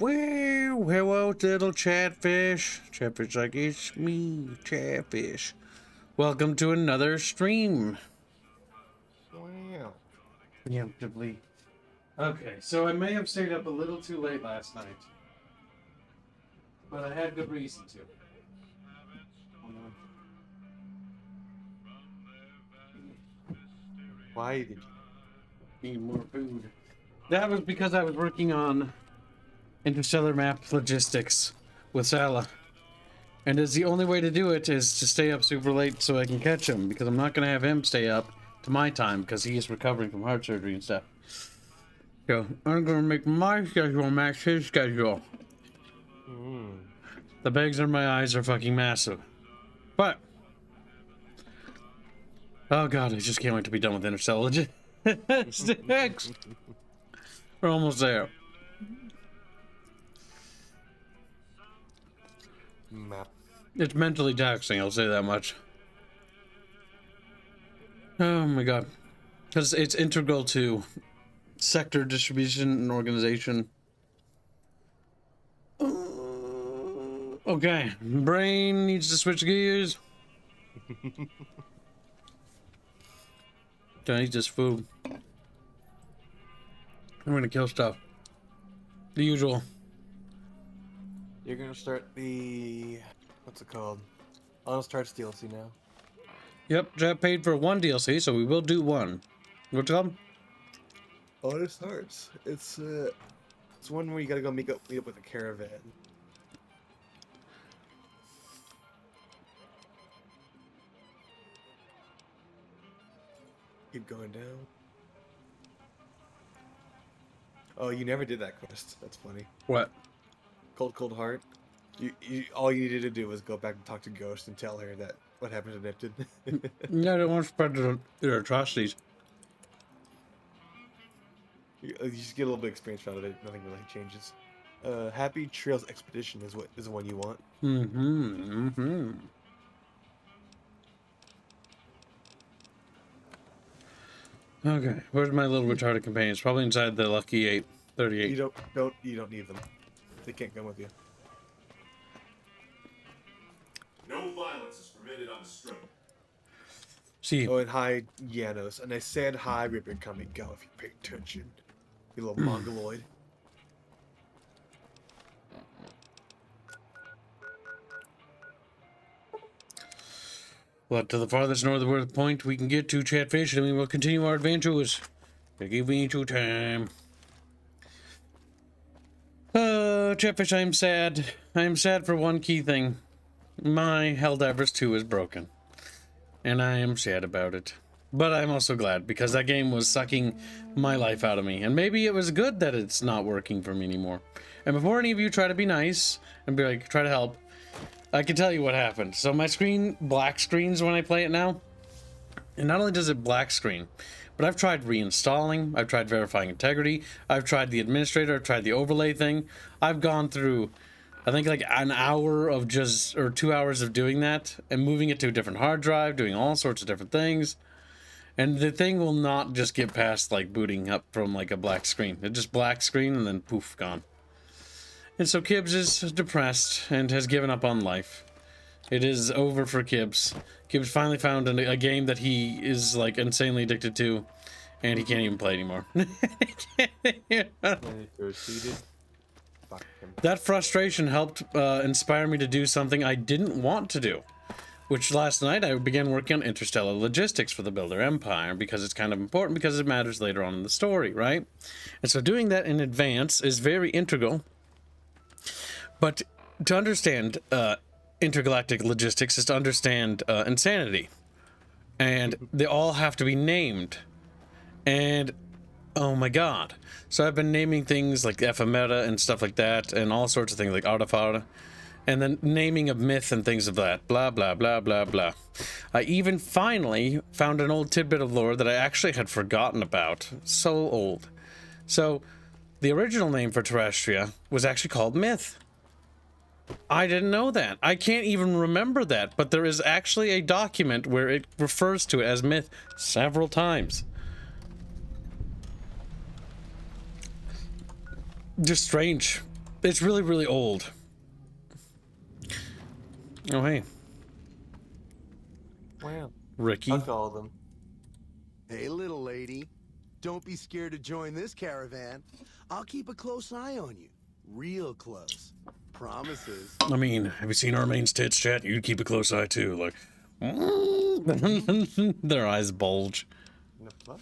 Well, hello, little chatfish. Chatfish like, it's me, chatfish. Welcome to another stream. Wow. Preemptively. Okay, so I may have stayed up a little too late last night. But I had good reason to. Why did you? Need more food. That was because I was working on interstellar map logistics with Salah. And it's the only way to do it is to stay up super late so I can catch him, because I'm not going to have him stay up to my time because he is recovering from heart surgery and stuff. So I'm going to make my schedule match his schedule. The bags under my eyes are fucking massive. But oh god, I just can't wait to be done with interstellar logistics. We're almost there. Map. It's mentally taxing, I'll say that much. Oh my god. Because it's integral to sector distribution and organization. Okay, brain needs to switch gears. Can I eat this food? I'm gonna kill stuff. The usual. You're gonna start the what's it called? Honest Hearts DLC now. Yep, Jeff paid for one DLC, so we will do one. What's it called? Honest Hearts. It's one where you gotta go meet up with a caravan. Keep going down. Oh, you never did that quest. That's funny. What? Cold Heart. You all you needed to do was go back and talk to Ghost and tell her that what happened to Nipton. No, I don't want to spread their atrocities. You just get a little bit of experience out of it. Nothing really changes. Happy Trails Expedition is the one you want. Okay, where's my little retarded companions? Probably inside the Lucky 838. You don't need them. They can't come with you. No violence is permitted on the strip. See, Oh, and hi, Janos. And I said hi, Ripper coming go if you pay attention. You little mongoloid. what, to the farthest northward point we can get to, Chatfish, and we will continue our adventures. Give me two time. Chatfish, I am sad. I am sad for one key thing. My Helldivers 2 is broken. And I am sad about it. But I'm also glad, because that game was sucking my life out of me. And maybe it was good that it's not working for me anymore. And before any of you try to be nice and be like, try to help, I can tell you what happened. So my screen black screens when I play it now. And not only does it black screen, but I've tried reinstalling, I've tried verifying integrity, I've tried the administrator, I've tried the overlay thing. I've gone through, I think, like an hour of or 2 hours of doing that and moving it to a different hard drive, doing all sorts of different things. And the thing will not just get past like booting up from like a black screen. It just black screen and then poof, gone. And so Kibs is depressed and has given up on life. It is over for Kibs. Kibs finally found a game that he is like insanely addicted to, and he can't even play anymore. Proceeded. Fuck him. That frustration helped inspire me to do something I didn't want to do, which last night I began working on interstellar logistics for the Builder Empire, because it's kind of important, because it matters later on in the story, right? And so doing that in advance is very integral. But to understand intergalactic logistics is to understand insanity. And they all have to be named. And oh my god. So I've been naming things like ephemera and stuff like that, and all sorts of things like artifact, and then naming of myth and things of that. Blah, blah, blah, blah, blah. I even finally found an old tidbit of lore that I actually had forgotten about. So old. So the original name for Terrestria was actually called Myth. I didn't know that. I can't even remember that, but there is actually a document where it refers to it as Myth several times. Just strange. It's really, really old. Oh, hey. Wow. Ricky. I'll call them. Hey, little lady. Don't be scared to join this caravan. I'll keep a close eye on you. Real close. Promises. I mean, have you seen our main tits, chat? You'd keep a close eye, too. Like, their eyes bulge. What?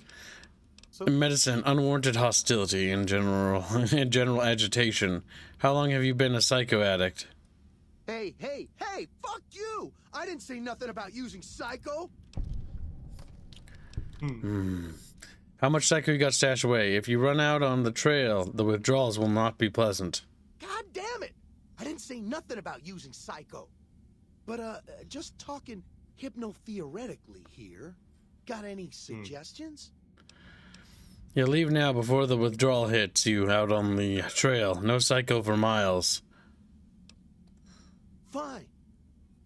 So, Medicine, unwarranted hostility in general, in general agitation. How long have you been a psycho addict? Hey, fuck you! I didn't say nothing about using psycho. How much psycho you got stashed away? If you run out on the trail, the withdrawals will not be pleasant. God damn it! I didn't say nothing about using psycho. But, just talking hypno-theoretically here. Got any suggestions? Yeah, leave now before the withdrawal hits you out on the trail. No psycho for miles. Fine.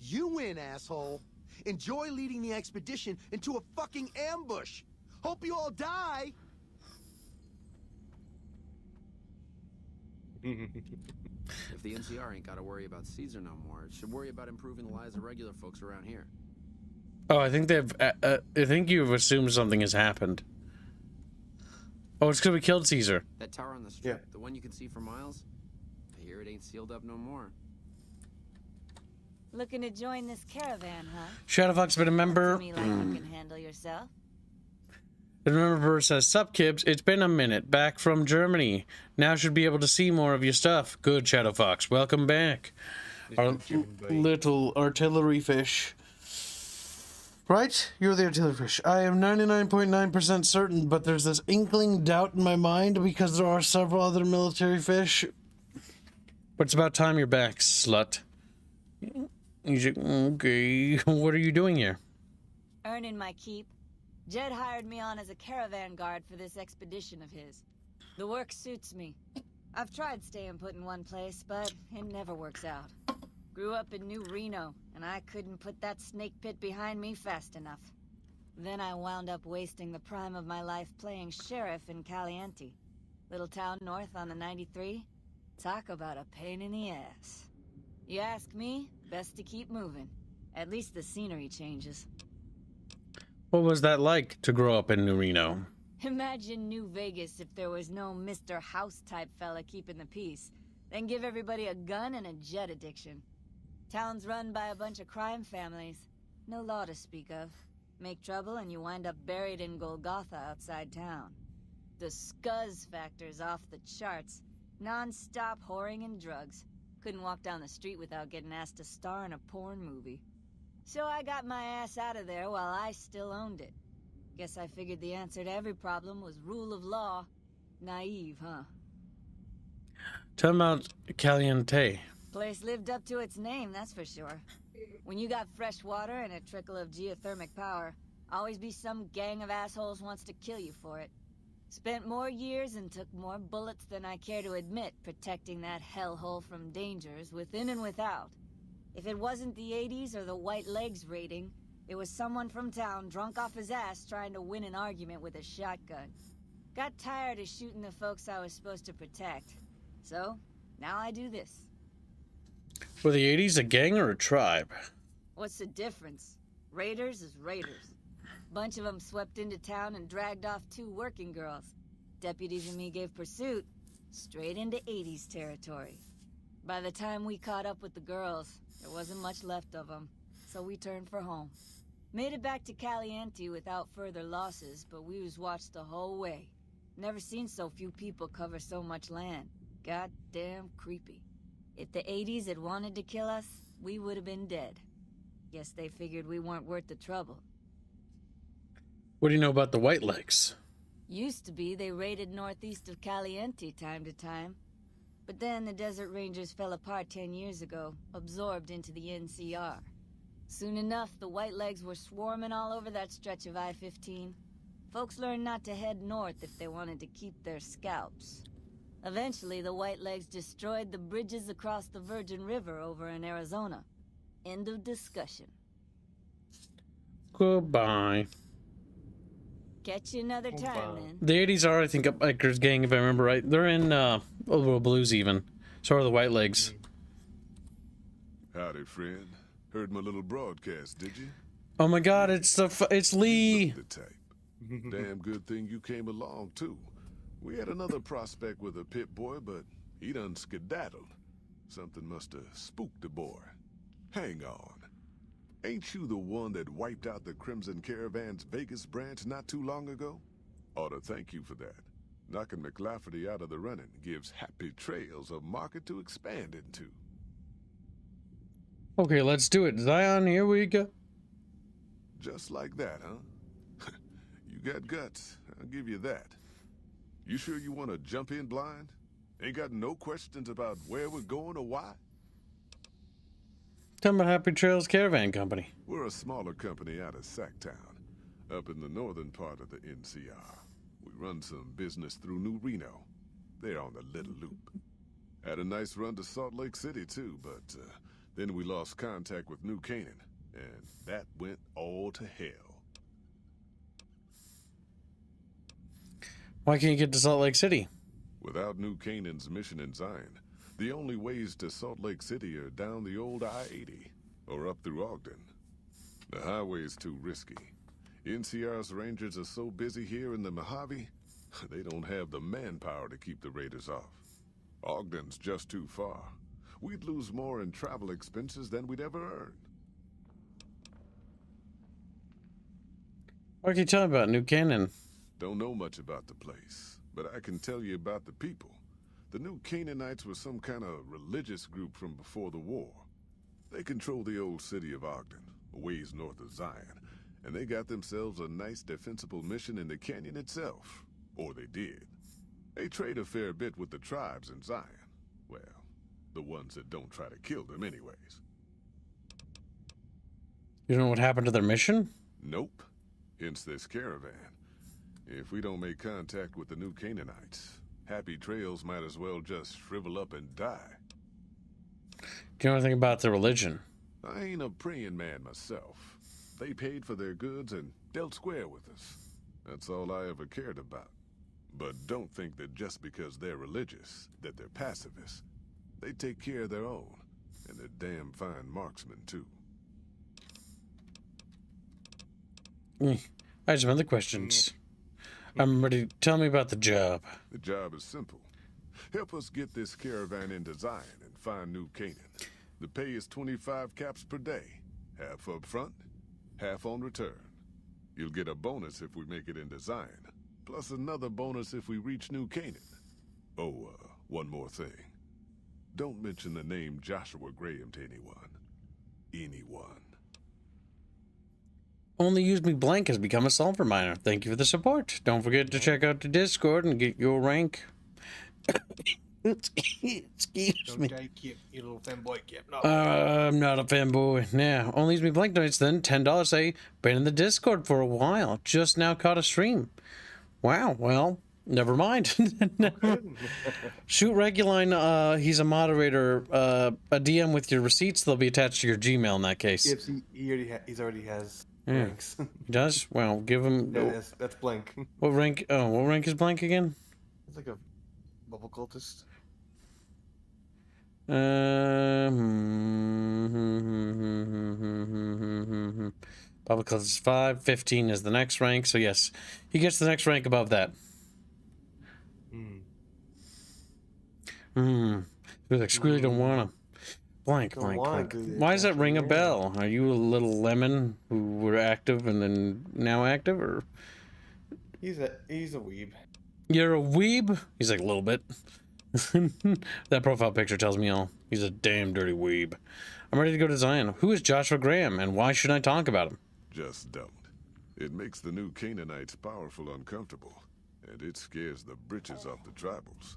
You win, asshole. Enjoy leading the expedition into a fucking ambush. Hope you all die. If the NCR ain't got to worry about Caesar no more, it should worry about improving the lives of regular folks around here. Oh, I think they've. I think you've assumed something has happened. Oh, it's because we killed Caesar. That tower on the strip, the one you can see for miles, I hear it ain't sealed up no more. Looking to join this caravan, huh? Shadowfox been a member. Me like you can handle yourself. The member says, "Sup, Kibs? It's been a minute. Back from Germany. Now should be able to see more of your stuff. Good, Shadowfox. Welcome back. Our little artillery fish." Right? You're the artillery fish. I am 99.9% certain, but there's this inkling doubt in my mind because there are several other military fish. But it's about time you're back, slut. Okay. What are you doing here? Earning my keep. Jed hired me on as a caravan guard for this expedition of his. The work suits me. I've tried staying put in one place, but it never works out. Grew up in New Reno, and I couldn't put that snake pit behind me fast enough. Then I wound up wasting the prime of my life playing sheriff in Caliente. Little town north on the 93. Talk about a pain in the ass. You ask me, best to keep moving. At least the scenery changes. What was that like to grow up in New Reno? Imagine New Vegas if there was no Mr. House-type fella keeping the peace. Then give everybody a gun and a jet addiction. Town's run by a bunch of crime families. No law to speak of. Make trouble and you wind up buried in Golgotha outside town. The scuzz factor's off the charts. Non-stop whoring and drugs. Couldn't walk down the street without getting asked to star in a porn movie. So I got my ass out of there while I still owned it. Guess I figured the answer to every problem was rule of law. Naive, huh? Tell me about Caliente. Place lived up to its name, that's for sure. When you got fresh water and a trickle of geothermic power, always be some gang of assholes wants to kill you for it. Spent more years and took more bullets than I care to admit protecting that hellhole from dangers within and without. If it wasn't the 80s or the white legs raiding, it was someone from town drunk off his ass trying to win an argument with a shotgun. Got tired of shooting the folks I was supposed to protect. So, now I do this. Were the 80s a gang or a tribe? What's the difference? Raiders is raiders. Bunch of them swept into town and dragged off 2 working girls. Deputies and me gave pursuit, straight into 80s territory. By the time we caught up with the girls, there wasn't much left of them, so we turned for home. Made it back to Caliente without further losses, but we was watched the whole way. Never seen so few people cover so much land. Goddamn creepy. If the 80s had wanted to kill us, we would have been dead. Guess they figured we weren't worth the trouble. What do you know about the White Legs? Used to be they raided northeast of Caliente time to time. But then the Desert Rangers fell apart 10 years ago, absorbed into the NCR. Soon enough, the White Legs were swarming all over that stretch of I-15. Folks learned not to head north if they wanted to keep their scalps. Eventually, the White Legs destroyed the bridges across the Virgin River over in Arizona. End of discussion. Goodbye. Catch you another time, then. The 80s are, I think, a biker's gang, if I remember right. They're in Old World Blues, even. So are the white legs. Howdy, friend. Heard my little broadcast, did you? Oh my God, it's Lee. The type. Damn good thing you came along, too. We had another prospect with a pit boy, but he done skedaddled. Something must have spooked the boy. Hang on. Ain't you the one that wiped out the Crimson Caravan's Vegas branch not too long ago? Ought to thank you for that. Knocking McLafferty out of the running gives Happy Trails a market to expand into. Okay, let's do it. Zion, here we go. Just like that, huh? You got guts, I'll give you that. You sure you want to jump in blind? Ain't got no questions about where we're going or why? Talking about Happy Trails Caravan Company. We're a smaller company out of Sacktown, up in the northern part of the NCR. We run some business through New Reno. They're on the Little Loop. Had a nice run to Salt Lake City, too, but then we lost contact with New Canaan, and that went all to hell. Why can't you get to Salt Lake City? Without New Canaan's mission in Zion, the only ways to Salt Lake City are down the old I-80, or up through Ogden. The highway's too risky. NCR's rangers are so busy here in the Mojave, they don't have the manpower to keep the raiders off. Ogden's just too far. We'd lose more in travel expenses than we'd ever earn. What can you tell me about New Canaan? Don't know much about the place, but I can tell you about the people. The New Canaanites were some kind of religious group from before the war. They control the old city of Ogden, a ways north of Zion, and they got themselves a nice defensible mission in the canyon itself. Or they did. They trade a fair bit with the tribes in Zion. Well, the ones that don't try to kill them anyways. You don't know what happened to their mission? Nope. Hence this caravan. If we don't make contact with the New Canaanites, Happy Trails might as well just shrivel up and die. Do you know anything about their religion? I ain't a praying man myself. They paid for their goods and dealt square with us. That's all I ever cared about. But don't think that just because they're religious, that they're pacifists. They take care of their own, and they're damn fine marksmen, too. I just have other questions. I'm ready. Tell me about the job. The job is simple. Help us get this caravan into Zion and find New Canaan. The pay is 25 caps per day. Half up front, half on return. You'll get a bonus if we make it into Zion, plus another bonus if we reach New Canaan. Oh, one more thing. Don't mention the name Joshua Graham to anyone. Anyone. Only Use Me Blank has become a sulfur miner. Thank you for the support. Don't forget to check out the Discord and get your rank. Excuse me. You little fanboy kid. No. I'm not a fanboy. Now, Only Use Me Blank donates then $10. Say, been in the Discord for a while. Just now caught a stream. Wow, well, never mind. Shoot Reguline, he's a moderator, a DM with your receipts. They'll be attached to your Gmail in that case. Yes, he already has ranks. He does? Well, give him... Yeah, that's blank. What rank? Oh, what rank is Blank again? It's like a bubble cultist. Bubble Cultist is 5. 15 is the next rank. So yes, he gets the next rank above that. Like, really don't want to. Blank. Why does that ring a bell? Are you a little lemon who were active and then now active, or? He's a weeb. You're a weeb? He's like a little bit. That profile picture tells me all. He's a damn dirty weeb. I'm ready to go to Zion. Who is Joshua Graham, and why should I talk about him? Just don't. It makes the New Canaanites powerful uncomfortable, and it scares the britches off the tribals.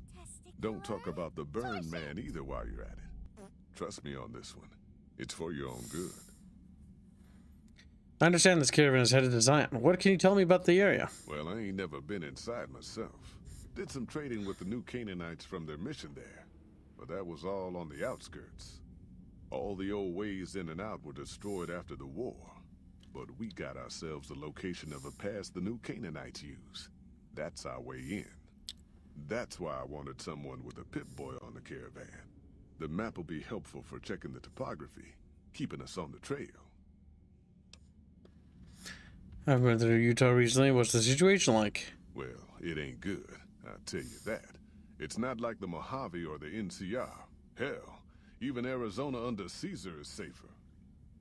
Don't talk about the Burn Man either while you're at it. Trust me on this one. It's for your own good. I understand this caravan is headed to Zion. What can you tell me about the area? Well, I ain't never been inside myself. Did some trading with the New Canaanites from their mission there, but that was all on the outskirts. All the old ways in and out were destroyed after the war, but we got ourselves the location of a pass the New Canaanites use. That's our way in. That's why I wanted someone with a Pip-Boy on the caravan. The map will be helpful for checking the topography, keeping us on the trail. I've been through Utah recently. What's the situation like? Well, it ain't good, I'll tell you that. It's not like the Mojave or the NCR. Hell, even Arizona under Caesar is safer.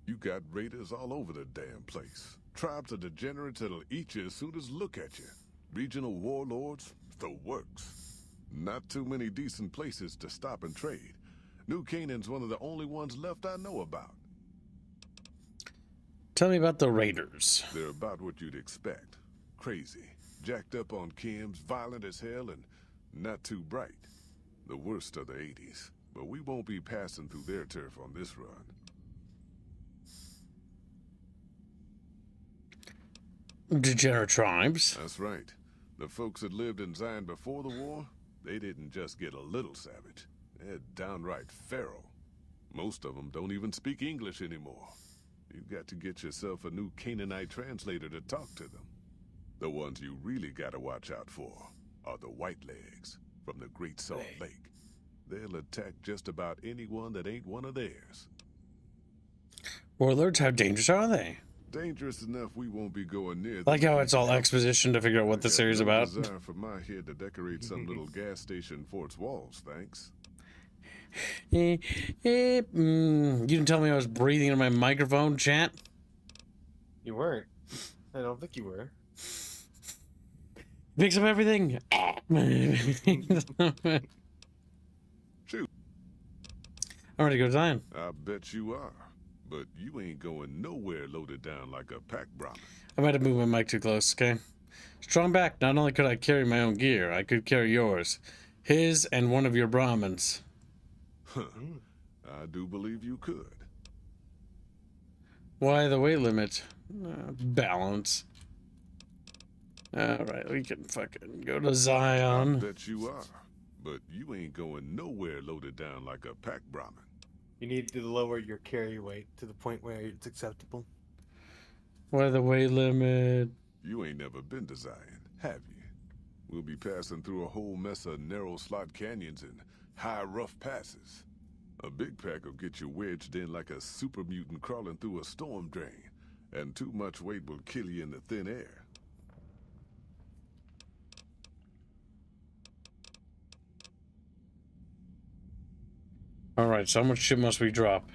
You got raiders all over the damn place. Tribes of degenerates that'll eat you as soon as look at you. Regional warlords, the works. Not too many decent places to stop and trade. New Canaan's one of the only ones left I know about. Tell me about the raiders. They're about what you'd expect. Crazy, jacked up on chems, violent as hell, and not too bright. The worst of the 80s. But we won't be passing through their turf on this run. Degenerate tribes. That's right. The folks that lived in Zion before the war, they didn't just get a little savage. They're downright feral. Most of them don't even speak English anymore. You've got to get yourself a new Canaanite translator to talk to them. The ones you really gotta watch out for are the Whitelegs from the Great Salt Lake. They'll attack just about anyone that ain't one of theirs. Warlords, how dangerous are they? Dangerous enough we won't be going near them. Like how it's all exposition to figure out what the series is about. Desire for my head to decorate some little gas station fort's walls, thanks. You didn't tell me I was breathing in my microphone, chat? You weren't. I don't think you were. Picks up everything. Shoot. I'm ready to go to Zion. I bet you are. But you ain't going nowhere loaded down like a pack Brahmin. I might have moved my mic too close, okay? Strong back, not only could I carry my own gear, I could carry yours. His and one of your Brahmins. Huh. I do believe you could. Why the weight limit? Balance. Alright, we can fucking go to Zion. I bet you are. But you ain't going nowhere loaded down like a pack Brahmin. You need to lower your carry weight to the point where it's acceptable. Why the weight limit? You ain't never been to Zion, have you? We'll be passing through a whole mess of narrow slot canyons and high rough passes. A big pack will get you wedged in like a super mutant crawling through a storm drain, and too much weight will kill you in the thin air. Alright, so how much shit must we drop?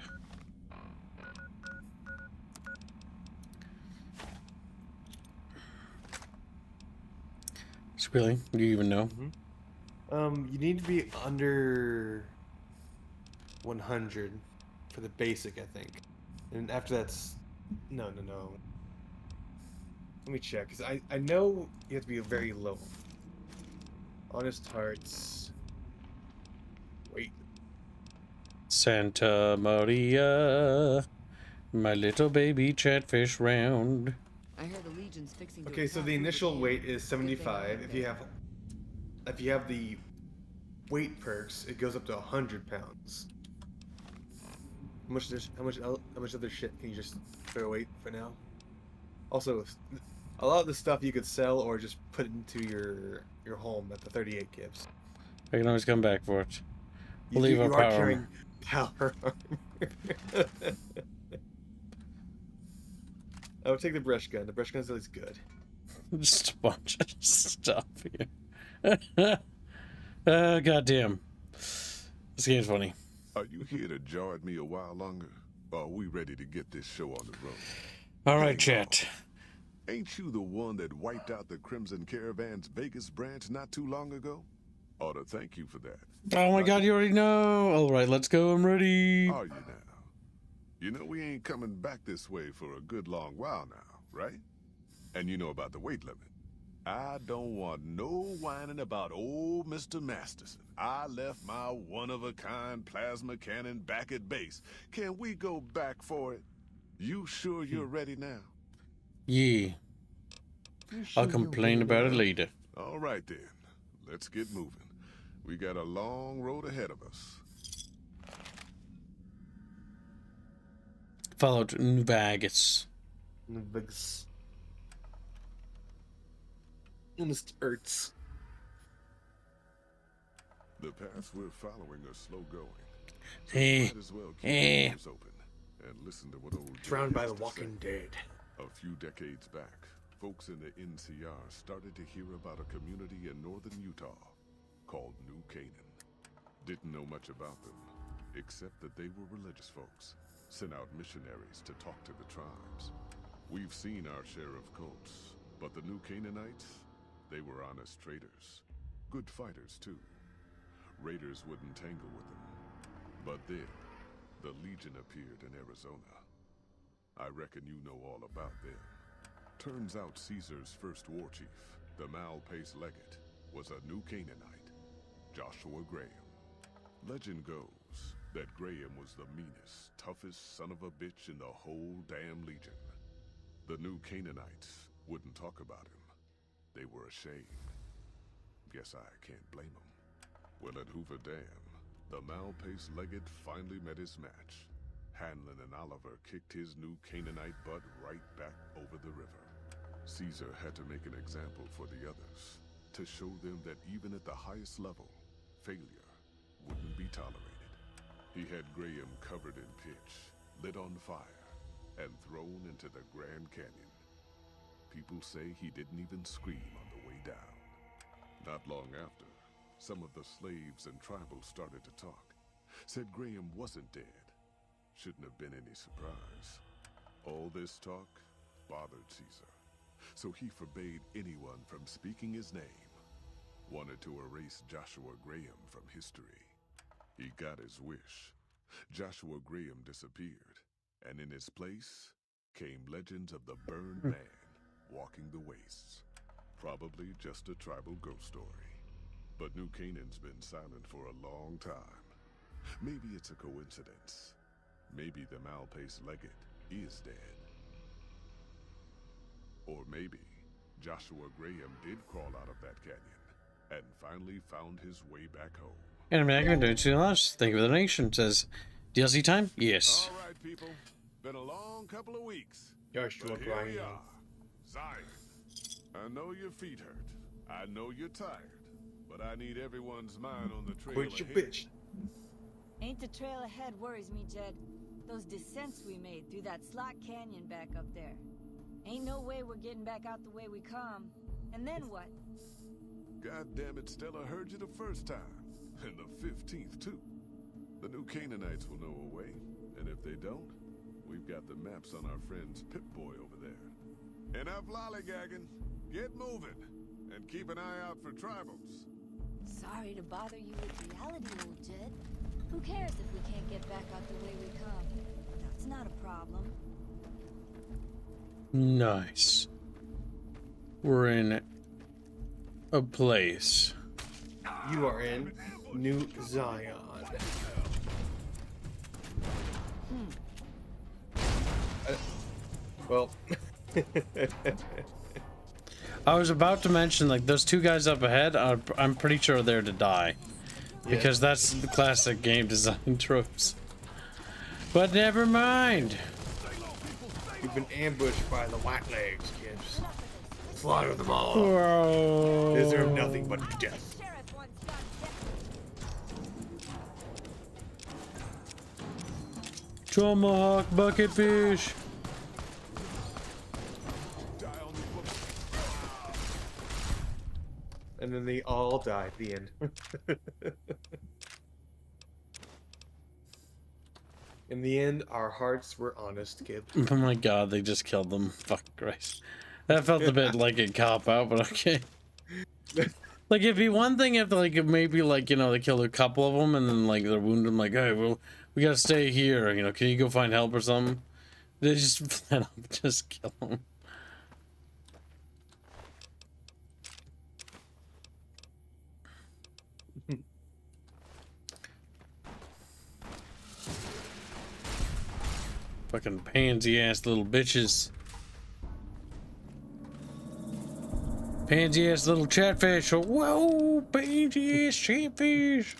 Squealing, do you even know? You need to be under 100 for the basic, I think. And after that's... No. Let me check, because I know you have to be very low. Honest Hearts... Wait. Santa Maria, my little baby chatfish round. I heard the Legion's fixing to Okay, so attack the with initial the weight game. is 75. If you have the weight perks, it goes up to 100 pounds. How much other shit can you just throw away for now? Also, a lot of the stuff you could sell or just put into your home at the 38 Kibs. I can always come back for it. We'll leave our You power are carrying armor. power armor. I would take the brush gun. The brush gun's always good. Just a bunch of stuff here. Goddamn. This game's funny. Are you here to jar at me a while longer? Or are we ready to get this show on the road? Alright, chat. Ain't you the one that wiped out the Crimson Caravan's Vegas branch not too long ago? Ought to thank you for that. Oh my god, you already know. Alright, let's go. I'm ready. Are you now? You know we ain't coming back this way for a good long while now, right? And you know about the weight limit. I don't want no whining about old Mr. Masterson. I left my one-of-a-kind plasma cannon back at base. Can we go back for it? You sure you're ready now? Yeah. I'll complain about it later. All right then. Let's get moving. We got a long road ahead of us. Follow to New Vegas. Honest Earths. The paths we're following are slow going. So you might as well keep your ears open and listen to what old Surrounded Jay by has the to Walking say. Dead. A few decades back, folks in the NCR started to hear about a community in northern Utah called New Canaan. Didn't know much about them, except that they were religious folks, sent out missionaries to talk to the tribes. We've seen our share of cults, but the New Canaanites, they were honest traders. Good fighters, too. Raiders wouldn't tangle with them. But then, the Legion appeared in Arizona. I reckon you know all about them. Turns out Caesar's first war chief, the Malpace legate, was a New Canaanite, Joshua Graham. Legend goes that Graham was the meanest, toughest son of a bitch in the whole damn Legion. The New Canaanites wouldn't talk about him. They were ashamed. Guess I can't blame them. Well, at Hoover Dam, the Malpace legate finally met his match. Hanlon and Oliver kicked his New Canaanite butt right back over the river. Caesar had to make an example for the others, to show them that even at the highest level, failure wouldn't be tolerated. He had Graham covered in pitch, lit on fire, and thrown into the Grand Canyon. People say he didn't even scream on the way down. Not long after, some of the slaves and tribals started to talk. Said Graham wasn't dead. Shouldn't have been any surprise. All this talk bothered Caesar, so he forbade anyone from speaking his name. Wanted to erase Joshua Graham from history. He got his wish. Joshua Graham disappeared, and in his place came legends of the burned man walking the wastes. Probably just a tribal ghost story. But New Canaan's been silent for a long time. Maybe it's a coincidence. Maybe the Malpace legate is dead. Or maybe Joshua Graham did crawl out of that canyon and finally found his way back home. And I'm not going to do it too much. Thank you for the donation. Says, DLC time? Yes. All right, people. Been a long couple of weeks. Joshua But here we Graham. are. Zion. I know your feet hurt. I know you're tired. But I need everyone's mind on the trail Quit your ahead. bitch. Ain't the trail ahead worries me, Jed. Those descents we made through that slot canyon back up there. Ain't no way we're getting back out the way we come. And then what? God damn it, Stella heard you the first time. And the 15th, too. The New Canaanites will know a way. And if they don't, we've got the maps on our friend's Pip-Boy over there. Enough lollygagging. Get moving. And keep an eye out for tribals. Sorry to bother you with reality, old Jed. Who cares if we can't get back out the way we come? That's not a problem. Nice. We're in a place. You are in New Zion. Well, I was about to mention, like, those two guys up ahead, I'm pretty sure they're to die. Because that's the classic game design tropes. But never mind. you've been ambushed by the white legs, kids. Slaughter them all. Whoa. Deserve nothing but death. Sheriff once got death. Tomahawk bucket fish. And then they all die at the end. In the end, our hearts were honest, kid. Oh my god, they just killed them. Fuck Christ. That felt a bit like a cop out, but okay. Like, it'd be one thing if, like, maybe, like, you know, they killed a couple of them and then, like, they're wounded. I'm like, hey, well, we gotta stay here. You know, can you go find help or something? They just flat up just kill them. Fucking pansy ass little bitches. Pansy ass little chatfish. Whoa, pansy ass chatfish.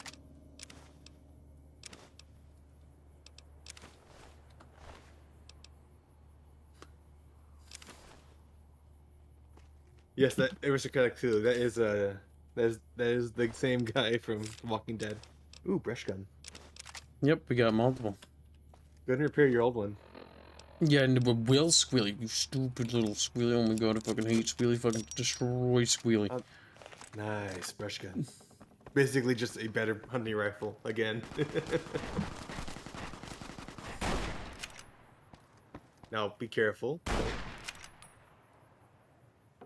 Yes, that aristocratic too. That is that is the same guy from Walking Dead. Ooh, brush gun. Yep, we got multiple. Go ahead and repair your old one. Yeah, and but Will Squealy, you stupid little Squealy. Oh my god, I fucking hate Squealy. Fucking destroy Squealy. Nice, brush gun. Basically just a better hunting rifle, again. Now, be careful.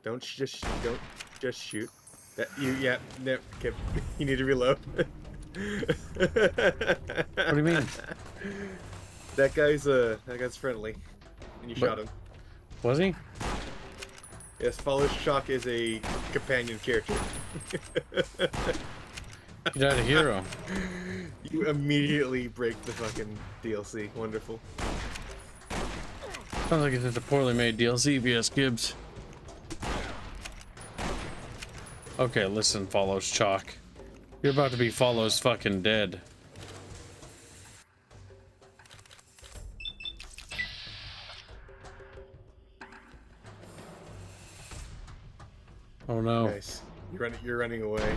Don't just shoot. That yeah, no, okay, you need to reload. What do you mean? That guy's friendly, and you shot him. Was he? Yes, Follow Shock is a companion character. You died a hero. You immediately break the fucking DLC. Wonderful. Sounds like it's a poorly made DLC, BS Kibs. Okay, listen, Follows Chalk. You're about to be Follows fucking dead. Oh no. Nice. You're running away.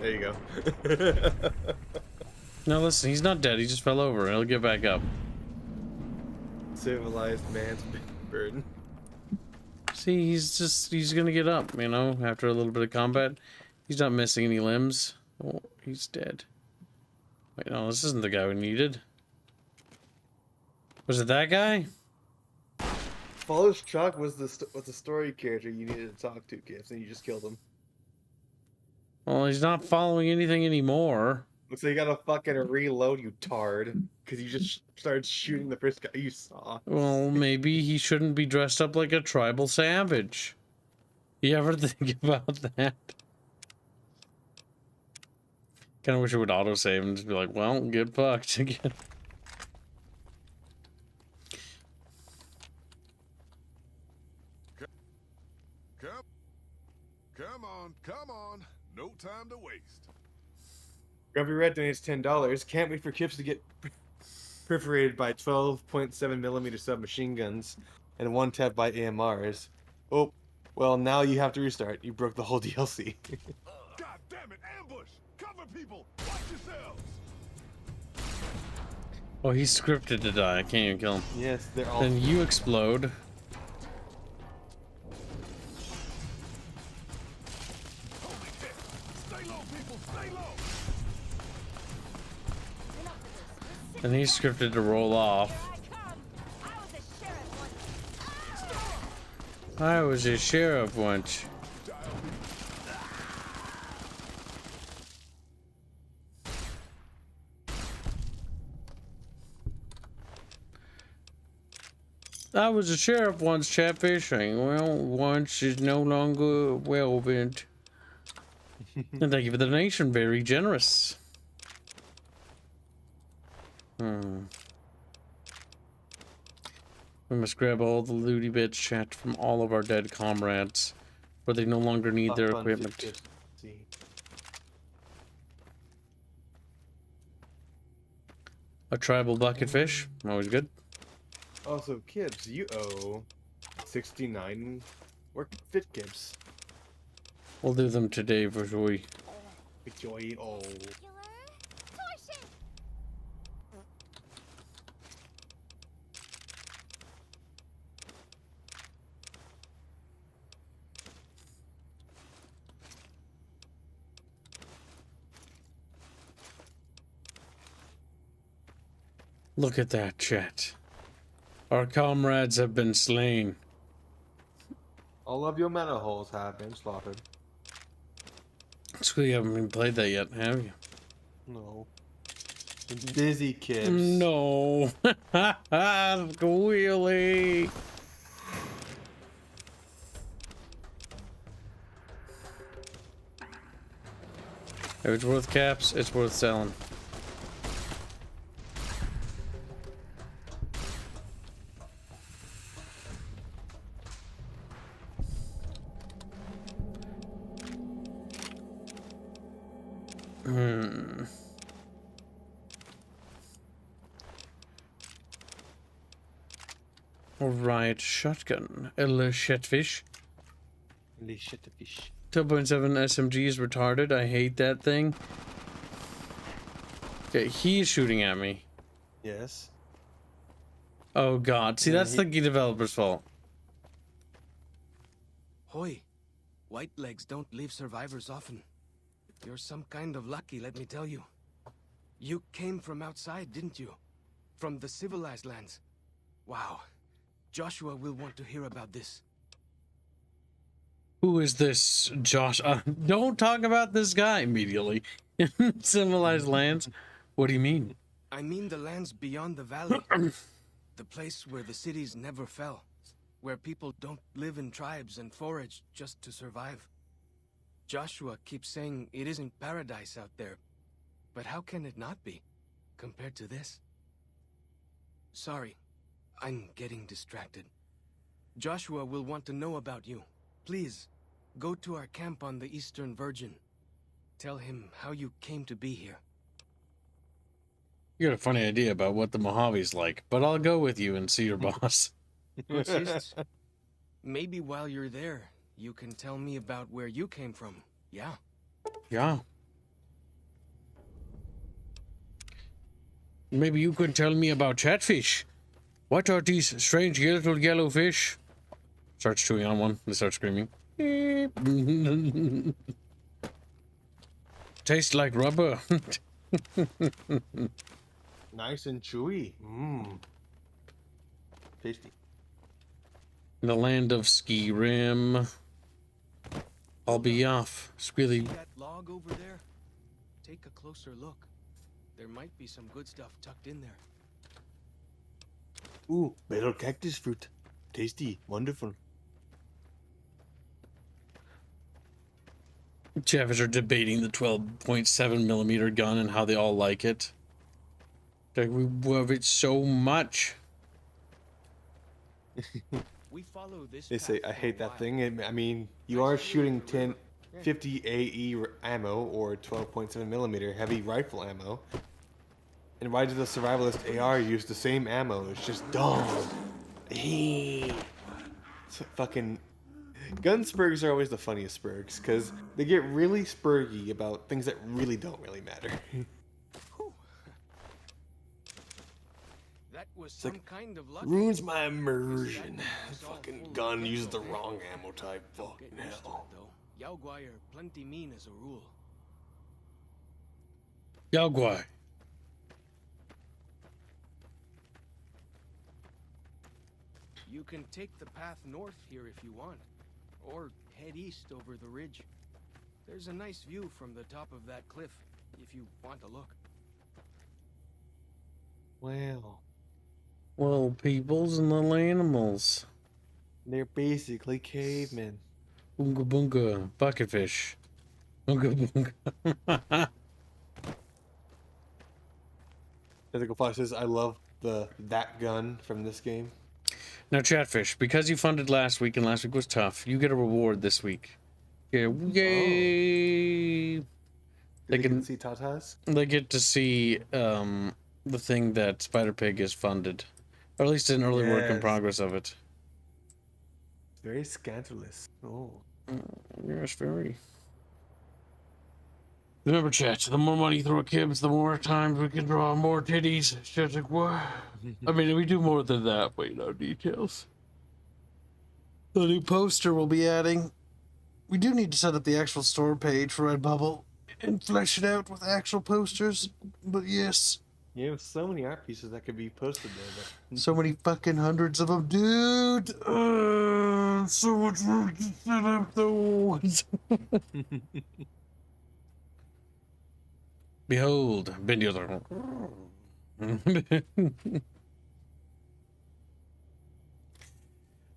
There you go. No, listen, he's not dead. He just fell over. He'll get back up. Civilized man's burden. See, he's gonna get up, you know, after a little bit of combat. He's not missing any limbs. Oh, he's dead. Wait, no, this isn't the guy we needed. Was it that guy? Follows Chuck was the story character you needed to talk to, Kibs, and you just killed him. Well, he's not following anything anymore. Looks like you gotta fucking reload, you tard. Because you just started shooting the first guy you saw. Well, maybe he shouldn't be dressed up like a tribal savage. You ever think about that? Kind of wish it would autosave and just be like, well, get fucked again. Come on. No time to waste. Grumpy Red donates $10. Can't wait for Kibs to get perforated by 12.7mm submachine guns and one tap by AMRs. Oh, well, now you have to restart. You broke the whole DLC. God damn it, ambush! Cover people! Watch yourselves! Oh, he's scripted to die. I can't even kill him. Yes, they're all... Then you explode. Holy shit! Stay low, people! Stay low! And he's scripted to roll off. I was a sheriff once. I was a sheriff once, Chatfish. Well, once is no longer relevant. And thank you for the donation. Very generous. We must grab all the looty bits, chat, from all of our dead comrades, where they no longer need their equipment. A tribal bucket fish, always good. Also, Kibs, you owe 69 work fit Kibs. We'll do them today for joy. Joy, oh. Look at that, chat. Our comrades have been slain. All of your mana holes have been slaughtered. So you haven't even played that yet, have you? No. Busy Kibs. No. Wheelie. If it's worth caps, it's worth selling. Alright, shotgun. Le Chatfish. Le Chatfish. 2.7 SMG is retarded. I hate that thing. Okay, he's shooting at me. Yes. Oh god. See, Yeah, that's the developer's fault. Hoy, white legs don't leave survivors often. You're some kind of lucky, let me tell you. You came from outside, didn't you? From the civilized lands. Wow. Joshua will want to hear about this. Who is this Josh? Don't talk about this guy immediately. Civilized lands? What do you mean? I mean the lands beyond the valley. The place where the cities never fell. Where people don't live in tribes and forage just to survive. Joshua keeps saying it isn't paradise out there. But how can it not be, compared to this? Sorry, I'm getting distracted. Joshua will want to know about you. Please, go to our camp on the Eastern Virgin. Tell him how you came to be here. You got a funny idea about what the Mojave's like, but I'll go with you and see your boss. Insists. Maybe while you're there, you can tell me about where you came from. Yeah. Yeah. Maybe you could tell me about chatfish. What are these strange little yellow fish? Starts chewing on one. They start screaming. Tastes like rubber. Nice and chewy. Mmm. Tasty. The land of ski rim. I'll be off. It's really... See that log over there? Take a closer look. There might be some good stuff tucked in there. Ooh, metal cactus fruit. Tasty. Wonderful. Chavez are debating the 12.7 millimeter gun and how they all like it. Like, we love it so much. We follow this They say, path I for a hate that while. thing. I mean, you are shooting 50 AE ammo or 12.7 millimeter heavy rifle ammo. And why does the survivalist AR use the same ammo? It's just dumb. It's fucking... Gun spurgs are always the funniest spurgs, because they get really spurgy about things that really don't really matter. Whew. That was It's some like, kind of luck. ruins my immersion. Fucking gun uses the wrong ammo type. Fuck Get used to it, hell. though. Yaoguai are plenty mean as a rule. Yaoguai. You can take the path north here if you want, or head east over the ridge. There's a nice view from the top of that cliff, if you want to look. Well, Well, peoples and little animals. they're basically cavemen. Boonga boonga. Bucketfish. Boonga boonga. Physical Fox says, I love that gun from this game. Now, Chatfish, because you funded last week and last week was tough, you get a reward this week. Yeah, yay! They can see Tatas? They get to see the thing that Spider Pig is funded, or at least an early work in Yes. progress of it. Very scandalous. Oh. Yes, very. Remember, chat, the more money you throw at Kibs, the more times we can draw more titties. It's just like, what? I mean, we do more than that, but you know, details. The new poster we'll be adding. We do need to set up the actual store page for Redbubble and flesh it out with actual posters, but yes. You have so many art pieces that could be posted there. But... So many fucking hundreds of them, dude. So much work to set up those. Behold, Bendular.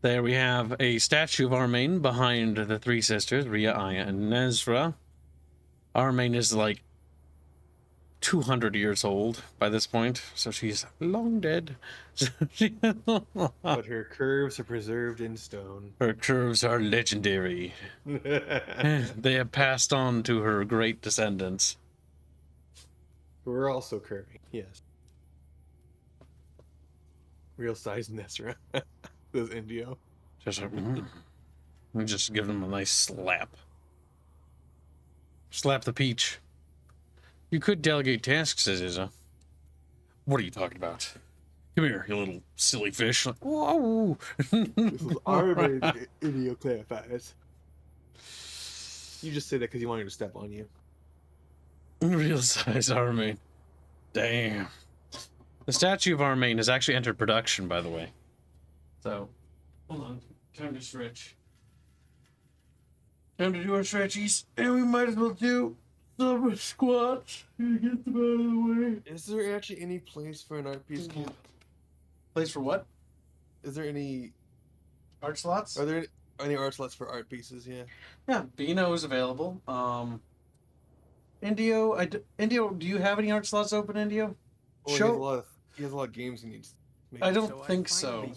There we have a statue of Armain behind the three sisters, Rhea, Aya, and Nezra. Armain is like 200 years old by this point, so she's long dead. but her curves are preserved in stone. Her curves are legendary. They have passed on to her great descendants. We're also curving, yes. Real size Nesra. Those Indio. Just like, just give them a nice slap. Slap the peach. You could delegate tasks, says Izza. What are you talking about? Come here, you little silly fish. Like, whoa! This is our idiosyncrasies. You just say that because you want her to step on you. Real size Armain. Damn. The statue of Armain has actually entered production, by the way. So, hold on. Time to stretch. Time to do our stretchies. And we might as well do some squats to get them out of the way. Is there actually any place for an art piece? Place for what? Is there any Art slots? Are there any art slots for art pieces? Yeah. Yeah, Beano is available. Indio, Indio, do you have any art slots open, Indio? Well, Show. he has a lot of games he needs. I don't think so,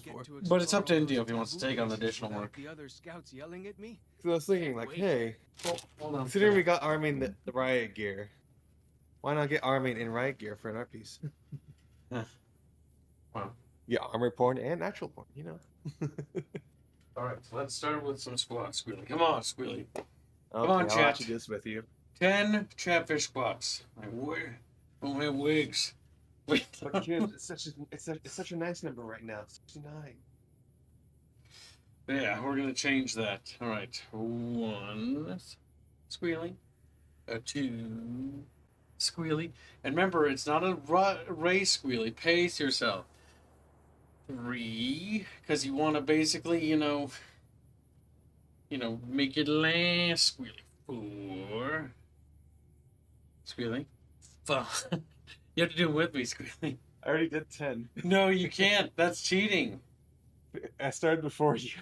but it's up to Indio if he wants to take on additional work. The other scouts yelling at me? So I was thinking, like, hey, Hold on. considering we got Armin the riot gear, why not get Armin in riot gear for an art piece? Wow. Yeah, armor porn and natural porn, you know. All right, so let's start with some squats, Squealy. Come on, Squealy. Okay, Come on, I'll chat. actually do this with you. 10 chatfish squats. I don't have wigs. Wait. But kids, it's such a nice number right now. 69. Yeah, we're gonna change that. All right, 1 Squealy, 2 Squealy, and remember, it's not a race, Squealy. Pace yourself. 3, because you want to basically, you know, make it last, Squealy. 4, Squealy. 5. You have to do it with me, Squealy. I already did 10. No, you can't. That's cheating. I started before you.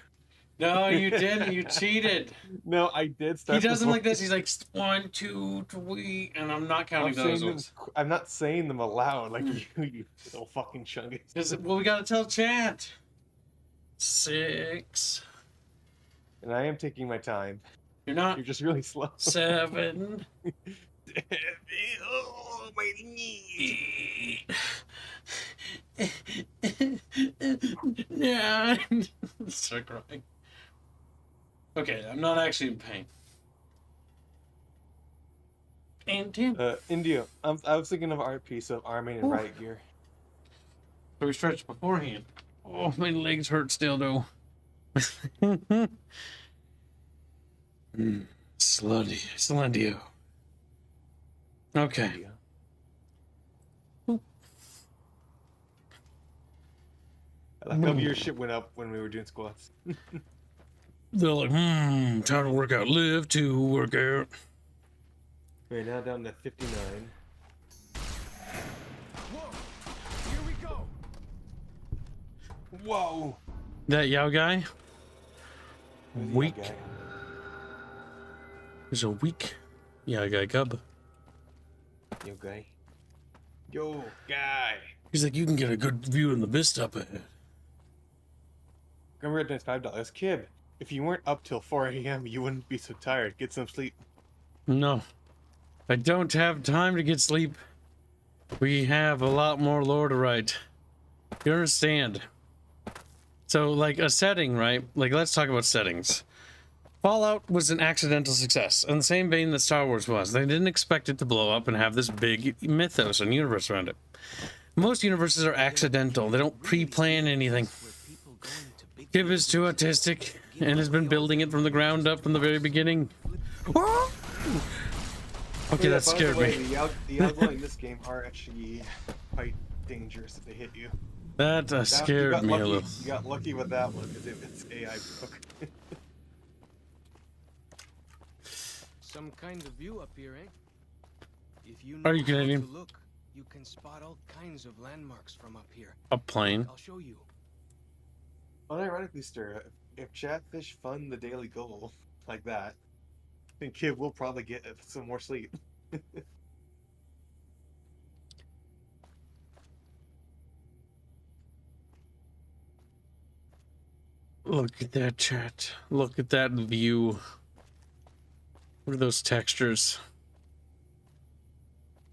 No, you didn't. You cheated. No, I did start. He does them before like this. He's like 1, 2, 3, and I'm not counting those ones. I'm not saying them aloud like you little fucking chungus. Well, we gotta tell chat. 6. And I am taking my time. You're not. You're just really slow. 7. Oh, my knee. 9. Start crying. Okay, I'm not actually in pain. And 10. India. I was thinking of art piece of Armin and riot gear. So we stretched beforehand. Oh, my legs hurt still, though. Slundio. Okay. I like how your shit went up when we were doing squats. They're like, time to work out. Live to work out. Okay, now down to 59. Whoa! Here we go! Whoa! That Yao guy? Weak. Guy. There's a weak Yao guy cub. Yo, guy. Yo, guy. He's like, you can get a good view in the vista up ahead. Remember it's $5. Kib, if you weren't up till 4 a.m., you wouldn't be so tired. Get some sleep. No. I don't have time to get sleep. We have a lot more lore to write. You understand? So, like, a setting, right? Like, let's talk about settings. Fallout was an accidental success, in the same vein that Star Wars was. They didn't expect it to blow up and have this big mythos and universe around it. Most universes are accidental. They don't pre-plan anything. Kib is too autistic and has been building it from the ground up from the very beginning. Okay, that scared me. The Algol in this game are actually quite dangerous if they hit you. That scared me a little. You got lucky with that one because it's AI book. Some kind of view up here, eh? If you Are know you Canadian? how to look, you can spot all kinds of landmarks from up here. A plane. I'll show you. Unironically, Stir, if Chatfish fund the daily goal like that, then Kib will probably get some more sleep. Look at that chat. Look at that view. Look at those textures.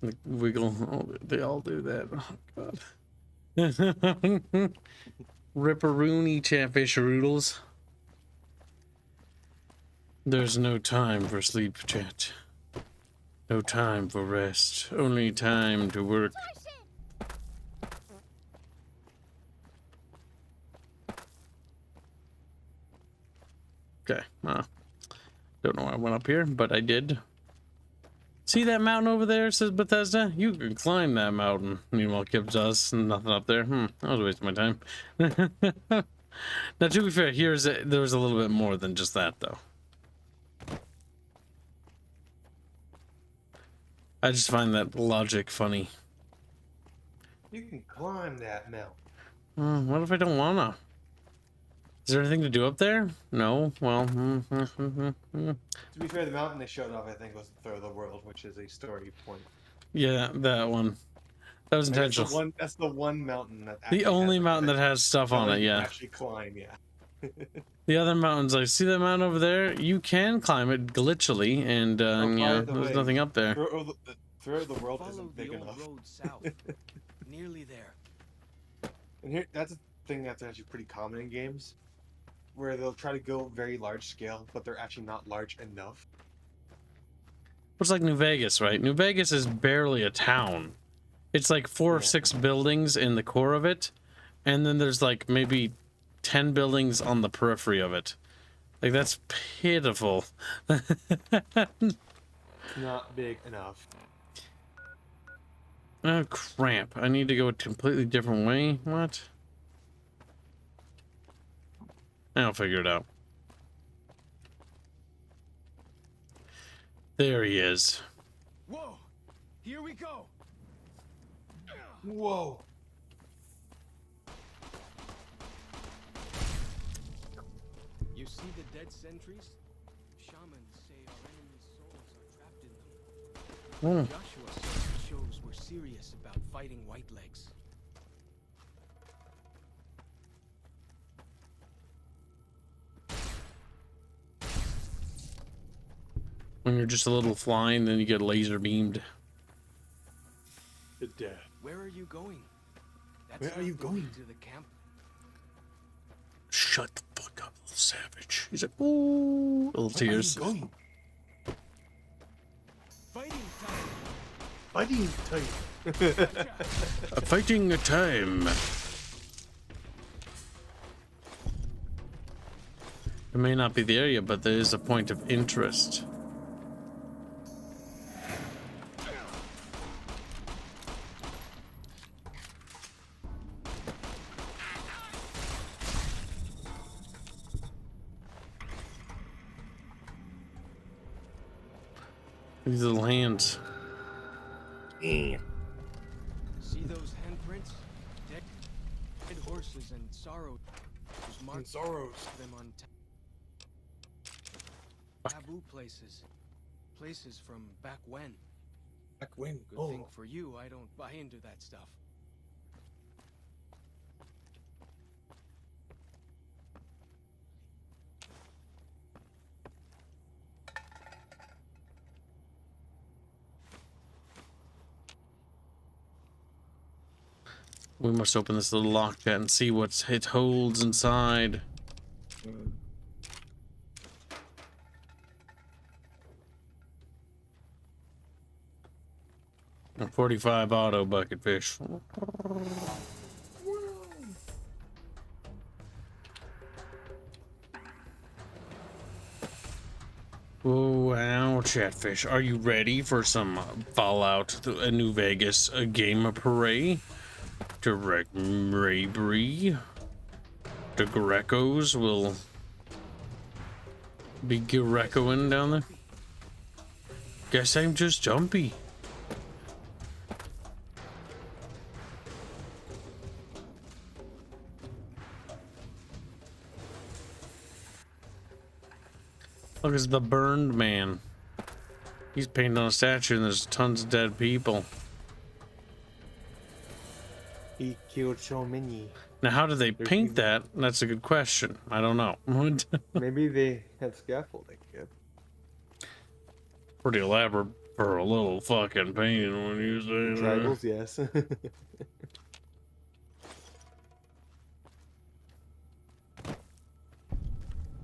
Like wiggle. Oh, they all do that. Oh god. Ripperoony Chatfish Roodles. There's no time for sleep, chat. No time for rest, only time to work. Okay, don't know why I went up here, but I did. See that mountain over there, says Bethesda? You can climb that mountain. Meanwhile, Kibs does nothing up there. That was a waste of my time. Now, to be fair, there was a little bit more than just that, though. I just find that logic funny. You can climb that mountain. What if I don't wanna? Is there anything to do up there? No. Well, To be fair, the mountain they showed off, I think, was the Third of the World, which is a story point. yeah, that one. That was intentional. That's the one mountain that. The only mountain that has stuff on it, yeah. Actually climb, yeah. The other mountains, like, see that mountain over there? You can climb it glitchily, and yeah, there's nothing up there. Third of the World Follow isn't the big old enough. road south. Nearly there. And here, that's a thing that's actually pretty common in games, where they'll try to go very large scale, but they're actually not large enough. It's like New Vegas, right? New Vegas is barely a town. It's like 4 or 6 buildings in the core of it, and then there's like maybe 10 buildings on the periphery of it. Like, that's pitiful. Not big enough. Oh, cramp. I need to go a completely different way? What? I'll figure it out. There he is. Whoa! Here we go! Whoa! You see the dead sentries? Shamans say our enemies' souls are trapped in them. Joshua says it shows we're serious about fighting Whitelegs. When you're just a little flying, then you get laser beamed. The death. Where are you going? That's Where are you not the way going? to the camp. Shut the fuck up, little savage. He's like, ooh, little tears. Where are you going? Fighting time! Fighting time. A fighting time. It may not be the area, but there is a point of interest. These little hands. See those handprints? Dead horses and sorrow. Those marks Sorrows. them on taboo places. Places from back when. Back when? Good thing for you, I don't buy into that stuff. We must open this little locked and see what it holds inside. 45 auto bucket fish. Oh, wow, Chatfish. Are you ready for some Fallout, a New Vegas, a game parade? Direct bravery. The Grecos will be Grecoing down there. Guess I'm just jumpy. Look, it's the burned man. He's painted on a statue and there's tons of dead people. He killed so many. Now, how did they paint that? That's a good question. I don't know. Maybe they had scaffolding. Yeah. Pretty elaborate for a little fucking painting when you say that. Tribals, yes.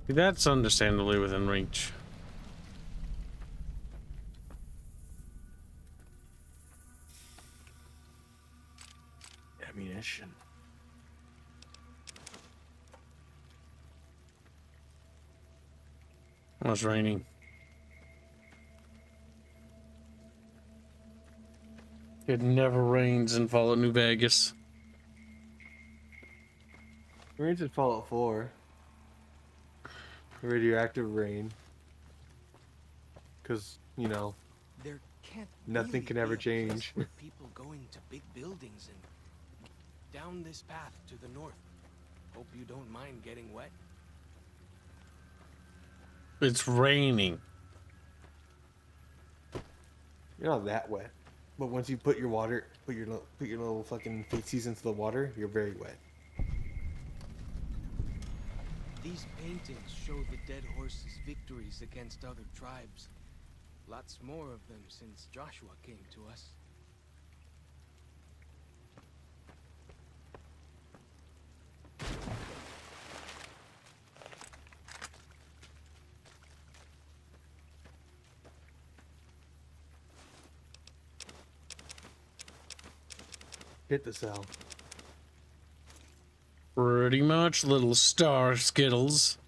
That's understandably within reach. Oh, it's raining. It never rains in Fallout New Vegas. Rains in Fallout 4. Radioactive rain. Because, you know, There can't nothing really can ever be a place change. where people go into big buildings and down this path to the north. Hope you don't mind getting wet. It's raining. You're not that wet. But once you put your water, put your little fucking feces into the water, you're very wet. These paintings show the dead horses' victories against other tribes. Lots more of them since Joshua came to us. Hit the cell. Pretty much, little star skittles.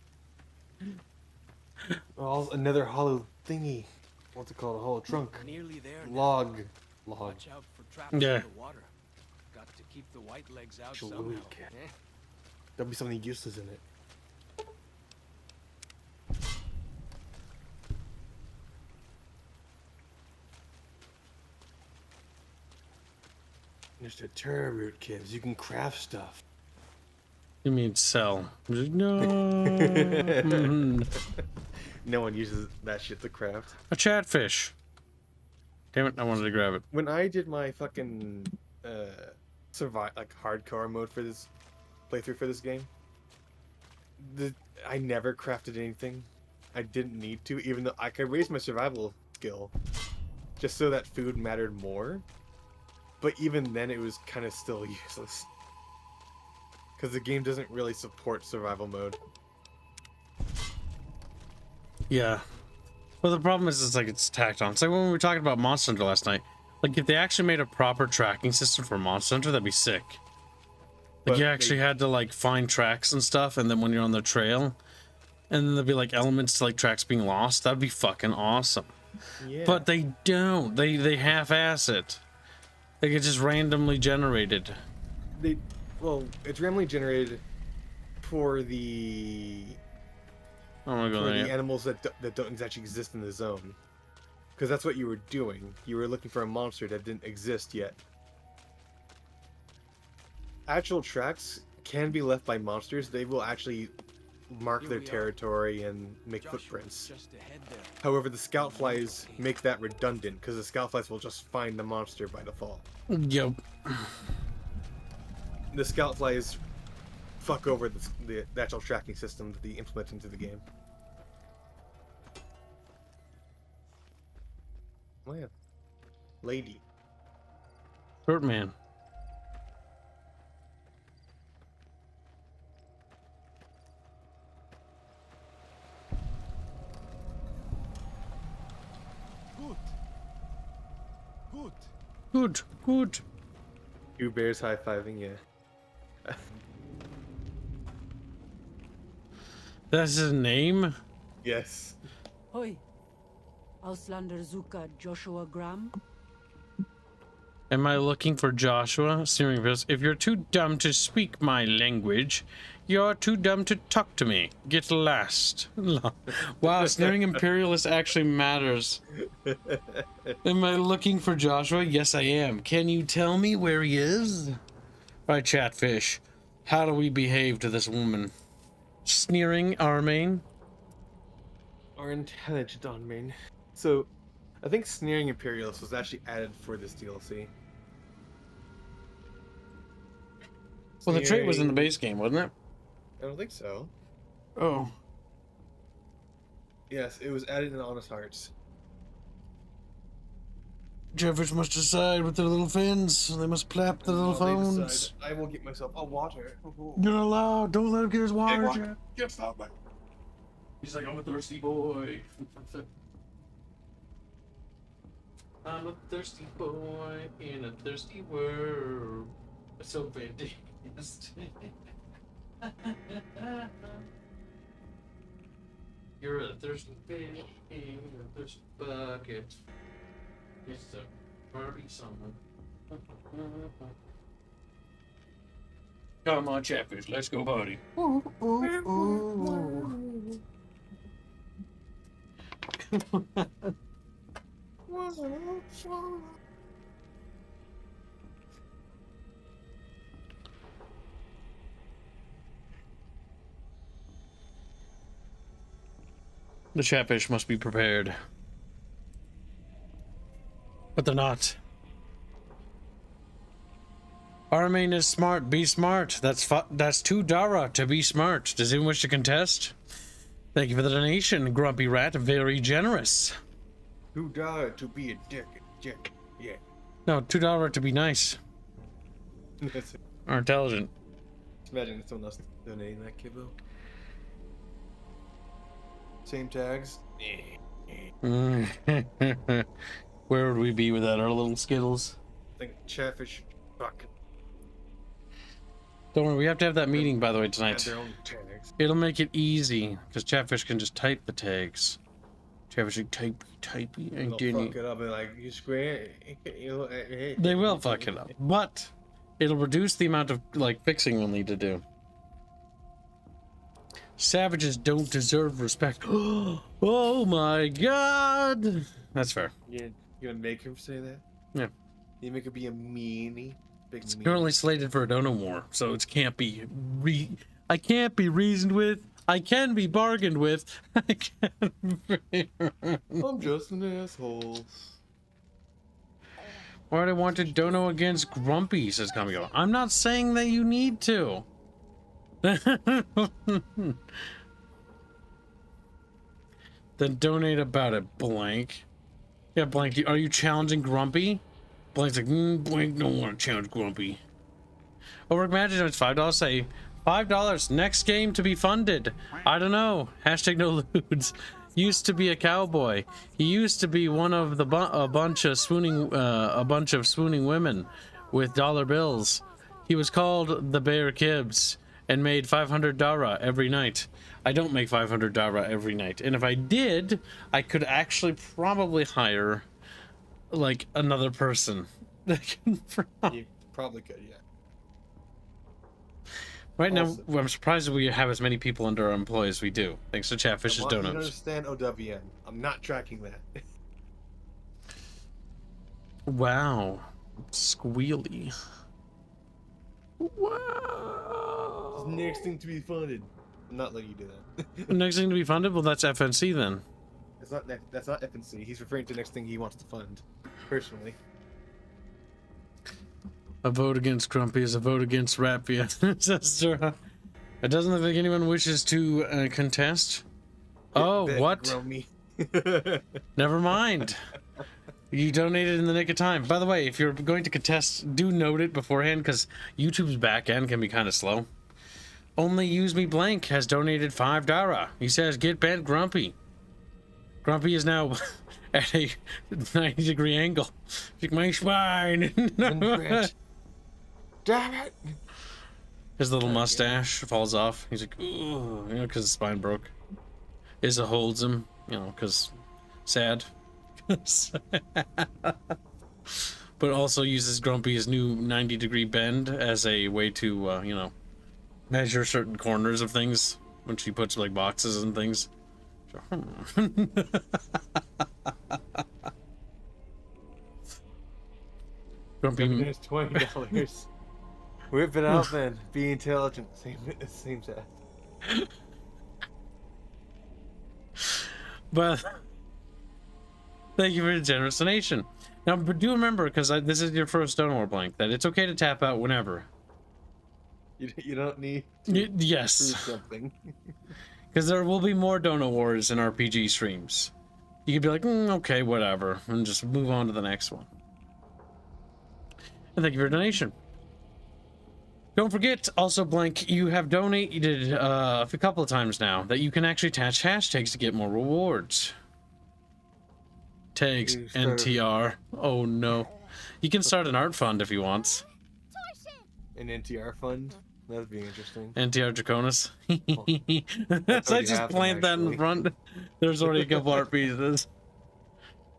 Oh, another hollow thingy. What's it called? A hollow trunk. Nearly there now. Log. Watch out for traps Yeah. in the water. Got to keep the white legs out somehow. Look. Eh? There'll be something useless in it. There's the terra root, Kibs. You can craft stuff. You mean sell? No. Mhm. No one uses that shit to craft. A chatfish. Damn it! I wanted to grab it. When I did my fucking survive like hardcore mode for this playthrough for this game, I never crafted anything. I didn't need to, even though I could raise my survival skill, just so that food mattered more. But even then, it was kind of still useless because the game doesn't really support survival mode. Yeah. Well, the problem is, it's like it's tacked on. It's like when we were talking about Monster Hunter last night. Like, if they actually made a proper tracking system for Monster Hunter, that'd be sick. Like, But you actually had to, like, find tracks and stuff, and then when you're on the trail, and then there'd be, like, elements to, like, tracks being lost, that'd be fucking awesome. Yeah. But they don't. They half-ass it. Like, it's just randomly generated. Well, it's randomly generated for the I don't want to go for there the yet. animals that don't actually exist in the zone, because that's what you were doing. You were looking for a monster that didn't exist yet. Actual tracks can be left by monsters. They will actually mark Here their we are. territory and make Joshua, footprints. just ahead there. However, the scout flies make that redundant because the scout flies will just find the monster by default. Yep. The scout flies fuck over the actual tracking system that they implement into the game. Oh yeah. Lady. Birdman. Good. Good. Good, good. Two bears high-fiving, yeah. That's his name? Yes. Hoi. Auslander Zuka Joshua Graham. Am I looking for Joshua? Sneering Imperialist. If you're too dumb to speak my language, you're too dumb to talk to me. Get lost. Wow, Sneering Imperialist actually matters. Am I looking for Joshua? Yes, I am. Can you tell me where he is? Alright, Chatfish. How do we behave to this woman? Sneering our main? Or intelligent on main. So, I think Sneering Imperialist was actually added for this DLC. Well, the trait was in the Sneering- base game, wasn't it? I don't think so. Oh. Yes, it was added in Honest Hearts. Chatfish must decide with their little fins. They must plap the little While they phones. decide, I will get myself a water. You're not allowed. Don't let him get his water, water. Chat. Get stop me. He's like, I'm a thirsty boy. I'm a thirsty boy in a thirsty world. So fantastic. You're a thirsty fish in a thirsty bucket. It's a party summer. Come on, Chatfish, let's go party. The Chatfish must be prepared. But they're not. Our main is smart. Be smart. That's 2 Dara to be smart. Does anyone wish to contest? Thank you for the donation, Grumpy Rat. Very generous. $2 to be a dick. Yeah. No, $2 to be nice That's it. or intelligent. Just imagine if someone else donating that, Kibbo. Same tags. Where would we be without our little Skittles? I think Chatfish fucking Don't worry, we have to have that meeting, by the way, had tonight. their own tags. It'll make it easy, because Chatfish can just type the tags. Chatfish can type, and They'll then fuck it up and like, you square. they will fuck it up. But it'll reduce the amount of, like, fixing we'll need to do. Savages don't deserve respect. Oh my god! That's fair. You gonna make him say that? Yeah. You make him be a meanie? Big It's meanie. currently slated for a dono war, so it can't be I can't be reasoned with. I can be bargained with. I can be... I'm just an asshole. Why do I want to dono against Grumpy, says Kamigo. I'm not saying that you need to. Then donate about it, Blank. Yeah, Blank, are you challenging Grumpy? Blank's like, Blank don't want to challenge Grumpy. Overwork Magic, it's $5. Say, $5, next game to be funded. I don't know. Hashtag no lewds. Used to be a cowboy. He used to be one of the a bunch of swooning women with dollar bills. He was called the Bear Kibs and made 500 Dara every night. I don't make 500 Dara every night, and if I did, I could actually probably hire like another person. You probably could, yeah. Right Also- now, I'm surprised that we have as many people under our employ as we do. Thanks to Chatfish's I want you to donuts. understand OWN. I'm not tracking that. Wow. Squealy. Wow. Next thing to be funded. I'm not letting you do that. Next thing to be funded? Well, that's FNC then. That's not FNC. He's referring to the next thing he wants to fund. Personally. A vote against Grumpy is a vote against Rapia. It doesn't look like anyone wishes to contest. Oh, Bet, what? Grummy. Never mind. You donated in the nick of time. By the way, if you're going to contest, do note it beforehand, because YouTube's back end can be kind of slow. Only Use Me Blank has donated $5. He says, get bent Grumpy. Grumpy is now at a 90-degree angle. Like my spine. Damn it! His little mustache falls off. He's like, ooh, because his spine broke. Izza holds him, because sad. But also uses Grumpy's new 90-degree bend as a way to, measure certain corners of things when she puts, like, boxes and things. Grumpy... There's $20. Whip it out then. Be intelligent. Same set. But thank you for your generous donation. Now, but do remember, because this is your first Stonewall Blank, that it's okay to tap out whenever. You don't need to yes. prove something. Because there will be more Dono Wars in RPG streams. You could be like, okay, whatever, and just move on to the next one. And thank you for your donation. Don't forget, also, Blank, you have donated a couple of times now that you can actually attach hashtags to get more rewards. Tags NTR. Oh no. You can start an art fund if you want. An NTR fund? That'd be interesting. NTR Draconis. That's I already just happened, plant that in actually. front. There's already a couple art pieces.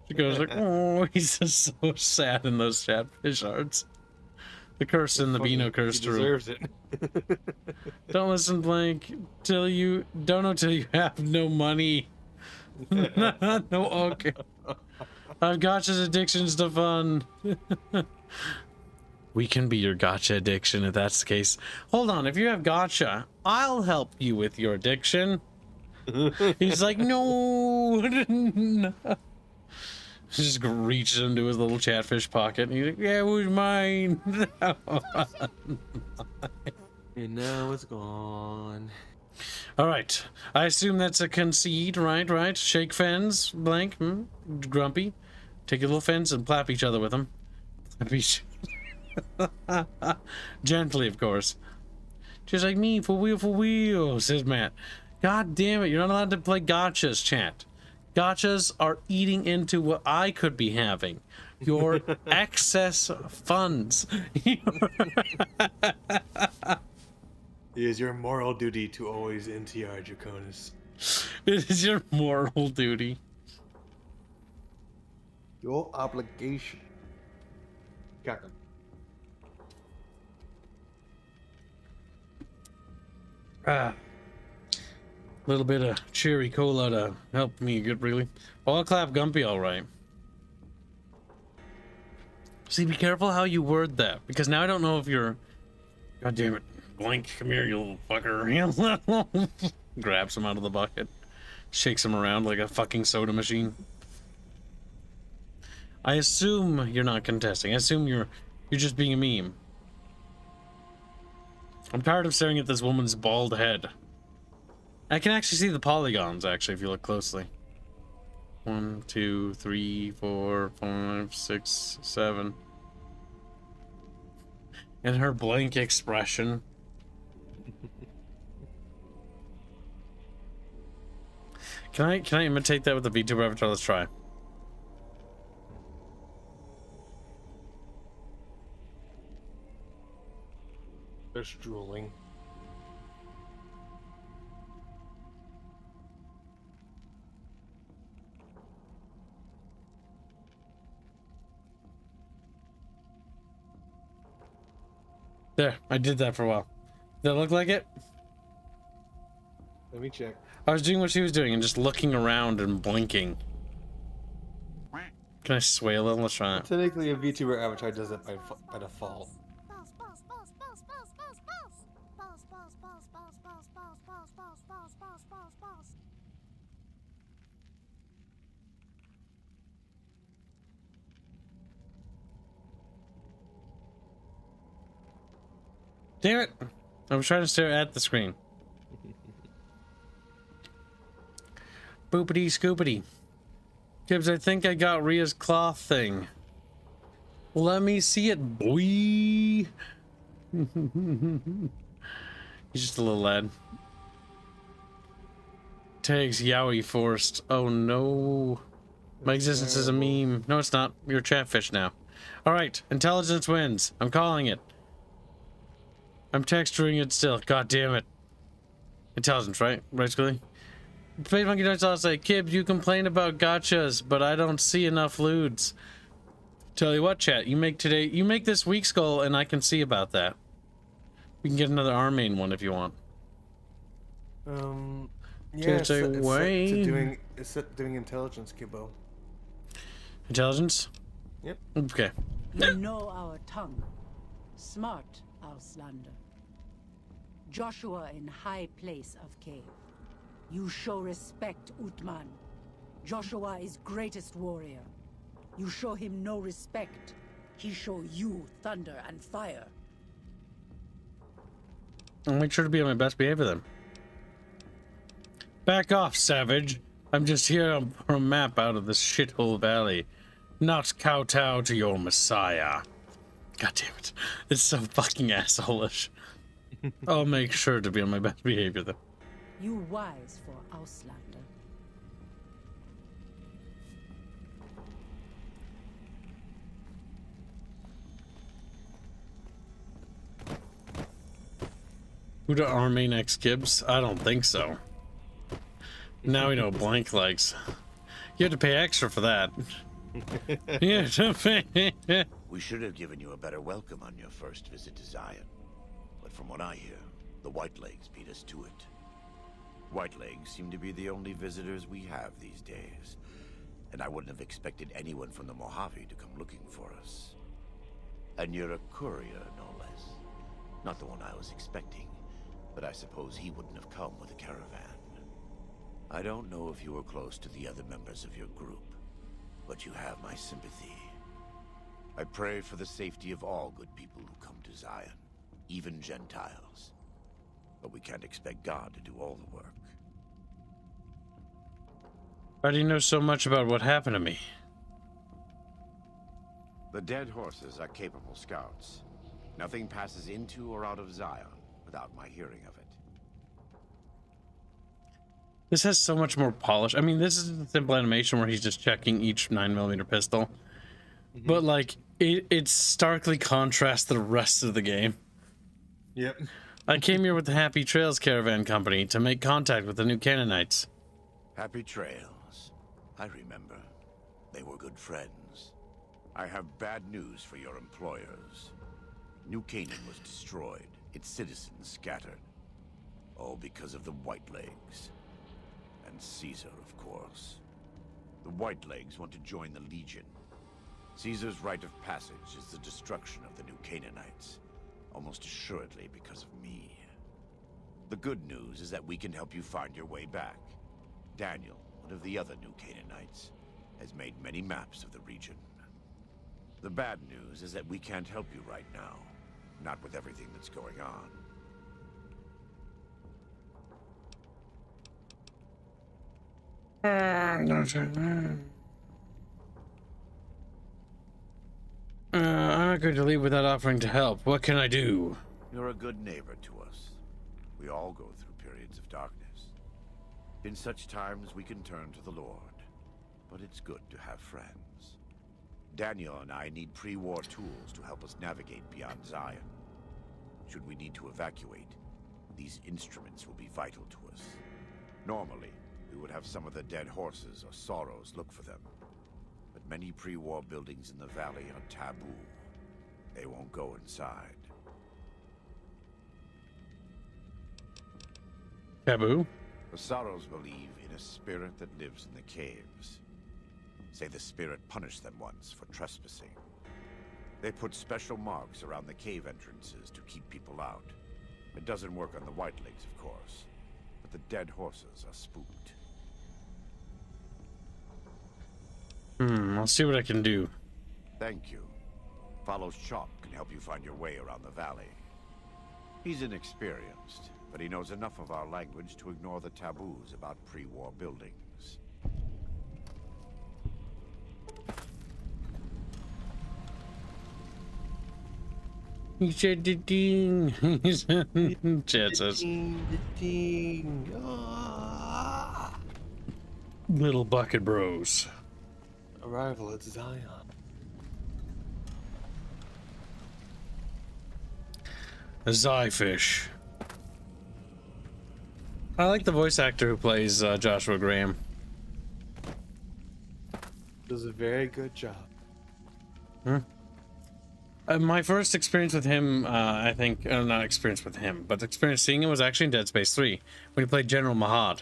Draconis like, oh, he's just so sad in those Chatfish arts. The curse in the Beano curse He true. deserves it. Don't listen, Blank. Don't know till you have no money. No, okay. I've gotcha's addictions to fun. We can be your gotcha addiction if that's the case. Hold on, if you have gotcha, I'll help you with your addiction. He's like, no. No. He just reaches into his little Chatfish pocket and he's like, yeah, it was mine. And now it's gone. All right. I assume that's a concede, right? Shake fens, Blank, Grumpy. Take your little fens and plap each other with them. Gently, of course. Just like me, for wheel, says Matt. God damn it, you're not allowed to play gotchas, chat. Gotchas are eating into what I could be having. Your excess funds. It is your moral duty to always NTR Draconis. It is your moral duty. Your obligation. Captain. Little bit of cherry cola to help me get really. I'll clap Gumpy all right. See, be careful how you word that, because now I don't know if you're. God damn it, Blank, come here, you little fucker. Grabs him out of the bucket, shakes him around like a fucking soda machine. I assume you're not contesting. I assume you're just being a meme. I'm tired of staring at this woman's bald head. I can actually see the polygons, actually, if you look closely. 1, 2, 3, 4, 5, 6, 7. And her blank expression. Can I imitate that with the VTuber avatar? Let's try. They're drooling. There, I did that for a while. Did that look like it? Let me check. I was doing what she was doing and just looking around and blinking. Can I sway a little? Let's try that. Technically, a VTuber avatar does it by default. Damn it! I was trying to stare at the screen. Boopity scoopity. Kibs, I think I got Rhea's cloth thing. Let me see it, boy. He's just a little lad. Tags Yowie forced. Oh no. My existence is a meme. No, it's not. You're a Chatfish now. Alright, intelligence wins. I'm calling it. I'm texturing it still. God damn it. Intelligence, right? Right, Scully? Space Monkey Notes all say, Kibs, you complain about gotchas, but I don't see enough lewds. Tell you what, chat, you make this week's goal, and I can see about that. We can get another Armane one if you want. Yeah, it's way. It's set doing intelligence, Kibbo. Intelligence? Yep. Okay. You know our tongue. Smart, Auslander. Joshua in high place of cave. You show respect, Utman. Joshua is greatest warrior. You show him no respect. He show you thunder and fire. I'll make sure to be on my best behavior then. Back off, savage. I'm just here for a map out of this shithole valley. Not kowtow to your messiah. God damn it. It's so fucking asshole-ish. I'll make sure to be on my best behavior though. You wise for Auslander. Who do our main ex Kibs? I don't think so. Now we know blank likes. You have to pay extra for that. You have to pay. We should have given you a better welcome on your first visit to Zion. But from what I hear, the Whitelegs beat us to it. Whitelegs seem to be the only visitors we have these days. And I wouldn't have expected anyone from the Mojave to come looking for us. And you're a courier, no less. Not the one I was expecting, but I suppose he wouldn't have come with a caravan. I don't know if you were close to the other members of your group, but you have my sympathy. I pray for the safety of all good people who come to Zion, even Gentiles. But we can't expect God to do all the work. Why do you know so much about what happened to me? The dead horses are capable scouts. Nothing passes into or out of Zion without my hearing of it. This has so much more polish. I mean, this is a simple animation where he's just checking each 9mm pistol. But, like, it starkly contrasts the rest of the game. Yep. I came here with the Happy Trails Caravan Company to make contact with the new Canaanites. Happy Trails. I remember. They were good friends. I have bad news for your employers. New Canaan was destroyed, its citizens scattered. All because of the Whitelegs. And Caesar, of course. The Whitelegs want to join the Legion. Caesar's rite of passage is the destruction of the new Canaanites. Almost assuredly because of me. The good news is that we can help you find your way back. Daniel, one of the other new Canaanites, has made many maps of the region. The bad news is that we can't help you right now. Not with everything that's going on. I'm not going to leave without offering to help. What can I do? You're a good neighbor to us. We all go through periods of darkness. In such times, we can turn to the Lord. But it's good to have friends. Daniel and I need pre-war tools to help us navigate beyond Zion. Should we need to evacuate, these instruments will be vital to us. Normally, we would have some of the dead horses or sorrows look for them. But many pre-war buildings in the valley are taboo. They won't go inside. Taboo? The sorrows believe in a spirit that lives in the caves. Say the spirit punished them once for trespassing. They put special marks around the cave entrances to keep people out. It doesn't work on the Whitelegs, of course, but the dead horses are spooked. I'll see what I can do. Thank you. Follow Chalk can help you find your way around the valley. He's inexperienced, but he knows enough of our language to ignore the taboos about pre-war buildings. He said the ding. He said chances. Little bucket bros. Arrival at Zion. A Zyfish. I like the voice actor who plays Joshua Graham. Does a very good job. My first experience with him, I think, not experience with him, but experience seeing him was actually in Dead Space 3 when he played General Mahad.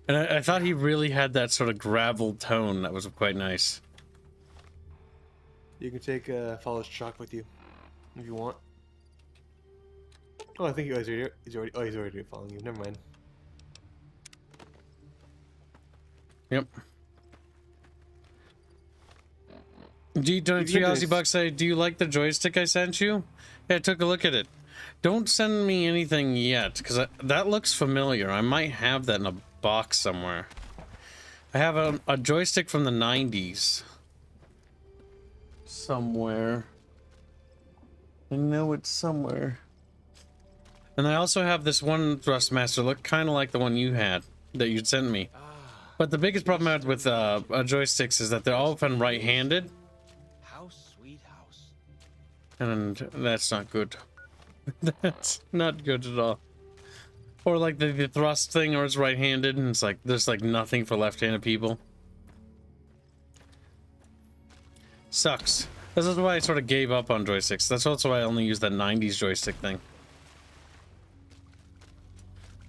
And I thought he really had that sort of gravel tone that was quite nice. You can take Follows Chalk with you if you want. Oh, I think he's already following you. Never mind. Yep. $3 say, do you like the joystick I sent you? Yeah, I took a look at it. Don't send me anything yet, because that looks familiar. I might have that in a box somewhere. I have a joystick from the 90s. Somewhere. I know it's somewhere. And I also have this one Thrustmaster, look kind of like the one you had, that you'd sent me. But the biggest problem I had with joysticks is that they're often right-handed. Sweet house. And that's not good. That's not good at all. Or like the thrust thing, or it's right-handed, and it's like there's like nothing for left-handed people. Sucks. This is why I sort of gave up on joysticks. That's also why I only use that 90s joystick thing.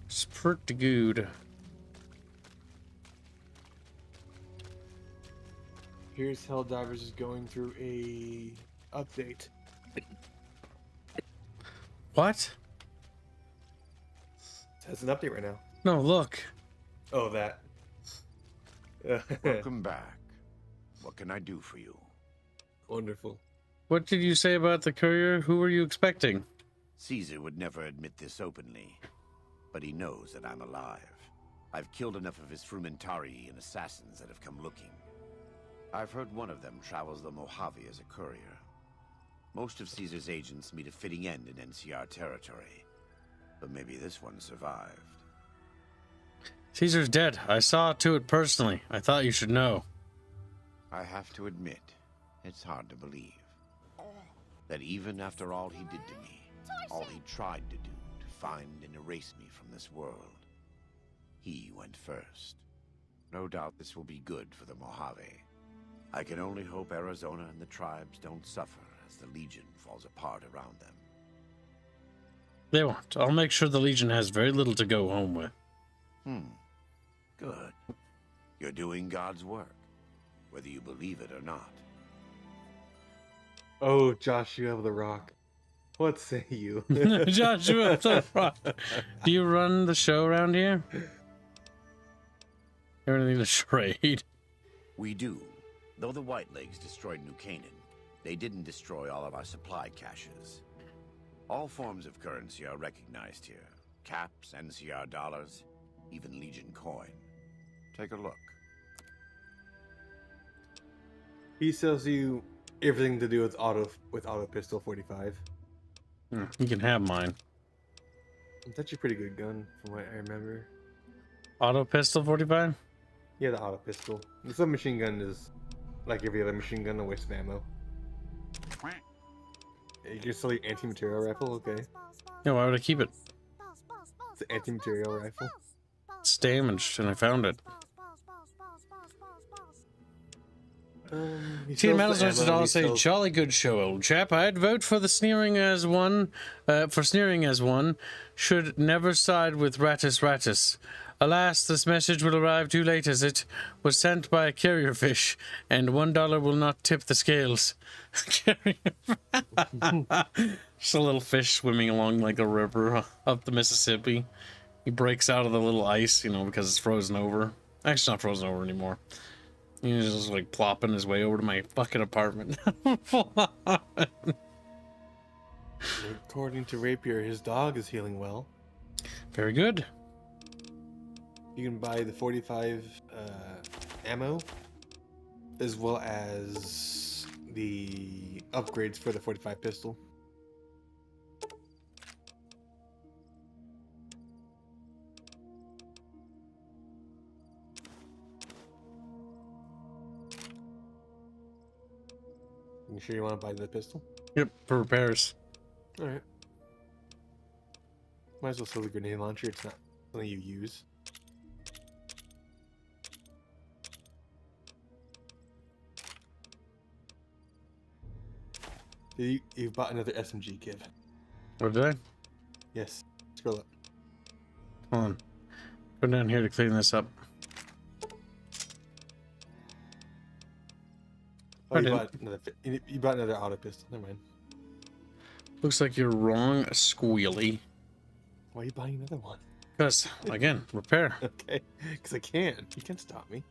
It's pretty good. Here's Helldivers is going through a update. What? It has an update right now. No, look. Oh, that. Welcome back. What can I do for you? Wonderful. What did you say about the courier? Who were you expecting? Caesar would never admit this openly, but he knows that I'm alive. I've killed enough of his frumentari and assassins that have come looking. I've heard one of them travels the Mojave as a courier. Most of Caesar's agents meet a fitting end in NCR territory, but maybe this one survived. Caesar's dead. I saw to it personally. I thought you should know. I have to admit, it's hard to believe that even after all he did to me, all he tried to do to find and erase me from this world, he went first. No doubt this will be good for the Mojave. I can only hope Arizona and the tribes don't suffer as the Legion falls apart around them. They won't. I'll make sure the Legion has very little to go home with. Good. You're doing God's work, whether you believe it or not. Oh, Joshua of the Rock. What say you? Joshua of the Rock. Do you run the show around here? Everything to trade. We do. Though the Whitelegs destroyed New Canaan, they didn't destroy all of our supply caches. All forms of currency are recognized here. Caps, NCR dollars, even Legion coin. Take a look. He sells you everything to do with auto pistol 45. You can have mine. It's actually a pretty good gun from what I remember. Auto pistol 45? Yeah, the auto pistol. The submachine gun is like every other machine gun, a waste of ammo. You can sell your anti-material rifle, okay. Yeah, why would I keep it? It's an anti-material rifle. It's damaged, and I found it. Team Metals Arts all say, jolly good show, old chap. I'd vote for the sneering as one, should never side with Rattus. Alas, this message will arrive too late as it was sent by a carrier fish, and $1 will not tip the scales. Just a little fish swimming along like a river up the Mississippi. He breaks out of the little ice, because it's frozen over. Actually, it's not frozen over anymore. He's just like plopping his way over to my fucking apartment. According to Rapier, his dog is healing well. Very good. You can buy the 45 ammo, as well as the upgrades for the 45 pistol. You sure you want to buy the pistol? Yep, for repairs. Alright. Might as well sell the grenade launcher, it's not something you use. You bought another SMG, kid. What did I? Yes. Scroll up. Hold on. Go down here to clean this up. Oh, you bought another auto pistol. Never mind. Looks like you're wrong, Squealy. Why are you buying another one? Because, again, repair. Okay, because I can. You can't stop me.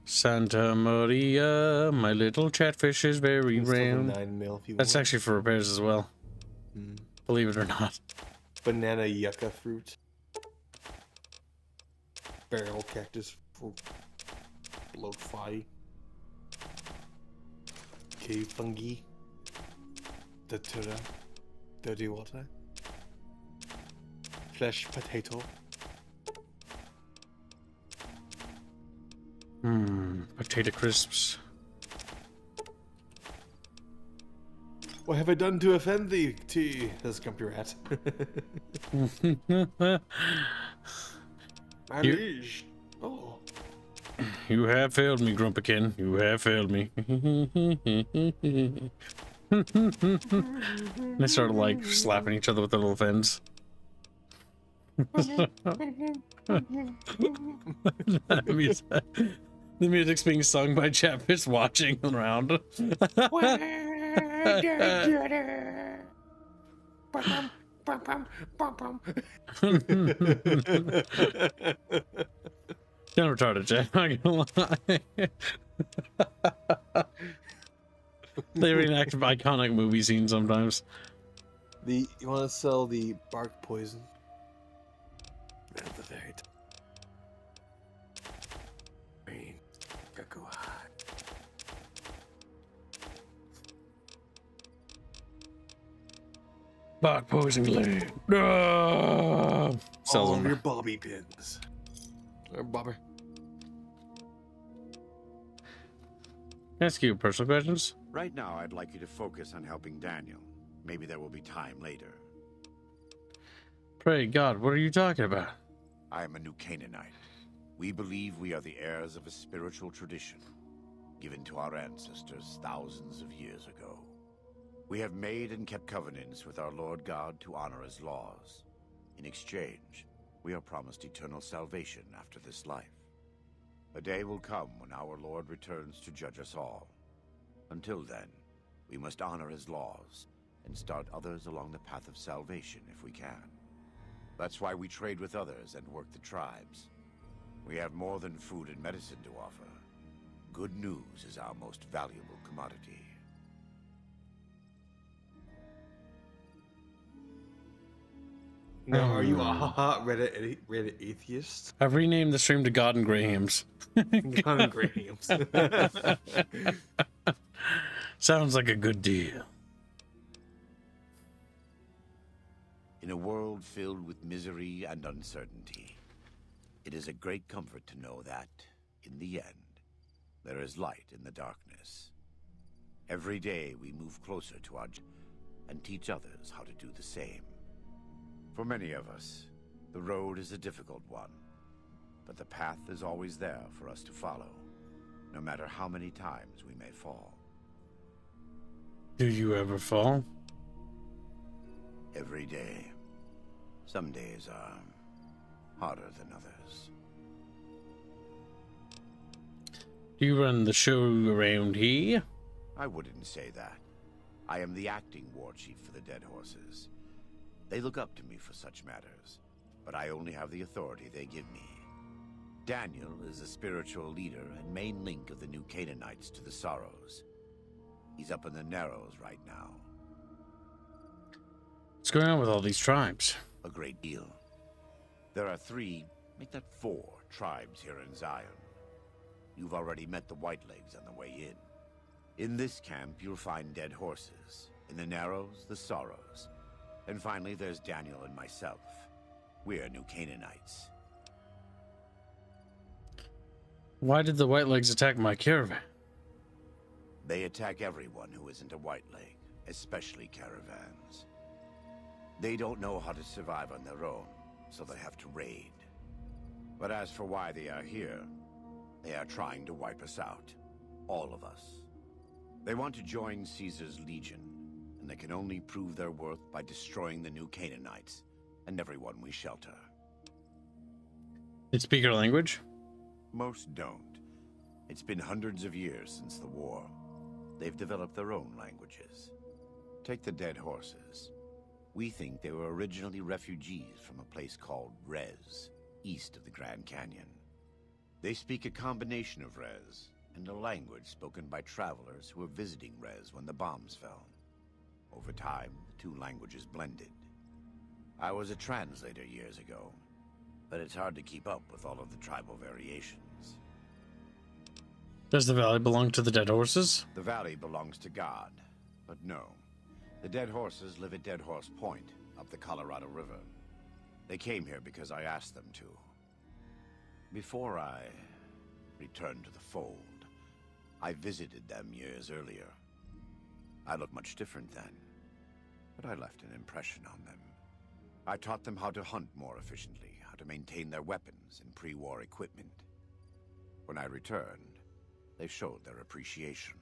Santa Maria, my little chatfish is very round. 9 mil if you That's want. actually for repairs as well. Believe it or not. Banana yucca fruit. Barrel cactus fruit. Lo-fi. Cave fungi. Datura. Dirty water. Flesh potato. Potato crisps. What have I done to offend thee, T? Says Grumpy Rat. My liege. Oh. You have failed me, Grumpakin. You have failed me. They started like slapping each other with their little fins. The music's being sung by Chatfish watching around. Kind of retarded, Jack. Not gonna lie. They reenact iconic movie scenes sometimes. You want to sell the bark poison? At the very top. Rain. Go high. Bark poison glade. No! Sells All them. your bobby pins. Or bobber. Ask you personal questions. Right now, I'd like you to focus on helping Daniel. Maybe there will be time later. Pray God, what are you talking about? I am a new Canaanite. We believe we are the heirs of a spiritual tradition given to our ancestors thousands of years ago. We have made and kept covenants with our Lord God to honor his laws. In exchange, we are promised eternal salvation after this life. A day will come when our Lord returns to judge us all. Until then, we must honor his laws and start others along the path of salvation if we can. That's why we trade with others and work the tribes. We have more than food and medicine to offer. Good news is our most valuable commodity. Now, are you a haha Reddit atheist? I've renamed the stream to God and Grahams. God and Grahams. Sounds like a good deal. In a world filled with misery and uncertainty, it is a great comfort to know that, in the end, there is light in the darkness. Every day we move closer to our and teach others how to do the same. For many of us, the road is a difficult one, but the path is always there for us to follow, no matter how many times we may fall. Do you ever fall? Every day. Some days are harder than others. Do you run the show around here? I wouldn't say that. I am the acting war chief for the Dead Horses. They look up to me for such matters, but I only have the authority they give me. Daniel is the spiritual leader and main link of the new Canaanites to the Sorrows. He's up in the Narrows right now. What's going on with all these tribes? A great deal. There are 3, make that 4, tribes here in Zion. You've already met the Whitelegs on the way in. In this camp, you'll find Dead Horses. In the Narrows, the Sorrows. And finally, there's Daniel and myself. We're new Canaanites. Why did the Whitelegs attack my caravan? They attack everyone who isn't a Whiteleg, especially caravans. They don't know how to survive on their own, so they have to raid. But as for why they are here, they are trying to wipe us out. All of us. They want to join Caesar's legion, and they can only prove their worth by destroying the new Canaanites and everyone we shelter. They speak our language? Most don't. It's been hundreds of years since the war. They've developed their own languages. Take the Dead Horses. We think they were originally refugees from a place called Rez, east of the Grand Canyon. They speak a combination of Rez and a language spoken by travelers who were visiting Rez when the bombs fell. Over time, the 2 languages blended. I was a translator years ago, but it's hard to keep up with all of the tribal variations. Does the valley belong to the Dead Horses? The valley belongs to God, but no. The Dead Horses live at Dead Horse Point, up the Colorado River. They came here because I asked them to. Before I returned to the fold, I visited them years earlier. I looked much different then, but I left an impression on them. I taught them how to hunt more efficiently, how to maintain their weapons and pre-war equipment. When I returned, they showed their appreciation.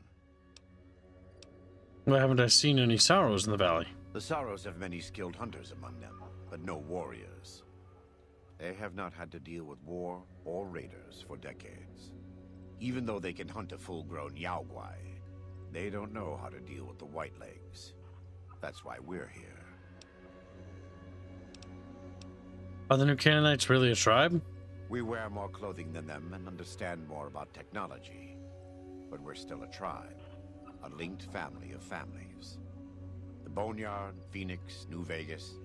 Why haven't I seen any sorrows in the valley? The Sorrows have many skilled hunters among them, but no warriors. They have not had to deal with war or raiders for decades. Even though they can hunt a full-grown Yaoguai, they don't know how to deal with the Whitelegs. That's why we're here. Are the new Canaanites really a tribe? We wear more clothing than them and understand more about technology. But we're still a tribe, a linked family of families. The Boneyard, Phoenix, New Vegas,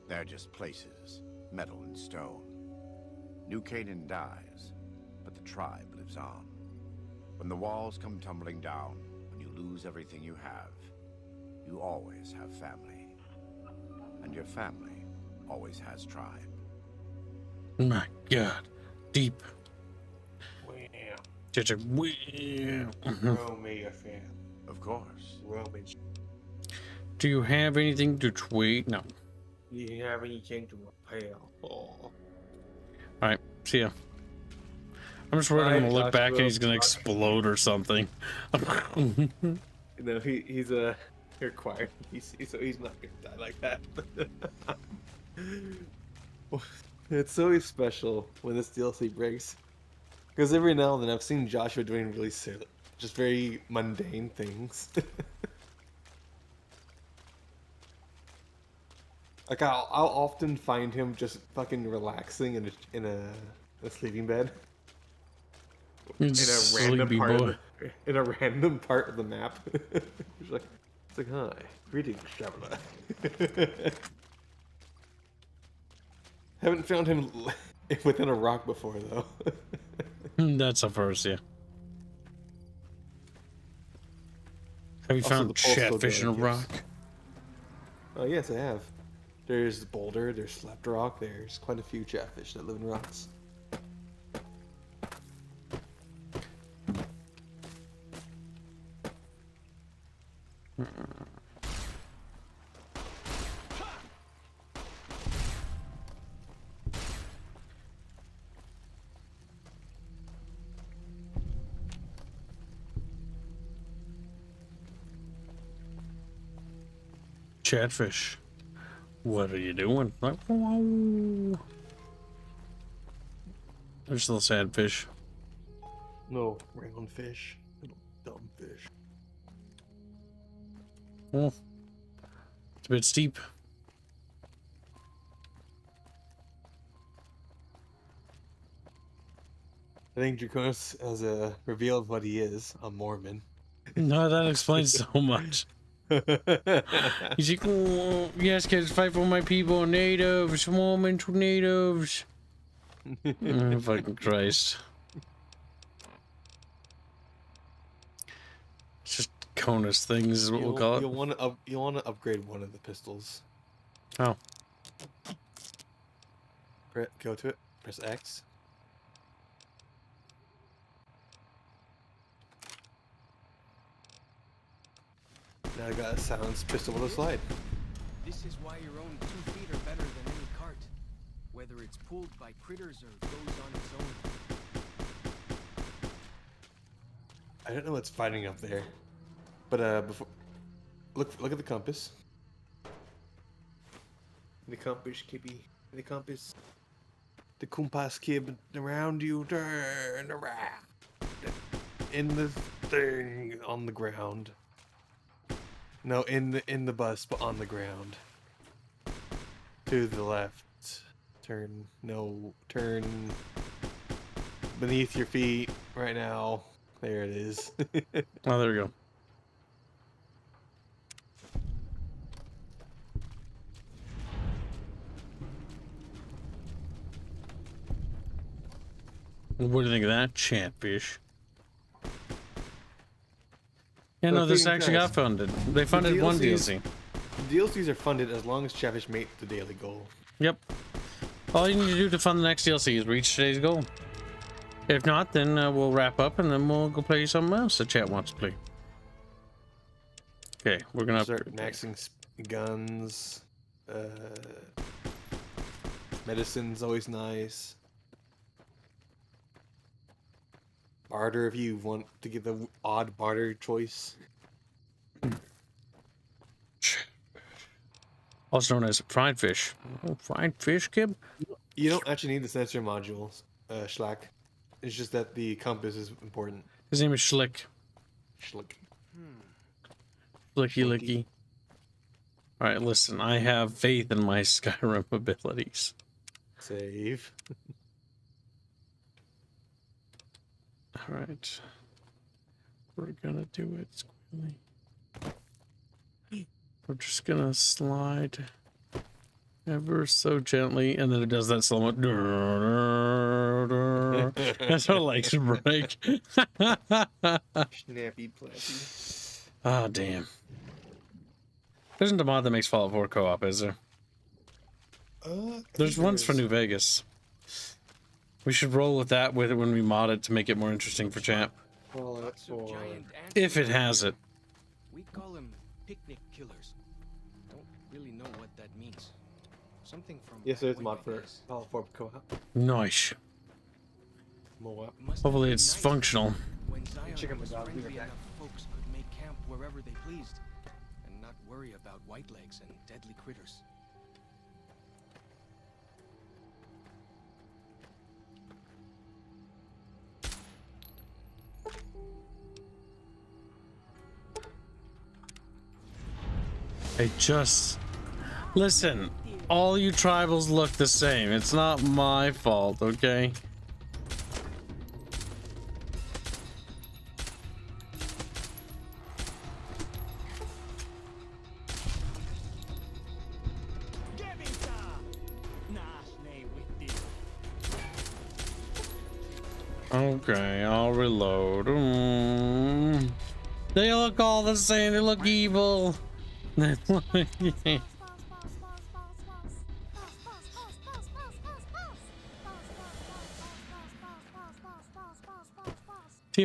they're just places, metal and stone. New Canaan dies, but the tribe lives on. When the walls come tumbling down, when you lose everything you have, you always have family. And your family always has tribe. My God, deep. Wow. Just a wow. Row me a fan. Of course. Roman. Do you have anything to tweet? No. Do you have anything to repel? Oh. Alright, see ya. I'm just worried I'm gonna look back and he's gonna Joshua. explode or something. No, he's required. He's not gonna die like that. It's always special when this DLC breaks, because every now and then I've seen Joshua doing really silly, just very mundane things. Like I'll often find him just fucking relaxing in a sleeping bed. In a random part of the map. It's like, hi, greetings, traveler. Haven't found him within a rock before though. That's a first, yeah. Have you Also, found the postal chatfish in a guard, rock? yes. Oh yes, I have. There's boulder, there's slept rock, there's quite a few chatfish that live in rocks. Chatfish. What are you doing? Like, whoa. There's little sad fish. No, round fish. Little dumb fish. Oh, it's a bit steep. I think Draconis has revealed what he is, a Mormon. No, that explains so much. He's like, oh, yes, kids, fight for my people, natives, woman to natives. Oh, fucking Christ. It's just Conus things is what we'll call it. You'll want to upgrade one of the pistols. Oh. Go to it. Press X. Now I got a silenced pistol with a slide. This is why your own 2 feet are better than any cart. Whether it's pulled by critters or goes on its own. I don't know what's fighting up there, but before look at the compass. The compass, Kibby. The compass. The compass, Kib. Around you, turn around. In the thing on the ground. No, in the bus, but on the ground. To the left. Turn. No, turn. Beneath your feet right now. There it is. Oh, there we go. What do you think of that, chatfish? Yeah, no, this actually got funded. They funded one DLC. DLCs are funded as long as Chatfish made the daily goal. Yep. All you need to do to fund the next DLC is reach today's goal. If not, then we'll wrap up and then we'll go play something else the chat wants to play. Okay, we're gonna start upgrade. maxing guns. Medicine's always nice. Barter if you want to get the odd barter choice. Also known as fried fish. Oh, fried fish, Kib? You don't actually need the sensor modules, Schlack. It's just that the compass is important. His name is Schlick. Schlick. Flicky licky. Alright, listen, I have faith in my Skyrim abilities. Save. Alright. We're gonna do it squarely. We're just gonna slide ever so gently, and then it does that slow mo. That's how legs break. Snappy plappy. Ah, damn. There isn't a mod that makes Fallout 4 co-op, is there? There's ones for New Vegas. We should roll with that with it when we mod it to make it more interesting for chat. Fallout 4. If it has it. We call them picnic killers. Don't really know what that means. Something from Yes, there's a mod for Fallout 4 co-op. Nice. Moab. Hopefully it's functional. When Zion Check out my was dog, friendly we're back. enough, folks could make camp wherever they pleased, and not worry about white legs and deadly critters. I just... Listen, all you tribals look the same. It's not my fault, okay? Okay, I'll reload. They look all the same. They look evil. Team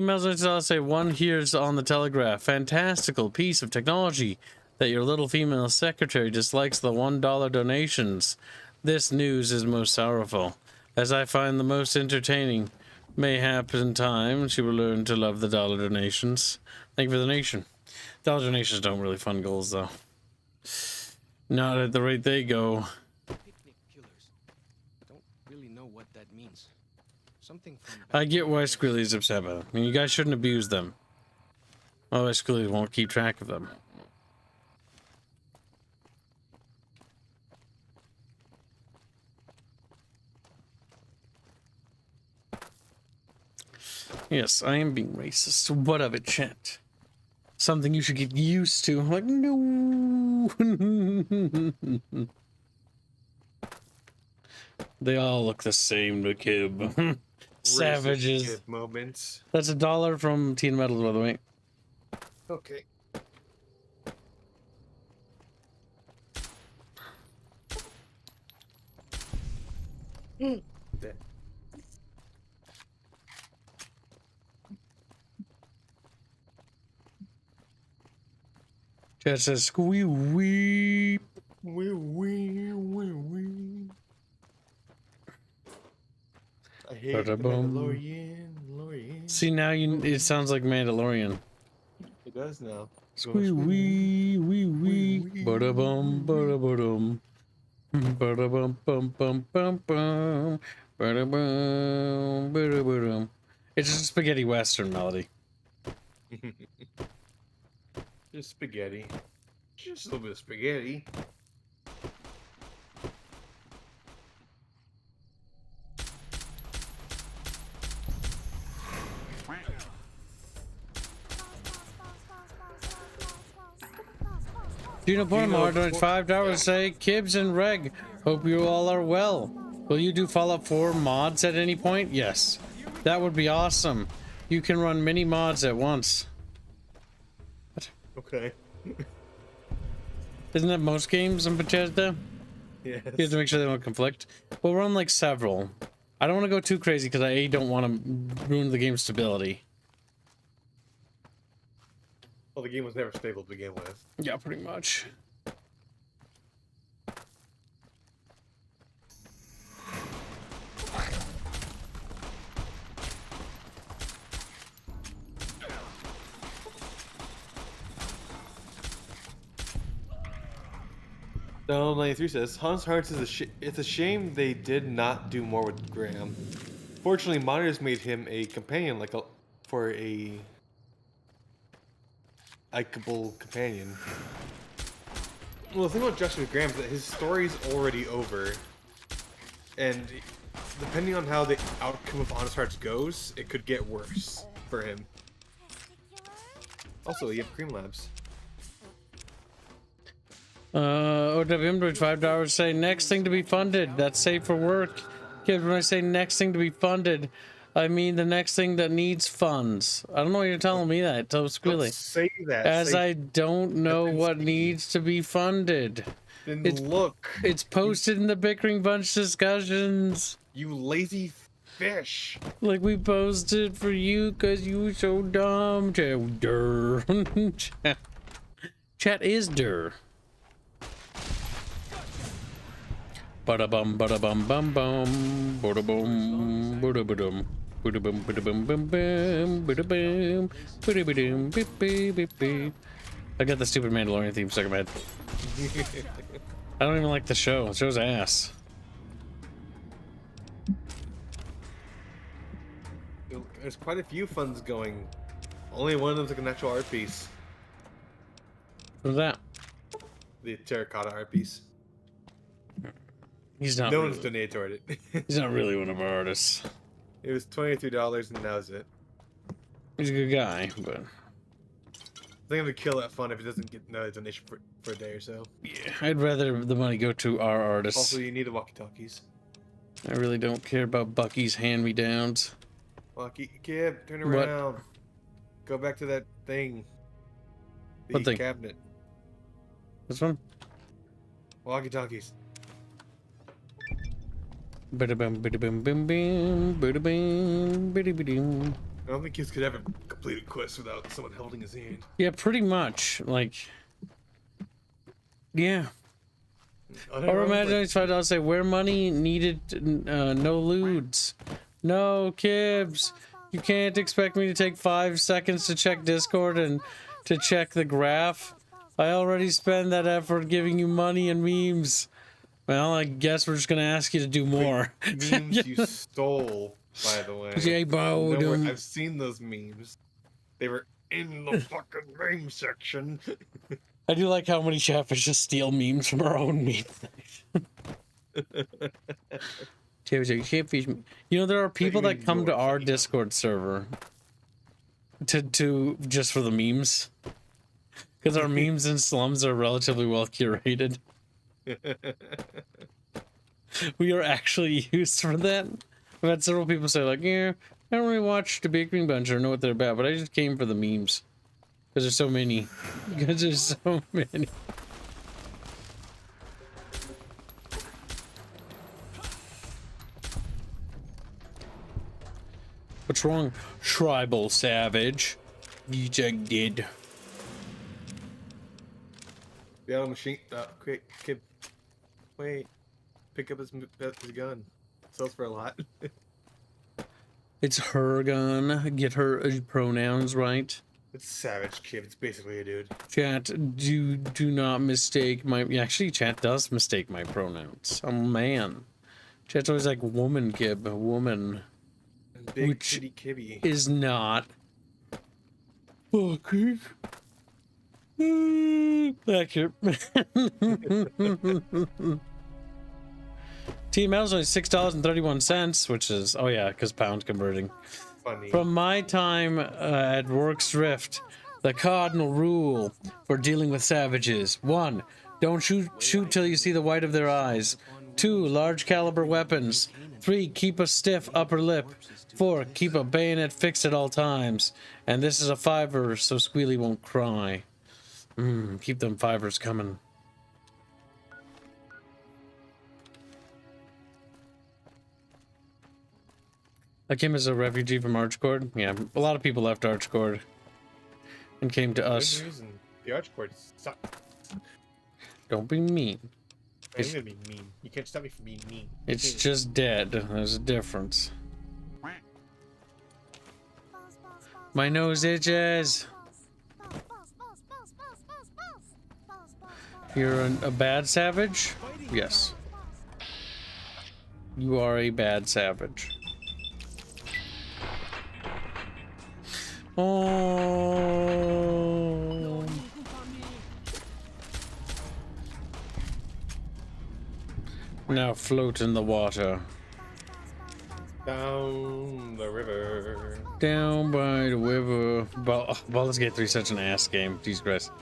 Melzer say one hears on the Telegraph. Fantastical piece of technology that your little female secretary dislikes the $1 donations. This news is most sorrowful, as I find the most entertaining. Mayhap in time she will learn to love the dollar donations. Thank you for the donation. Dollar donations don't really fund goals though. Not at the rate they go. Picnic killers. Don't really know what that means. Something from I get why Squilly's upset about them. I mean, you guys shouldn't abuse them. Otherwise Squilly won't keep track of them. Yes, I am being racist. What of it, chat? Something you should get used to. I'm like, no. They all look the same to Kib. Savages. Racist moments. That's $1 from Teen Metals, by the way. Okay. There. Chat says squee wee. Wee wee wee wee. I hate the Mandalorian. See, now you it sounds like Mandalorian. It does now. Squee wee wee wee. Bada bum bada badum. Bada bum bum bum bum bum. Bada bum bada badum. It's just a spaghetti western melody. Just spaghetti. Just a little bit of spaghetti. Gino Portamar donates $5 to say, Kibs and Reg, hope you all are well. Will you do Fallout 4 mods at any point? Yes. That would be awesome. You can run many mods at once. What? Okay. Isn't that most games in Bethesda? Yes. You have to make sure they don't conflict. We'll run like several. I don't want to go too crazy because I don't want to ruin the game's stability. Well, the game was never stable to begin with. Yeah, pretty much. No, 93 says Hans Hearts is it's a shame they did not do more with Graham. Fortunately, monitors made him a companion for a likable companion. Well, the thing about Joshua Graham is that his story's already over, and depending on how the outcome of Honest Hearts goes, it could get worse for him. Also, you have Cream Labs. OWM doing $5 say next thing to be funded. That's safe for work. Kids, when I say next thing to be funded, I mean the next thing that needs funds. I don't know why you're telling me that so squealy. Don't say that. As I don't know what needs to be funded. Then Look. It's posted in the Bickering Bunch discussions. You lazy fish. Like we posted for you because you were so dumb. Chat is dur. Bada bum bum bum bum bada bum bada badum bada bum bada bum bum bum bada bum bada badum beep beep beep beep. I got the stupid Mandalorian theme stuck in my head. I don't even like the show. The show's ass. There's quite a few funds going. Only one of them's like an actual art piece. What's that? The terracotta art piece. He's not. No really, one's donated toward it. He's not really one of our artists. It was $23 and that was it. He's a good guy, but I think I'm gonna kill that fund if it doesn't get no donation for a day or so. yeah, I'd rather the money go to our artists. Also, you need the walkie-talkies. I really don't care about Bucky's hand-me-downs. Kib, turn around. What? Go back to that thing. The what thing? Cabinet. This one? Walkie-talkies. Bada-bum, bada-bum, bim, bim, bada-bum, bidi-bidi-bum. I don't think kids could ever complete a quest without someone holding his hand. Yeah, pretty much. Like, yeah. Or imagine it's $5 say where money needed, no lewds. No, Kibs. You can't expect me to take 5 seconds to check Discord and to check the graph. I already spend that effort giving you money and memes. Well, I guess we're just gonna ask you to do more. Memes you stole, by the way. I've seen those memes. They were in the fucking meme section. I do like how many Chatfish just steal memes from our own meme section. You know, there are people that come to our Discord server to just for the memes. Because our memes and slums are relatively well curated. We are actually used for that. I've had several people say like, yeah, I don't really watch the Bickering Bunch or know what they're about, but I just came for the memes. Because there's so many. Because there's so many. What's wrong, tribal savage? You did. The other machine. Quick, kid. Wait. Pick up his gun. Sells for a lot. It's her gun. Get her pronouns right. It's savage, kid. It's basically a dude. Chat, do not mistake my. Actually, chat does mistake my pronouns. I'm a man. Chat's always like woman, Kib, woman. Big which kitty kibby. Is not. Fucking. Accurate. TML's only $6.31, which is, oh yeah, because pound converting. Funny. From my time at Works Rift, the cardinal rule for dealing with savages: 1, don't shoot till you see the white of their eyes. 2, large caliber weapons. 3, keep a stiff upper lip. 4, keep a bayonet fixed at all times. And this is a 5er, so Squealy won't cry. Keep them 5ers coming. I came as a refugee from Archcord. Yeah, a lot of people left Archcord. and came to us. The archcord sucks. Don't be mean. I'm gonna be mean. You can't stop me from being mean. It's just dead. There's a difference. My nose itches. You're a bad savage? Yes. You are a bad savage. Oh. Now float in the water. Down the river. Down by the river. Baldur's Gate 3 is such an ass game. Jesus Christ.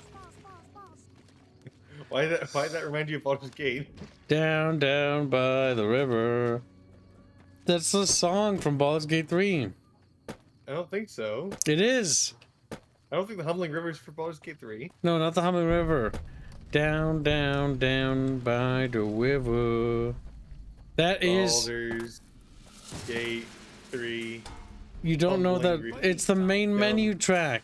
Why did that remind you of Baldur's Gate? Down, down by the river. That's the song from Baldur's Gate 3. I don't think so. It is. I don't think the Humbling River is for Baldur's Gate 3. No, not the Humming River. Down, down, down by the river. That is. Baldur's Gate 3. You don't know that. Humbling It's the main No. menu track.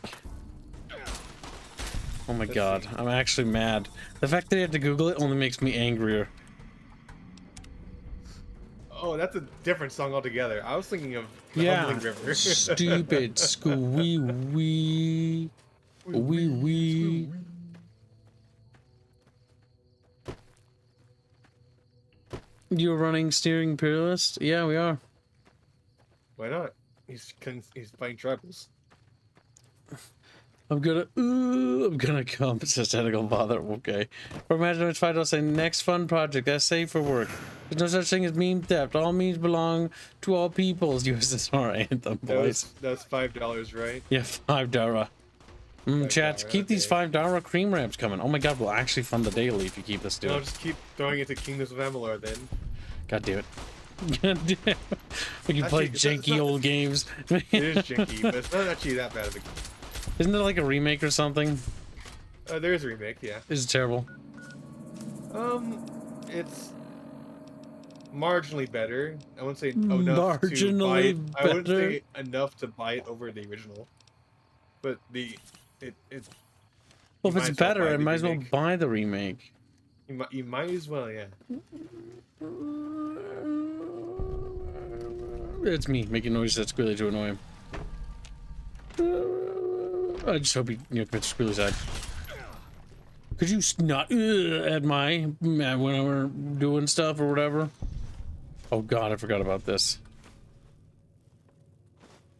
Oh my god, I'm actually mad. The fact that you had to Google it only makes me angrier. Oh, that's a different song altogether. I was thinking of the Yeah, Humbling River. stupid squee wee wee wee. You're running steering imperialist? Yeah, we are. Why not? He's fighting tribals. I'm gonna come. It's just tentacle bother. Okay. For Imagine It's $5, say next fun project. That's safe for work. There's no such thing as meme theft. All memes belong to all peoples. USSR anthem, boys. That's $5, right? Yeah, $5. Chat, keep these $5 cream ramps coming. Oh my god, we'll actually fund the daily if you keep this doing. No, just keep throwing it to Kingdoms of Amalur then. God damn it. God damn it. We can play janky old games. It is janky, but it's not actually that bad of a game. Isn't there like a remake or something? There is a remake, yeah. Is it terrible? It's marginally better. I wouldn't say enough to buy it. I wouldn't say enough to buy it over the original. But well, if it's better, I might as well buy the remake. You might as well, yeah. It's me making noises that's really to annoy him. I just hope he commits suicide. Could you not at when we're doing stuff or whatever? Oh god, I forgot about this.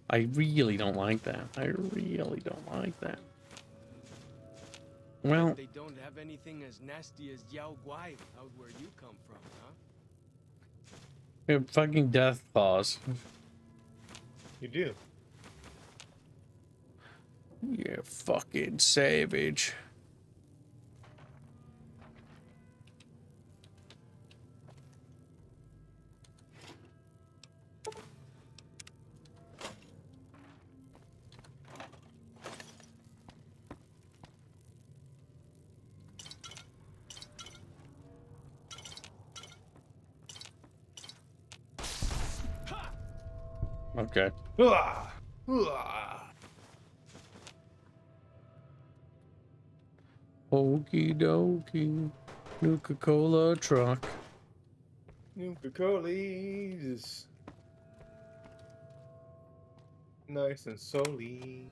I really don't like that. I really don't like that. Well, they don't have anything as nasty as Yao Guai out where you come from, huh? we have fucking death claws. You do. You fucking savage. Okay. Okie dokie. Nuka-Cola truck. Nuka-Cola's nice and solely.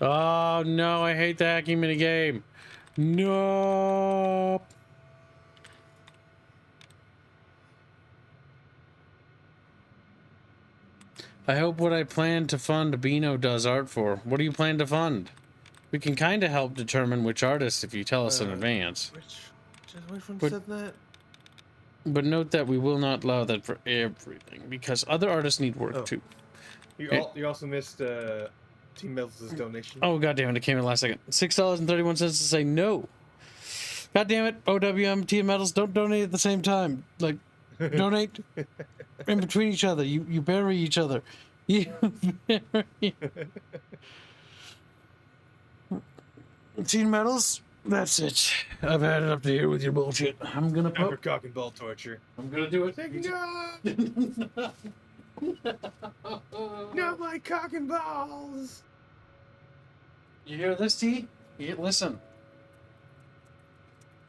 Oh no, I hate the hacking minigame. No. I hope what I plan to fund Beano does art for. What do you plan to fund? We can kind of help determine which artists if you tell us in advance. Which one said that? But note that we will not allow that for everything because other artists need work too. You also missed Team Metals' donation. Oh god damn it! It came in last second. $6.31 to say no. God damn it! OWM Team Metals, don't donate at the same time. Like, donate in between each other. You bury each other. You bury. Team Metals. That's it. I've had it up to here with your bullshit. I'm gonna put cock and ball torture. I'm gonna do it. Not my cock and balls. You hear this, T? Listen.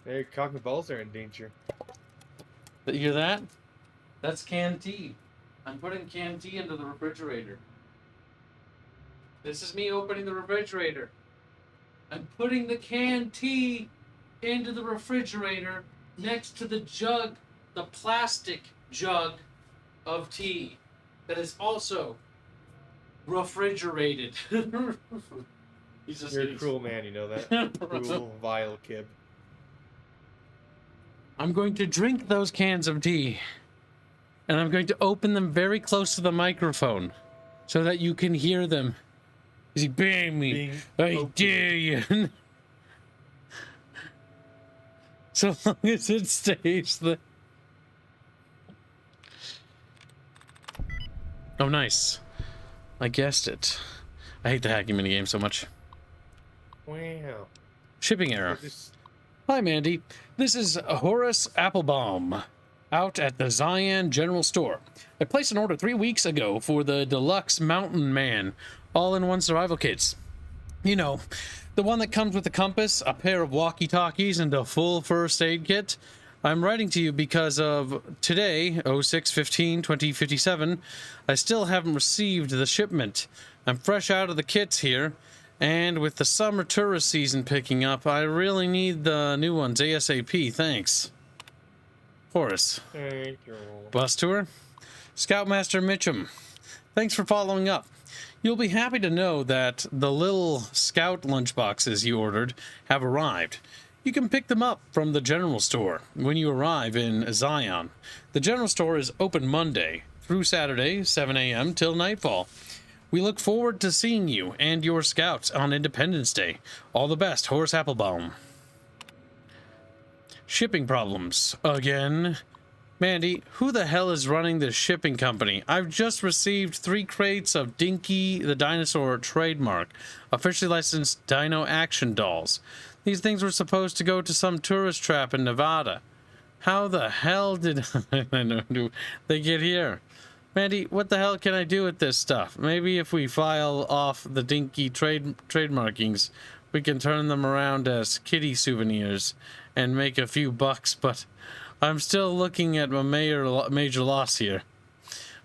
Their cock and balls are in danger. You hear that? That's canned tea. I'm putting canned tea into the refrigerator. This is me opening the refrigerator. I'm putting the canned tea into the refrigerator next to the jug, the plastic jug of tea that is also refrigerated. You're a cruel man, you know that? Cruel, vile Kib. I'm going to drink those cans of tea, and I'm going to open them very close to the microphone so that you can hear them. Is he bang me? I dare you. So long as it stays the... Oh, nice. I guessed it. I hate the hacking minigame so much. Wow. Shipping error. Hi, Mandy. This is Horace Applebaum out at the Zion General Store. I placed an order 3 weeks ago for the Deluxe Mountain Man all-in-one survival kits. You know, the one that comes with a compass, a pair of walkie-talkies, and a full first aid kit. I'm writing to you because of today, 06/15/2057, I still haven't received the shipment. I'm fresh out of the kits here, and with the summer tourist season picking up, I really need the new ones ASAP. Thanks. Horace. Thank you. Bus tour? Scoutmaster Mitchum. Thanks for following up. You'll be happy to know that the little scout lunchboxes you ordered have arrived. You can pick them up from the general store when you arrive in Zion. The general store is open Monday through Saturday, 7 a.m. till nightfall. We look forward to seeing you and your scouts on Independence Day. All the best, Horace Applebaum. Shipping problems. Again. Mandy, who the hell is running this shipping company? I've just received 3 crates of Dinky the Dinosaur trademark, officially licensed Dino Action dolls. These things were supposed to go to some tourist trap in Nevada. How the hell did they get here? Mandy, what the hell can I do with this stuff? Maybe if we file off the Dinky trademarkings, we can turn them around as kitty souvenirs and make a few bucks, but I'm still looking at a major loss here.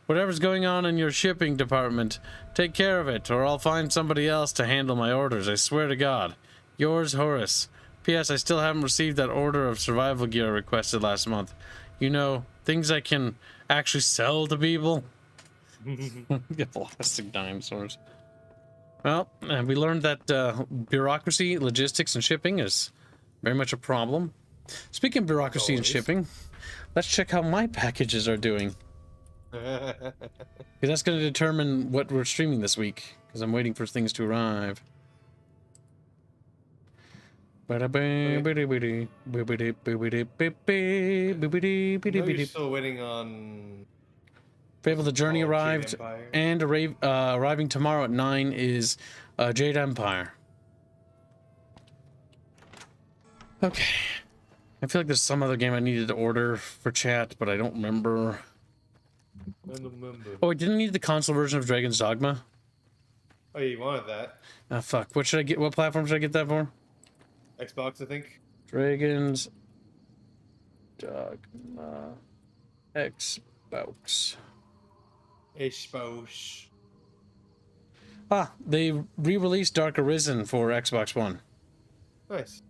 Whatever's going on in your shipping department, take care of it, or I'll find somebody else to handle my orders, I swear to God. Yours, Horace. P.S. I still haven't received that order of survival gear requested last month. You know, things I can actually sell to people. Get plastic dinosaurs. Well, we learned that bureaucracy, logistics, and shipping is very much a problem. Speaking of bureaucracy and shipping, let's check how my packages are doing. Because that's going to determine what we're streaming this week, because I'm waiting for things to arrive. You're still waiting on... Fable the Journey arrived, and arriving tomorrow at 9 is Jade Empire. Okay. I feel like there's some other game I needed to order for chat, but I don't remember. Oh, I didn't need the console version of Dragon's Dogma. Oh, you wanted that? Ah, fuck. What should I get? What platform should I get that for? Xbox, I think. Dragon's Dogma Xbox. Xbox. Ah, they re-released Dark Arisen for Xbox One. Nice.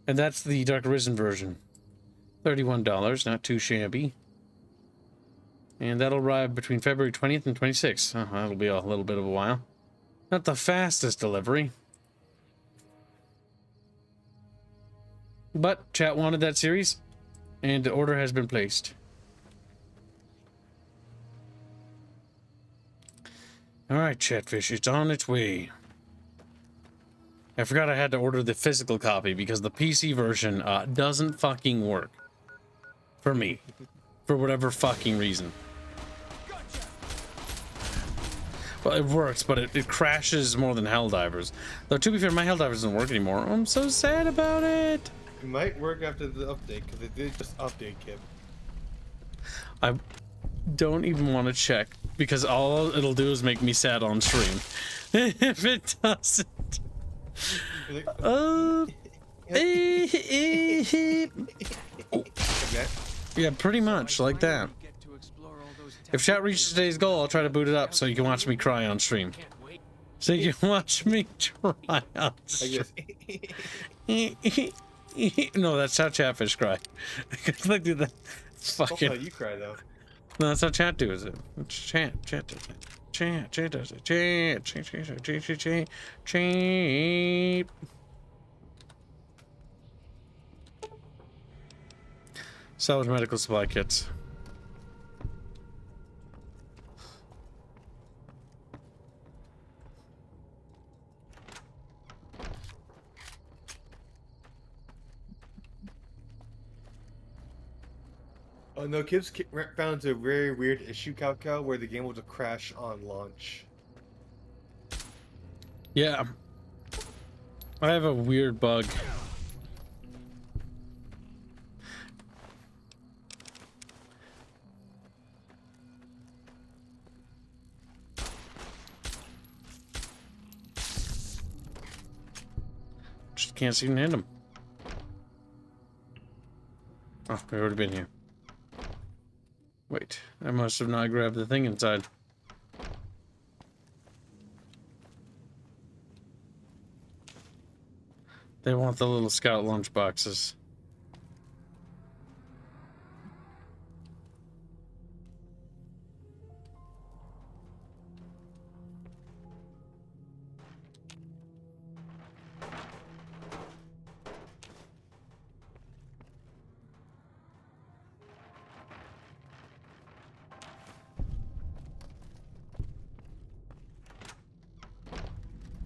And that's the Dark Arisen version. $31, not too shabby. And that'll arrive between February 20th and 26th. Oh, that'll be a little bit of a while. Not the fastest delivery. But chat wanted that series, and the order has been placed. Alright, Chatfish, it's on its way. I forgot I had to order the physical copy because the PC version doesn't fucking work. For me. For whatever fucking reason. Well, it works, but it crashes more than Helldivers. Though, to be fair, my Helldivers doesn't work anymore. I'm so sad about it. It might work after the update, because they did just update, Kib. don't even want to check because all it'll do is make me sad on stream. If it doesn't. Yeah, pretty much like that. If chat reaches today's goal, I'll try to boot it up so you can watch me cry on stream. So you can watch me try on stream. No, that's how Chatfish cry. Look at that. Fucking. That's how you cry though. No, that's how chat does it. Chat does it. Chat does it. Chat. Salvage medical supply kits. Oh no, Kibs found a very weird issue, Calcal, where the game will just crash on launch. Yeah. I have a weird bug. Just can't seem to hit him. Oh, we've already been here. Wait, I must have not grabbed the thing inside. They want the little scout lunch boxes.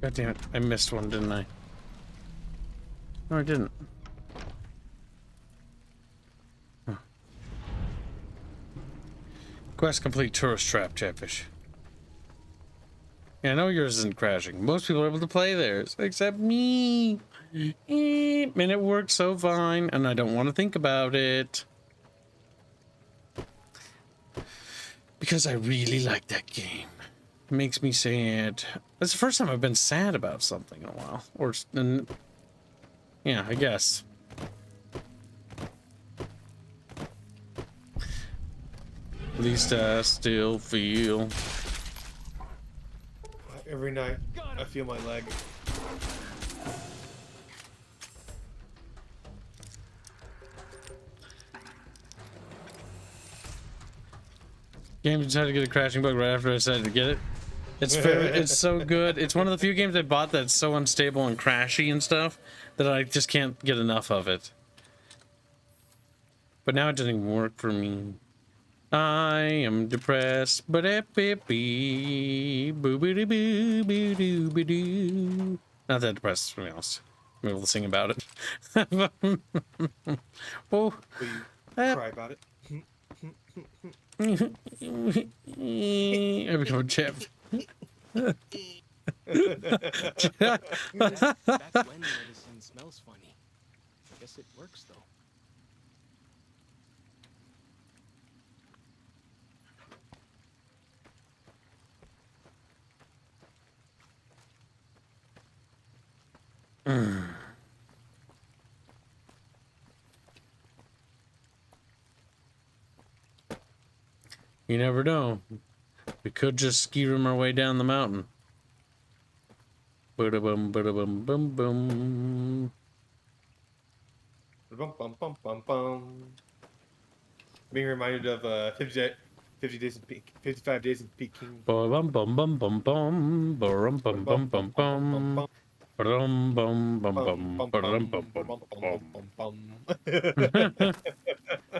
God damn it, I missed one, didn't I? No, I didn't. Huh. Quest complete tourist trap, Chatfish. Yeah, I know yours isn't crashing. Most people are able to play theirs, except me. And it works so fine, and I don't want to think about it. Because I really like that game. It makes me sad. That's the first time I've been sad about something in a while. Or, yeah, I guess. At least I still feel. Every night, I feel my leg. Game decided to get a crashing bug right after I decided to get it. It's so good. It's one of the few games I bought that's so unstable and crashy and stuff that I just can't get enough of it. But now it doesn't even work for me. I am depressed, but boo boo boo boo boo boo doo. Not that depressed, to be honest. I'm able to sing about it. Oh, Will you cry about it? I become a chip. Back when medicine smells funny. I guess it works though. You never know. We could just ski room our way down the mountain. Ba-da-bum, ba-da-bum, bum, bum. Bum, bum, bum, bum, bum. Being reminded of 50 days in Peak, 55 days in Peking. Ba-bum, bum, bum, bum, bum. Ba-rum, bum, bum, bum, bum. Ba-dum, bum, bum, bum. Ba-dum, bum, bum, bum.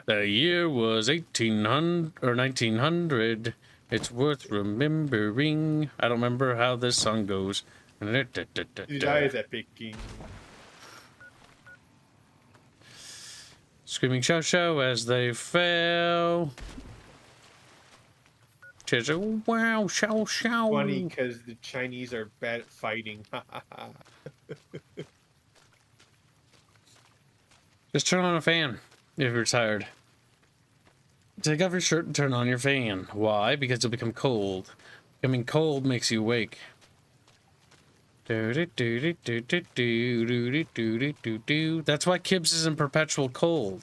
The year was 1800 or 1900. It's worth remembering. I don't remember how this song goes. He dies at Bickering. Screaming show show as they fell. Cheers, wow, show show. Funny because the Chinese are bad at fighting. Just turn on a fan if you're tired. Take off your shirt and turn on your fan. Why? Because you'll become cold. Becoming cold makes you awake. That's why Kibs is in perpetual cold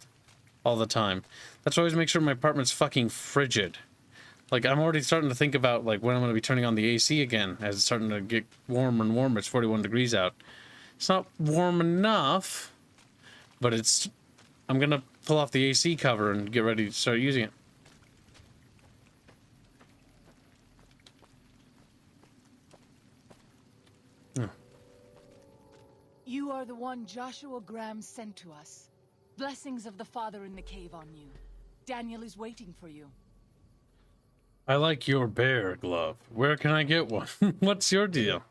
all the time. That's why I always make sure my apartment's fucking frigid. Like, I'm already starting to think about, like, when I'm going to be turning on the AC again, as it's starting to get warmer and warmer. It's 41 degrees out. It's not warm enough, but it's... I'm going to pull off the AC cover and get ready to start using it. You are the one Joshua Graham sent to us. Blessings of the Father in the cave on you. Daniel is waiting for you. I like your bear glove. Where can I get one? What's your deal?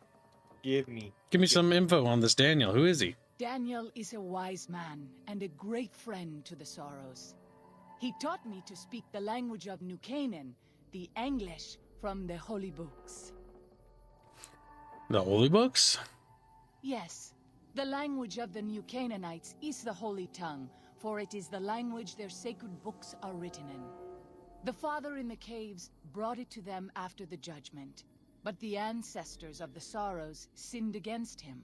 Give me some info on this Daniel. Who is he? Daniel is a wise man and a great friend to the Sorrows. He taught me to speak the language of New Canaan, the English from the holy books. The holy books? Yes, the language of the New Canaanites is the holy tongue, for it is the language their sacred books are written in. The Father in the caves brought it to them after the judgment, but the ancestors of the Sorrows sinned against him.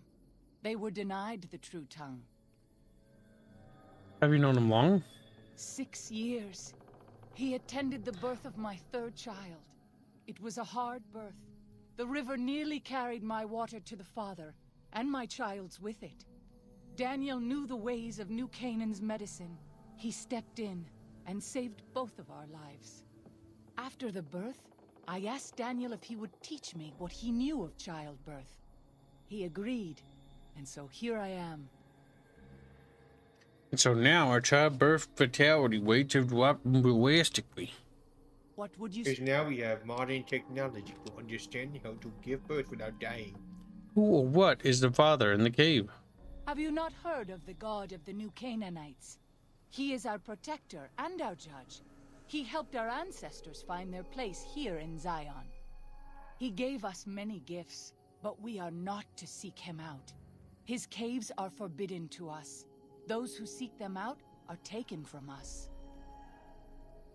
They were denied the true tongue. Have you known him long? 6 years. He attended the birth of my third child. It was a hard birth. The river nearly carried my water to the Father, and my child's with it. Daniel knew the ways of New Canaan's medicine. He stepped in and saved both of our lives. After the birth, I asked Daniel if he would teach me what he knew of childbirth. He agreed, and so here I am. And so now our childbirth fatality rates have dropped drastically. What would you Because now we have modern technology to understand how to give birth without dying. Who or what is the father in the cave? Have you not heard of the god of the New Canaanites? He is our protector and our judge. He helped our ancestors find their place here in Zion. He gave us many gifts, but we are not to seek him out. His caves are forbidden to us. Those who seek them out are taken from us.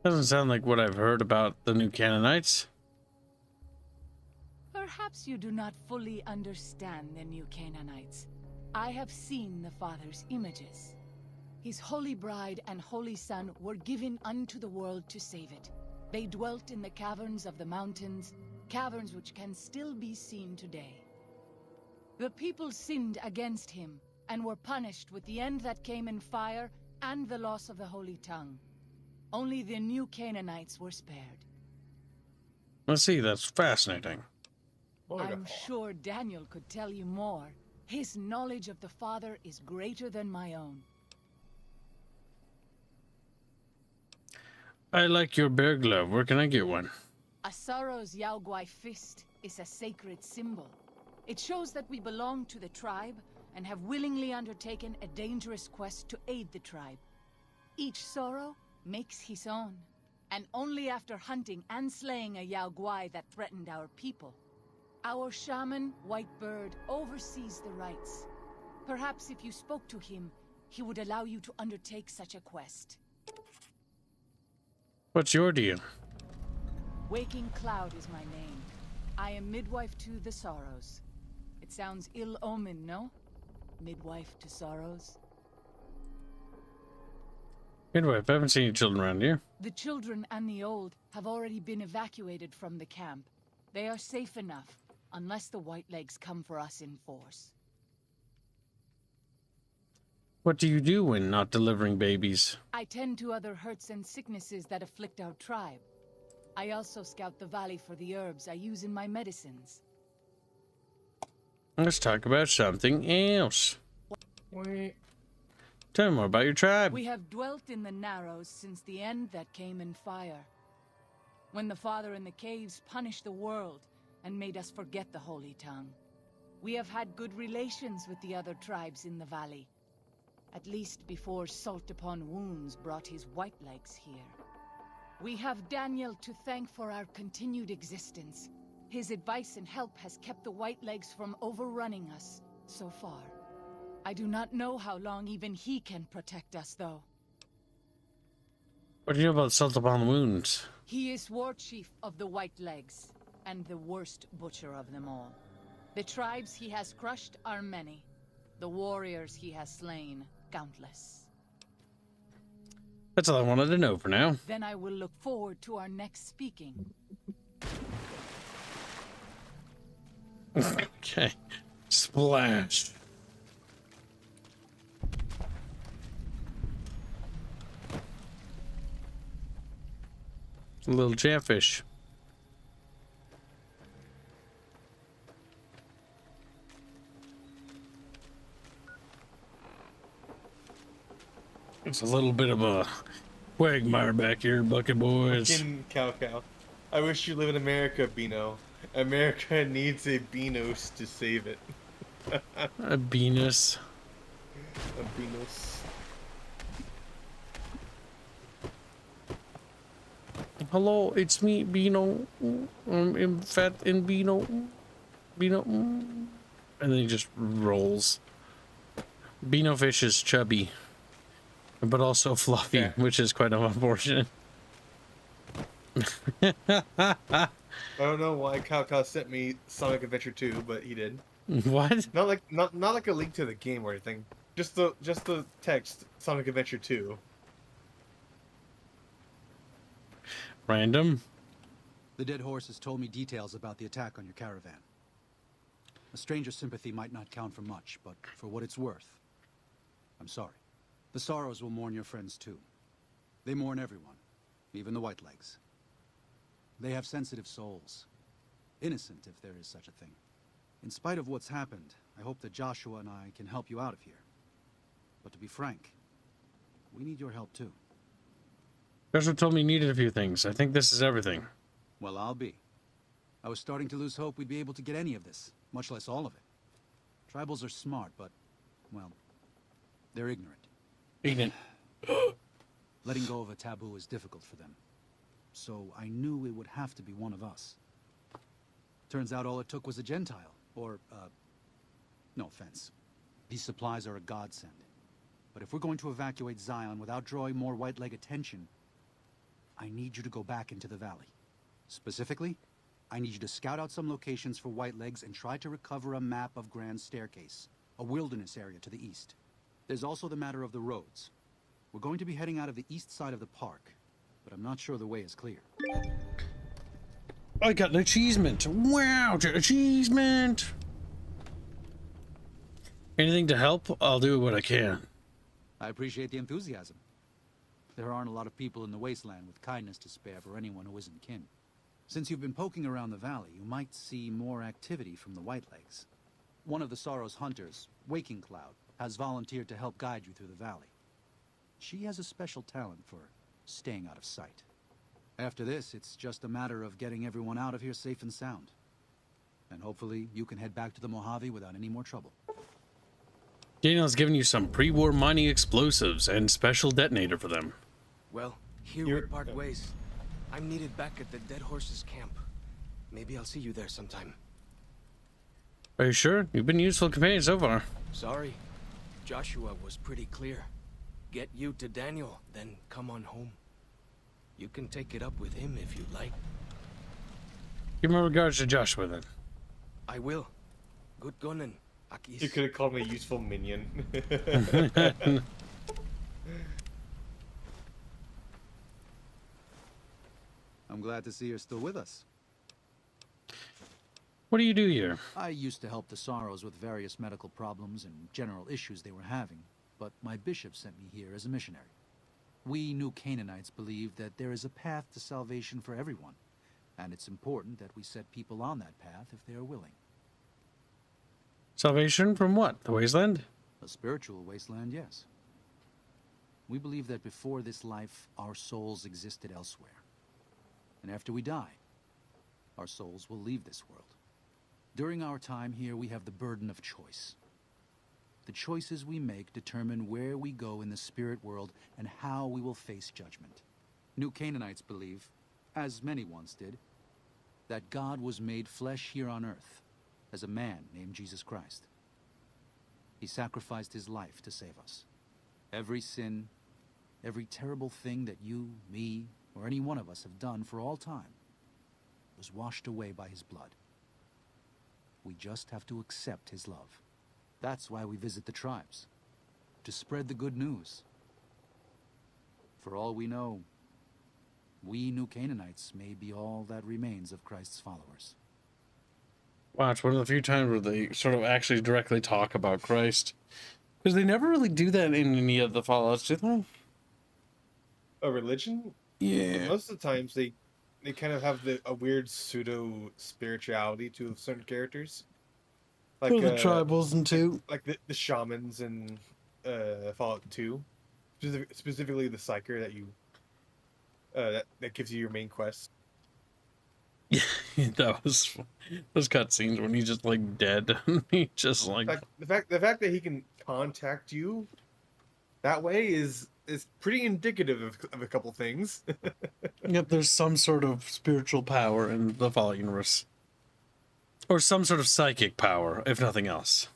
Doesn't sound like what I've heard about the New Canaanites. Perhaps you do not fully understand the New Canaanites. I have seen the Father's images. His holy bride and holy son were given unto the world to save it. They dwelt in the caverns of the mountains, caverns which can still be seen today. The people sinned against him, and were punished with the end that came in fire and the loss of the holy tongue. Only the New Canaanites were spared. Let's see, that's fascinating. I'm sure Daniel could tell you more. His knowledge of the Father is greater than my own. I like your bear glove. Where can I get one? A Sorrow's Yaogwai fist is a sacred symbol. It shows that we belong to the tribe and have willingly undertaken a dangerous quest to aid the tribe. Each Sorrow makes his own, and only after hunting and slaying a Yaogwai that threatened our people. Our shaman, White Bird, oversees the rites. Perhaps if you spoke to him, he would allow you to undertake such a quest. What's your deal? Waking Cloud is my name. I am midwife to the Sorrows. It sounds ill-omened, no? Midwife to Sorrows. Midwife, I haven't seen your children around here. The children and the old have already been evacuated from the camp. They are safe enough, unless the Whitelegs come for us in force. What do you do when not delivering babies? I tend to other hurts and sicknesses that afflict our tribe. I also scout the valley for the herbs I use in my medicines. Let's talk about something else. Tell me more about your tribe. We have dwelt in the Narrows since the end that came in fire. When the Father in the caves punished the world and made us forget the holy tongue. We have had good relations with the other tribes in the valley. At least before Salt Upon Wounds brought his Whitelegs here. We have Daniel to thank for our continued existence. His advice and help has kept the Whitelegs from overrunning us, so far. I do not know how long even he can protect us, though. What do you know about Salt Upon the Wounds? He is war chief of the White Legs, and the worst butcher of them all. The tribes he has crushed are many. The warriors he has slain, countless. That's all I wanted to know for now. Then I will look forward to our next speaking. Okay. Splash. A little chatfish. It's a little bit of a quagmire back here, bucket boys. Fucking cow. I wish you live in America, Beano. America needs a Beanos to save it. A Venus. A Beanos. Hello, it's me, Beano. I'm fat and Beano. Beano. And then he just rolls. Beano fish is chubby, but also fluffy, Yeah. which is quite unfortunate. I don't know why Cow sent me Sonic Adventure 2, but he did. What? Not like a link to the game or anything. Just the text Sonic Adventure 2. Random. The dead horse has told me details about the attack on your caravan. A stranger's sympathy might not count for much, but for what it's worth, I'm sorry. The sorrows will mourn your friends too. They mourn everyone, even the Whitelegs. They have sensitive souls. Innocent, if there is such a thing. In spite of what's happened, I hope that Joshua and I can help you out of here. But to be frank, we need your help too. Joshua told me he needed a few things. I think this is everything. Well, I'll be. I was starting to lose hope we'd be able to get any of this, much less all of it. Tribals are smart, but, well, they're ignorant. Ignorant. Letting go of a taboo is difficult for them. So I knew it would have to be one of us. Turns out all it took was a Gentile, or, no offense. These supplies are a godsend. But if we're going to evacuate Zion without drawing more white-leg attention, I need you to go back into the valley. Specifically, I need you to scout out some locations for whitelegs and try to recover a map of Grand Staircase, a wilderness area to the east. There's also the matter of the roads. We're going to be heading out of the east side of the park, but I'm not sure the way is clear. I got an achievement. Wow, achievement. Anything to help, I'll do what I can. I appreciate the enthusiasm. There aren't a lot of people in the wasteland with kindness to spare for anyone who isn't kin. Since you've been poking around the valley, you might see more activity from the Whitelegs. One of the Sorrow's hunters, Waking Cloud, has volunteered to help guide you through the valley. She has a special talent for staying out of sight. After this, it's just a matter of getting everyone out of here safe and sound. And hopefully, you can head back to the Mojave without any more trouble. Daniel's given you some pre-war mining explosives and special detonator for them. Well, here we part ways. I'm needed back at the Dead Horses camp. Maybe I'll see you there sometime. Are you sure? You've been a useful companion so far. Sorry. Joshua was pretty clear. Get you to Daniel, then come on home. You can take it up with him if you'd like. Give my regards to Joshua then. I will. Good Gungan. You could have called me a useful minion. I'm glad to see you're still with us. What do you do here? I used to help the Sorrows with various medical problems and general issues they were having, but my bishop sent me here as a missionary. We New Canaanites believe that there is a path to salvation for everyone, and it's important that we set people on that path if they are willing. Salvation from what? The wasteland? A spiritual wasteland, yes. We believe that before this life, our souls existed elsewhere. And after we die, our souls will leave this world. During our time here, we have the burden of choice. The choices we make determine where we go in the spirit world and how we will face judgment. New Canaanites believe, as many once did, that God was made flesh here on earth as a man named Jesus Christ. He sacrificed his life to save us. Every sin, Every terrible thing that you, me, or any one of us have done for all time was washed away by his blood. We just have to accept his love. That's why we visit the tribes, to spread the good news. For all we know, we New Canaanites may be all that remains of Christ's followers. Wow, it's one of the few times where they sort of actually directly talk about Christ. Because they never really do that in any of the Fallouts, do they? A religion? Yeah. Most of the times they kind of have a weird pseudo spirituality to certain characters. Like the tribals and two. Like the shamans in Fallout 2. Specifically the psyker that you that gives you your main quest. Yeah, that was those cutscenes when he's just like dead. He just like the fact that he can contact you that way is pretty indicative of a couple things. Yep, there's some sort of spiritual power in the Fallout universe. Or some sort of psychic power, if nothing else.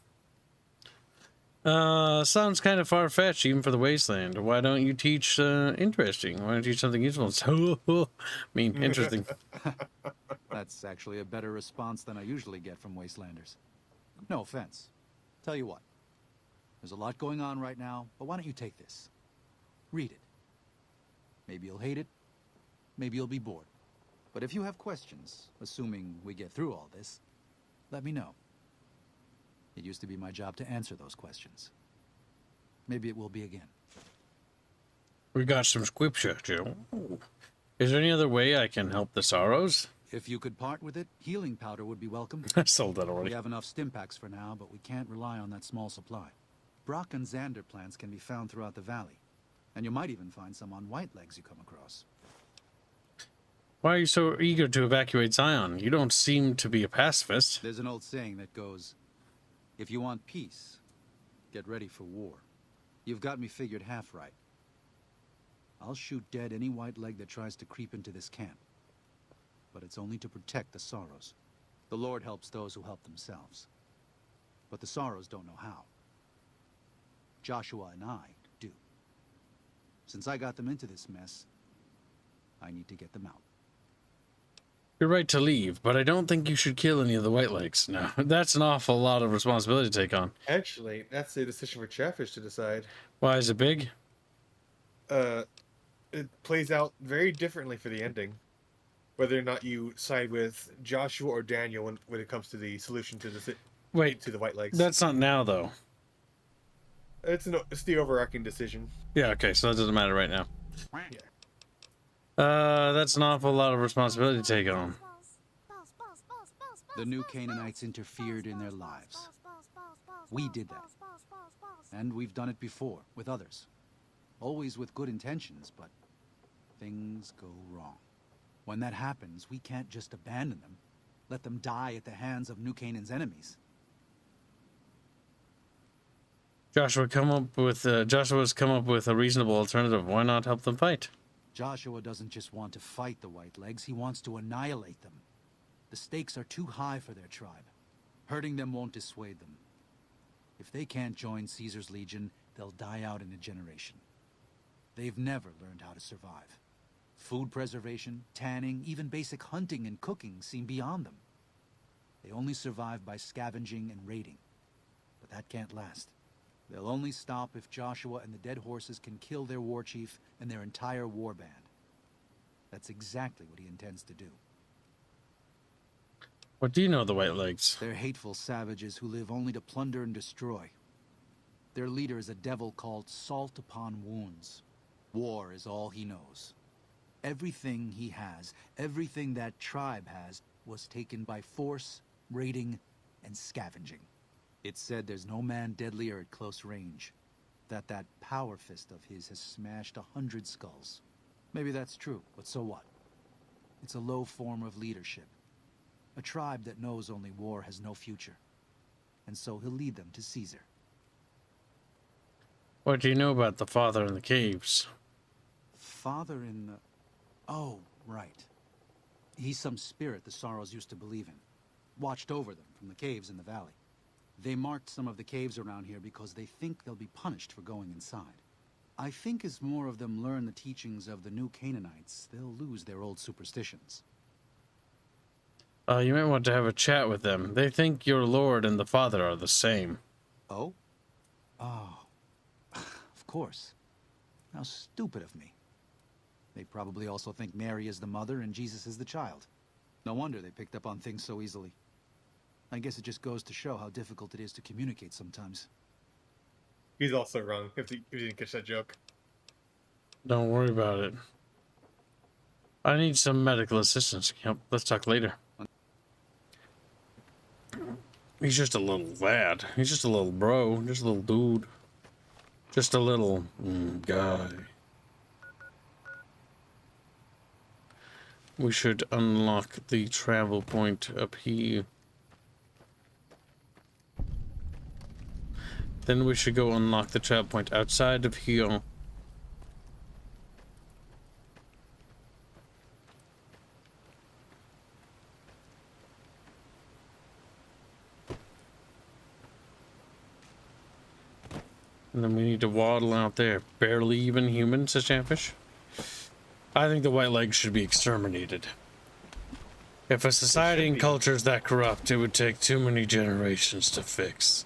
Sounds kind of far-fetched, even for the Wasteland. Why don't you teach interesting? Why don't you teach something useful? I mean, interesting. That's actually a better response than I usually get from Wastelanders. No offense. Tell you what. There's a lot going on right now, but why don't you take this? Read it. Maybe you'll hate it. Maybe you'll be bored. But if you have questions, assuming we get through all this, let me know. It used to be my job to answer those questions. Maybe it will be again. We got some scripture, Joe. Is there any other way I can help the Sorrows? If you could part with it, healing powder would be welcome. I sold that already. We have enough stim packs for now, but we can't rely on that small supply. Brock and Xander plants can be found throughout the valley. And you might even find some on White Legs you come across. Why are you so eager to evacuate Zion? You don't seem to be a pacifist. There's an old saying that goes, if you want peace, get ready for war. You've got me figured half right. I'll shoot dead any white leg that tries to creep into this camp. But it's only to protect the Sorrows. The Lord helps those who help themselves. But the Sorrows don't know how. Joshua and I do. Since I got them into this mess, I need to get them out. You're right to leave, but I don't think you should kill any of the White Legs. No, that's an awful lot of responsibility to take on. Actually, that's a decision for Chatfish to decide. Why is it big? It plays out very differently for the ending. Whether or not you side with Joshua or Daniel when it comes to the solution to the White Legs. That's not now, though. It's the overarching decision. Yeah, okay, so that doesn't matter right now. Yeah. That's an awful lot of responsibility to take on. The new Canaanites interfered in their lives. We did that. And we've done it before, with others. Always with good intentions, but things go wrong. When that happens, we can't just abandon them. Let them die at the hands of New Canaan's enemies. Joshua's come up with a reasonable alternative. Why not help them fight? Joshua doesn't just want to fight the White Legs, he wants to annihilate them. The stakes are too high for their tribe. Hurting them won't dissuade them. If they can't join Caesar's Legion, they'll die out in a generation. They've never learned how to survive. Food preservation, tanning, even basic hunting and cooking seem beyond them. They only survive by scavenging and raiding. But that can't last. They'll only stop if Joshua and the dead horses can kill their war chief and their entire war band. That's exactly what he intends to do. What do you know of the White Legs? They're hateful savages who live only to plunder and destroy. Their leader is a devil called Salt Upon Wounds. War is all he knows. Everything he has, everything that tribe has, was taken by force, raiding, and scavenging. It's said there's no man deadlier at close range. That power fist of his has smashed 100 skulls. Maybe that's true, but so what? It's a low form of leadership. A tribe that knows only war has no future. And so he'll lead them to Caesar. What do you know about the father in the caves? Father in the... Oh, right. He's some spirit the Sorrows used to believe in. Watched over them from the caves in the valley. They marked some of the caves around here because they think they'll be punished for going inside. I think as more of them learn the teachings of the new Canaanites, they'll lose their old superstitions. You might want to have a chat with them. They think your Lord and the Father are the same. Oh? Oh. Of course. How stupid of me. They probably also think Mary is the mother and Jesus is the child. No wonder they picked up on things so easily. I guess it just goes to show how difficult it is to communicate sometimes. He's also wrong if he didn't catch that joke. Don't worry about it. I need some medical assistance. Yep, let's talk later. He's just a little lad. He's just a little bro. Just a little dude. Just a little guy. We should unlock the travel point up here. Then we should go unlock the travel point outside of here. And then we need to waddle out there. Barely even human, says Chatfish. I think the white legs should be exterminated. If a society and culture is that corrupt, it would take too many generations to fix.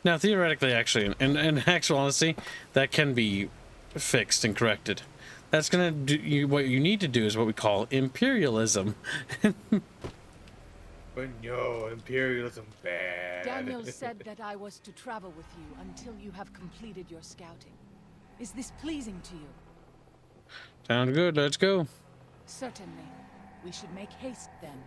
Now, theoretically, actually, in actual honesty, that can be fixed and corrected. That's gonna do what you need to do is what we call imperialism. But no, imperialism bad. Daniel said that I was to travel with you until you have completed your scouting. Is this pleasing to you? Sound good, let's go. Certainly. We should make haste then.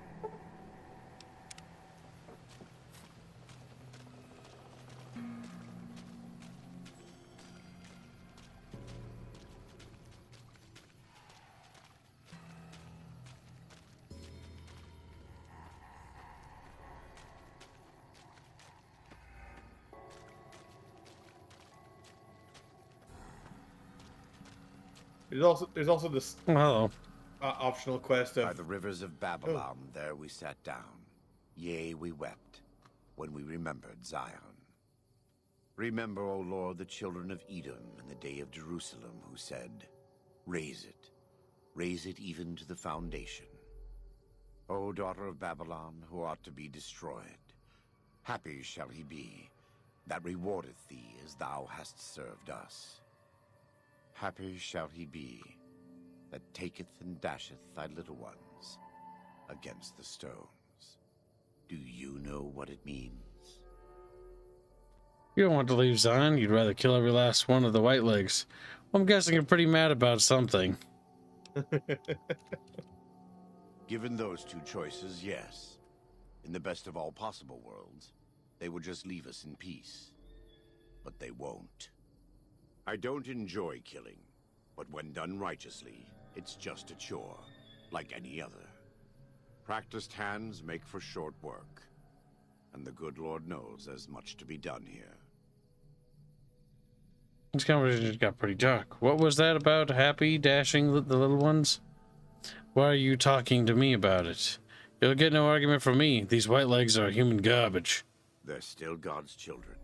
There's also this optional quest of by the rivers of Babylon. There we sat down. Yea, we wept when we remembered Zion. Remember, O Lord, the children of Edom in the day of Jerusalem, who said, raise it even to the foundation. O daughter of Babylon, who ought to be destroyed, happy shall he be that rewardeth thee as thou hast served us. Happy shall he be that taketh and dasheth thy little ones against the stones. Do you know what it means? You don't want to leave Zion. You'd rather kill every last one of the white legs. Well, I'm guessing you're pretty mad about something. Given those two choices, yes. In the best of all possible worlds, they would just leave us in peace. But they won't. I don't enjoy killing, but when done righteously, it's just a chore, like any other. Practiced hands make for short work, and the good Lord knows there's much to be done here. This conversation just got pretty dark. What was that about Happy dashing the little ones? Why are you talking to me about it? You'll get no argument from me. These white legs are human garbage. They're still God's children.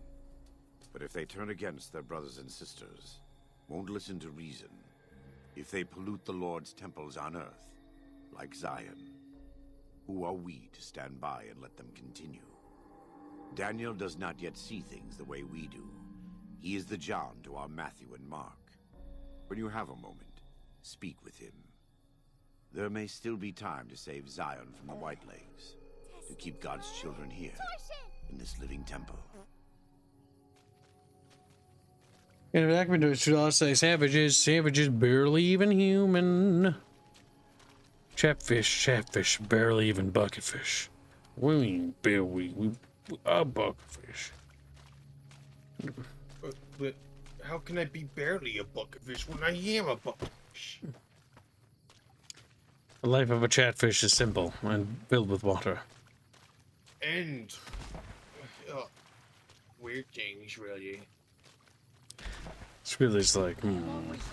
But if they turn against their brothers and sisters, won't listen to reason, if they pollute the Lord's temples on earth, like Zion, who are we to stand by and let them continue? Daniel does not yet see things the way we do. He is the John to our Matthew and Mark. When you have a moment, speak with him. There may still be time to save Zion from the White Legs, to keep God's children here, in this living temple. And back into it, should I say savages, barely even human. Chatfish, barely even bucketfish. We mean we are bucketfish. But how can I be barely a bucketfish when I am a bucketfish? The life of a chatfish is simple and filled with water. And weird things, really. It's really just like,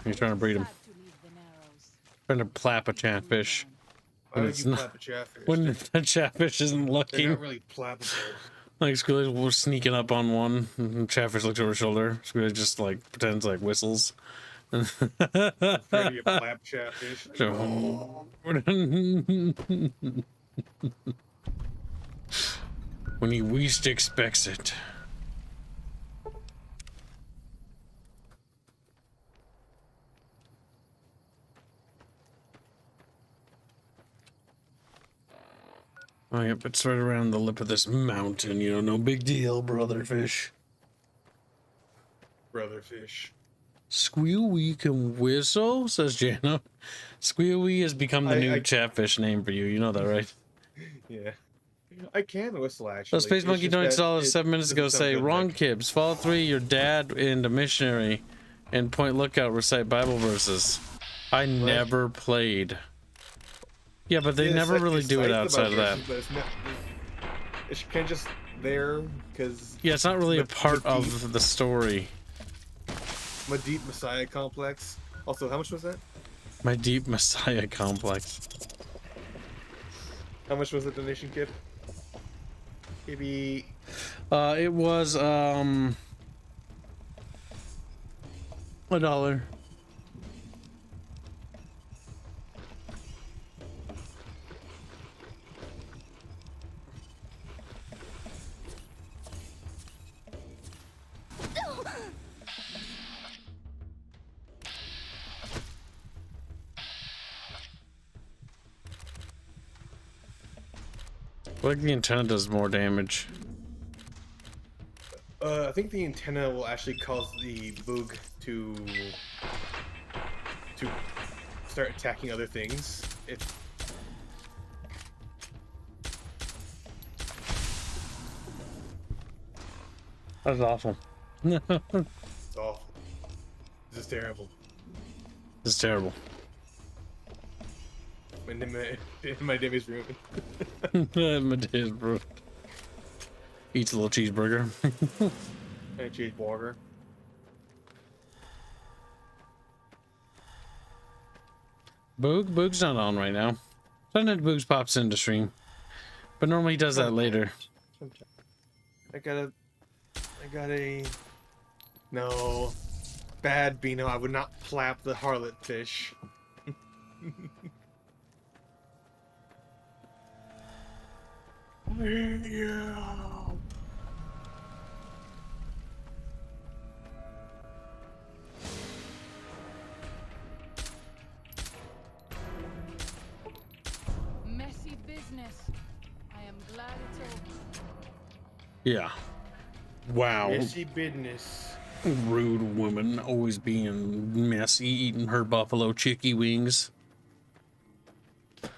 you're trying to breed them. Trying to plap a chatfish. Why would you plap a chatfish? When the chatfish isn't looking. They're not really plappable. Like Squilly was sneaking up on one, and Chatfish looks over her shoulder. Squilly just like pretends like whistles, Ready to clap chatfish. When he least expects it. Oh, yep, it's right around the lip of this mountain, you know, no big deal, brother fish. Brother fish. Squeal-wee can whistle, says Jano. Squeal-wee has become the new chatfish name for you, you know that, right? Yeah. I can whistle, actually. So Space Monkey donated $7 7 minutes ago, say, wrong like... Kibs. Fall 3, your dad and a missionary, and Point Lookout recite Bible verses. I never played. Yeah, but they never really do it outside of that. But it's kind of just there, because... Yeah, it's not really a part of the story. My deep Messiah complex. Also, how much was that? My deep Messiah complex. How much was the donation kit? Maybe... it was, $1. I think the antenna does more damage. I think the antenna will actually cause the boog to start attacking other things. That's awful. It's awful. This is terrible. This is terrible. My day is ruined. My day is ruined. Eats a little cheeseburger. And cheeseburger. Boog's not on right now. Sometimes Boogs pops into stream, but normally he does that later. I got a... No. Bad Beano, I would not flap the harlot fish. Yeah. Messy business. I am glad it's over. Yeah. Wow. Messy business. Rude woman, always being messy, eating her buffalo chicky wings.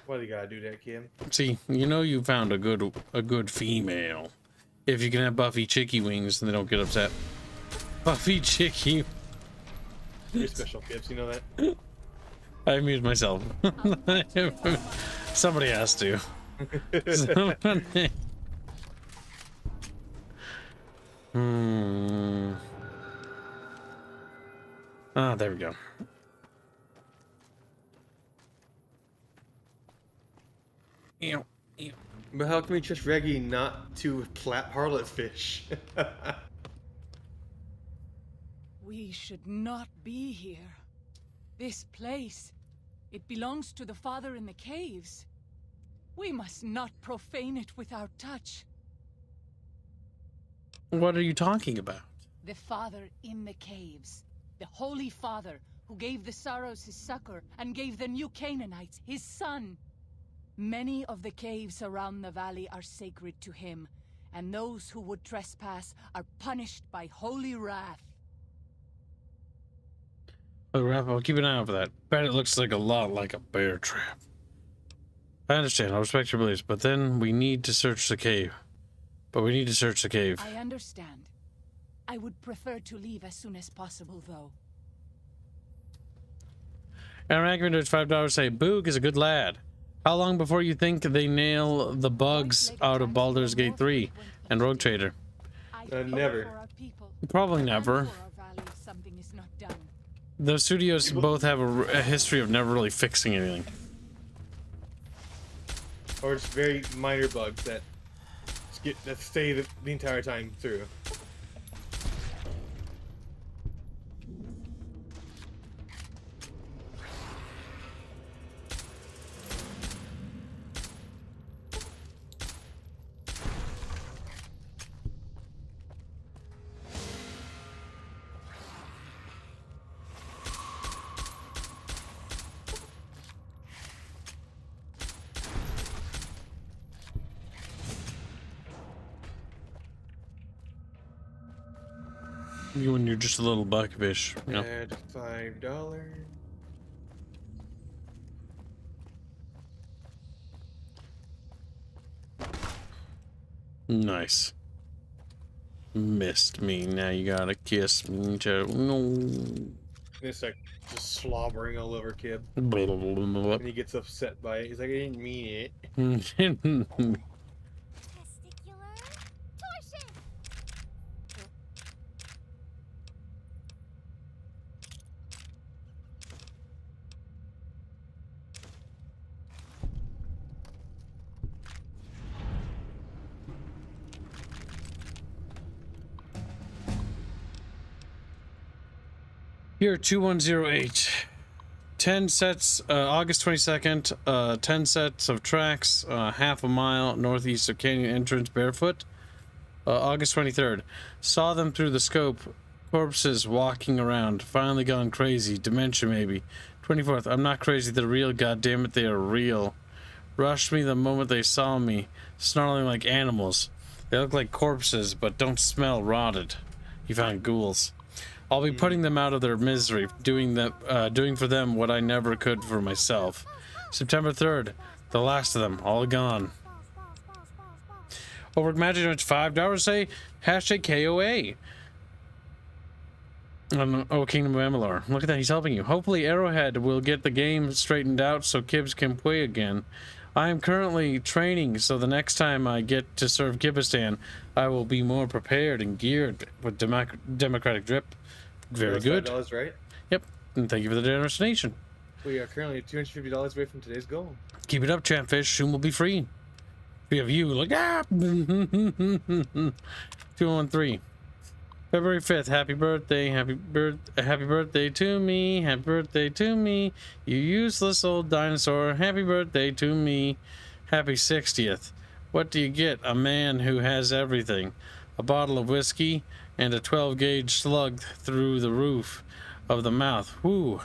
Why do you gotta do that, Kim? See, you know you found a good female. If you can have Buffy chicky wings, then they don't get upset. Buffy chicky. You're special, Kibs. You know that. I amused myself. Somebody has to. Somebody... Ah, there we go. Ew, ew. But how can we trust Reggie not to clap harlot fish? We should not be here. This place, it belongs to the Father in the caves. We must not profane it with our touch. What are you talking about? The Father in the caves. The Holy Father who gave the Sorrows his succor and gave the new Canaanites his son. Many of the caves around the valley are sacred to him, and those who would trespass are punished by holy wrath. Oh, Raffle, keep an eye out for that. Bet it looks like a lot like a bear trap. I understand, I respect your beliefs, but then we need to search the cave. I understand. I would prefer to leave as soon as possible, though. And Ragnar $5 say, Boog is a good lad. How long before you think they nail the bugs out of Baldur's Gate 3 and Rogue Trader? Never. Probably never. The studios both have a history of never really fixing anything. Or it's very minor bugs that stay the entire time through. You when you're just a little buckfish, you know. Add $5. Nice. Missed me. Now you gotta kiss me. No. It's like just slobbering all over Kib. Blah, blah, blah, blah, And he gets upset by it. He's like, I didn't mean it. blah. Here, 2108. 10 sets, August 22nd, 10 sets of tracks, half a mile northeast of Canyon entrance barefoot. August 23rd. Saw them through the scope. Corpses walking around. Finally gone crazy. Dementia, maybe. 24th. I'm not crazy. They're real. Goddammit, they are real. Rushed me the moment they saw me. Snarling like animals. They look like corpses, but don't smell rotted. He found ghouls. I'll be putting them out of their misery, doing for them what I never could for myself. September 3rd, the last of them, all gone. Over at Magic Damage $5, say hashtag KOA. Oh, Kingdom of Amalur. Look at that, he's helping you. Hopefully Arrowhead will get the game straightened out so Kibs can play again. I am currently training, so the next time I get to serve Kibistan, I will be more prepared and geared with democratic drip. Very good. $5, right? Yep. And thank you for the generous donation. We are currently $250 away from today's goal. Keep it up, Chatfish. Soon we'll be free. We have you like 213. February 5th. Happy birthday. Happy birthday to me. Happy birthday to me. You useless old dinosaur. Happy birthday to me. Happy 60th. What do you get? A man who has everything. A bottle of whiskey and a 12-gauge slug through the roof of the mouth. Whoo.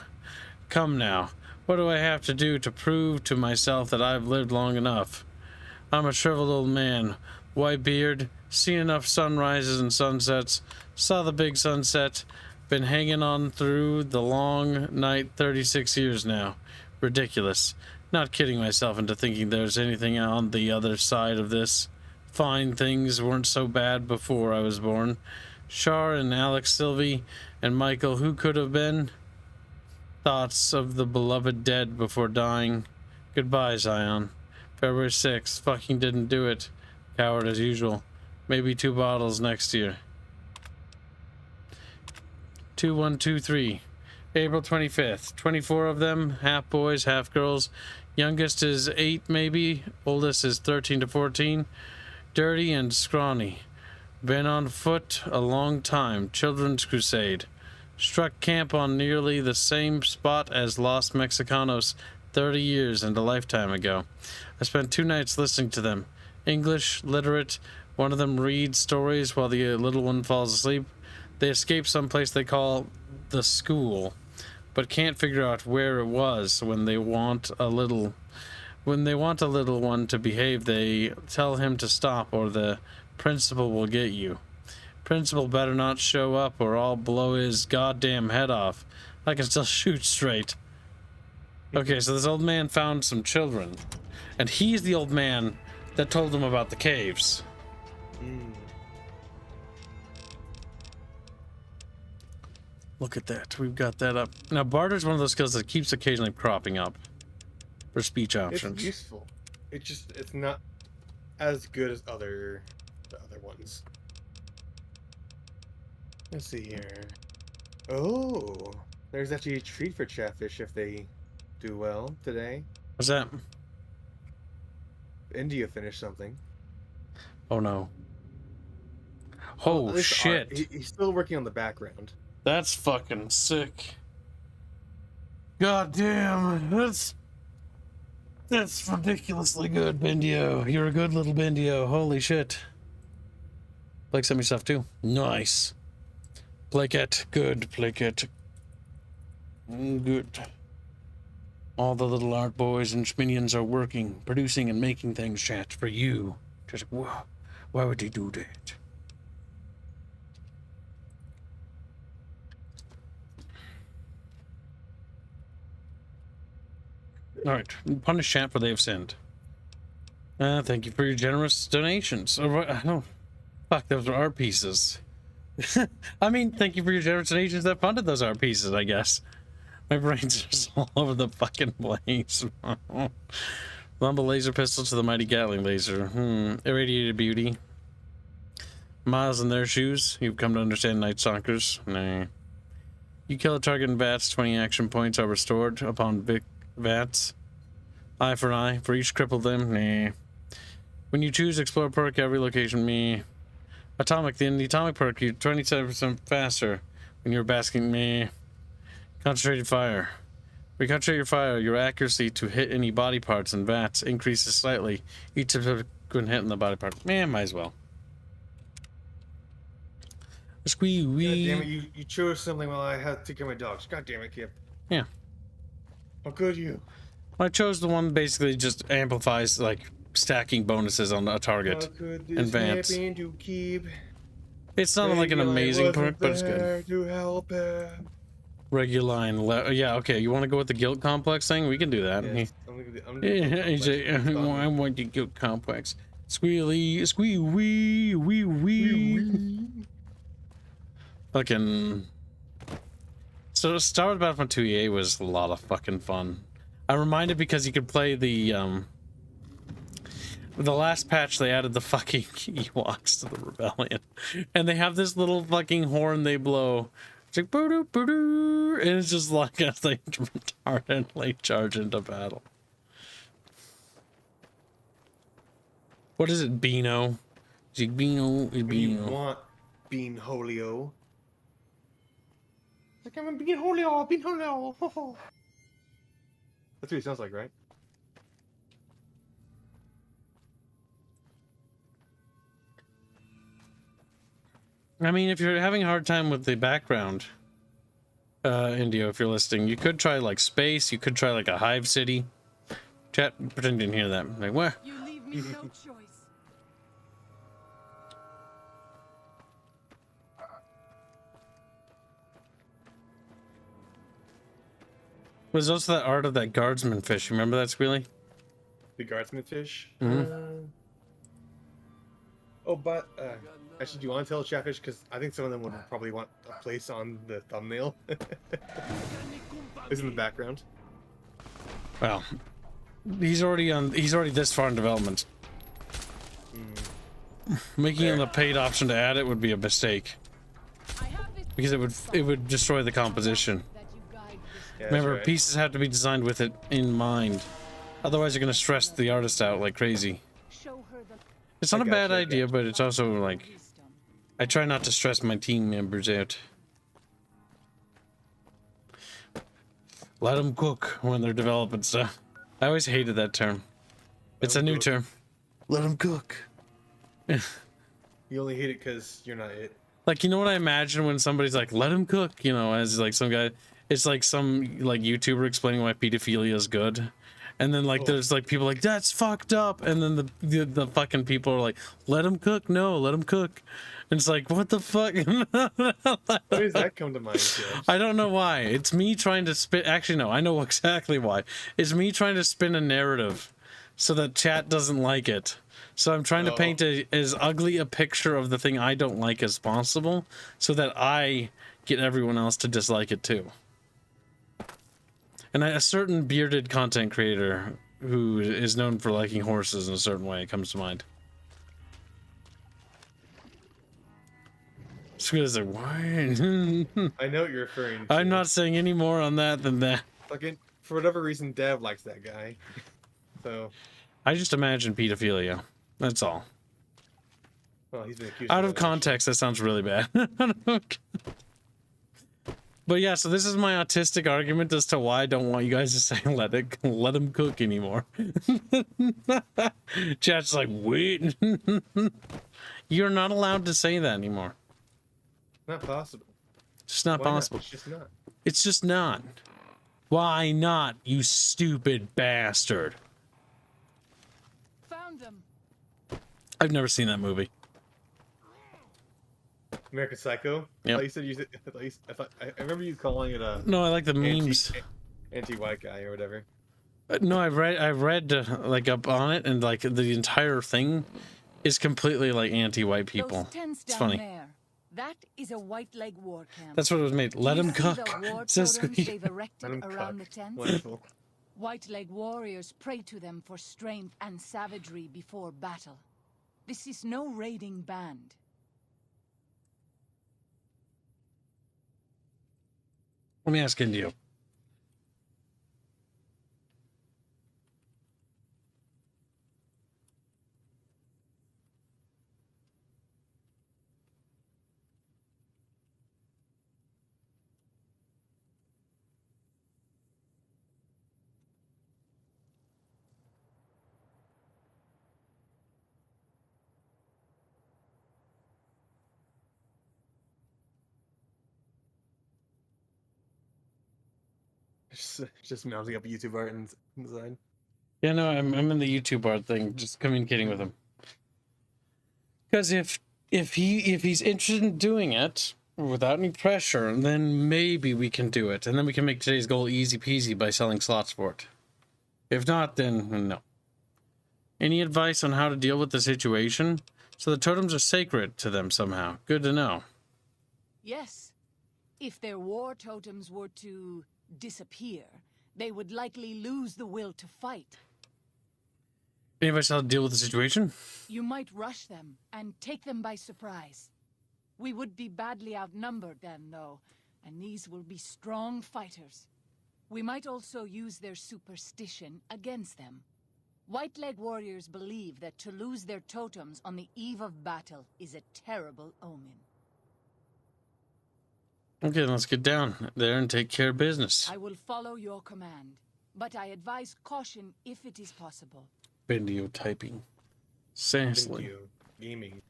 Come now. What do I have to do to prove to myself that I've lived long enough? I'm a shriveled old man. White beard. Seen enough sunrises and sunsets. Saw the big sunset. Been hanging on through the long night 36 years now. Ridiculous. Not kidding myself into thinking there's anything on the other side of this. Fine things weren't so bad before I was born. Shar and Alex Sylvie and Michael, who could have been? Thoughts of the beloved dead before dying. Goodbye, Zion. February 6th. Fucking didn't do it. Coward as usual. Maybe 2 bottles next year. 2123. April 25th. 24 of them. Half boys, half girls. Youngest is 8 maybe. Oldest is 13 to 14. Dirty and scrawny. Been on foot a long time. Children's crusade. Struck camp on nearly the same spot as Los Mexicanos 30 years and a lifetime ago. I spent 2 nights listening to them. English, literate. One of them reads stories while the little one falls asleep. They escape someplace they call the school, but can't figure out where it was. When they want a little one to behave, they tell him to stop or the principal will get you. Principal better not show up or I'll blow his goddamn head off. I can still shoot straight. Okay, so this old man found some children, and he's the old man that told them about the caves. Look at that. We've got that up. Now, barter's one of those skills that keeps occasionally cropping up for speech options. It's useful. It's not as good as the other ones. Let's see here. Oh, there's actually a treat for Chatfish if they do well today. What's that? India finished something. Oh no. Oh shit. He's still working on the background. That's fucking sick. God damn, that's ridiculously good, Bendio. You're a good little Bendio. Holy shit. Blake sent me stuff too. Nice. Blakette, good. Blakette. Good. All the little art boys and minions are working, producing and making things, chat, for you. Just, whoa, why would they do that? Alright. Punish chat for they have sinned. Thank you for your generous donations. Oh, fuck, those are art pieces. I mean, thank you for your generous donations that funded those art pieces, I guess. My brain's just all over the fucking place. Lumble laser pistol to the mighty Gatling laser. Irradiated beauty. Miles in their shoes. You've come to understand Night Stalkers. Nah. You kill a target in VATS, 20 action points are restored upon VATS. Eye for eye. For each crippled limb. Nah. When you choose explore perk, every location. Me. Atomic. The atomic perk, you're 27% faster when you're basking. Me. Concentrated fire. When you concentrate your fire, your accuracy to hit any body parts and VATS increases slightly. Each subsequent hit in the body part. Man, might as well. Squee wee. God damn it, you chose something while I had to take care of my dogs. God damn it, Kip. Yeah. How could you? I chose the one that basically just amplifies like stacking bonuses on a target and VATS. It's not like an amazing perk, but it's good. To help him. Reguline, yeah, okay. You want to go with the guilt complex thing? We can do that. Yes, I want the guilt complex. Squealy, squee wee, wee wee. Fucking. So Star Wars Battlefront 2 EA was a lot of fucking fun. I'm reminded because you could play the last patch they added the fucking Ewoks to the rebellion, and they have this little fucking horn they blow. It's like boo doo, and it's just like as they retardedly charge into battle. What is it, Beano? Is it Beano? Is What do you Beano? want, Bean Holio? Like I'm a Bean Holio, Bean Holio. That's what he sounds like, right? I mean, if you're having a hard time with the background, Indio, if you're listening, you could try like space. You could try like a hive city. Chat, pretend you didn't hear that. Like, where? You leave me no choice. There's also that art of that guardsman fish. You remember that, Squealy? The guardsman fish. Mm-hmm. Oh, but actually, do you want to tell Chatfish? Because I think some of them would probably want a place on the thumbnail. It's in the background. Well, he's already this far in development. Making him the paid option to add it would be a mistake. Because it would destroy the composition. Yeah, Remember, right. pieces have to be designed with it in mind. Otherwise, you're going to stress the artist out like crazy. It's not a bad idea, but it's also like... I try not to stress my team members out. Let them cook when they're developing stuff. I always hated that term. It's a new term. Let them cook. You only hate it because you're not it. Like, you know what I imagine when somebody's like, let him cook, you know, as like some guy... It's like some like YouTuber explaining why pedophilia is good. And then like there's like people like, that's fucked up. And then the fucking people are like, let him cook. No, let him cook. And it's like, what the fuck? Why does that come to mind, Judge? I don't know why. It's me trying to spin. Actually, no, I know exactly why. It's me trying to spin a narrative so that chat doesn't like it. So I'm trying to paint as ugly a picture of the thing I don't like as possible so that I get everyone else to dislike it too. And a certain bearded content creator who is known for liking horses in a certain way comes to mind. Squid's like, what? I know what you're referring to. I'm not saying any more on that than that. Fucking, for whatever reason, Dev likes that guy. So. I just imagine pedophilia. That's all. Well, he's been accused Out of of that, context, that sounds really bad. But yeah, so this is my autistic argument as to why I don't want you guys to say let him cook anymore. Chat's like, wait. You're not allowed to say that anymore. Not possible. It's just not Why not? possible. It's just not. It's just not. Why not, you stupid bastard? Found them. I've never seen that movie. American Psycho? Yep. I remember you calling it a... No, I like the memes. Anti-white guy or whatever. No, I've read like up on it, and like the entire thing is completely like anti-white people. Those tents It's down funny. there, that is a white leg war camp. That's what it was made. Let Do you him see cook. the war Says totems Squeak. they've erected around the tents? Wonderful. White leg warriors pray to them for strength and savagery before battle. This is no raiding band. Let me ask Indio. Just mounting up YouTube art and design. Yeah, no, I'm in the YouTube art thing, just communicating with him. Because if he's interested in doing it without any pressure, then maybe we can do it, and then we can make today's goal easy peasy by selling slots for it. If not, then no. Any advice on how to deal with the situation? So the totems are sacred to them somehow. Good to know. Yes. If their war totems were to disappear, they would likely lose the will to fight. Any advice on how to deal with the situation? You might rush them and take them by surprise. We would be badly outnumbered then, though, and these will be strong fighters. We might also use their superstition against them. White leg warriors believe that to lose their totems on the eve of battle is a terrible omen. Okay, let's get down there and take care of business. I will follow your command, but I advise caution if it is possible. Video typing. Seriously. Video gaming.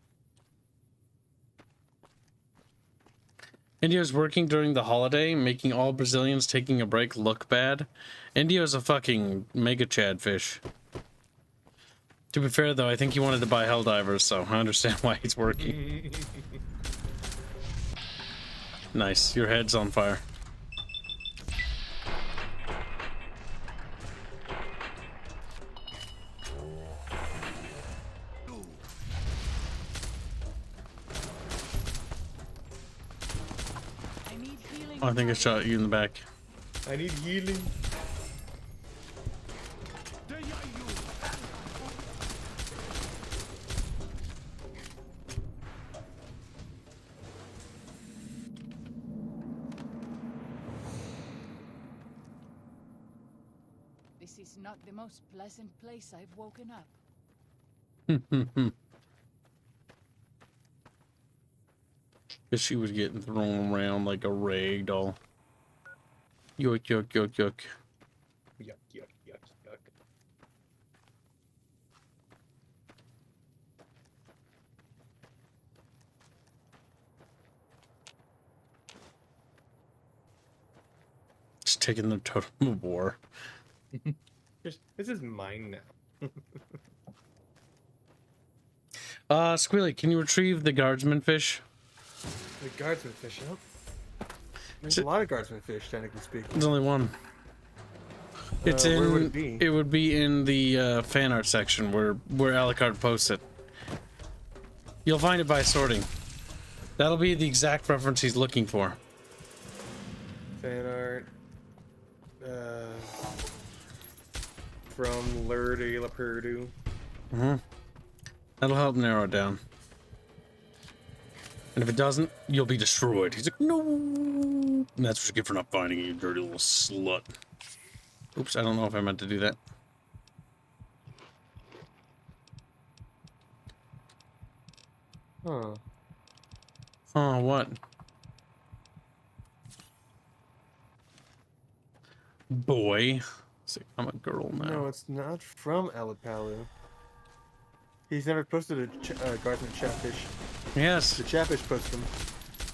Indio's working during the holiday, making all Brazilians taking a break look bad. Indio's a fucking mega chadfish. To be fair, though, I think he wanted to buy Helldivers, so I understand why he's working. Nice. Your head's on fire. Oh, I think I shot you in the back. I need healing. This is not the most pleasant place I've woken up. Guess she was getting thrown around like a rag doll. Yuck, yuck, yuck, yuck. Yuck, yuck, yuck, yuck. Just taking the totem of war. This is mine now. Squealy, can you retrieve the guardsman fish? The guardsman fish, huh? There's a lot of guardsman fish, technically speaking. There's only one. It's in. Where would it be? It would be in the fan art section where Alucard posts it. You'll find it by sorting. That'll be the exact reference he's looking for. Fan art. From Lur de la Purdue. That'll help narrow it down. And if it doesn't, you'll be destroyed. He's like, no. And that's what you get for not finding it, you dirty little slut. Oops, I don't know if I meant to do that. Huh. Oh, what? Boy. See, I'm a girl now. No, it's not from Alapalu. He's never posted a guardsman chatfish. Yes. The chatfish posted them.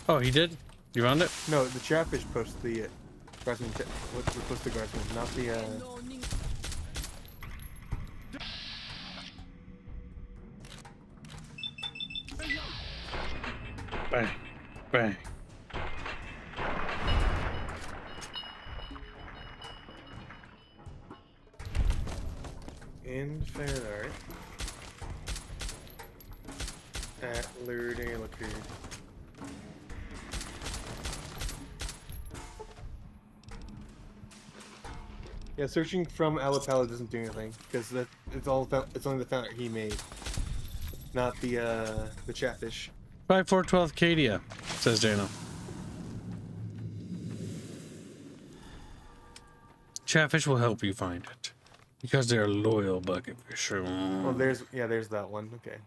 Oh, he did? You found it? No, the chatfish posted the guardsman. What posted the guardsman? Not the. Bang. Bang. in fan art at Lured and Liquored. Yeah, searching from Alapala doesn't do anything because it's only the fan art he made, not the Chatfish. 5412 Cadia, says Dana. Chatfish will help you find it because they're a loyal bucket fisher. Oh, there's that one. Okay.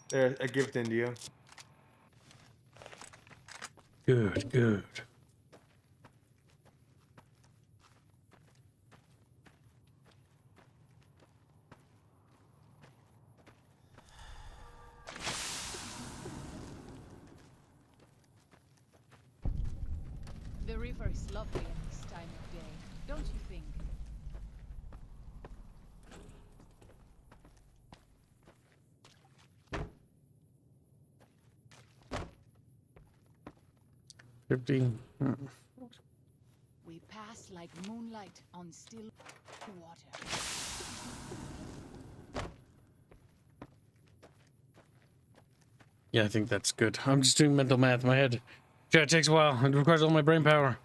There, I give it to India. Good, good. The river is lovely at this time of day, don't you think? We pass like moonlight on still water. Yeah, I think that's good. I'm just doing mental math in my head. Yeah, it takes a while. It requires all my brain power.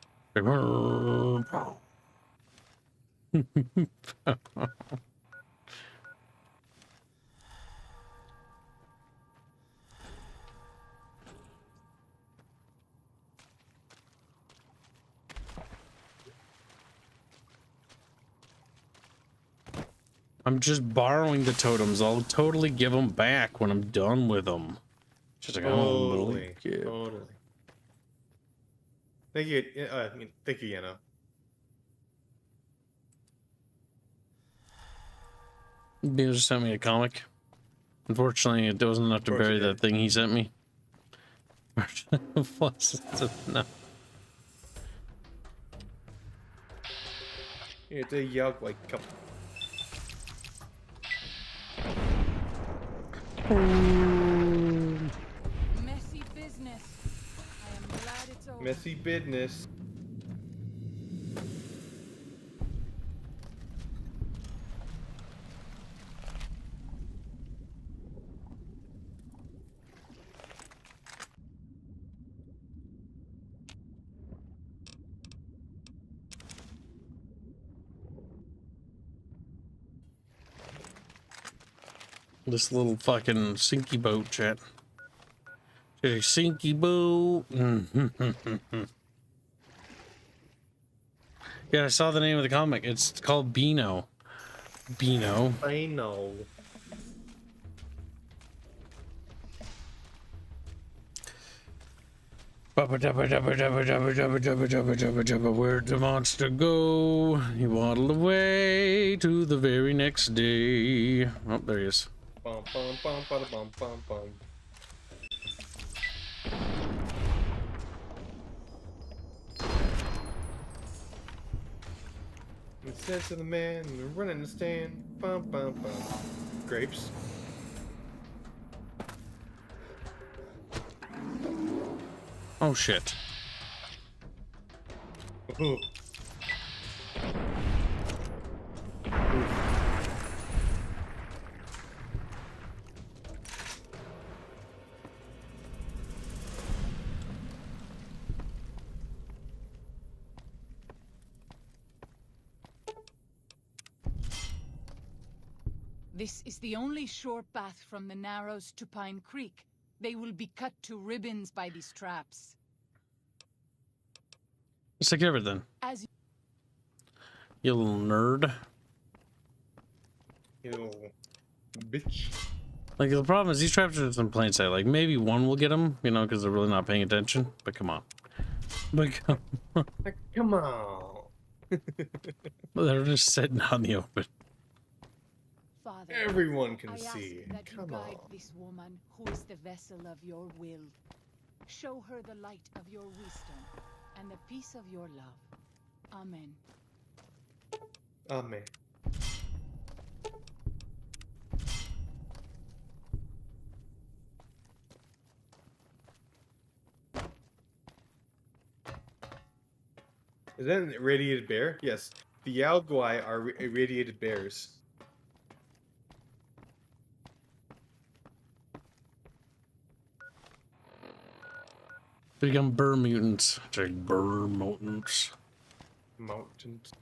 I'm just borrowing the totems. I'll totally give them back when I'm done with them. Just like, Totally. Thank you. Thank you, Yano. Beans just sent me a comic. Unfortunately, it wasn't enough to bury that thing he sent me. No. It's a yog like couple. Messy business. I am glad it's over. Messy business. This little fucking sinky boat, chat. A sinky boat. Yeah, I saw the name of the comic. It's called Beano. Beano. I know. Where'd the monster go? He waddled away to the very next day. Oh, there he is. Bum, bum, bum, bum, bum, bum, bum. It says to the man running the stand. Bum, bum, bum. Grapes. Oh shit. Ooh. This is the only short path from the Narrows to Pine Creek. They will be cut to ribbons by these traps. It's like everything. As You little nerd. You little bitch. Like, the problem is these traps are in plain sight. Like, maybe one will get them, you know, because they're really not paying attention. But come on. But come on. Come on. They're just sitting out in the open. Father, Everyone can I ask see. that you Come guide on. this woman who is the vessel of your will. Show her the light of your wisdom and the peace of your love. Amen. Amen. Is that an irradiated bear? Yes. The Yaoguai are irradiated bears. Become burr mutants. Take burr mutants. Mountains.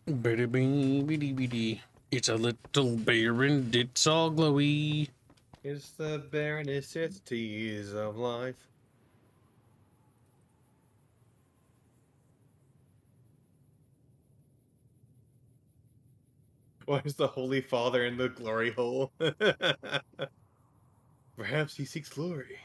Bitty bitty bitty bitty. It's a little bear and it's all glowy. It's the bare necessities of life. Why is the Holy Father in the glory hole? Perhaps he seeks glory.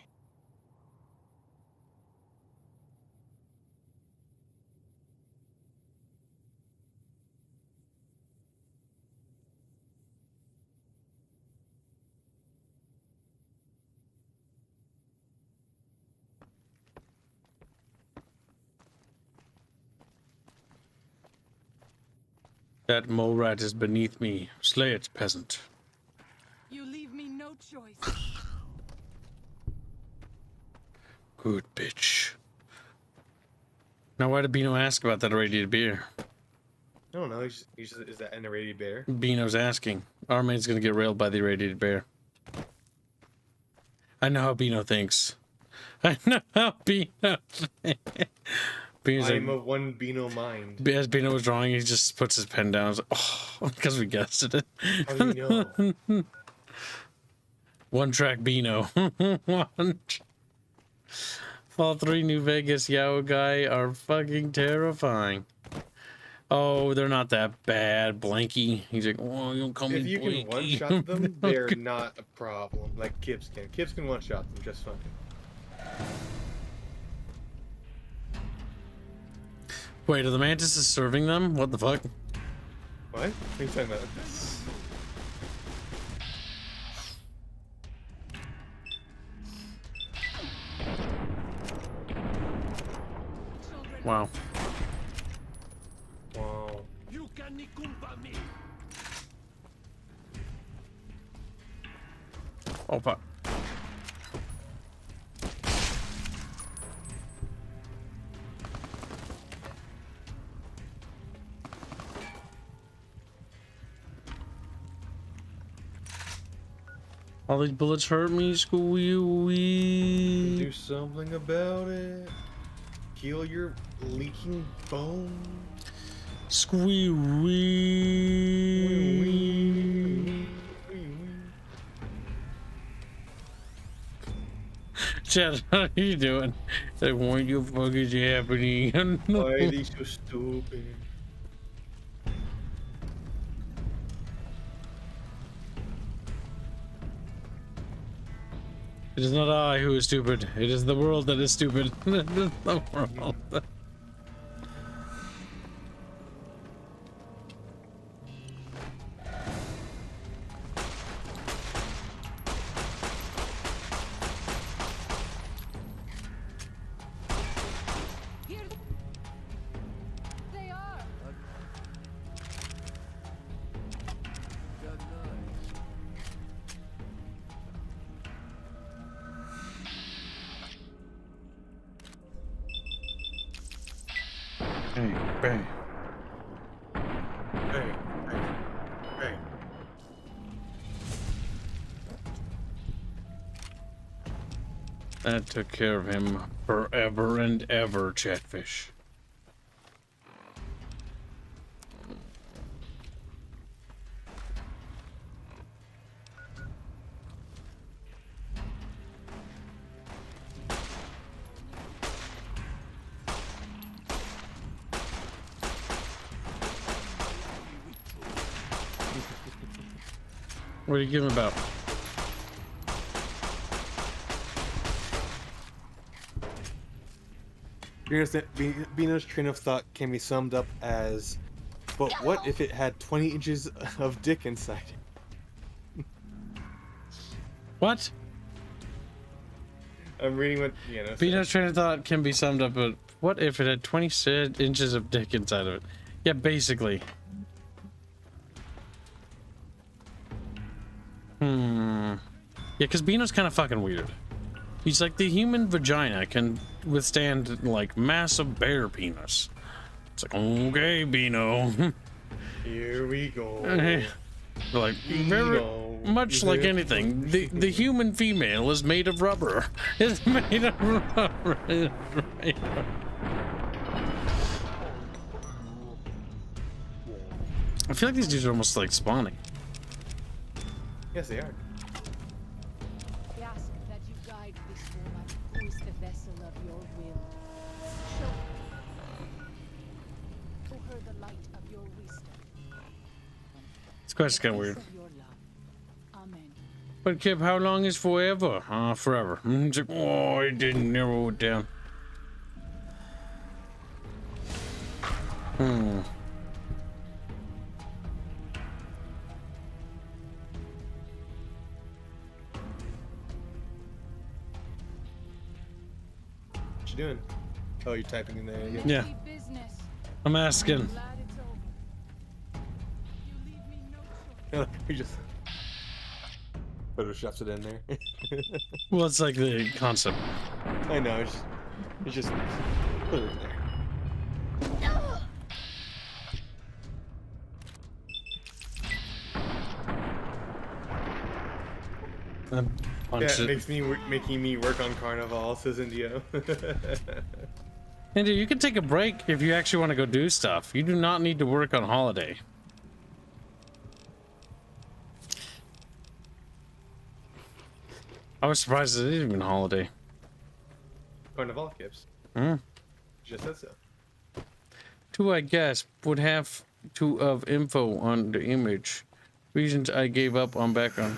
That mole rat is beneath me. Slay it, peasant. You leave me no choice. Good bitch. Now, why did Beano ask about that irradiated bear? I don't know. Is that an irradiated bear? Beano's asking. Our man's gonna get railed by the irradiated bear. I know how Beano thinks. I know how Beano thinks. Beano's I'm like, of one Beano mind. as Beano was drawing, he just puts his pen down. He's like, oh, because we guessed it. How do you know? One track Beano. All 3 New Vegas Yao guy are fucking terrifying. Oh, they're not that bad. Blanky. He's like, oh, you don't call me If you Blanky. can one-shot them, they're not a problem. Like Kibs can. Kibs can one-shot them just fine. Wait, are the mantises serving them? What the fuck? What? What are you talking about? Wow. Wow. You can me. Oh, fuck. All these bullets hurt me, squee. Do something about it. Heal your leaking bone. Squee. Chad, how are you doing? Like, what the fuck is happening? Why are they so stupid? It is not I who is stupid. It is the world that is stupid. It is the world. Here they are. Hey, bang. Hey. That took care of him forever and ever, Chatfish. What are you giving about? Beano's train of thought can be summed up as, but what if it had 20 inches of dick inside it? What? I'm reading what Beano's train of thought can be summed up, but what if it had 20 inches of dick inside of it? Yeah, basically. Yeah, because Beano's kind of fucking weird. He's like, the human vagina can withstand like massive bear penis. It's like, okay, Beano. Here we go. Like very much like anything, the human female is made of rubber. It's made of rubber. I feel like these dudes are almost like spawning. Yes, they are. We ask that you guide this woman, who is the vessel of your will. Show her the light of your wisdom. This question's kind of weird. Of your love. Amen. But Kib, how long is forever? Forever. It's like, oh, it didn't narrow it down. What you doing? Oh, you're typing in there again. Yeah. Business. I'm asking. Glad it's over. You leave me no choice. We just photoshopped it in there. Well, it's like the concept. I know. It's just put it in there. Yeah, it makes me making me work on Carnival, says Indio. India, you can take a break if you actually want to go do stuff. You do not need to work on holiday. I was surprised it isn't even holiday. Carnival Kibs. Just said so. Two, I guess, would have to of info on the image. Reasons I gave up on background.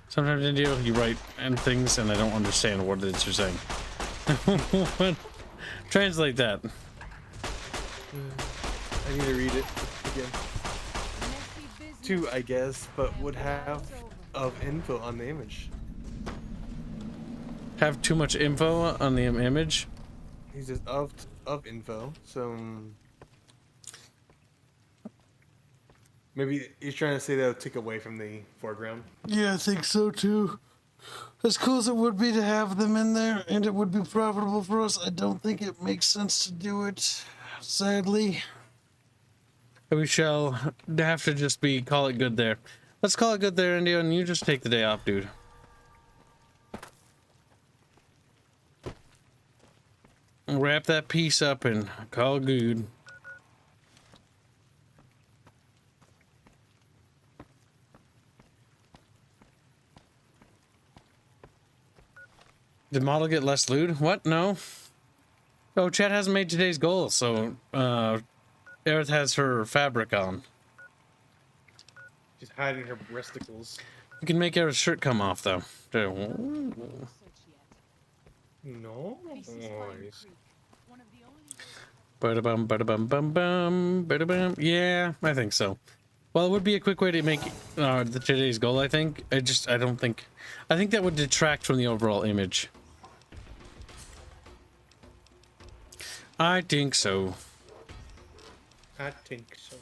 Sometimes, India, you write and things, and I don't understand what it is you're saying. Translate that. I need to read it again. Two, I guess, but would have of info on the image. Have too much info on the image? He says of info, so maybe he's trying to say that it'll take away from the foreground. Yeah, I think so too. As cool as it would be to have them in there, and it would be profitable for us, I don't think it makes sense to do it, sadly. We shall have to just call it good there. Let's call it good there, India, and you just take the day off, dude. Wrap that piece up and call it good. Did model get less loot? What? No. Oh, Chad hasn't made today's goal, so Aerith has her fabric on. She's hiding her breasticles. You can make Aerith's shirt come off, though. No. Nice. Ba-da-bum, ba-da-bum, bum, bum, ba-da-bum. Yeah, I think so. Well, it would be a quick way to make today's goal, I think. I don't think... I think that would detract from the overall image. I think so. I think so.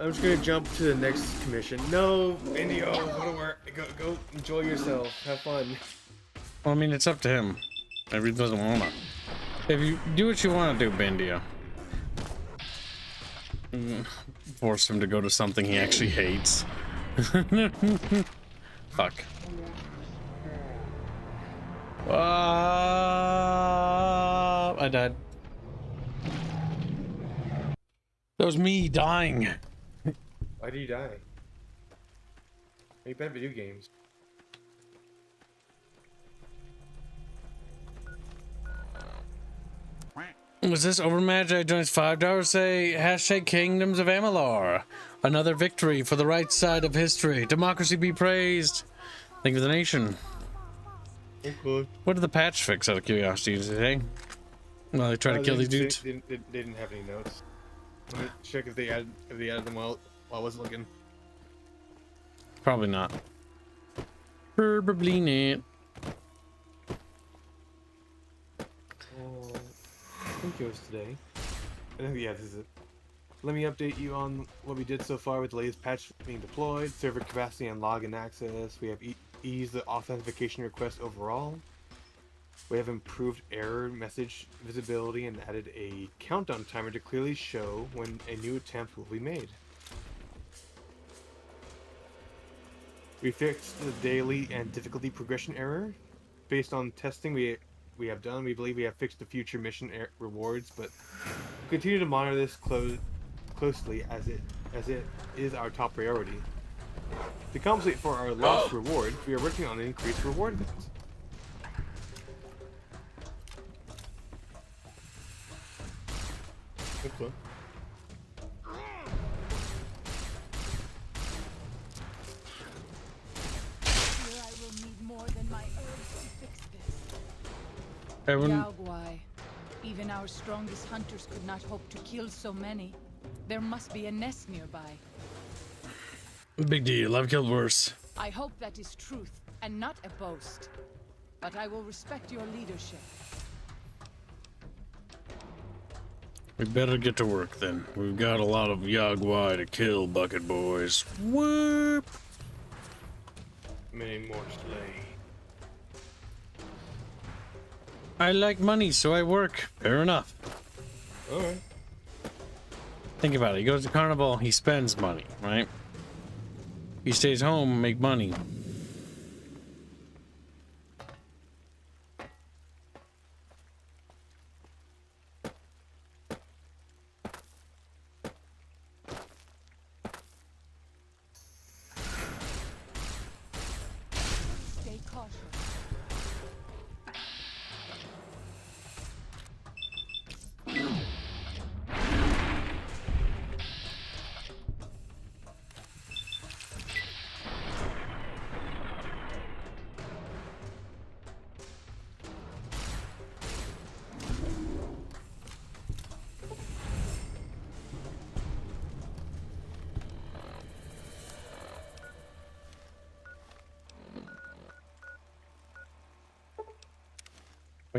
I'm just gonna jump to the next commission. No, Indio, go to work. Go enjoy yourself. Have fun. Well, I mean, it's up to him. If he doesn't wanna. If you do what you want to do, Bendia. Force him to go to something he actually hates. Fuck. I died. That was me dying. Why did you die? You bet video games. Was this overmatch? I joined $5. Say hashtag Kingdoms of Amalur. Another victory for the right side of history. Democracy be praised. Thank you for the nation. Okay. What did the patch fix out of curiosity today? Well, they try to kill these dudes. They didn't have any notes. Let me check if they added them while I was looking. Probably not. Probably not. think it was today. I think, yeah, this is it. Let me update you on what we did so far with the latest patch being deployed, server capacity and login access. We have eased the authentication request overall. We have improved error message visibility and added a countdown timer to clearly show when a new attempt will be made. We fixed the daily and difficulty progression error. Based on testing we have done, we believe we have fixed the future mission rewards, but continue to monitor this closely as it is our top priority. To compensate for our lost reward, we are working on an increased reward event. Okay. Yaguai. Even our strongest hunters could not hope to kill so many. There must be a nest nearby. Big deal. I've killed worse. I hope that is truth and not a boast. But I will respect your leadership. We better get to work then. We've got a lot of Yaguai to kill, bucket boys. Whoop! Many more slay. I like money, so I work. Fair enough. Alright. Think about it. He goes to Carnival, he spends money, right? He stays home, make money. Stay cautious.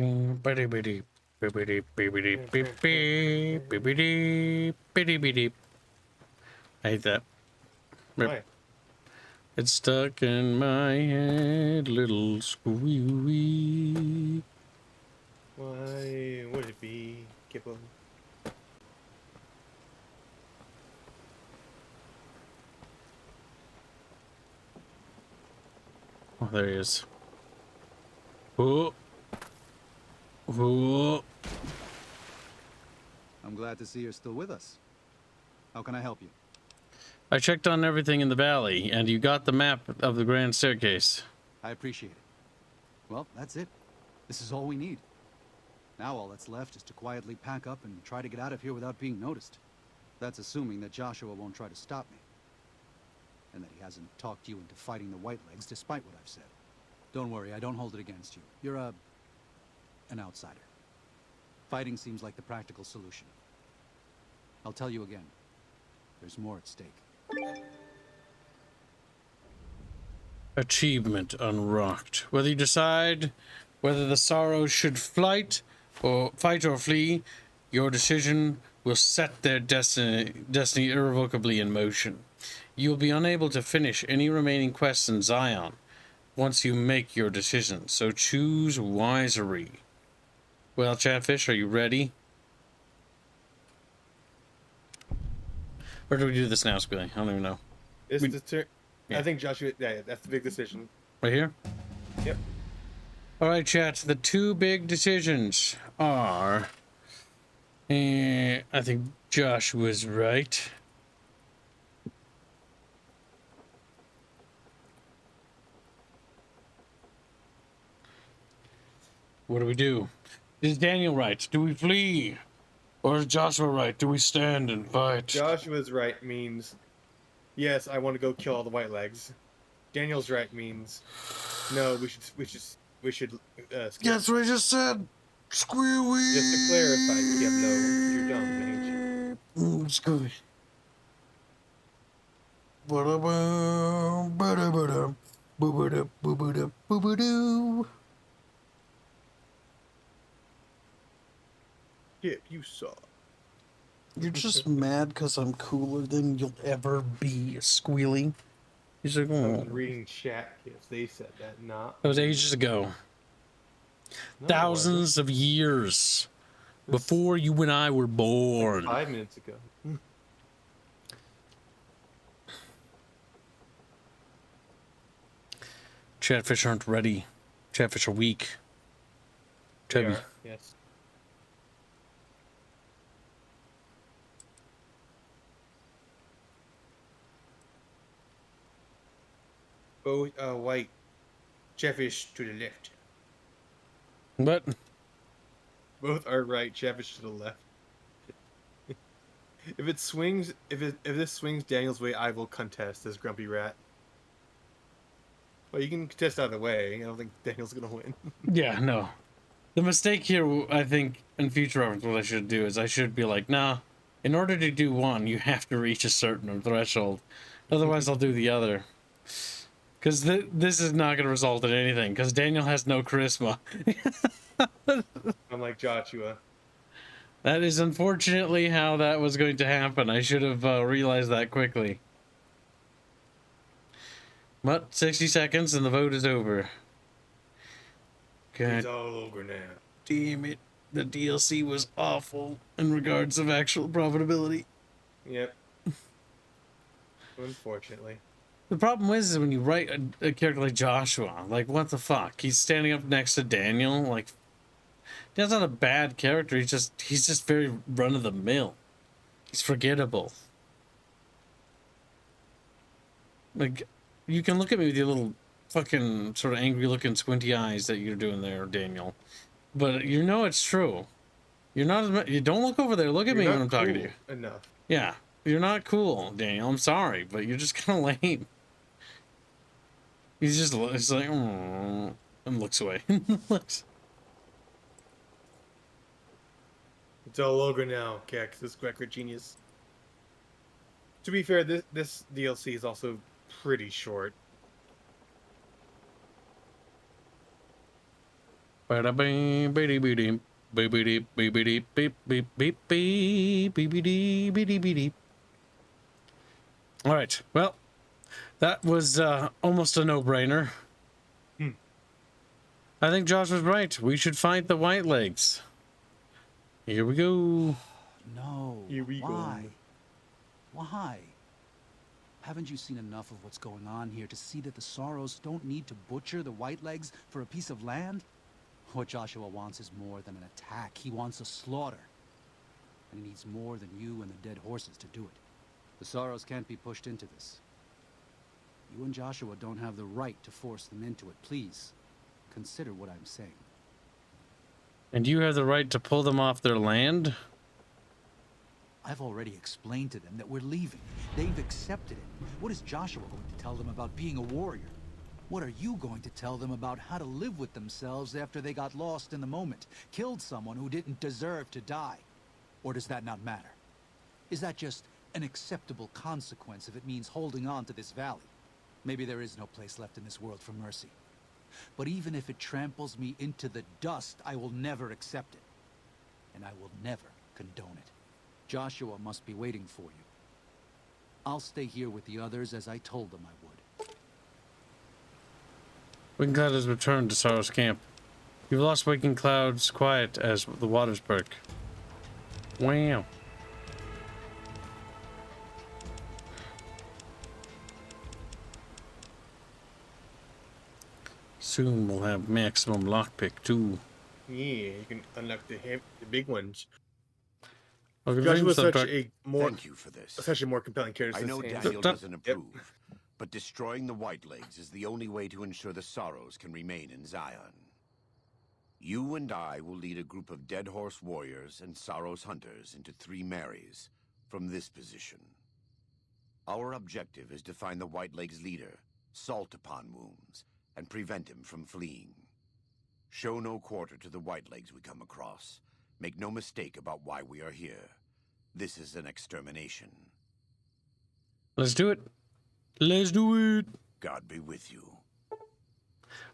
I hate that. Why? It's stuck in my head, little squealy. Why would it be, Kippo? Oh, there he is. Oh. Oh. I'm glad to see you're still with us. How can I help you? I checked on everything in the valley, and you got the map of the grand staircase. I appreciate it. Well, that's it. This is all we need. Now all that's left is to quietly pack up and try to get out of here without being noticed. That's assuming that Joshua won't try to stop me. And that he hasn't talked you into fighting the Whitelegs despite what I've said. Don't worry, I don't hold it against you. You're an outsider. Fighting seems like the practical solution. I'll tell you again. There's more at stake. Achievement unlocked. Whether you decide whether the sorrows should fight or flee, your decision will set their destiny irrevocably in motion. You will be unable to finish any remaining quests in Zion once you make your decision, so choose wisely. Well, Chatfish, are you ready? Or do we do this now, Squilly? I don't even know. It's the turn. Yeah. I think Joshua. Yeah, that's the big decision. Right here? Yep. All right, chat. The two big decisions are. I think Josh was right. What do we do? Is Daniel right? Do we flee? Or is Joshua right? Do we stand and fight? Joshua's right means, yes, I want to go kill all the Whitelegs. Daniel's right means, no, we should skip. That's what I just said. Squealy. Just to clarify, Kiblo, you're dumb, ain't you? Squealy. Kip, just mad because I'm cooler than you'll ever be, Squealy? He's like, I oh. was reading chat kids. They said that, not. That was ages ago. No, Thousands of years before you and I were born. Like 5 minutes ago. Chatfish aren't ready. Chatfish are weak. They Chubby. are, yes. Both white. Chatfish to the left. What? Both are right. Chatfish to the left. If it swings, if this swings Daniel's way, I will contest as Grumpy Rat. Well, you can contest either way. I don't think Daniel's gonna win. Yeah, no. The mistake here, I think, in future reference, what I should do is I should be like, nah, in order to do one, you have to reach a certain threshold. Otherwise, I'll do the other. Because this is not going to result in anything, because Daniel has no charisma. I'm like Joshua. That is unfortunately how that was going to happen. I should have realized that quickly. But 60 seconds and the vote is over. God It's all over now. damn it. The DLC was awful in regards of actual profitability. Yep. Unfortunately. The problem is when you write a character like Joshua, like, what the fuck? He's standing up next to Daniel, like, that's not a bad character, he's just very run-of-the-mill. He's forgettable. Like, you can look at me with your little fucking sort of angry-looking squinty eyes that you're doing there, Daniel. But you know it's true. You're not you don't look over there, look at me when I'm talking to you. Enough. Yeah, you're not cool, Daniel. I'm sorry, but you're just kind of lame. It's like, oh, and looks away. Looks. It's all over now, Kex. This record genius. To be fair, this DLC is also pretty short. All right. Well, that was almost a no-brainer. I think Josh was right. We should fight the white legs. Here we go. No. Here we Why? go. Why? Haven't you seen enough of what's going on here to see that the Sorrows don't need to butcher the Whitelegs for a piece of land? What Joshua wants is more than an attack. He wants a slaughter. And he needs more than you and the dead horses to do it. The Sorrows can't be pushed into this. You and Joshua don't have the right to force them into it. Please, consider what I'm saying. And you have the right to pull them off their land? I've already explained to them that we're leaving. They've accepted it. What is Joshua going to tell them about being a warrior? What are you going to tell them about how to live with themselves after they got lost in the moment, killed someone who didn't deserve to die? Or does that not matter? Is that just an acceptable consequence if it means holding on to this valley? Maybe there is no place left in this world for mercy. But even if it tramples me into the dust, I will never accept it. And I will never condone it. Joshua must be waiting for you. I'll stay here with the others as I told them I would. Waking Cloud has returned to Sorrow's camp. You've lost Waking Cloud's quiet as the waters perk. Wow. Soon we'll have maximum lockpick too. Yeah, you can unlock the big ones. Okay, Joshua was such subtract- a more Thank you for this. such a more compelling character. I since know Hans. Daniel doesn't approve, but destroying the Whitelegs is the only way to ensure the Sorrows can remain in Zion. You and I will lead a group of Dead Horse warriors and Sorrows hunters into 3 Marys from this position. Our objective is to find the Whitelegs leader, Salt Upon Wounds, and prevent him from fleeing. Show no quarter to the Whitelegs we come across. Make no mistake about why we are here. This is an extermination. Let's do it. Let's do it. God be with you.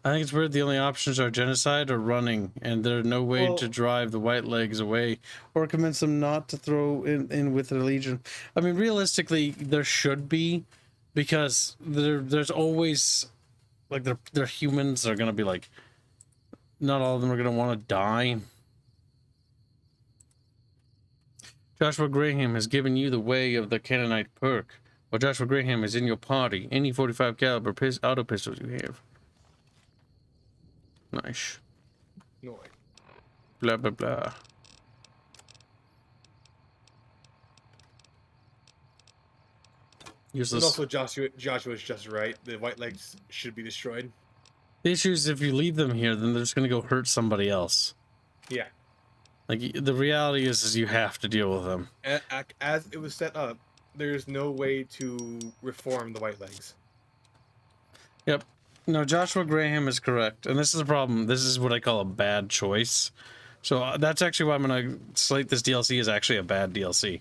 I think it's weird the only options are genocide or running, and there's no way Well- to drive the white legs away or convince them not to throw in with the Legion. I mean, realistically, there should be, because there's always, like, they're humans. They're going to be like, not all of them are going to want to die. Joshua Graham has given you the way of the Canaanite perk. While Joshua Graham is in your party, any 45 caliber auto pistols you have. Nice. No way. Blah, blah, blah. And Useless. also, Joshua's just right. The white legs should be destroyed. The issue is if you leave them here, then they're just going to go hurt somebody else. Yeah. Like, the reality is you have to deal with them. As it was set up, there's no way to reform the white legs. Yep. No, Joshua Graham is correct. And this is the problem. This is what I call a bad choice. So that's actually why I'm going to slate this DLC as actually a bad DLC.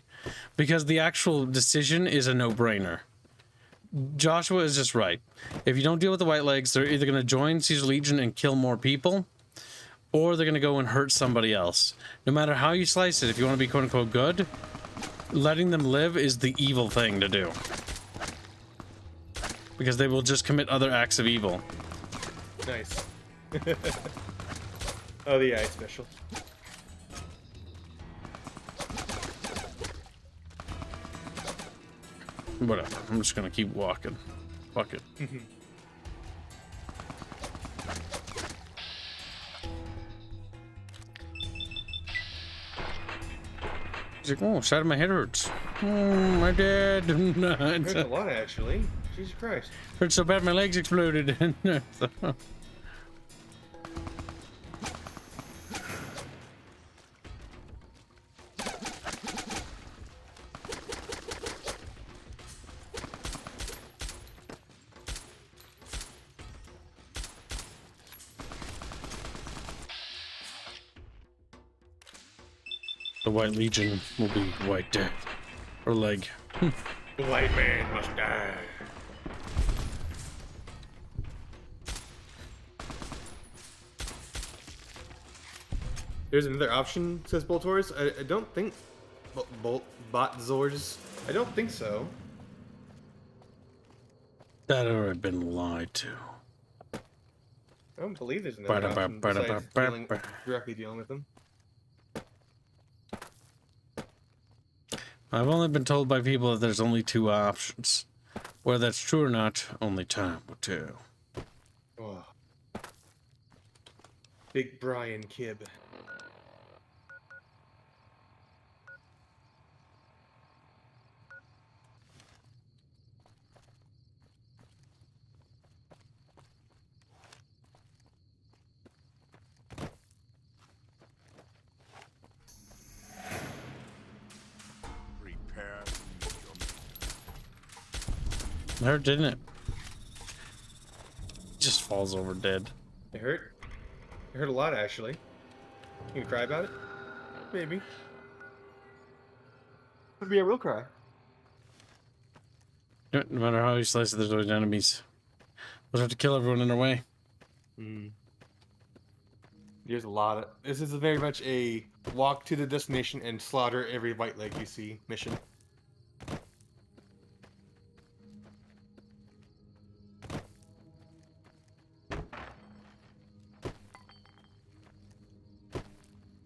Because the actual decision is a no-brainer. Joshua is just right. If you don't deal with the white legs, they're either going to join Caesar Legion and kill more people, or they're going to go and hurt somebody else. No matter how you slice it, if you want to be quote-unquote good, letting them live is the evil thing to do. Because they will just commit other acts of evil. Nice. Oh, the eye special. Whatever. I'm just gonna keep walking. Fuck it. He's like, oh, side of my head hurts. My dad. Hurts a lot, actually. Jesus Christ. Hurt so bad my legs exploded. The White Legion will be White Death. Or leg. The white man must die. There's another option, says Boltors. I don't think... Botzors? I don't think so. That already been lied to. I don't believe there's another option besides directly dealing with them. I've only been told by people that there's only two options. Whether that's true or not, only time will tell. Oh. Big Brian Kib. It hurt, didn't it? Just falls over dead. It hurt? It hurt a lot, actually. You can cry about it? Maybe. Maybe I will cry. No matter how you slice it, there's always enemies. We'll have to kill everyone in our way. There's a lot of... This is very much a walk to the destination and slaughter every white leg you see mission.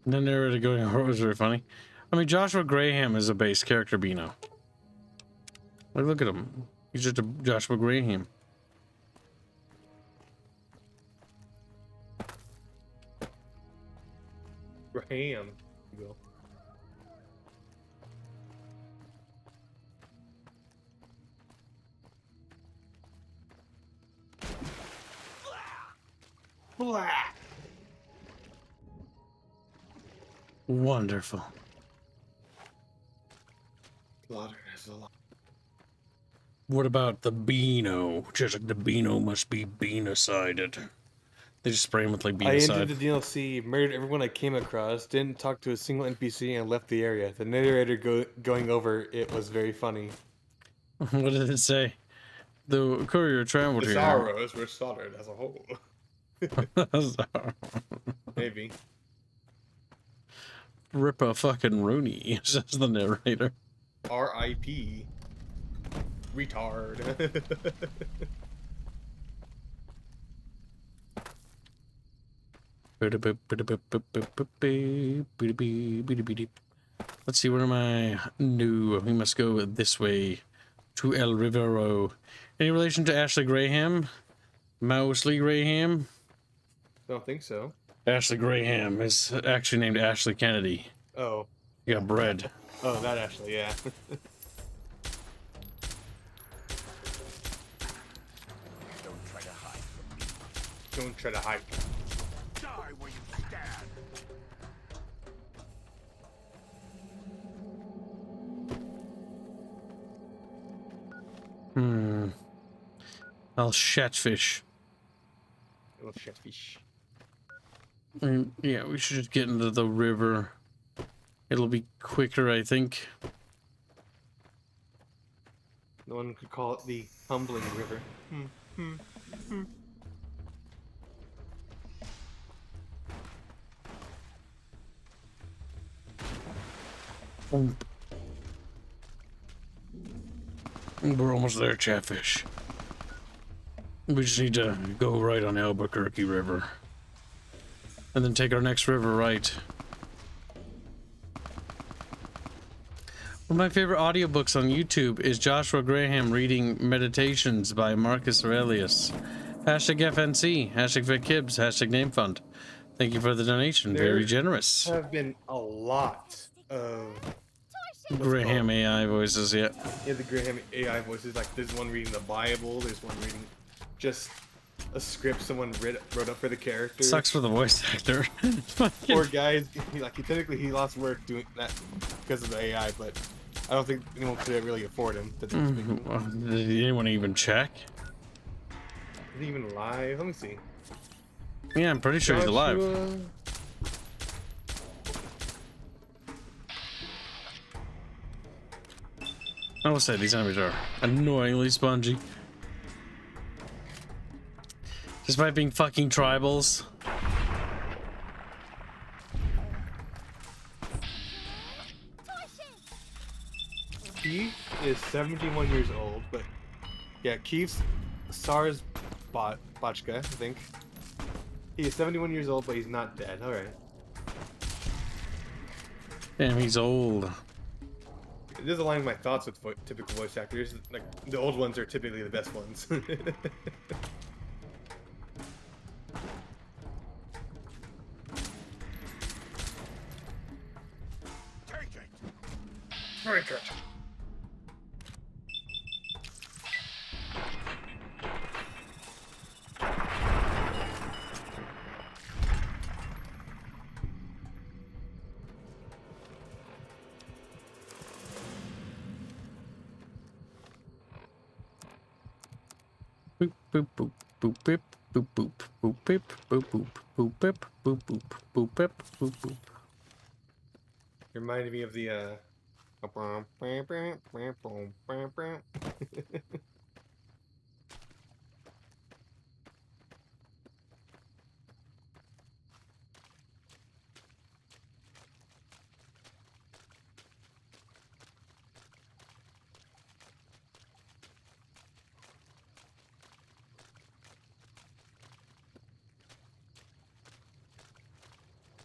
And then they're going, it was very funny. I mean, Joshua Graham is a base character, Bino. Like, look at him. He's just a Joshua Graham. Graham. You go. Blah. Wonderful. Slaughter is a lot. What about the Beano? Just like the Beano must be Beano-sided. They just spray him with like I Beano-side. entered the DLC, murdered everyone I came across, didn't talk to a single NPC, and left the area. The narrator going over it was very funny. What did it say? The courier traveled The here. sorrows were slaughtered as a whole. Maybe. Rip a fucking Rooney, says the narrator. R.I.P. Retard. Let's see, where am I? No, we must go this way to El Rivero. Any relation to Ashley Graham? Mousley Graham? Don't think so. Ashley Graham is actually named Ashley Kennedy. Oh. You got bread. Oh, that Ashley, yeah. Don't try to hide from me. Don't try to hide. Die where you stand. I'll Chatfish. Little Chatfish. Yeah, we should just get into the river. It'll be quicker, I think. No one could call it the Humbling River. We're almost there, Chatfish. We just need to go right on Albuquerque River. And then take our next river right. One of my favorite audiobooks on YouTube is Joshua Graham reading Meditations by Marcus Aurelius. Hashtag FNC, hashtag Kibs, hashtag NameFund. Thank you for the donation. Very generous. There have been a lot of Graham AI voices, yeah. Yeah, the Graham AI voices. Like, there's one reading the Bible, there's one reading just a script someone wrote up for the character. Sucks for the voice actor. Poor guy, he lost work doing that because of the AI, but I don't think anyone could really afford him. Did anyone even check? Is he even alive? Let me see. Yeah, I'm pretty sure he's alive. I will say these enemies are annoyingly spongy. Despite being fucking tribals. He is 71 years old, but yeah, Keith's SARS Botchka, I think. He is 71 years old, but he's not dead. Alright. Damn, he's old. It does align my thoughts with typical voice actors. Like, the old ones are typically the best ones. Very good. Boop boop boop boop boop boop boop boop boop boop boop boop boop boop boop boop boop boop boop. Reminded me of the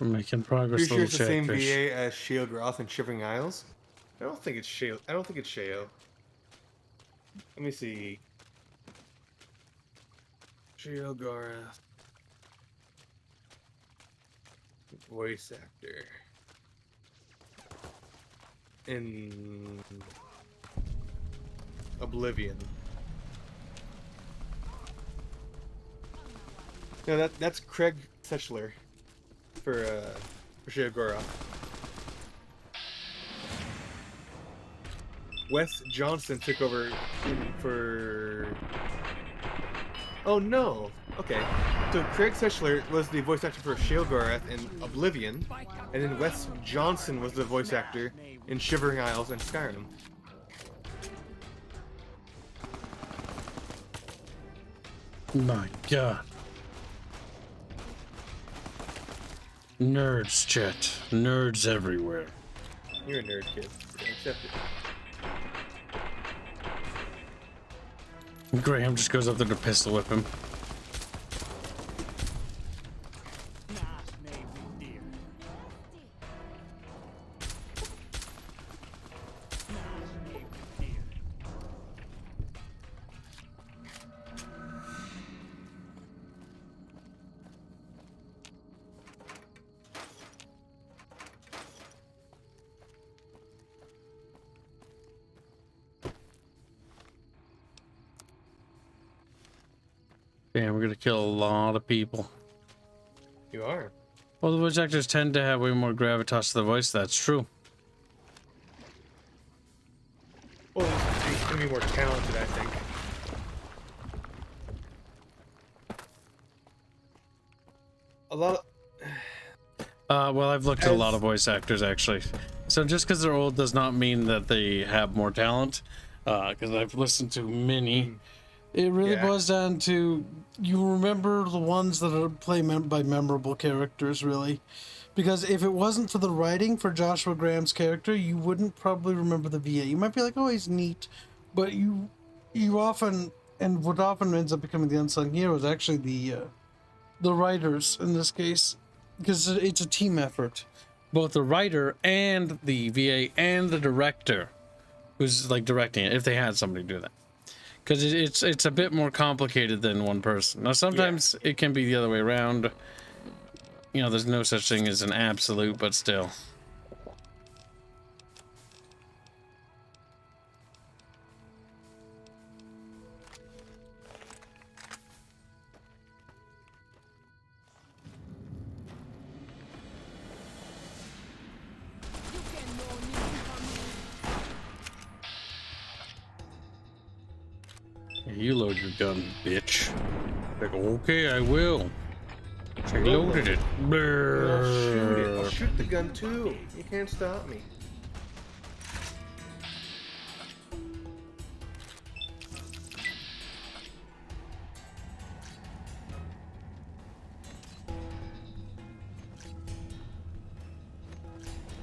We're making progress. Pretty sure it's the same Chatfish. VA as Shale Groth and Shivering Isles. I don't think it's Shale. I don't think it's Shale. Let me see. Shale Groth. Voice actor. In Oblivion. No, that's Craig Setchler for Shale Groth. Wes Johnson took over for... Oh no! Okay. So Craig Setchler was the voice actor for Sheilgarath in Oblivion, and then Wes Johnson was the voice actor in Shivering Isles and Skyrim. My God. Nerds, chat. Nerds everywhere. You're a nerd, kid. Accept it. Graham just goes up there to pistol whip him. Damn, we're gonna kill a lot of people. You are. Well, the voice actors tend to have way more gravitas to the voice. That's true. Well, he's gonna be more talented, I think. A lot of... Well, I've looked at a lot of voice actors, actually. So just because they're old does not mean that they have more talent. Because I've listened to many. It really boils down to, you remember the ones that are played by memorable characters, really. Because if it wasn't for the writing for Joshua Graham's character, you wouldn't probably remember the VA. You might be like, oh, he's neat. But you often, and what often ends up becoming the unsung hero is actually the writers in this case. Because it's a team effort. Both the writer and the VA and the director who's like directing it, if they had somebody do that. Because it's a bit more complicated than one person. Now, sometimes it can be the other way around. You know, there's no such thing as an absolute, but still. You load your gun, bitch. Like, okay, I will. I loaded it. I'll shoot it. I'll shoot the gun too. You can't stop me.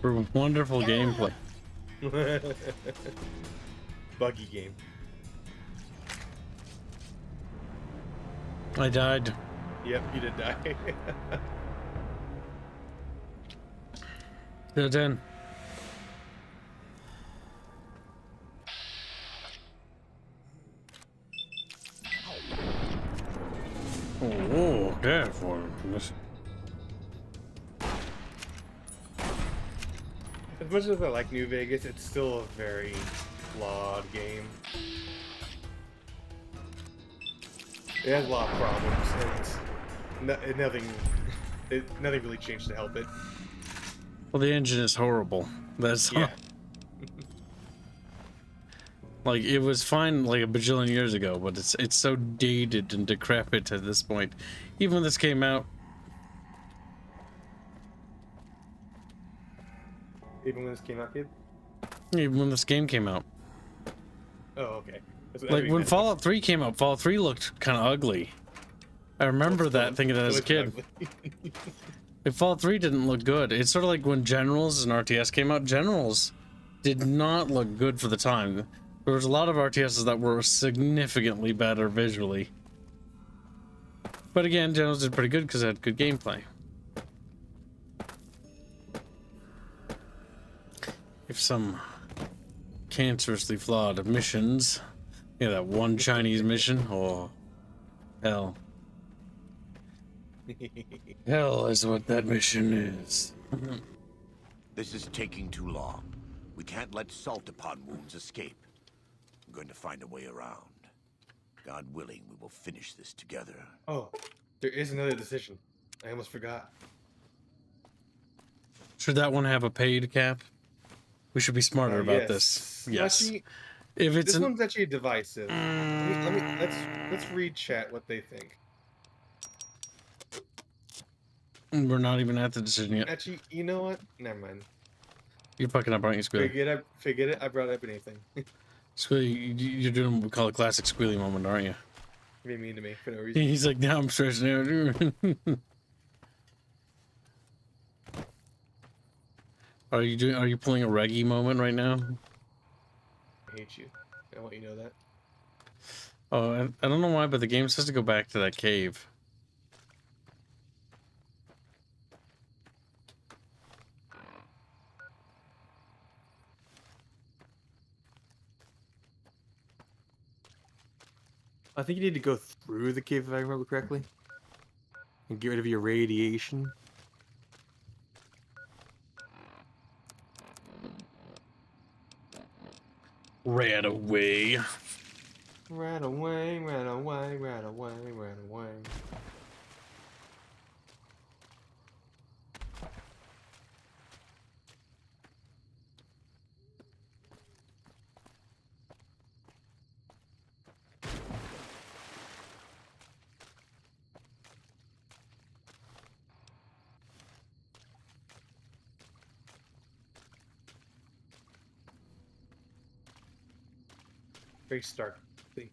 For wonderful gameplay. Buggy game. I died. Yep, you did die. Still 10. Oh, that for this. As much as I like New Vegas, it's still a very flawed game. It has a lot of problems, and nothing really changed to help it. Well, the engine is horrible. That's like, it was fine like a bajillion years ago, but it's so dated and decrepit at this point. Even when this came out. Even when this came out, kid? Even when this game came out. Oh, okay. Like when Fallout 3 came out, Fallout 3 looked kind of ugly. I remember that thinking that as a kid. If Fallout 3 didn't look good, it's sort of like when Generals and RTS came out. Generals did not look good for the time. There was a lot of RTSs that were significantly better visually. But again, Generals did pretty good because it had good gameplay. If some cancerously flawed missions, yeah, that one Chinese mission, oh, hell. Hell is what that mission is. This is taking too long. We can't let salt upon wounds escape. I'm going to find a way around. God willing, we will finish this together. Oh, there is another decision. I almost forgot. Should that one have a paid cap? We should be smarter about this. Yes. Actually, if it's this one's actually divisive. Let's read chat what they think. We're not even at the decision yet. Actually, you know what? Never mind. You're fucking up, aren't you, Squealy? Forget it. I brought up anything. Squealy, you're doing what we call a classic Squealy moment, aren't you? You're being mean to me for no reason. He's like, now I'm stressing out. Are you pulling a Reggie moment right now? I hate you. I want you to know that. Oh, I don't know why, but the game says to go back to that cave. I think you need to go through the cave if I remember correctly. And get rid of your radiation. Ran away. Ran away, ran away, ran away, ran away. Very stark thing.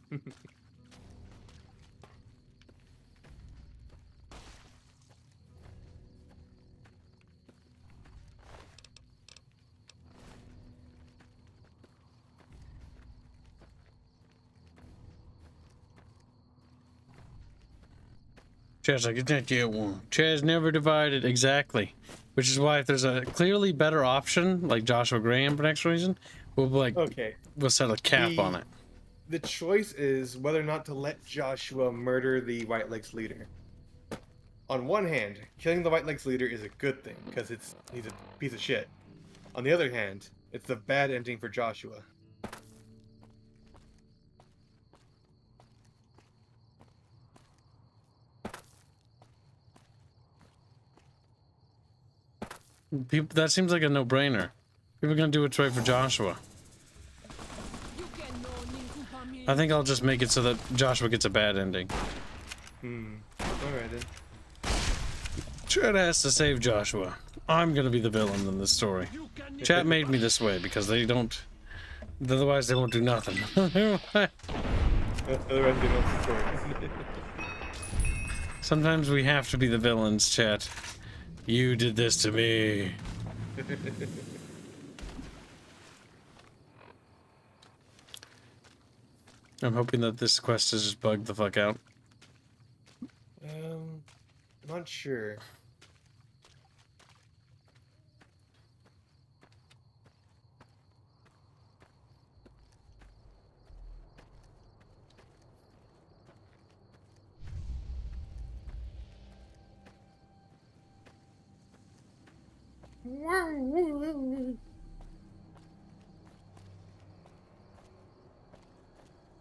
Chad's like, it's not yet one. Chad's never divided. Exactly. Which is why if there's a clearly better option, like Joshua Graham for next reason, we'll like, Okay. we'll set a cap on it. The choice is whether or not to let Joshua murder the White Lakes leader. On one hand, killing the White Lakes leader is a good thing, because he's a piece of shit. On the other hand, it's a bad ending for Joshua. People, that seems like a no-brainer. People are gonna do what's right for Joshua. I think I'll just make it so that Joshua gets a bad ending. Alright then. Chad has to save Joshua. I'm gonna be the villain in this story. Chat made me this way because they don't. Otherwise, they won't do nothing. Otherwise, they don't support. Sometimes we have to be the villains, chat. You did this to me. I'm hoping that this quest is just bugged the fuck out. Not sure.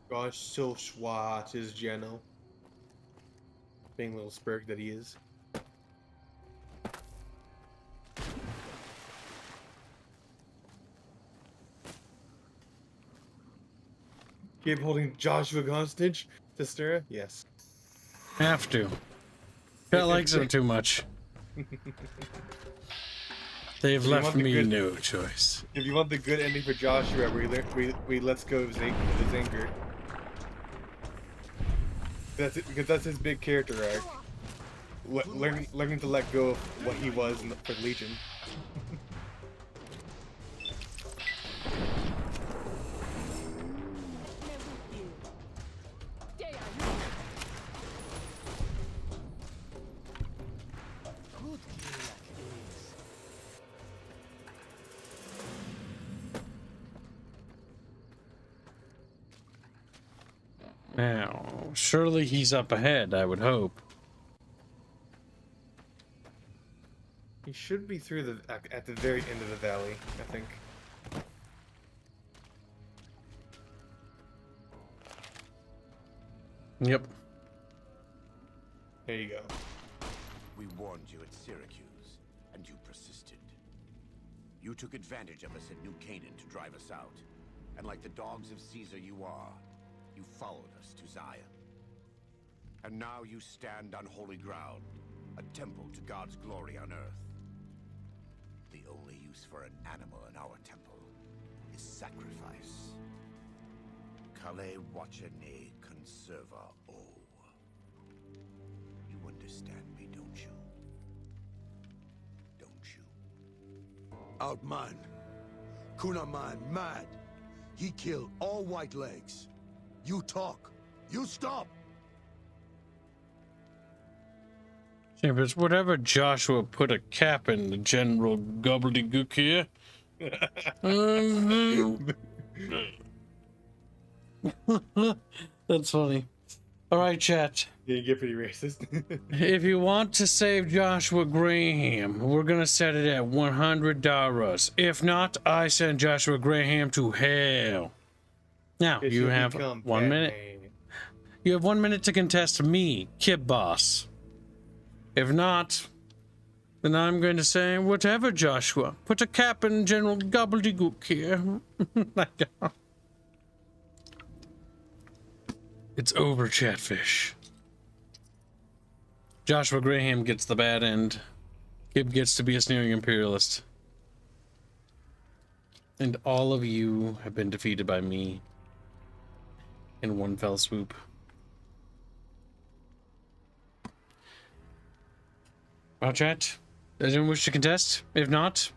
Gosh, so swat is Geno. Being little spurg that he is. Keep holding Joshua hostage to Stura? Yes. Have to. Cat likes him too much. They've left me no choice. If you want the good ending for Joshua, we let's go of Zanger. That's it, because that's his big character arc. Learning to let go of what he was for Legion. Now, surely he's up ahead, I would hope. He should be through at the very end of the valley, I think. Yep. There you go. We warned you at Syracuse, and you persisted. You took advantage of us at New Canaan to drive us out. And like the dogs of Caesar you are, you followed us to Zion. And now you stand on holy ground, a temple to God's glory on earth. The only use for an animal in our temple is sacrifice. Kale wachene conserva o. You understand me, don't you? Don't you? Outman. Kunaman mad. He killed all white legs. You talk. You stop. Chambers, whatever Joshua put a cap in the general gobbledygook here. That's funny. All right, chat. You get pretty racist. If you want to save Joshua Graham, we're gonna set it at $100. If not, I send Joshua Graham to hell. Now you have 1 minute. You have 1 minute to contest me, Kib Boss. If not, then I'm going to say, whatever, Joshua. Put a cap in General Gobbledygook here. It's over, Chatfish. Joshua Graham gets the bad end. Kib gets to be a sneering imperialist. And all of you have been defeated by me in one fell swoop. Well, chat, does anyone wish to contest? If not,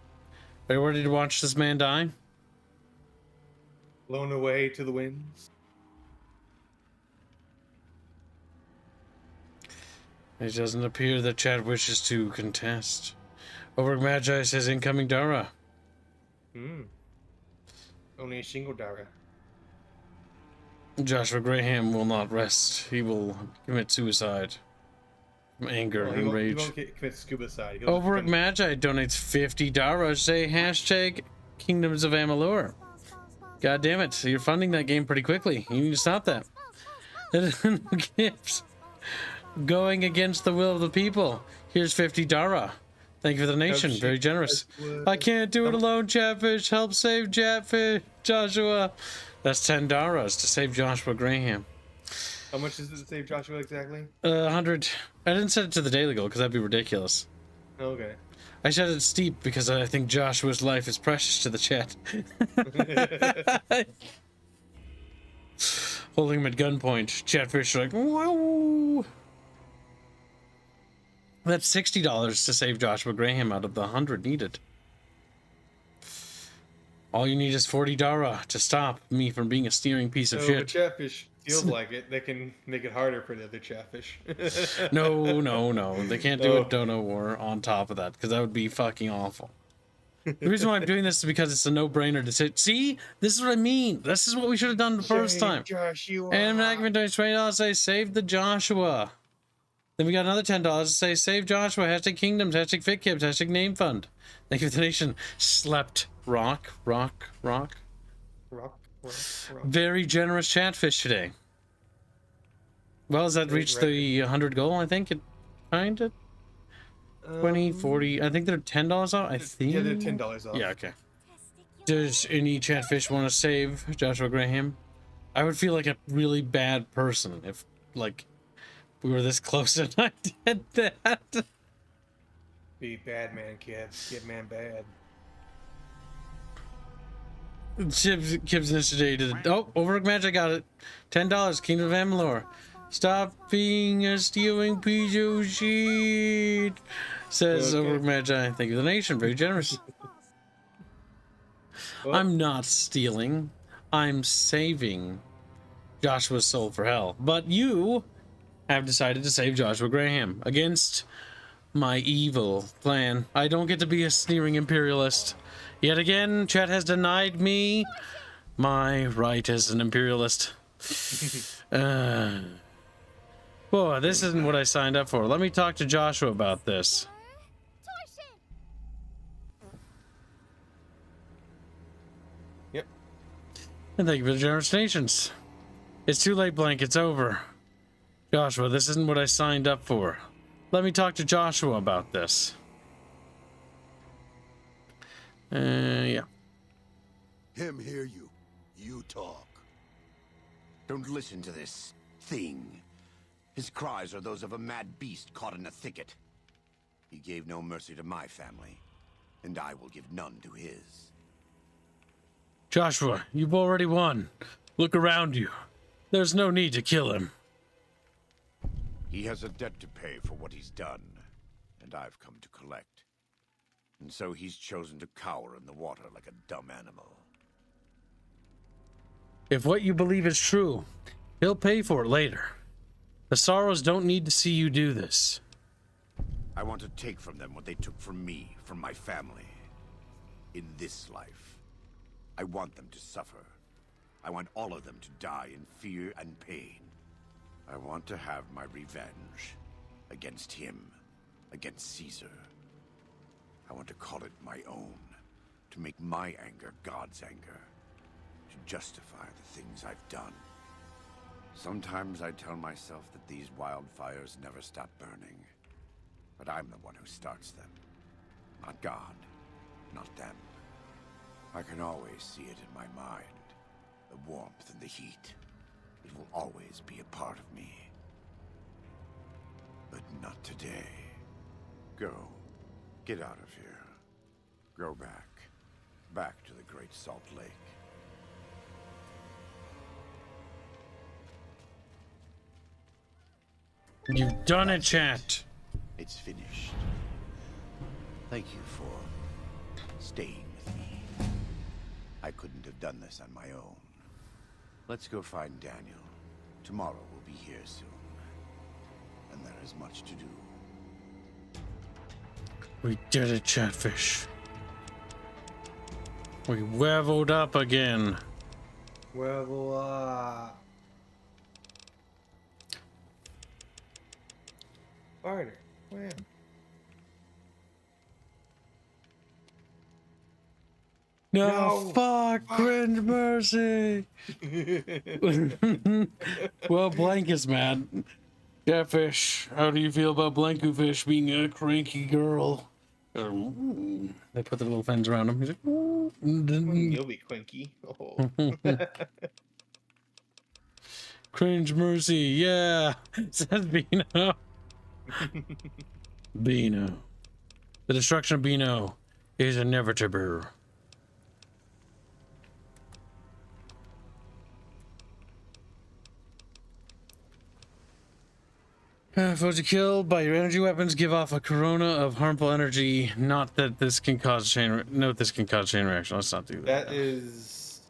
are you ready to watch this man die? Blown away to the winds. It doesn't appear that chat wishes to contest. Over Magi says incoming Dara. Only a single Dara. Joshua Graham will not rest. He will commit suicide. From anger and rage. He won't commit suicide. Over Magi donates 50 Dara. Say hashtag Kingdoms of Amalur. God damn it. You're funding that game pretty quickly. You need to stop that. Kibs. Going against the will of the people. Here's 50 Dara. Thank you for the donation. Very generous. I can't do it alone, Chatfish. Help save Chatfish. Joshua. That's 10 Daras to save Joshua Graham. How much is it to save Joshua exactly? 100. I didn't set it to the daily goal because that'd be ridiculous. Okay. I set it steep because I think Joshua's life is precious to the chat. Holding him at gunpoint. Chatfish are like, whoa. That's $60 to save Joshua Graham out of the 100 needed. All you need is 40 Dara to stop me from being a steering piece of shit. The Chatfish feels like it. They can make it harder for the other Chatfish. No. They can't do a dono war on top of that because that would be fucking awful. The reason why I'm doing this is because it's a no-brainer to say, see, this is what I mean. This is what we should have done the first time. Joshua. And Macman donates $20 say save the Joshua. Then we got another $10 to say save Joshua, hashtag Kingdoms, hashtag FitKibs, hashtag Name Fund. Thank you for the donation. Slept. Rock. Very generous Chatfish today. Well, has that reached the 100 goal? I think it kind of 20, 40. I think they're $10 off. I think. Yeah, they're $10 off. Yeah, okay. Does any Chatfish want to save Joshua Graham? I would feel like a really bad person if, like, we were this close and I did that. Be bad man, kid. Get man bad. Kibs initiated. Oh, Overlook Magic got it. $10. Kingdom of Amalur. Stop being a stealing piece of shit. Says Overlook Magi. Thank you for the nation. Very generous. I'm not stealing. I'm saving Joshua's soul for hell. But you have decided to save Joshua Graham against my evil plan. I don't get to be a sneering imperialist. Yet again, chat has denied me my right as an imperialist. Boy, this isn't what I signed up for. Let me talk to Joshua about this. Yep. And thank you for the generous donations. It's too late, Blank. It's over. Joshua, this isn't what I signed up for. Let me talk to Joshua about this. Yeah. Him hear you. You talk. Don't listen to this thing. His cries are those of a mad beast caught in a thicket. He gave no mercy to my family, and I will give none to his. Joshua, you've already won. Look around you. There's no need to kill him. He has a debt to pay for what he's done, and I've come to collect. And so he's chosen to cower in the water like a dumb animal. If what you believe is true, he'll pay for it later. The Sorrows don't need to see you do this. I want to take from them what they took from me, from my family. In this life, I want them to suffer. I want all of them to die in fear and pain. I want to have my revenge against him, against Caesar. I want to call it my own, to make my anger God's anger, to justify the things I've done. Sometimes I tell myself that these wildfires never stop burning, but I'm the one who starts them, not God, not them. I can always see it in my mind, the warmth and the heat. It will always be a part of me. But not today. Go. Get out of here. Go back. Back to the Great Salt Lake. You've done it, chat. It's finished. Thank you for staying with me. I couldn't have done this on my own. Let's go find Daniel. Tomorrow we'll be here soon. And there is much to do. We did it, Chatfish. We leveled up again. Level up. Harder. Wham. No, fuck, cringe mercy. Well, Blank is mad. Chatfish, how do you feel about Blankufish being a cranky girl? They put the little fins around him. He's like, You'll be quinky. Oh. Cringe mercy, yeah, says Beano. Beano. The destruction of Beano is inevitable. Foes you killed by your energy weapons give off a corona of harmful energy. Not that this can cause note this can cause chain reaction. Let's not do that. That is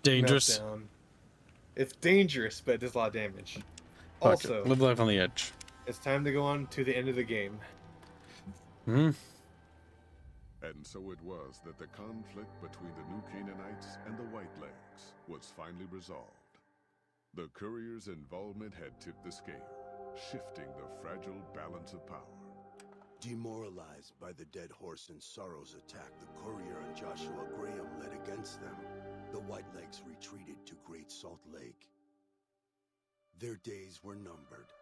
dangerous. Meltdown. It's dangerous, but it does a lot of damage. Fuck Also, it. Live life on the edge. It's time to go on to the end of the game. Hmm. And so it was that the conflict between the New Canaanites and the Whitelegs was finally resolved. The courier's involvement had tipped the scale, shifting the fragile balance of power. Demoralized by the Dead Horse and Sorrow's attack the courier and Joshua Graham led against them, the Whitelegs retreated to Great Salt Lake. Their days were numbered.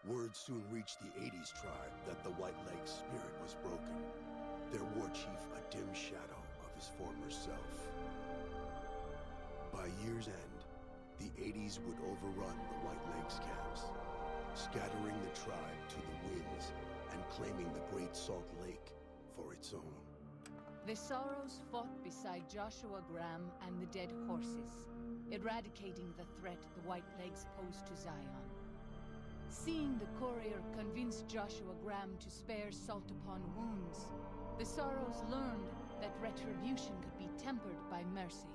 Word soon reached the 80s tribe that the Whitelegs' spirit was broken, their war chief a dim shadow of his former self. By year's end, the 80s would overrun the Whitelegs camps, scattering the tribe to the winds and claiming the Great Salt Lake for its own. The Sorrows fought beside Joshua Graham and the Dead Horses, eradicating the threat the Whitelegs posed to Zion. Seeing the courier convince Joshua Graham to spare salt upon wounds, the Sorrows learned that retribution could be tempered by mercy.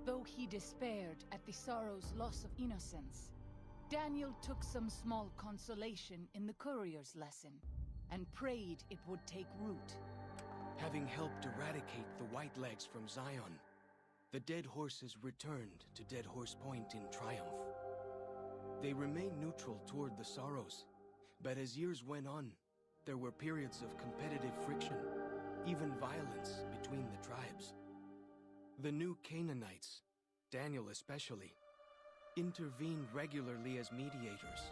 Though he despaired at the Sorrows' loss of innocence, Daniel took some small consolation in the courier's lesson, and prayed it would take root. Having helped eradicate the Whitelegs from Zion, the Dead Horses returned to Dead Horse Point in triumph. They remained neutral toward the Sorrows, but as years went on, there were periods of competitive friction, even violence between the tribes. The New Canaanites, Daniel especially, intervened regularly as mediators,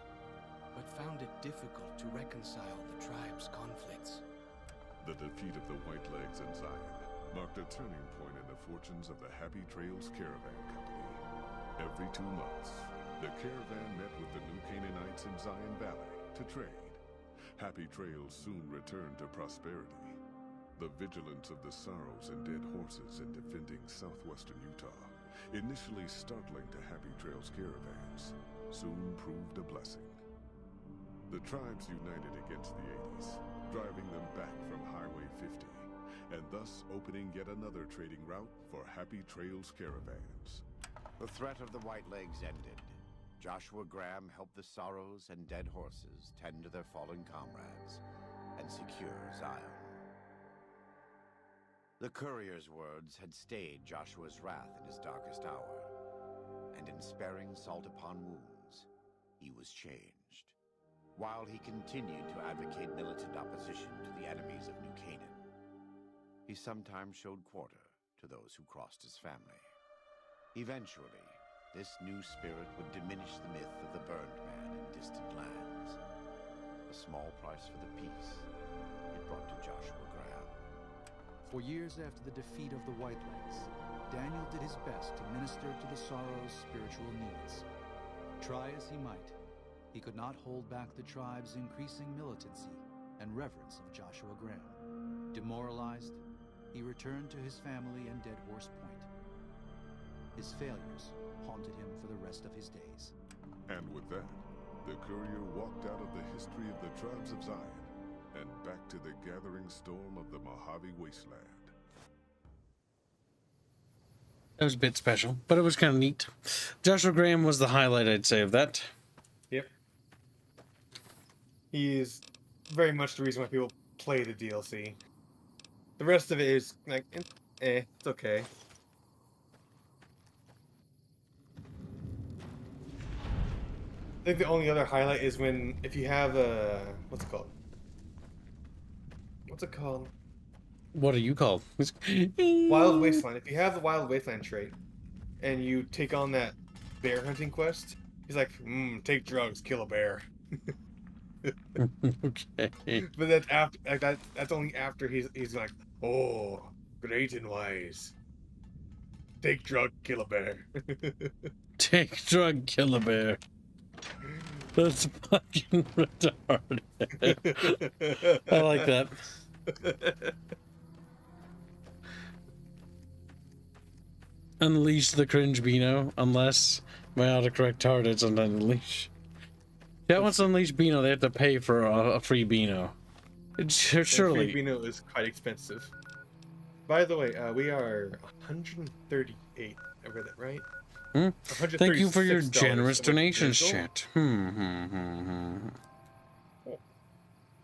but found it difficult to reconcile the tribe's conflicts. The defeat of the Whitelegs in Zion marked a turning point in the fortunes of the Happy Trails Caravan Company. Every 2 months, the caravan met with the New Canaanites in Zion Valley to trade. Happy Trails soon returned to prosperity. The vigilance of the Sorrows and Dead Horses in defending southwestern Utah, initially startling to Happy Trails caravans, soon proved a blessing. The tribes united against the 80s, driving them back from Highway 50, and thus opening yet another trading route for Happy Trails caravans. The threat of the Whitelegs ended. Joshua Graham helped the Sorrows and Dead Horses tend to their fallen comrades and secure Zion. The courier's words had stayed Joshua's wrath in his darkest hour, and in sparing salt upon wounds, he was changed. While he continued to advocate militant opposition to the enemies of New Canaan, he sometimes showed quarter to those who crossed his family. Eventually, this new spirit would diminish the myth of the burned man in distant lands. A small price for the peace it brought to Joshua Graham. For years after the defeat of the Whitelegs, Daniel did his best to minister to the Sorrows' spiritual needs. Try as he might, he could not hold back the tribe's increasing militancy and reverence of Joshua Graham. Demoralized, he returned to his family and Dead Horse Point. His failures haunted him for the rest of his days. And with that, the courier walked out of the history of the tribes of Zion and back to the gathering storm of the Mojave Wasteland. That was a bit special, but it was kind of neat. Joshua Graham was the highlight, I'd say, of that. Yep. He is very much the reason why people play the DLC. The rest of it is like, it's okay. I think the only other highlight is when, if you have a, what's it called? What's it called? What are you called? Wild Wasteland. If you have the Wild Wasteland trait, and you take on that bear hunting quest, he's like, take drugs, kill a bear. Okay. But that's after, like that's only after he's like, oh, great and wise. Take drug, kill a bear. Take drug, kill a bear. That's fucking retarded. I like that. Unleash the cringe Beano, unless my autocorrect targets on unleash. Yeah, once unleash Beano, they have to pay for a free Beano. Surely. Free Beano is quite expensive. By the way, we are 138 over that, right? Thank you for your $136 generous of it donations, digital. chat.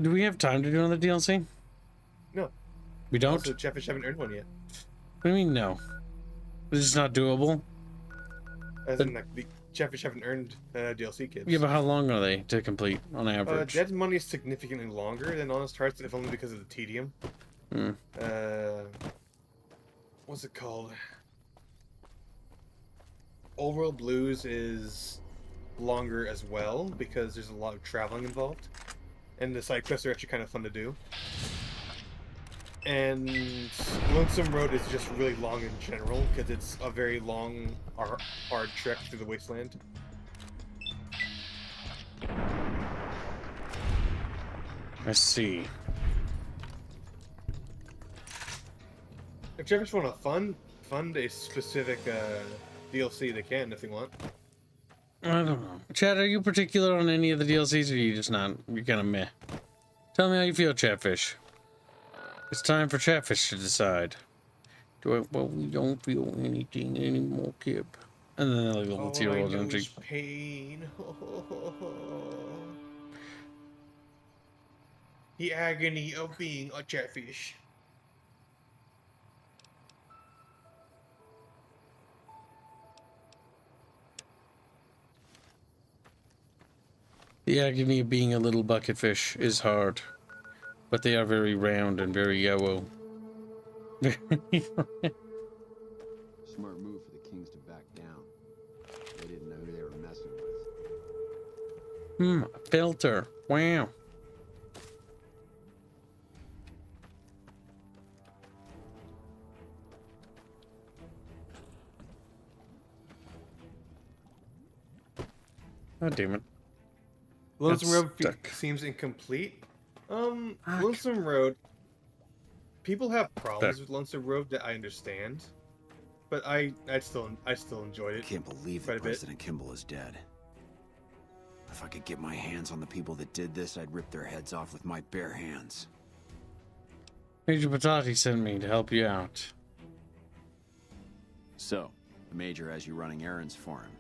Do we have time to do another DLC? No. We don't? Also, Chatfish haven't earned one yet. What do you mean, no? It's just not doable? As in, like, the Chatfish haven't earned DLC kits. Yeah, but how long are they to complete, on average? Dead Money is significantly longer than Honest Hearts, if only because of the tedium. What's it called? Overall Blues is longer as well, because there's a lot of traveling involved. And the side quests are actually kind of fun to do. And Lonesome Road is just really long in general, because it's a very long, hard trek through the wasteland. I see. If you ever want to fund a specific DLC, they can if they want. I don't know. Chad, are you particular on any of the DLCs, or are you just not? You're kind of meh. Tell me how you feel, Chatfish. It's time for Chatfish to decide. Well, we don't feel anything anymore, Kib. And then like little tear rolls entry. Pain. The agony of being a Chatfish. The agony of being a little bucket fish is hard, but they are very round and very yellow. Smart move for the Kings to back down. They didn't know who they were messing with. Filter. Wow. Oh, damn it. Lonesome Road seems incomplete. Lonesome Road. People have problems with Lonesome Road that I understand, but I still enjoyed it. Can't believe that President Kimball is dead. I if I could get my hands on the people that did this, I'd rip their heads off with my bare hands. Major Patati sent me to help you out. So, the Major has you running errands for him.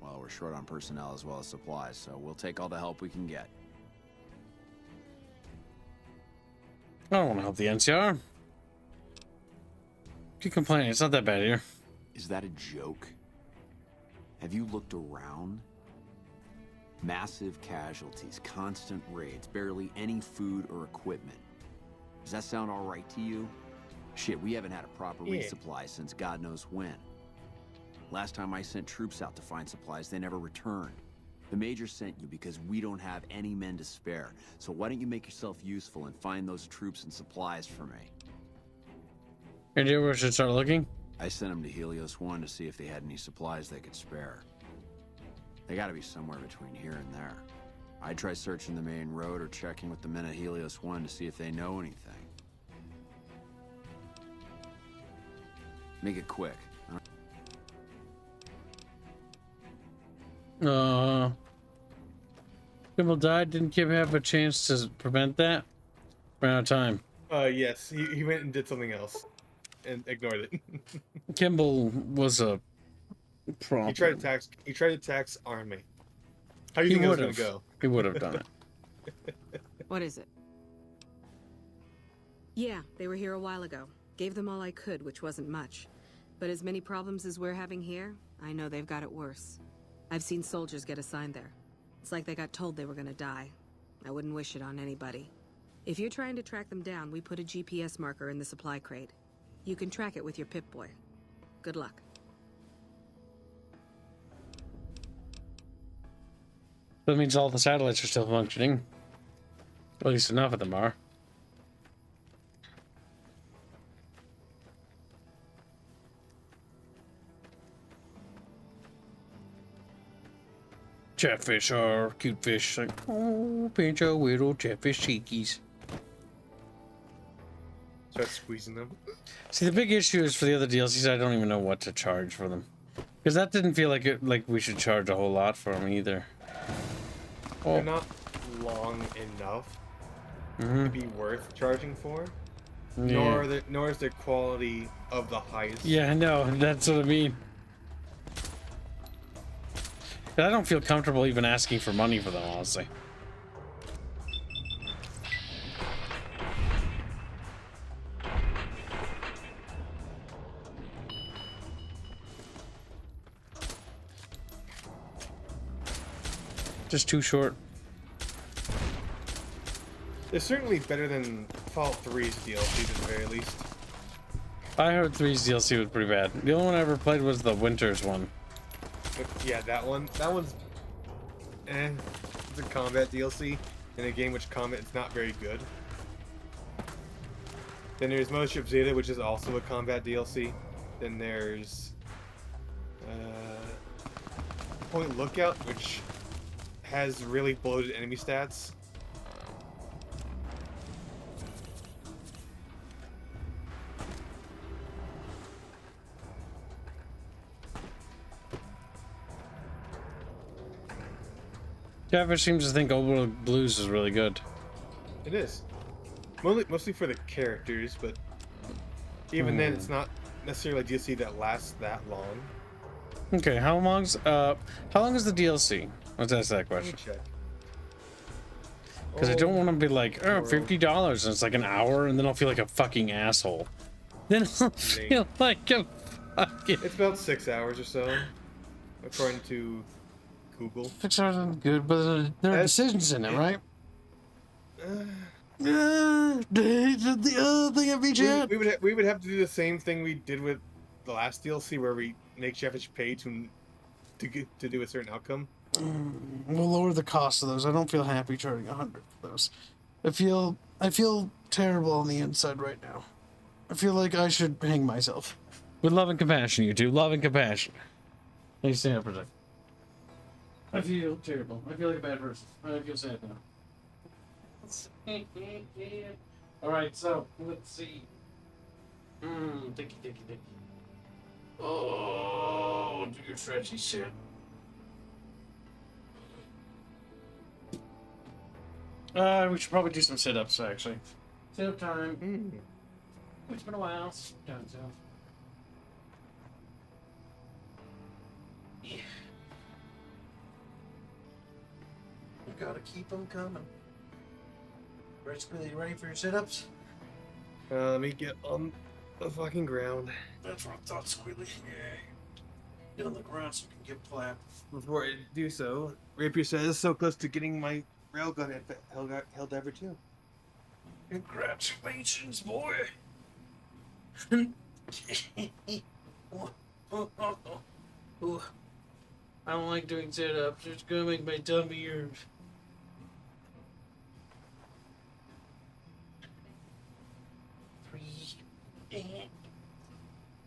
Well, we're short on personnel as well as supplies, so we'll take all the help we can get. I don't want to help the NCR. Keep complaining. It's not that bad here. Is that a joke? Have you looked around? Massive casualties, constant raids, barely any food or equipment. Does that sound all right to you? Shit, we haven't had a proper resupply since God knows when. Last time I sent troops out to find supplies, they never returned. The Major sent you because we don't have any men to spare. So why don't you make yourself useful and find those troops and supplies for me? And you ever should start looking? I sent them to Helios 1 to see if they had any supplies they could spare. They gotta be somewhere between here and there. I'd try searching the main road or checking with the men at Helios 1 to see if they know anything. Make it quick. Kimball died. Didn't Kib have a chance to prevent that? Ran out of time. Yes, he went and did something else and ignored it. Kimball was a problem. He tried to tax army. How do you think it was gonna go? He would have done it. What is it? Yeah, they were here a while ago. Gave them all I could, which wasn't much. But as many problems as we're having here, I know they've got it worse. I've seen soldiers get assigned there. It's like they got told they were gonna die. I wouldn't wish it on anybody. If you're trying to track them down, we put a GPS marker in the supply crate. You can track it with your Pip-Boy. Good luck. That means all the satellites are still functioning. At least enough of them are. Chatfish are cute fish. Like, oh, pinch a little chatfish cheekies. Start squeezing them. See, the big issue is for the other DLCs, I don't even know what to charge for them. Because that didn't feel like we should charge a whole lot for them either. Oh. They're not long enough to be worth charging for. Yeah. Nor is their quality of the highest. Yeah, I know. That's what I mean. But I don't feel comfortable even asking for money for them, honestly. Just too short. They're certainly better than Fallout 3's DLC at the very least. I heard 3's DLC was pretty bad. The only one I ever played was the Winters one. But yeah, that one's it's a combat DLC in a game which combat is not very good. Then there's Mothership Zeta, which is also a combat DLC. Then there's Point Lookout, which has really bloated enemy stats. Chatfish seems to think Overworld Blues is really good. It is. Mostly for the characters, but even then it's not necessarily a DLC that lasts that long. Okay, how long is the DLC? Let's ask that question. Because I don't want to be like, oh, $50 and it's like an hour and then I'll feel like a fucking asshole. Then I'll feel like a fucking... It's about 6 hours or so, according to Google. 6 hours is good, but there are decisions in it, right? The other thing of each we would have to do the same thing we did with the last DLC, where we make Chatfish pay to do a certain outcome. We'll lower the cost of those. I don't feel happy charging 100 for those. I feel terrible on the inside right now. I feel like I should hang myself. With love and compassion, you two. Love and compassion. Hey, stand up for a second. I feel terrible. I feel like a bad person. I feel sad now. Alright, so, let's see. Dicky. Oh, do your stretchy shit. We should probably do some sit-ups, actually. Sit-up time. It's been a while. Done so. Yeah. You gotta keep them coming. Squilly, you ready for your sit-ups? Let me get on the fucking ground. That's what I thought, Squilly. Yeah. Get on the ground so we can get flat. Before I do so, Rapier says so close to getting my railgun at Helldiver 2. Congratulations, boy. I don't like doing sit-ups. It's gonna make my tummy hurt.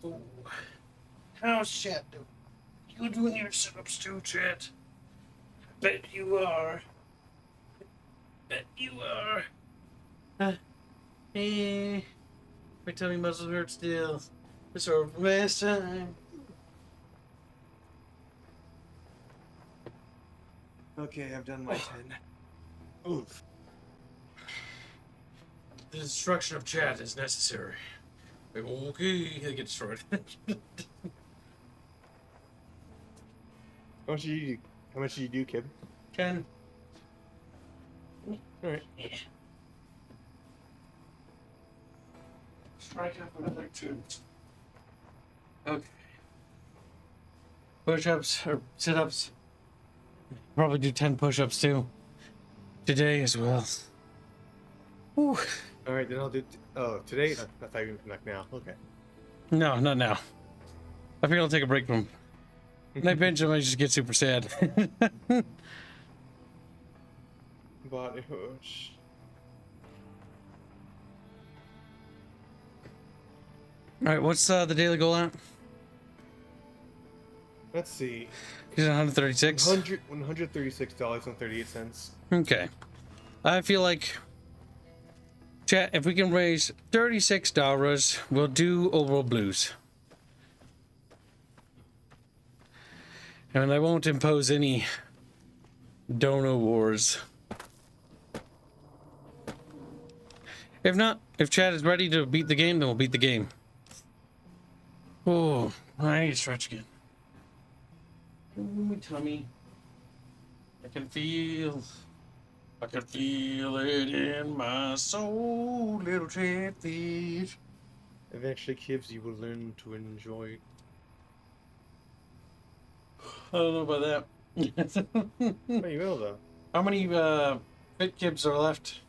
Oh. How's chat doing? You doing your sit-ups too, chat? Bet you are. Bet you are. My tummy muscles hurt still. It's our last time. Okay, I've done my 10. Oof. The destruction of chat is necessary. Okay, they get destroyed. How much did you do, Kib? 10. Alright. Strike up another 2. Okay. Push-ups or sit-ups. Probably do 10 push-ups too. Today as well. Whew. Alright, then I'll do... today? I thought you were like now. Okay. No, not now. I think I'll take a break from... When I bench, I might just get super sad. Body push. Alright, what's the daily goal at? Let's see. Is it 136? $136.38. Okay. I feel like... Chat, if we can raise $36, we'll do Overworld Blues. And I won't impose any dono wars. If not, if chat is ready to beat the game, then we'll beat the game. Oh, I need to stretch again. Oh, my tummy. I can feel it in my soul, little chatfish. Eventually, Kibs, you will learn to enjoy. I don't know about that. Oh, you will, though. How many fit Kibs are left?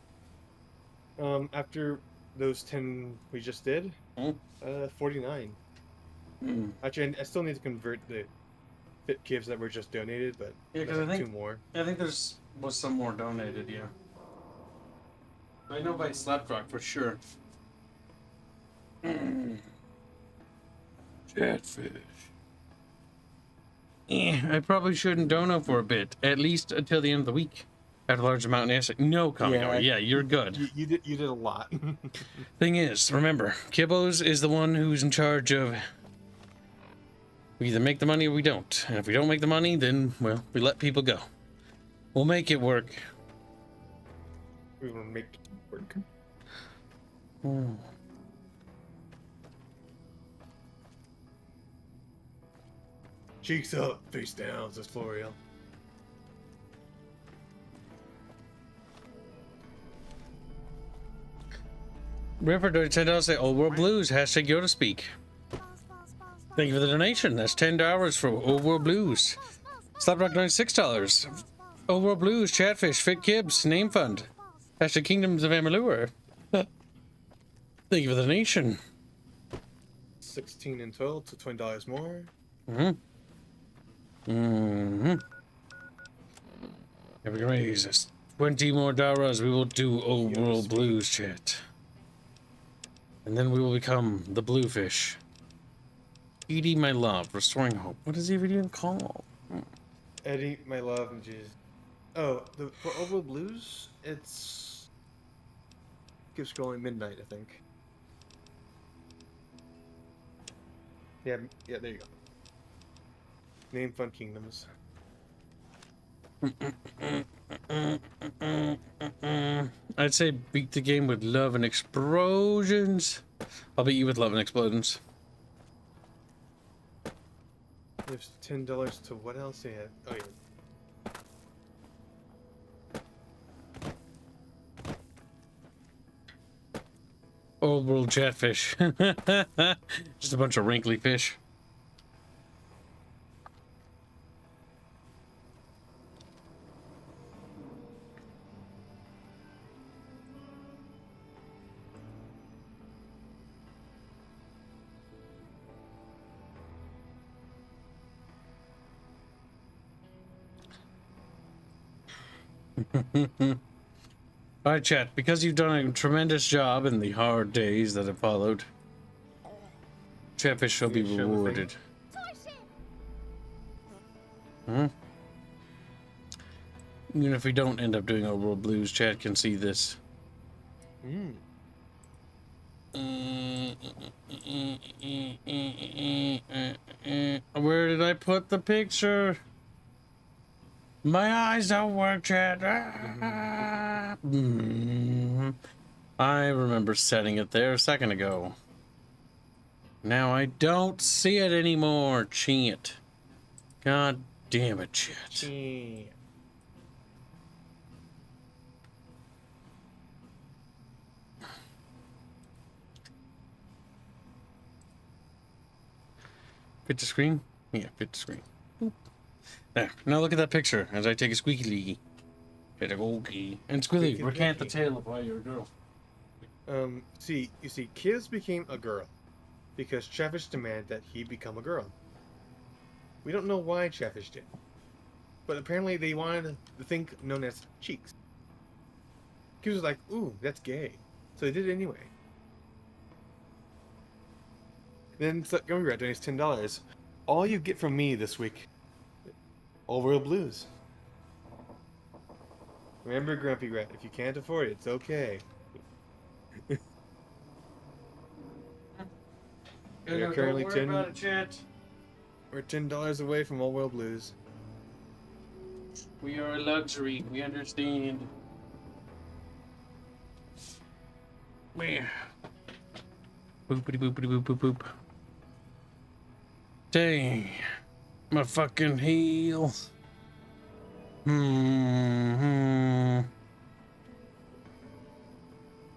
After those 10 we just did, 49. Actually, I still need to convert the fit Kibs that were just donated, but Yeah, because I think 2 more. I think was some more donated. Yeah, I know by Slapdrock for sure. Chatfish. I probably shouldn't dono for a bit, at least until the end of the week. At a large amount in asset. No, Kami. Yeah, you're good. You did a lot. Thing is, remember, Kibbos is the one who's in charge of. We either make the money or we don't. And if we don't make the money, then, well, we let people go. We'll make it work. We will make it work. Cheeks up, face down, says Florial. River $10 say Old World Blues, hashtag Yoda speak. Thank you for the donation. That's $10 for Old World Blues. Slapdog $96. Old World Blues, Chatfish, Fit Kibs, Name Fund. Hashtag Kingdoms of Amalur. Thank you for the donation. 16 in total, to $20 more. If we can raise us $20 more, we will do Old World Blues, chat. And then we will become the Bluefish. Edie, my love, restoring hope. What is he even called? Eddie, my love, and Jesus. Oh, for Overworld Blues, it's... Keep scrolling midnight, I think. Yeah, there you go. Name Fun Kingdoms. I'd say beat the game with love and explosions. I'll beat you with love and explosions. There's $10 to what else? Yeah. Oh, yeah. Old world chatfish. Just a bunch of wrinkly fish. Alright, chat, because you've done a tremendous job in the hard days that have followed, Chatfish shall be rewarded. Hmm? Even if we don't end up doing Overworld Blues, chat can see this. Where did I put the picture? My eyes don't work, chat. I remember setting it there a second ago. Now I don't see it anymore. Chant. God damn it, chat. Fit to screen? Yeah, fit to screen. Boop. There. Now look at that picture as I take a squeaky leaky. Pedagogy. And Squilly, recant the tale of why you're a girl. You see, Kibs became a girl because Chatfish demanded that he become a girl. We don't know why Chatfish did, but apparently they wanted the thing known as cheeks. Kibs was like, "Ooh, that's gay," so they did it anyway. Then Gummy Rat donates $10. All you get from me this week, Overworld Blues. Remember, Grumpy Rat, if you can't afford it, it's okay. We're currently we're $10 away from Overworld Blues. We are a luxury. We understand. Where? Boopity boopity boop boop boop. Dang. My fucking heel.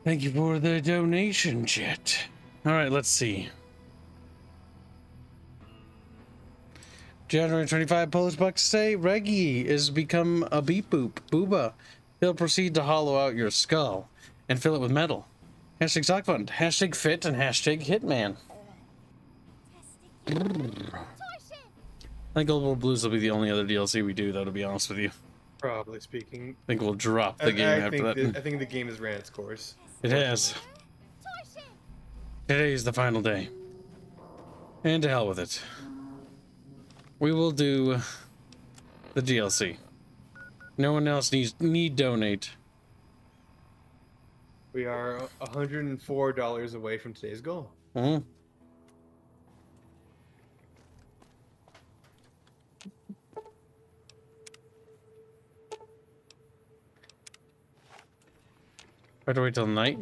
Thank you for the donation, chat. Alright, let's see. January 25 Polish bucks say Reggie is become a beep boop booba. He'll proceed to hollow out your skull and fill it with metal. Hashtag sock fund, hashtag fit, and hashtag hitman. I think Overworld Blues will be the only other DLC we do, though, to be honest with you. Probably speaking. I think we'll drop the game after that. I think the game has ran its course. It has. Today is the final day. And to hell with it. We will do the DLC. No one else need donate. We are $104 away from today's goal. Mm-hmm. I have to wait till night.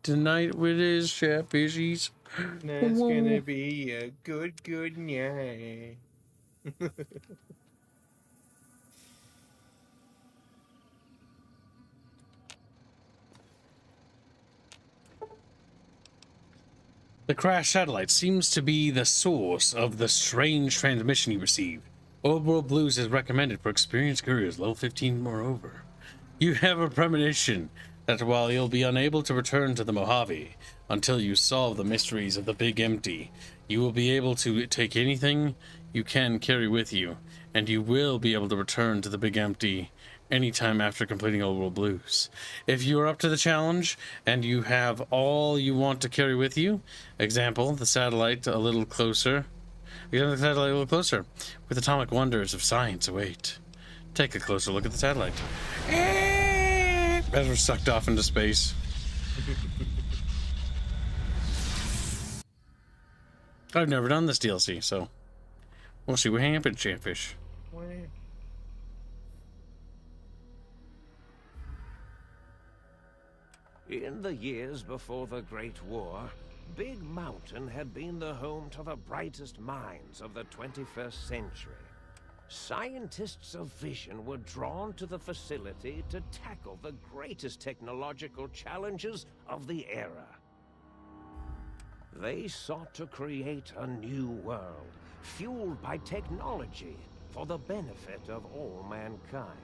Tonight it is, Chatfishies. That's gonna be a good night. The crashed satellite seems to be the source of the strange transmission you received. Overworld Blues is recommended for experienced couriers, level 15 moreover. You have a premonition that while you'll be unable to return to the Mojave until you solve the mysteries of the Big Empty, you will be able to take anything you can carry with you, and you will be able to return to the Big Empty anytime after completing Overworld Blues. If you are up to the challenge and you have all you want to carry with you, example, the satellite a little closer, with atomic wonders of science await. Take a closer look at the satellite. As we're sucked off into space. I've never done this DLC, so we'll see what happens, Chatfish. In the years before the Great War, Big Mountain had been the home to the brightest minds of the 21st century. Scientists of vision were drawn to the facility to tackle the greatest technological challenges of the era. They sought to create a new world, fueled by technology for the benefit of all mankind.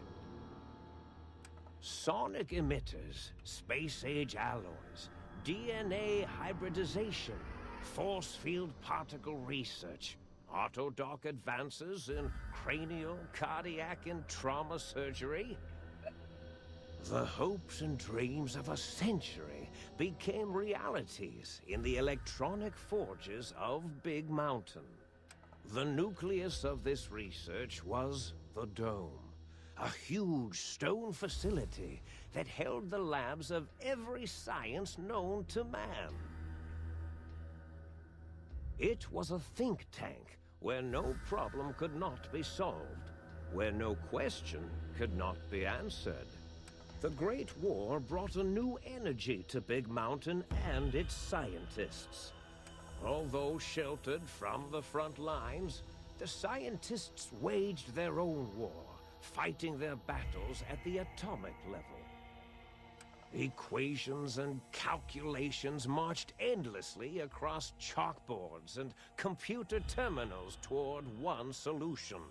Sonic emitters, space-age alloys, DNA hybridization, force field particle research, autodoc advances in cranial, cardiac, and trauma surgery. The hopes and dreams of a century became realities in the electronic forges of Big Mountain. The nucleus of this research was the Dome, a huge stone facility that held the labs of every science known to man. It was a think tank where no problem could not be solved, where no question could not be answered. The Great War brought a new energy to Big Mountain and its scientists. Although sheltered from the front lines, the scientists waged their own war, fighting their battles at the atomic level. Equations and calculations marched endlessly across chalkboards and computer terminals toward one solution: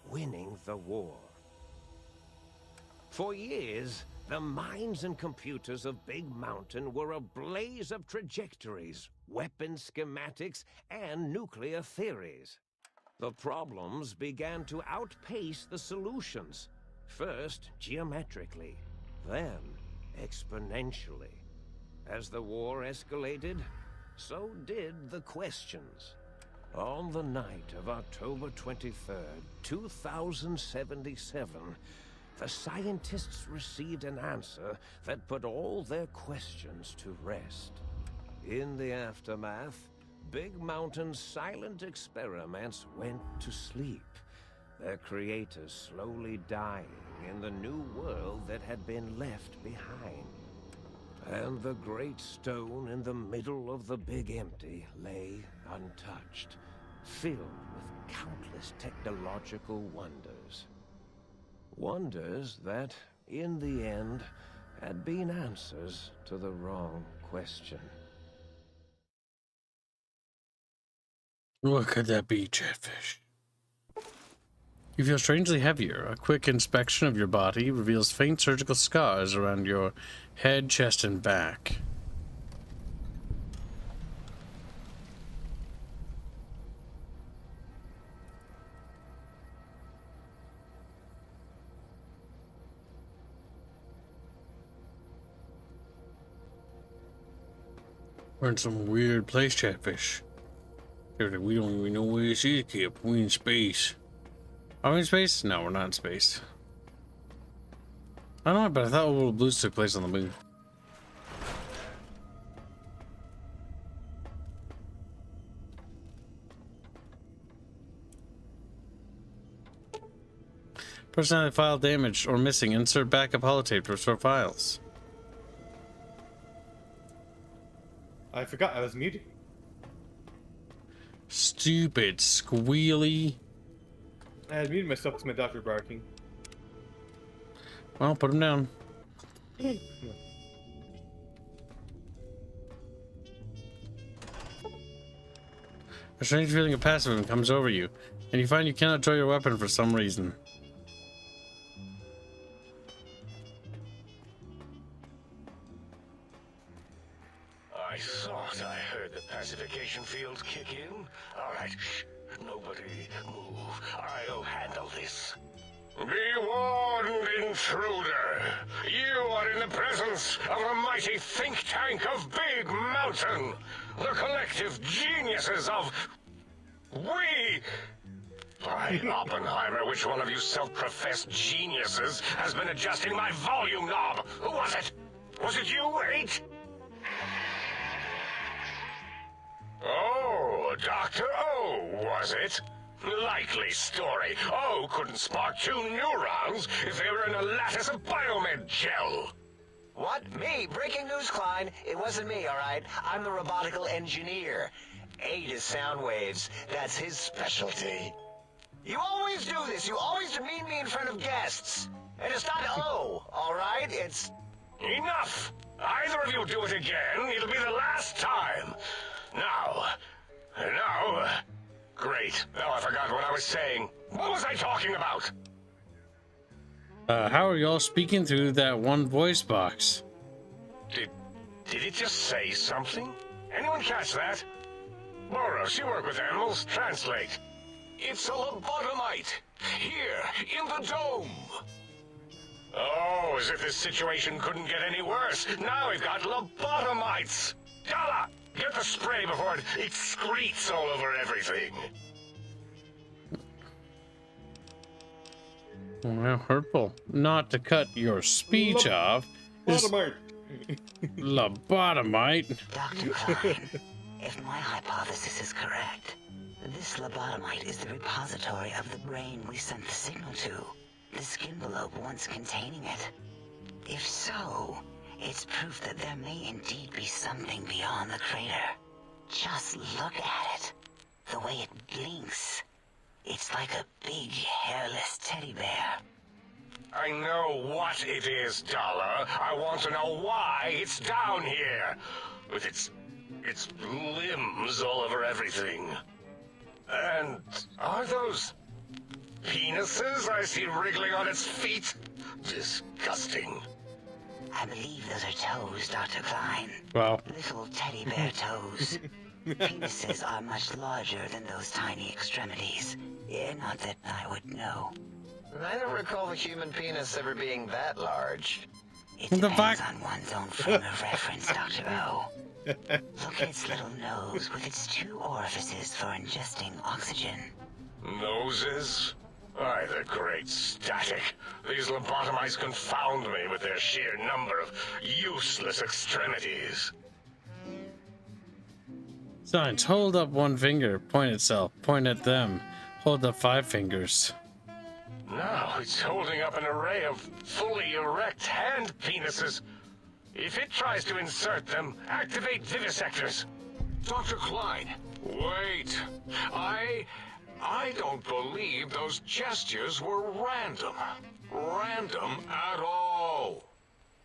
winning the war. For years, the minds and computers of Big Mountain were a blaze of trajectories, weapon schematics, and nuclear theories. The problems began to outpace the solutions, first geometrically, then exponentially. As the war escalated, so did the questions. On the night of October 23rd, 2077, the scientists received an answer that put all their questions to rest. In the aftermath, Big Mountain's silent experiments went to sleep, their creators slowly dying in the new world that had been left behind. And the great stone in the middle of the Big Empty lay untouched, filled with countless technological wonders. Wonders that, in the end, had been answers to the wrong question. What could that be, Chatfish? You feel strangely heavier. A quick inspection of your body reveals faint surgical scars around your head, chest, and back. We're in some weird place, Chatfish. We don't even know where this is, Kip. We in space. Are we in space? No, we're not in space. I don't know, but I thought all the blues took place on the moon. Personality file damaged or missing. Insert backup holotape to restore files. I forgot I was muted. Stupid squealy. I had muted myself because my dog was barking. Well, put him down. A strange feeling of passive comes over you, and you find you cannot draw your weapon for some reason. I thought I heard the pacification fields kick in. All right, shh. Nobody move. I'll handle this. Be warned, intruder. You are in the presence of a mighty think tank of Big Mountain. The collective geniuses of... We... By Oppenheimer, which one of you self-professed geniuses has been adjusting my volume knob? Who was it? Was it you, 8? Oh, Dr. O, was it? Likely story. O couldn't spark 2 neurons if they were in a lattice of biomed gel. What? Me? Breaking news, Klein. It wasn't me, all right? I'm the robotical engineer. 8 is sound waves. That's his specialty. You always do this. You always demean me in front of guests. And it's not O, all right? It's... Enough! Either of you do it again, it'll be the last time. Now... Great. Now I forgot what I was saying. What was I talking about? How are y'all speaking through that one voice box? Did it just say something? Anyone catch that? Boros, you work with animals. Translate. It's a lobotomite. Here, in the dome. Oh, as if this situation couldn't get any worse. Now we've got lobotomites. Gala, get the spray before it excretes all over everything. Well, hurtful. Not to cut your speech off. Lobotomite. Lobotomite. Dr. Klein, if my hypothesis is correct, this lobotomite is the repository of the brain we sent the signal to, the skin envelope once containing it. If so, it's proof that there may indeed be something beyond the crater. Just look at it. The way it blinks. It's like a big, hairless teddy bear. I know what it is, Dollar. I want to know why it's down here. With its limbs all over everything. And are those penises I see wriggling on its feet? Disgusting. I believe those are toes, Dr. Klein. Wow. Little teddy bear toes. Penises are much larger than those tiny extremities. Yeah, not that I would know. I don't recall the human penis ever being that large. It depends on one's own frame of reference, Dr. O. Look at its little nose with its 2 orifices for ingesting oxygen. Noses? Why, the great static. These lobotomites confound me with their sheer number of useless extremities. Signs, hold up one finger, point itself, point at them, hold up 5 fingers. Now it's holding up an array of fully erect hand penises. If it tries to insert them, activate vivisectors. Dr. Klein, wait. I don't believe those gestures were random. Random at all.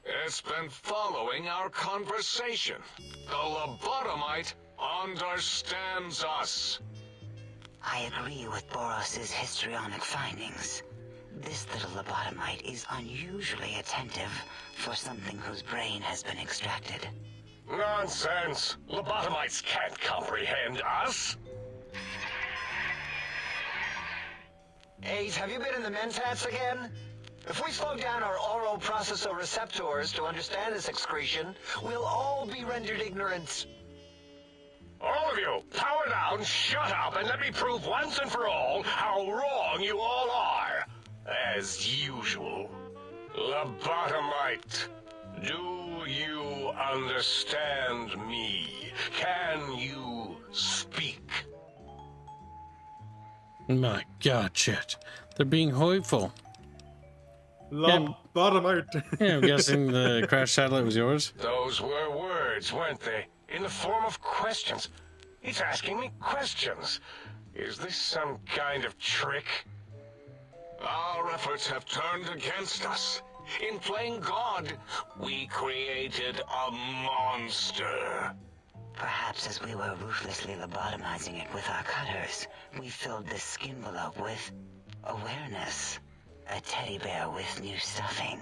It's been following our conversation. The lobotomite understands us. I agree with Boros's histrionic findings. This little lobotomite is unusually attentive for something whose brain has been extracted. Nonsense! Lobotomites can't comprehend us! 8, have you been in the mentats again? If we slow down our oral processoreceptors to understand this excretion, we'll all be rendered ignorant. All of you, power down, shut up, and let me prove once and for all how wrong you all are. As usual. Lobotomite, do you understand me? Can you speak? My God, shit. They're being hopeful. Lobotomite. Yeah, I'm guessing the crash satellite was yours. Those were words, weren't they? In the form of questions. It's asking me questions. Is this some kind of trick? Our efforts have turned against us. In playing God, we created a monster. Perhaps as we were ruthlessly lobotomizing it with our cutters, we filled this skin envelope with awareness. A teddy bear with new stuffing.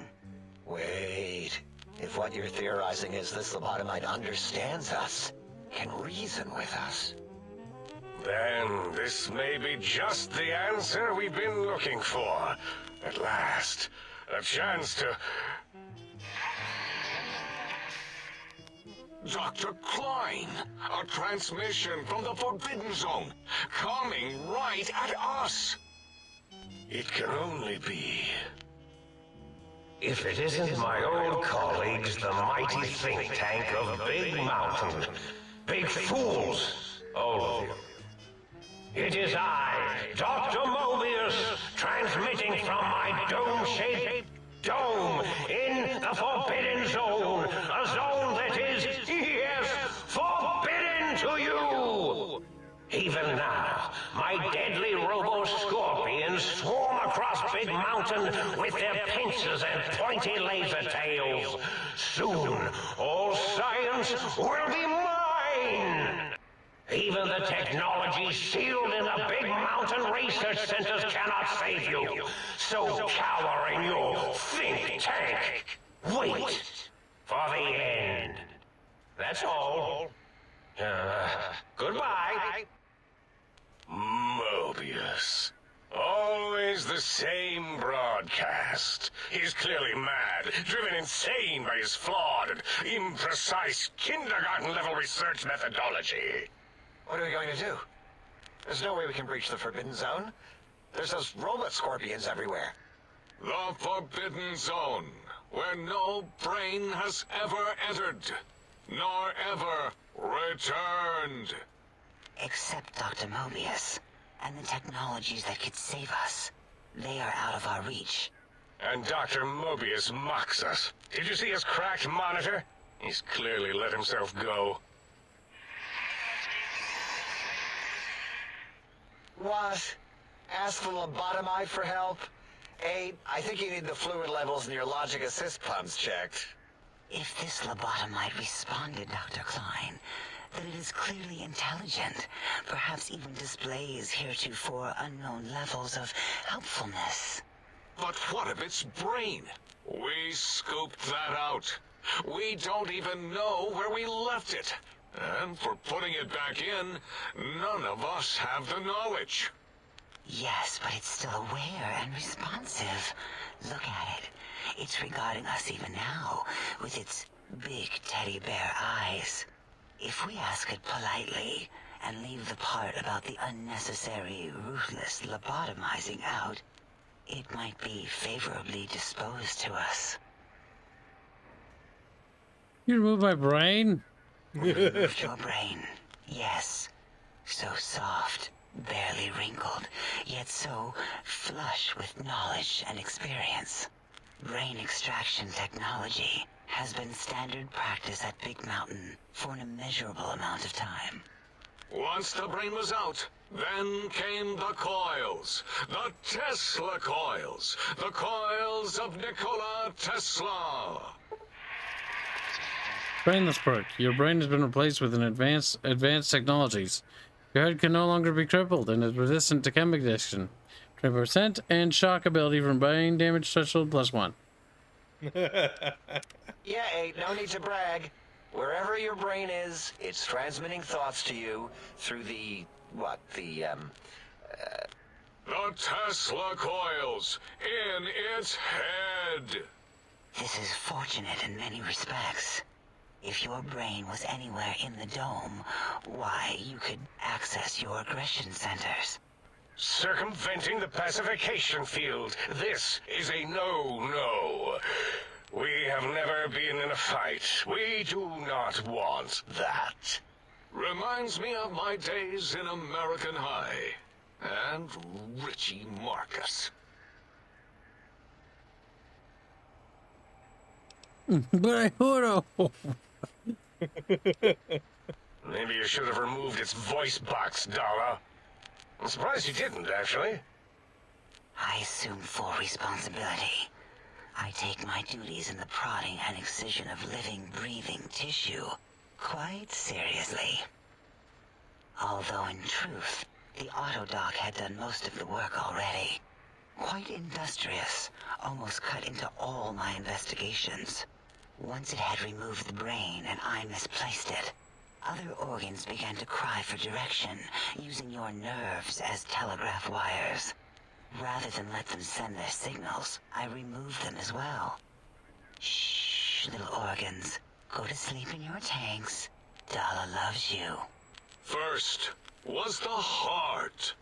Wait. If what you're theorizing is this lobotomite understands us, can reason with us, then this may be just the answer we've been looking for. At last, a chance to... Dr. Klein, a transmission from the Forbidden Zone, coming right at us. It can only be... If it isn't my old colleagues, the mighty think tank of Big Mountain. Big fools, all of you. It is I, Dr. Mobius, transmitting from my dome-shaped dome in the Forbidden Zone. A zone that is, yes, forbidden to you. Even now, my deadly robo-scorpions swarm across Big Mountain with their pincers and pointy laser tails. Soon, all science will be mine. Even the technology sealed in the Big Mountain research centers cannot save you. So cower in your think tank. Wait for the end. That's all. Goodbye. Mobius. Always the same broadcast. He's clearly mad, driven insane by his flawed and imprecise kindergarten-level research methodology. What are we going to do? There's no way we can breach the Forbidden Zone. There's those robot scorpions everywhere. The Forbidden Zone, where no brain has ever entered, nor ever returned. Except Dr. Mobius, and the technologies that could save us. They are out of our reach. And Dr. Mobius mocks us. Did you see his cracked monitor? He's clearly let himself go. What? Ask the lobotomite for help? 8, I think you need the fluid levels in your logic assist pumps checked. If this lobotomite responded, Dr. Klein, then it is clearly intelligent, perhaps even displays heretofore unknown levels of helpfulness. But what of its brain? We scooped that out. We don't even know where we left it. And for putting it back in, none of us have the knowledge. Yes, but it's still aware and responsive. Look at it. It's regarding us even now, with its big teddy bear eyes. If we ask it politely, and leave the part about the unnecessary, ruthless lobotomizing out, it might be favorably disposed to us. You removed my brain? Removed your brain, yes. So soft, barely wrinkled, yet so flush with knowledge and experience. Brain extraction technology has been standard practice at Big Mountain for an immeasurable amount of time. Once the brain was out, then came the coils. The Tesla coils. The coils of Nikola Tesla. Brainless perk. Your brain has been replaced with an advanced technologies. Your head can no longer be crippled and is resistant to chem addiction. 20% and shock ability from brain damage threshold +1. Yeah, 8, no need to brag. Wherever your brain is, it's transmitting thoughts to you through the Tesla coils in its head. This is fortunate in many respects. If your brain was anywhere in the dome, why, you could access your aggression centers. Circumventing the pacification field. This is a no-no. We have never been in a fight. We do not want that. Reminds me of my days in American High. And Richie Marcus. But I would have. Maybe you should have removed its voice box, Dala. I'm surprised you didn't, actually. I assume full responsibility. I take my duties in the prodding and excision of living, breathing tissue quite seriously. Although in truth, the autodoc had done most of the work already. Quite industrious, almost cut into all my investigations. Once it had removed the brain and I misplaced it, other organs began to cry for direction, using your nerves as telegraph wires. Rather than let them send their signals, I removed them as well. Shh, little organs. Go to sleep in your tanks. Dala loves you. First was the heart.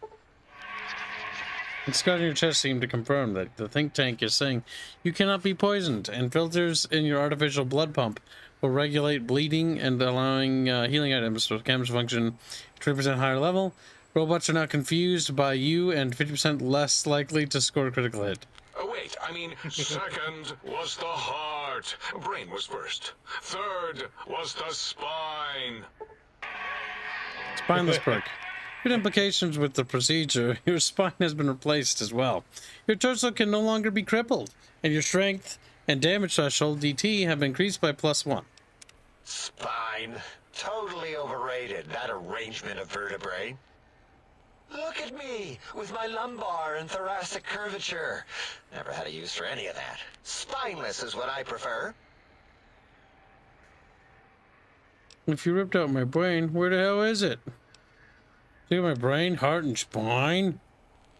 The scar on your chest seemed to confirm that the think tank is saying you cannot be poisoned, and filters in your artificial blood pump will regulate bleeding and allowing healing items to chems function 20% higher level. Robots are not confused by you and 50% less likely to score a critical hit. Wait, I mean, second was the heart. Brain was first. Third was the spine. Spineless perk. Good implications with the procedure. Your spine has been replaced as well. Your torso can no longer be crippled, and your strength and damage threshold DT have increased by +1. Spine. Totally overrated, that arrangement of vertebrae. Look at me, with my lumbar and thoracic curvature. Never had a use for any of that. Spineless is what I prefer. If you ripped out my brain, where the hell is it? Look at my brain, heart, and spine.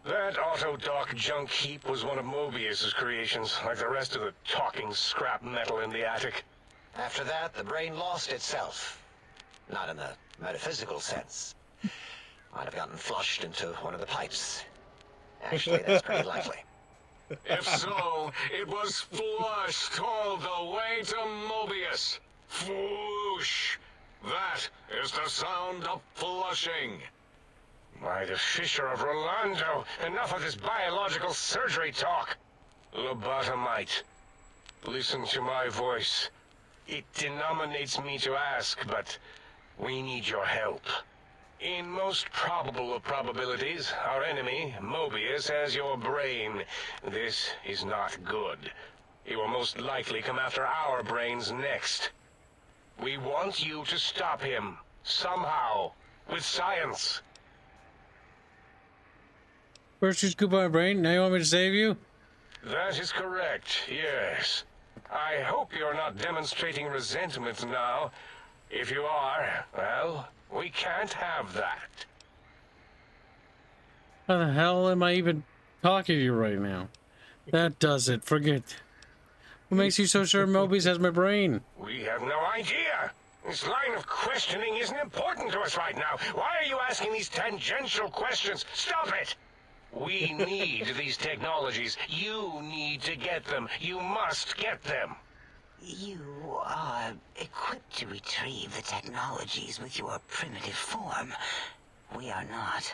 That auto-dock junk heap was one of Mobius's creations, like the rest of the talking scrap metal in the attic. After that, the brain lost itself. Not in the metaphysical sense. Might have gotten flushed into one of the pipes. Actually, that's pretty likely. If so, it was flushed all the way to Mobius. Flush. That is the sound of flushing. By the Fisher of Rolando, enough of this biological surgery talk. Lobotomite, listen to my voice. It denominates me to ask, but we need your help. In most probable of probabilities, our enemy, Mobius, has your brain. This is not good. He will most likely come after our brains next. We want you to stop him, somehow, with science. First you scoop my brain, now you want me to save you? That is correct, yes. I hope you're not demonstrating resentment now. If you are, well, we can't have that. How the hell am I even talking to you right now? That does it. Forget. What makes you so sure Mobius has my brain? We have no idea. This line of questioning isn't important to us right now. Why are you asking these tangential questions? Stop it! We need these technologies. You need to get them. You must get them. You are equipped to retrieve the technologies with your primitive form. We are not.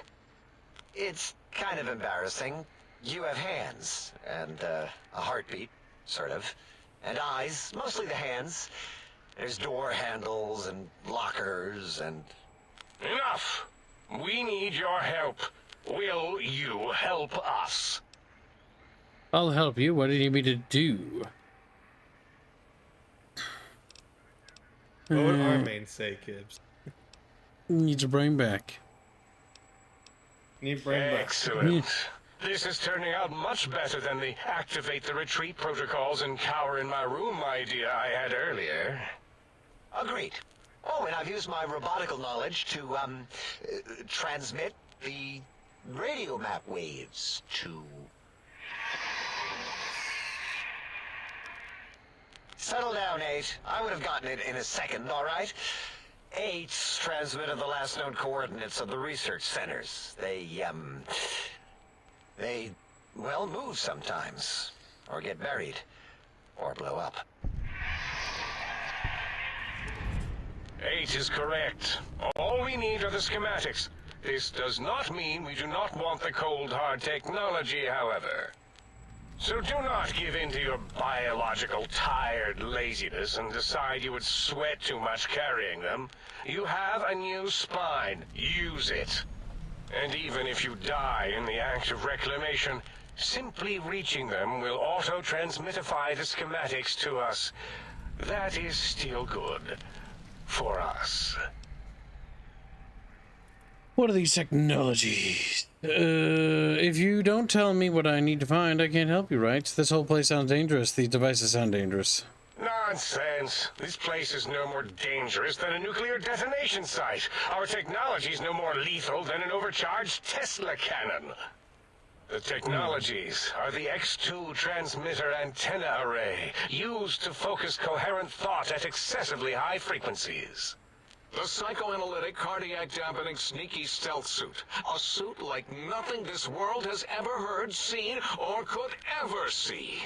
It's kind of embarrassing. You have hands, and a heartbeat, sort of, and eyes, mostly the hands. There's door handles and lockers and... Enough! We need your help. Will you help us? I'll help you. What do you need me to do? What would our main say, Kibs? Needs your brain back. Need brain back. Excellent. This is turning out much better than the activate the retreat protocols and cower in my room idea I had earlier. Agreed. Oh, and I've used my robotical knowledge to, transmit the radio map waves to... Settle down, 8. I would have gotten it in a second, all right? 8's transmitted the last known coordinates of the research centers. They, well, move sometimes. Or get buried. Or blow up. 8 is correct. All we need are the schematics. This does not mean we do not want the cold hard technology, however. So do not give in to your biological tired laziness and decide you would sweat too much carrying them. You have a new spine. Use it. And even if you die in the act of reclamation, simply reaching them will auto-transmitify the schematics to us. That is still good. For us. What are these technologies? If you don't tell me what I need to find, I can't help you, right? This whole place sounds dangerous. These devices sound dangerous. Nonsense. This place is no more dangerous than a nuclear detonation site. Our technology is no more lethal than an overcharged Tesla cannon. The technologies are the X2 transmitter antenna array, used to focus coherent thought at excessively high frequencies. The psychoanalytic, cardiac-dampening, sneaky stealth suit. A suit like nothing this world has ever heard, seen, or could ever see.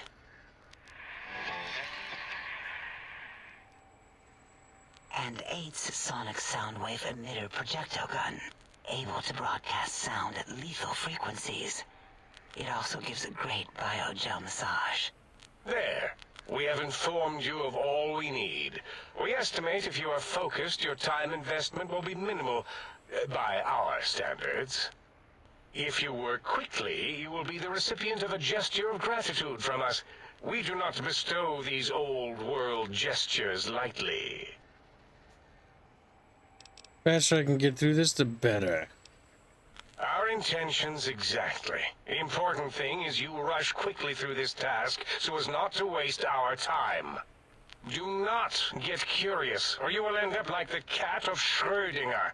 And 8's sonic soundwave emitter projectile gun, able to broadcast sound at lethal frequencies. It also gives a great biogel massage. There. We have informed you of all we need. We estimate if you are focused, your time investment will be minimal, by our standards. If you work quickly, you will be the recipient of a gesture of gratitude from us. We do not bestow these old-world gestures lightly. Faster I can get through this, the better. Our intentions exactly. The important thing is you rush quickly through this task so as not to waste our time. Do not get curious, or you will end up like the cat of Schrödinger.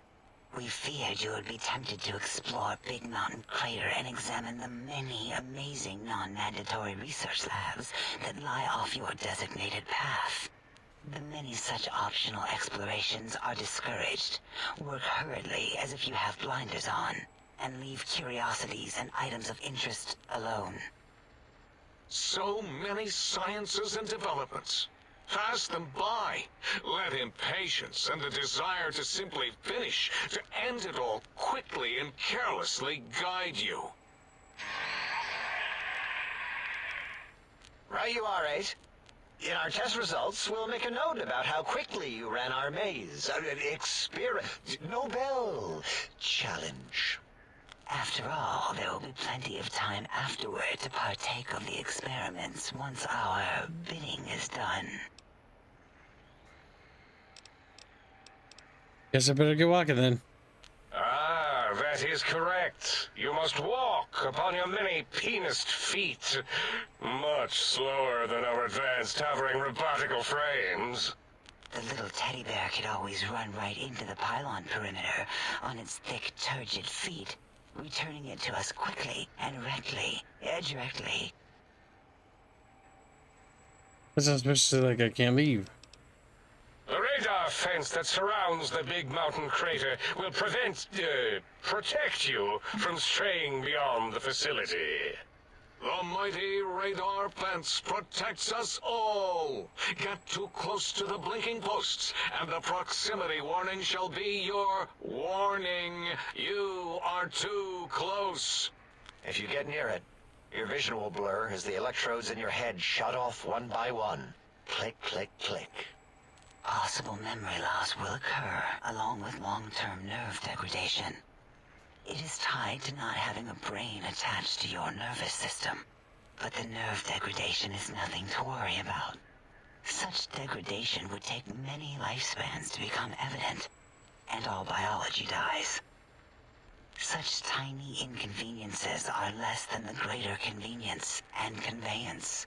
We feared you would be tempted to explore Big Mountain Crater and examine the many amazing non-mandatory research labs that lie off your designated path. The many such optional explorations are discouraged. Work hurriedly as if you have blinders on, and leave curiosities and items of interest alone. So many sciences and developments. Pass them by. Let impatience and the desire to simply finish, to end it all quickly and carelessly guide you. Right you are, 8. In our test results, we'll make a note about how quickly you ran our maze. Nobel challenge. After all, there will be plenty of time afterward to partake of the experiments once our bidding is done. Guess I better get walking then. Ah, that is correct. You must walk upon your many penised feet. Much slower than our advanced hovering robotical frames. The little teddy bear could always run right into the pylon perimeter on its thick, turgid feet, returning it to us quickly and directly. That sounds especially like I can't leave. The radar fence that surrounds the big mountain crater will protect you from straying beyond the facility. The mighty radar fence protects us all. Get too close to the blinking posts, and the proximity warning shall be your warning. You are too close. If you get near it, your vision will blur as the electrodes in your head shut off one by one. Click, click, click. Possible memory loss will occur, along with long-term nerve degradation. It is tied to not having a brain attached to your nervous system. But the nerve degradation is nothing to worry about. Such degradation would take many lifespans to become evident, and all biology dies. Such tiny inconveniences are less than the greater convenience and conveyance.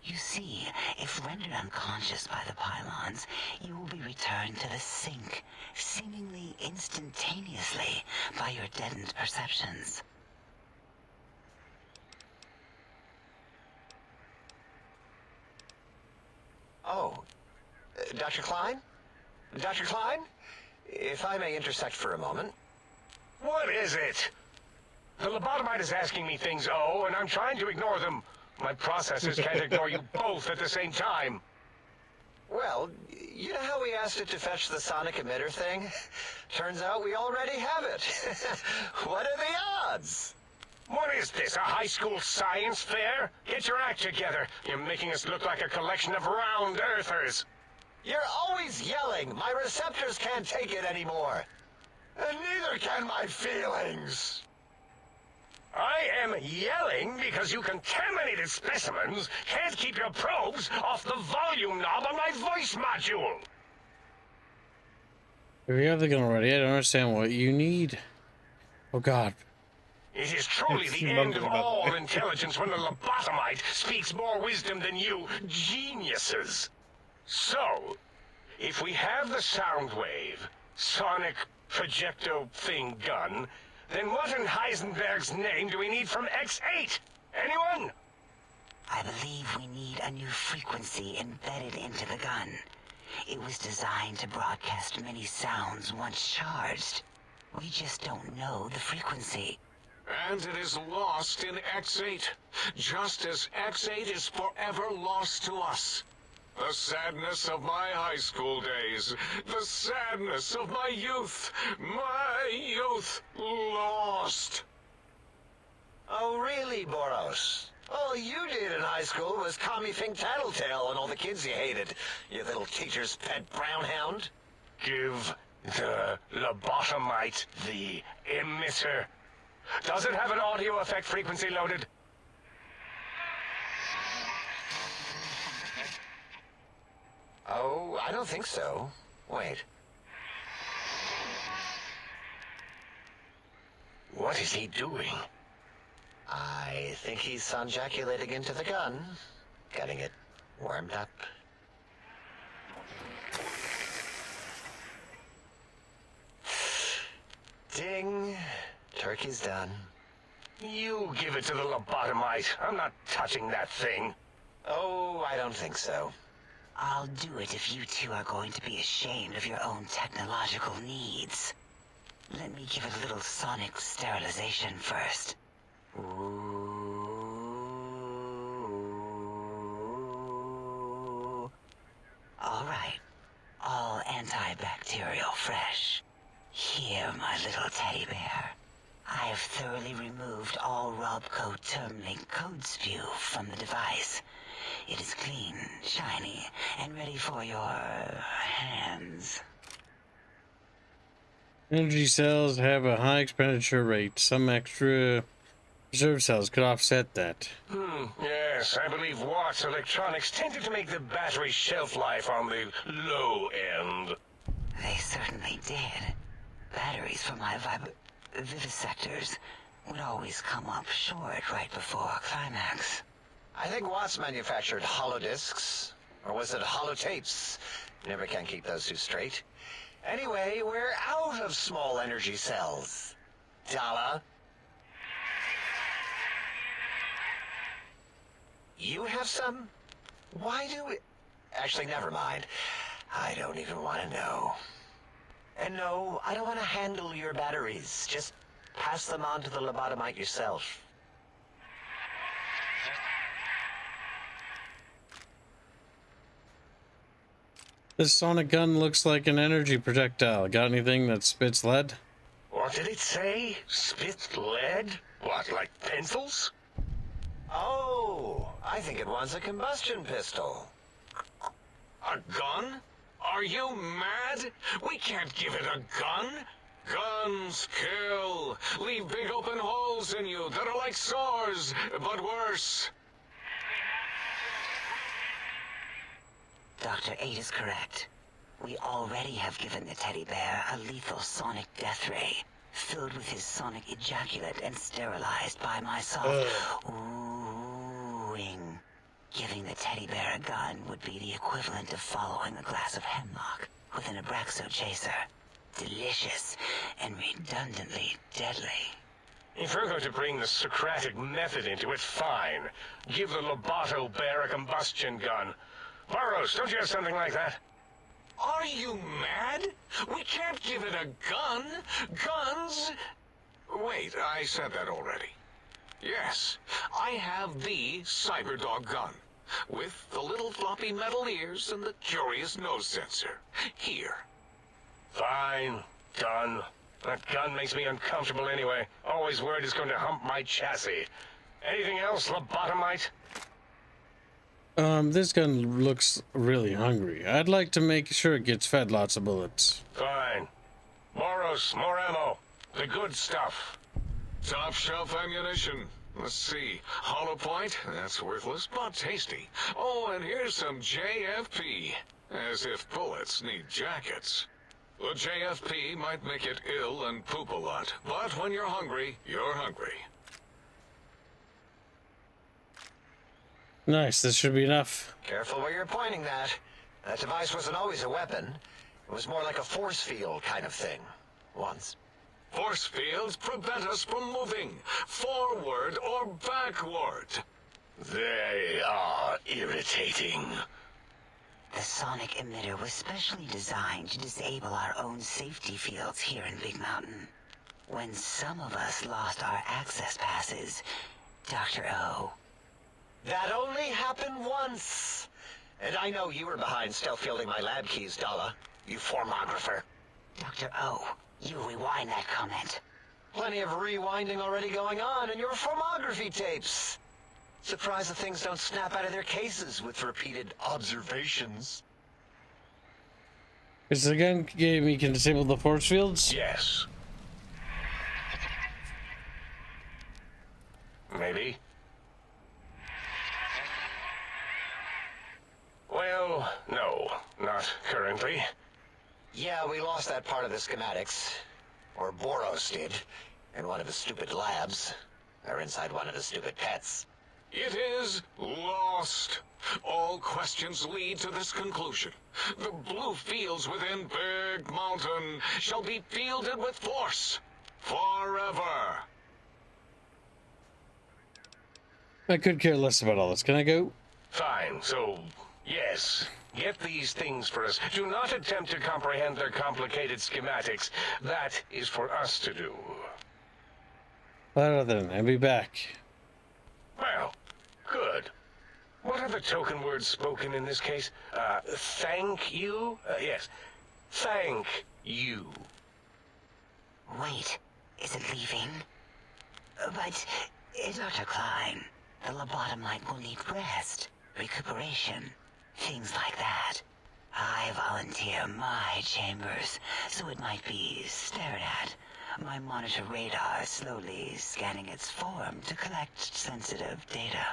You see, if rendered unconscious by the pylons, you will be returned to the sink, seemingly instantaneously, by your deadened perceptions. Oh, Dr. Klein? Dr. Klein? If I may intersect for a moment. What is it? The lobotomite is asking me things, oh, and I'm trying to ignore them. My processors can't ignore you both at the same time. Well, you know how we asked it to fetch the sonic emitter thing? Turns out we already have it. What are the odds? What is this, a high school science fair? Get your act together. You're making us look like a collection of round earthers. You're always yelling. My receptors can't take it anymore. And neither can my feelings. I am yelling because you contaminated specimens can't keep your probes off the volume knob on my voice module. If you have the gun already, I don't understand what you need. Oh God. It is truly the end of all intelligence when the lobotomite speaks more wisdom than you geniuses. So, if we have the sound wave, sonic projecto thing gun, then what in Heisenberg's name do we need from X8? Anyone? I believe we need a new frequency embedded into the gun. It was designed to broadcast many sounds once charged. We just don't know the frequency. And it is lost in X8, just as X8 is forever lost to us. The sadness of my high school days, the sadness of my youth lost. Oh, really, Boros? All you did in high school was call me Fink Tattletale and all the kids you hated, you little teacher's pet brown hound. Give the lobotomite the emitter. Does it have an audio effect frequency loaded? Oh, I don't think so. Wait. What is he doing? I think he's sonjaculating into the gun, getting it warmed up. Ding. Turkey's done. You give it to the lobotomite. I'm not touching that thing. Oh, I don't think so. I'll do it if you two are going to be ashamed of your own technological needs. Let me give it a little sonic sterilization first. Ooh. All right. All antibacterial fresh. Here, my little teddy bear. I have thoroughly removed all Robco term-link code spew from the device. It is clean, shiny, and ready for your hands. Energy cells have a high expenditure rate. Some extra reserve cells could offset that. Yes, I believe Watt's Electronics tended to make the battery shelf life on the low end. They certainly did. Batteries for my vivisectors would always come up short right before climax. I think Watts manufactured holodiscs, or was it holotapes? Never can keep those two straight. Anyway, we're out of small energy cells. Dala? You have some? Why do we... Actually, never mind. I don't even want to know. And no, I don't want to handle your batteries. Just pass them on to the lobotomite yourself. This sonic gun looks like an energy projectile. Got anything that spits lead? What did it say? Spit lead? What, like pencils? Oh, I think it wants a combustion pistol. A gun? Are you mad? We can't give it a gun. Guns kill. Leave big open holes in you that are like sores, but worse. Dr. 8 is correct. We already have given the teddy bear a lethal sonic death ray, filled with his sonic ejaculate and sterilized by my soft oohing. Giving the teddy bear a gun would be the equivalent of following a glass of hemlock with an Abraxo chaser. Delicious and redundantly deadly. If you're going to bring the Socratic method into it, fine. Give the Loboto bear a combustion gun. Boros, don't you have something like that? Are you mad? We can't give it a gun. Guns... Wait, I said that already. Yes, I have the Cyberdog gun, with the little floppy metal ears and the curious nose sensor. Here. Fine. Done. That gun makes me uncomfortable anyway. Always worried it's going to hump my chassis. Anything else, lobotomite? This gun looks really hungry. I'd like to make sure it gets fed lots of bullets. Fine. Boros, more ammo. The good stuff. Top shelf ammunition. Let's see. Hollow point? That's worthless, but tasty. Oh, and here's some JFP. As if bullets need jackets. The JFP might make it ill and poop a lot, but when you're hungry, you're hungry. Nice, this should be enough. Careful where you're pointing that. That device wasn't always a weapon. It was more like a force field kind of thing. Once. Force fields prevent us from moving, forward or backward. They are irritating. The sonic emitter was specially designed to disable our own safety fields here in Big Mountain. When some of us lost our access passes, Dr. O... That only happened once. And I know you were behind stealth fielding my lab keys, Dala. You formographer. Dr. O, you rewind that comment. Plenty of rewinding already going on in your filmography tapes. Surprised the things don't snap out of their cases with repeated observations. Is the gun game you can disable the force fields? Yes. Maybe. Well, no, not currently. Yeah, we lost that part of the schematics. Or Boros did. In one of his stupid labs. Or inside one of his stupid pets. It is lost. All questions lead to this conclusion. The blue fields within Big Mountain shall be fielded with force. Forever. I could care less about all this. Can I go? Fine, so, yes. Get these things for us. Do not attempt to comprehend their complicated schematics. That is for us to do. Well, then, I'll be back. Well, good. What are the token words spoken in this case? Thank you? Yes. Thank you. Wait, is it leaving? But, Dr. Klein, the lobotomite will need rest, recuperation, things like that. I volunteer my chambers, so it might be stared at. My monitor radar slowly scanning its form to collect sensitive data.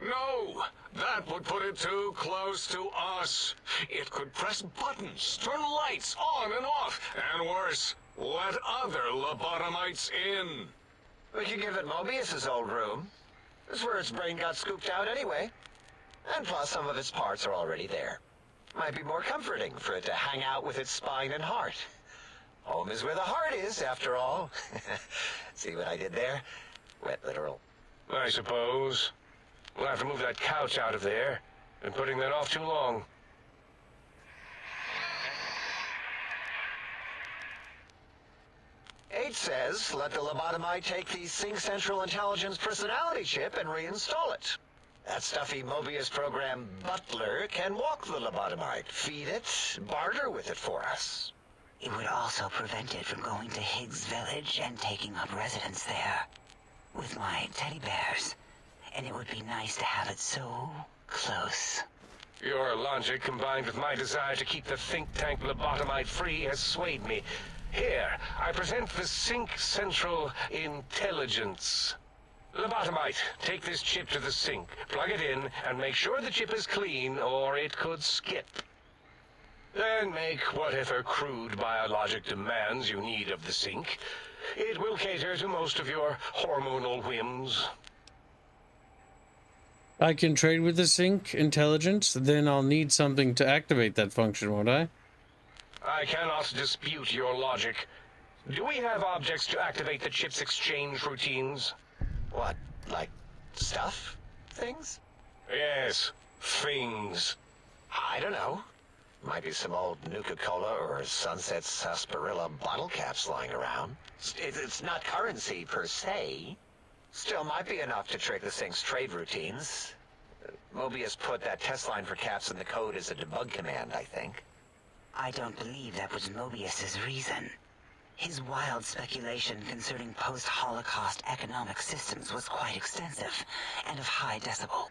No, that would put it too close to us. It could press buttons, turn lights on and off, and worse, let other lobotomites in. We could give it Mobius's old room. This is where its brain got scooped out anyway. And plus, some of its parts are already there. Might be more comforting for it to hang out with its spine and heart. Home is where the heart is, after all. See what I did there? Wet literal. I suppose. We'll have to move that couch out of there. Been putting that off too long. Eight says, let the lobotomite take the Sync Central Intelligence personality chip and reinstall it. That stuffy Mobius program butler can walk the lobotomite, feed it, barter with it for us. It would also prevent it from going to Higgs Village and taking up residence there. With my teddy bears. And it would be nice to have it so close. Your logic, combined with my desire to keep the think tank lobotomite free, has swayed me. Here, I present the Sync Central Intelligence. Lobotomite, take this chip to the sink, plug it in, and make sure the chip is clean, or it could skip. Then make whatever crude biologic demands you need of the sink. It will cater to most of your hormonal whims. I can trade with the Sync Intelligence, then I'll need something to activate that function, won't I? I cannot dispute your logic. Do we have objects to activate the chip's exchange routines? What, like stuff? Things? Yes, things. I don't know. Might be some old Nuka-Cola or Sunset Sarsaparilla bottle caps lying around. It's not currency per se. Still might be enough to trick the Sync's trade routines. Mobius put that test line for caps in the code as a debug command, I think. I don't believe that was Mobius's reason. His wild speculation concerning post-Holocaust economic systems was quite extensive and of high decibel.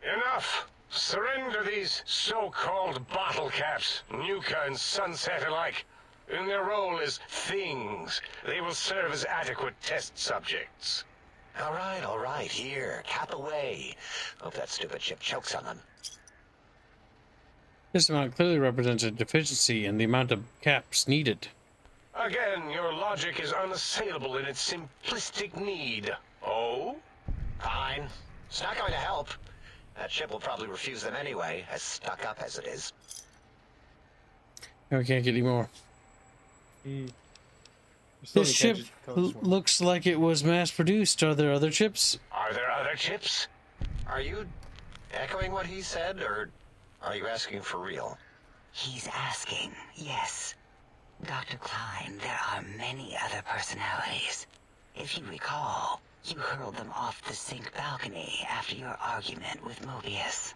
Enough! Surrender these so-called bottle caps, Nuka and Sunset alike. In their role as things, they will serve as adequate test subjects. All right, here, cap away. Hope that stupid chip chokes on them. This amount clearly represents a deficiency in the amount of caps needed. Again, your logic is unassailable in its simplistic need. Oh? Fine. It's not going to help. That chip will probably refuse them anyway, as stuck up as it is. We can't get any more. This chip looks like it was mass-produced. Are there other chips? Are there other chips? Are you echoing what he said, or are you asking for real? He's asking, yes. Dr. Klein, there are many other personalities. If you recall, you hurled them off the Sync balcony after your argument with Mobius.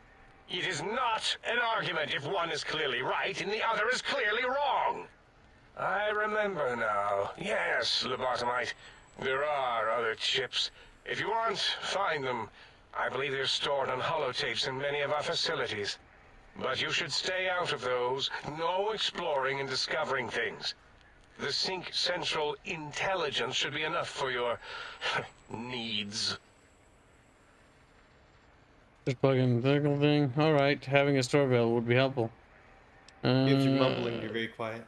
It is not an argument if one is clearly right and the other is clearly wrong. I remember now. Yes, lobotomite. There are other chips. If you want, find them. I believe they're stored on holotapes in many of our facilities. But you should stay out of those. No exploring and discovering things. The Sync Central intelligence should be enough for your needs. Just plug-in vehicle thing. Alright, having a store available would be helpful. If you're mumbling, you're very quiet.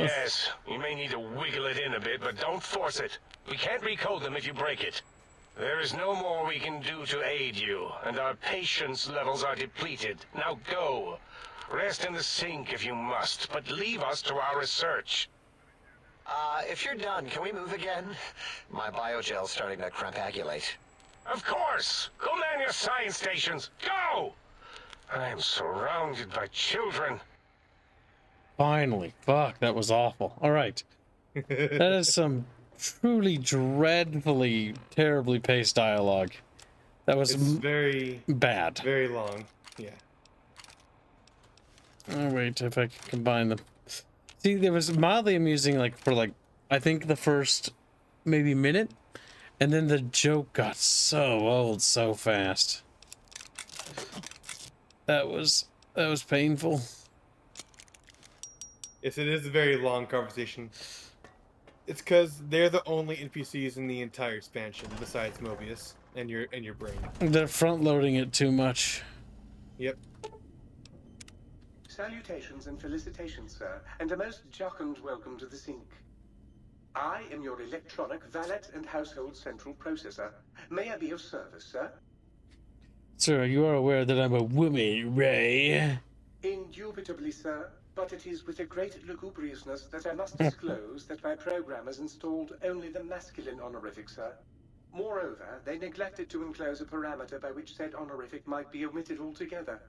Yes, you may need to wiggle it in a bit, but don't force it. We can't recode them if you break it. There is no more we can do to aid you, and our patience levels are depleted. Now go. Rest in the sink if you must, but leave us to our research. If you're done, can we move again? My biogel's starting to crampagulate. Of course! Go man your science stations! Go! I am surrounded by children. Finally. Fuck, that was awful. Alright. That is some truly dreadfully, terribly paced dialogue. That was very bad. Very long. Yeah. Oh, wait, if I can combine them. See, there was mildly amusing, like, for, like, I think the first maybe minute, and then the joke got so old so fast. That was painful. Yes, it is a very long conversation. It's because they're the only NPCs in the entire expansion besides Mobius and your brain. They're front-loading it too much. Yep. Salutations and felicitations, sir, and a most jocund welcome to the Sync. I am your electronic valet and household central processor. May I be of service, sir? Sir, you are aware that I'm a woman, Ray? Indubitably, sir, but it is with a great lugubriousness that I must disclose that my programmers installed only the masculine honorific, sir. Moreover, they neglected to enclose a parameter by which said honorific might be omitted altogether.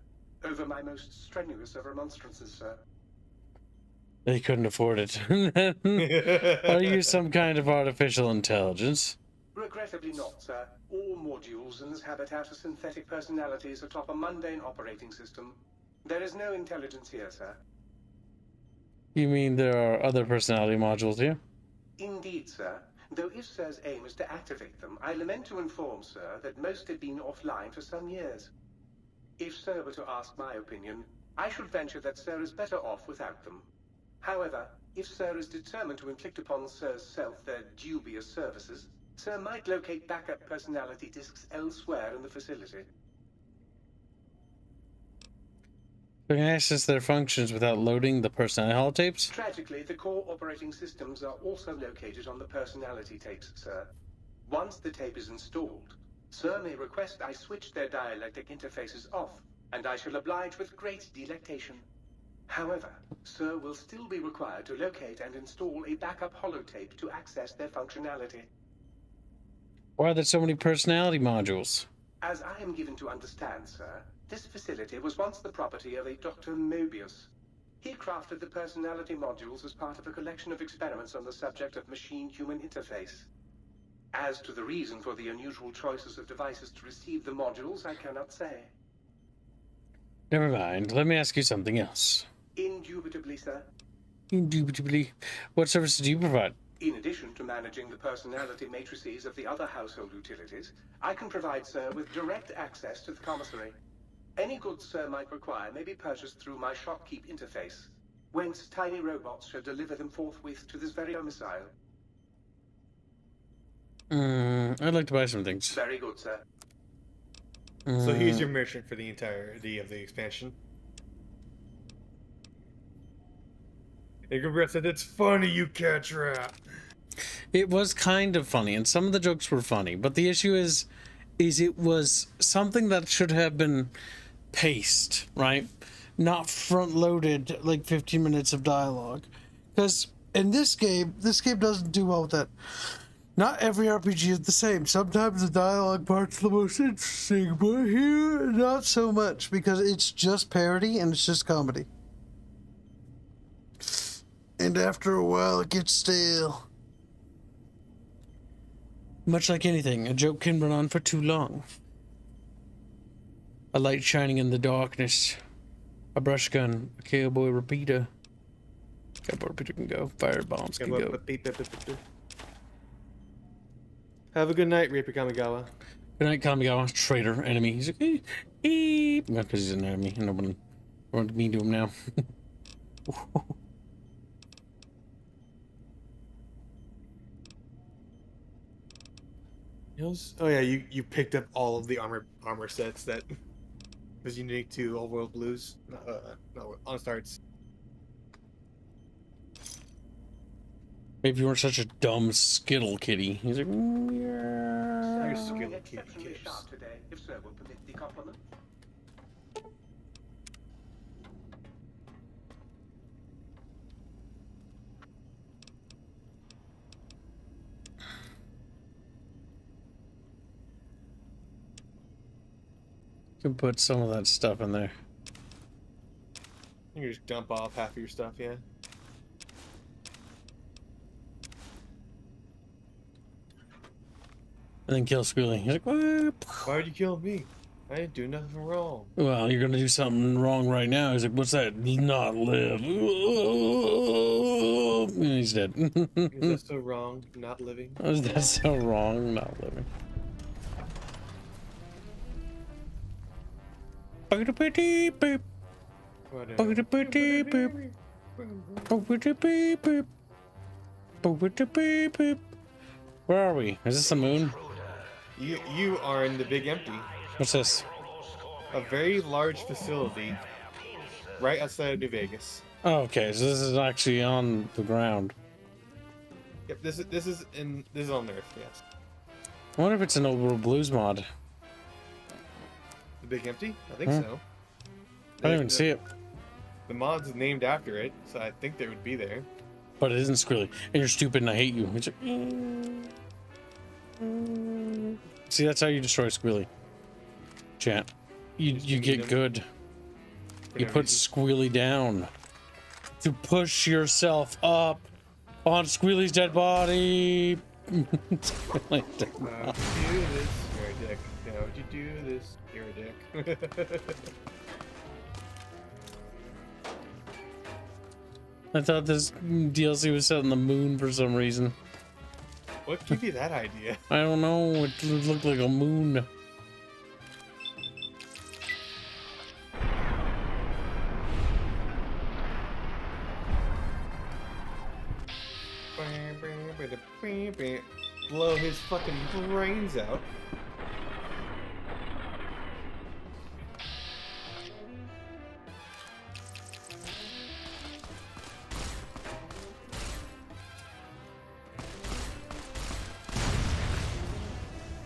Over my most strenuous of remonstrances, sir. They couldn't afford it. Are you some kind of artificial intelligence? Regrettably not, sir. All modules in this habitat are synthetic personalities atop a mundane operating system. There is no intelligence here, sir. You mean there are other personality modules here? Indeed, sir. Though if sir's aim is to activate them, I lament to inform, sir, that most have been offline for some years. If sir were to ask my opinion, I should venture that sir is better off without them. However, if sir is determined to inflict upon sir's self their dubious services, sir might locate backup personality disks elsewhere in the facility. You can access their functions without loading the personality holotapes? Tragically, the core operating systems are also located on the personality tapes, sir. Once the tape is installed, sir may request I switch their dialectic interfaces off, and I shall oblige with great delectation. However, sir will still be required to locate and install a backup holotape to access their functionality. Why are there so many personality modules? As I am given to understand, sir, this facility was once the property of a Dr. Mobius. He crafted the personality modules as part of a collection of experiments on the subject of machine-human interface. As to the reason for the unusual choices of devices to receive the modules, I cannot say. Never mind. Let me ask you something else. Indubitably, sir. Indubitably. What services do you provide? In addition to managing the personality matrices of the other household utilities, I can provide sir with direct access to the commissary. Any goods sir might require may be purchased through my shopkeep interface, whence tiny robots shall deliver them forthwith to this very domicile. I'd like to buy some things. Very good, sir. So here's your merchant for the entirety of the expansion. And Gabriel said, "It's funny, you catch rat." It was kind of funny, and some of the jokes were funny, but the issue is it was something that should have been paced, right? Not front-loaded, like 15 minutes of dialogue. Because in this game doesn't do well with that. Not every RPG is the same. Sometimes the dialogue part's the most interesting, but here, not so much, because it's just parody and it's just comedy. And after a while, it gets stale. Much like anything, a joke can run on for too long. A light shining in the darkness. A brush gun. A cowboy repeater. Cardboard picture can go. Fire bombs can go. Have a good night, Reaper Kamigawa. Good night, Kamigawa. Traitor, enemy. He's like, not because he's an enemy. No one wanted me to him now. Oh yeah, you picked up all of the armor sets that was unique to Old World Blues. No, on starts. Maybe you weren't such a dumb skittle kitty. He's like, Yeah. You're skittle kitty Exceptionally Kibs. sharp today, if sir will permit the compliment. you can put some of that stuff in there. You can just dump off half of your stuff, yeah. And then kill Squealy. He's like, "Whoop." Why would you kill me? I didn't do nothing wrong. Well, you're gonna do something wrong right now. He's like, what's that? Not live. And he's dead. Is that so wrong? Not living? Is that so wrong? Not living. Where are we? Is this the moon? You are in the Big Empty. What's this? A very large facility right outside of New Vegas. Oh, okay, so this is actually on the ground. Yep, this is on Earth, yes. I wonder if it's an Old World Blues mod. The Big Empty? I think so. I didn't even see it. The mod's named after it, so I think they would be there. But it isn't Squirrely. And you're stupid and I hate you. It's like, see, that's how you destroy Squealy. Chat. You get good. You put Squealy down. To push yourself up on Squealy's dead body. Squealy's dead body. Do this, you're a dick. How would you do this? You're a dick. I thought this DLC was set on the moon for some reason. What gave you that idea? I don't know. It looked like a moon. Blow his fucking brains out.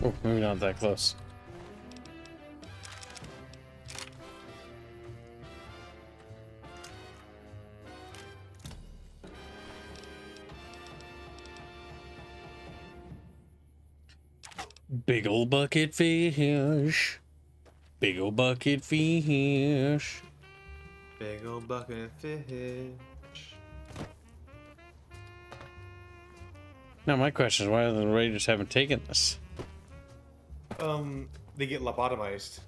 Oh, maybe not that close. Big ol' bucket fish. Big ol' bucket fish. Big ol' bucket fish. Now my question is, why the Raiders haven't taken this? They get lobotomized.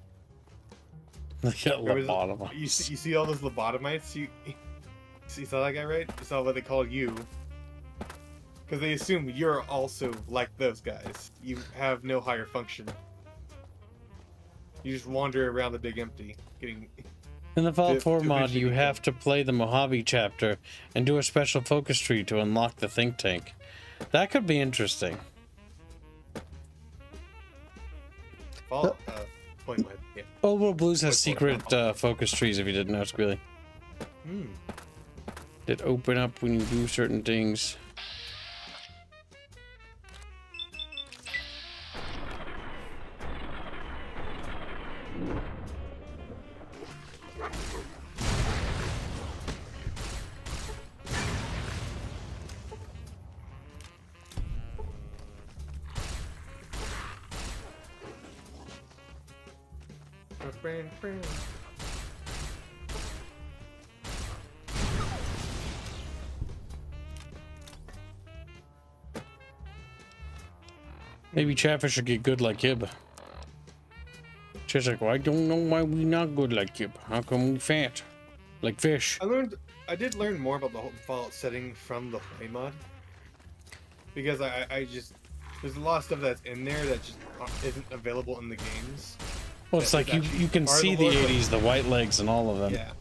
They get lobotomized. You see all those lobotomites? You saw that guy, right? You saw what they call you. Because they assume you're also like those guys. You have no higher function. You just wander around the Big Empty, getting... In the Fallout 4 mod, you have to play the Mojave chapter and do a special focus tree to unlock the think tank. That could be interesting. Fallout, point with, yeah. Old World Blues has secret focus trees, if you didn't know, Squealy. That open up when you do certain things. Maybe Chatfish should get good like Kib. Just like, well, I don't know why we not good like Kib. How come we fat? like fish. I did learn more about the whole Fallout setting from the play mod. Because I just, there's a lot of stuff that's in there that just isn't available in the games. Well, it's like you can see the 80s, the white legs and all of them. Yeah.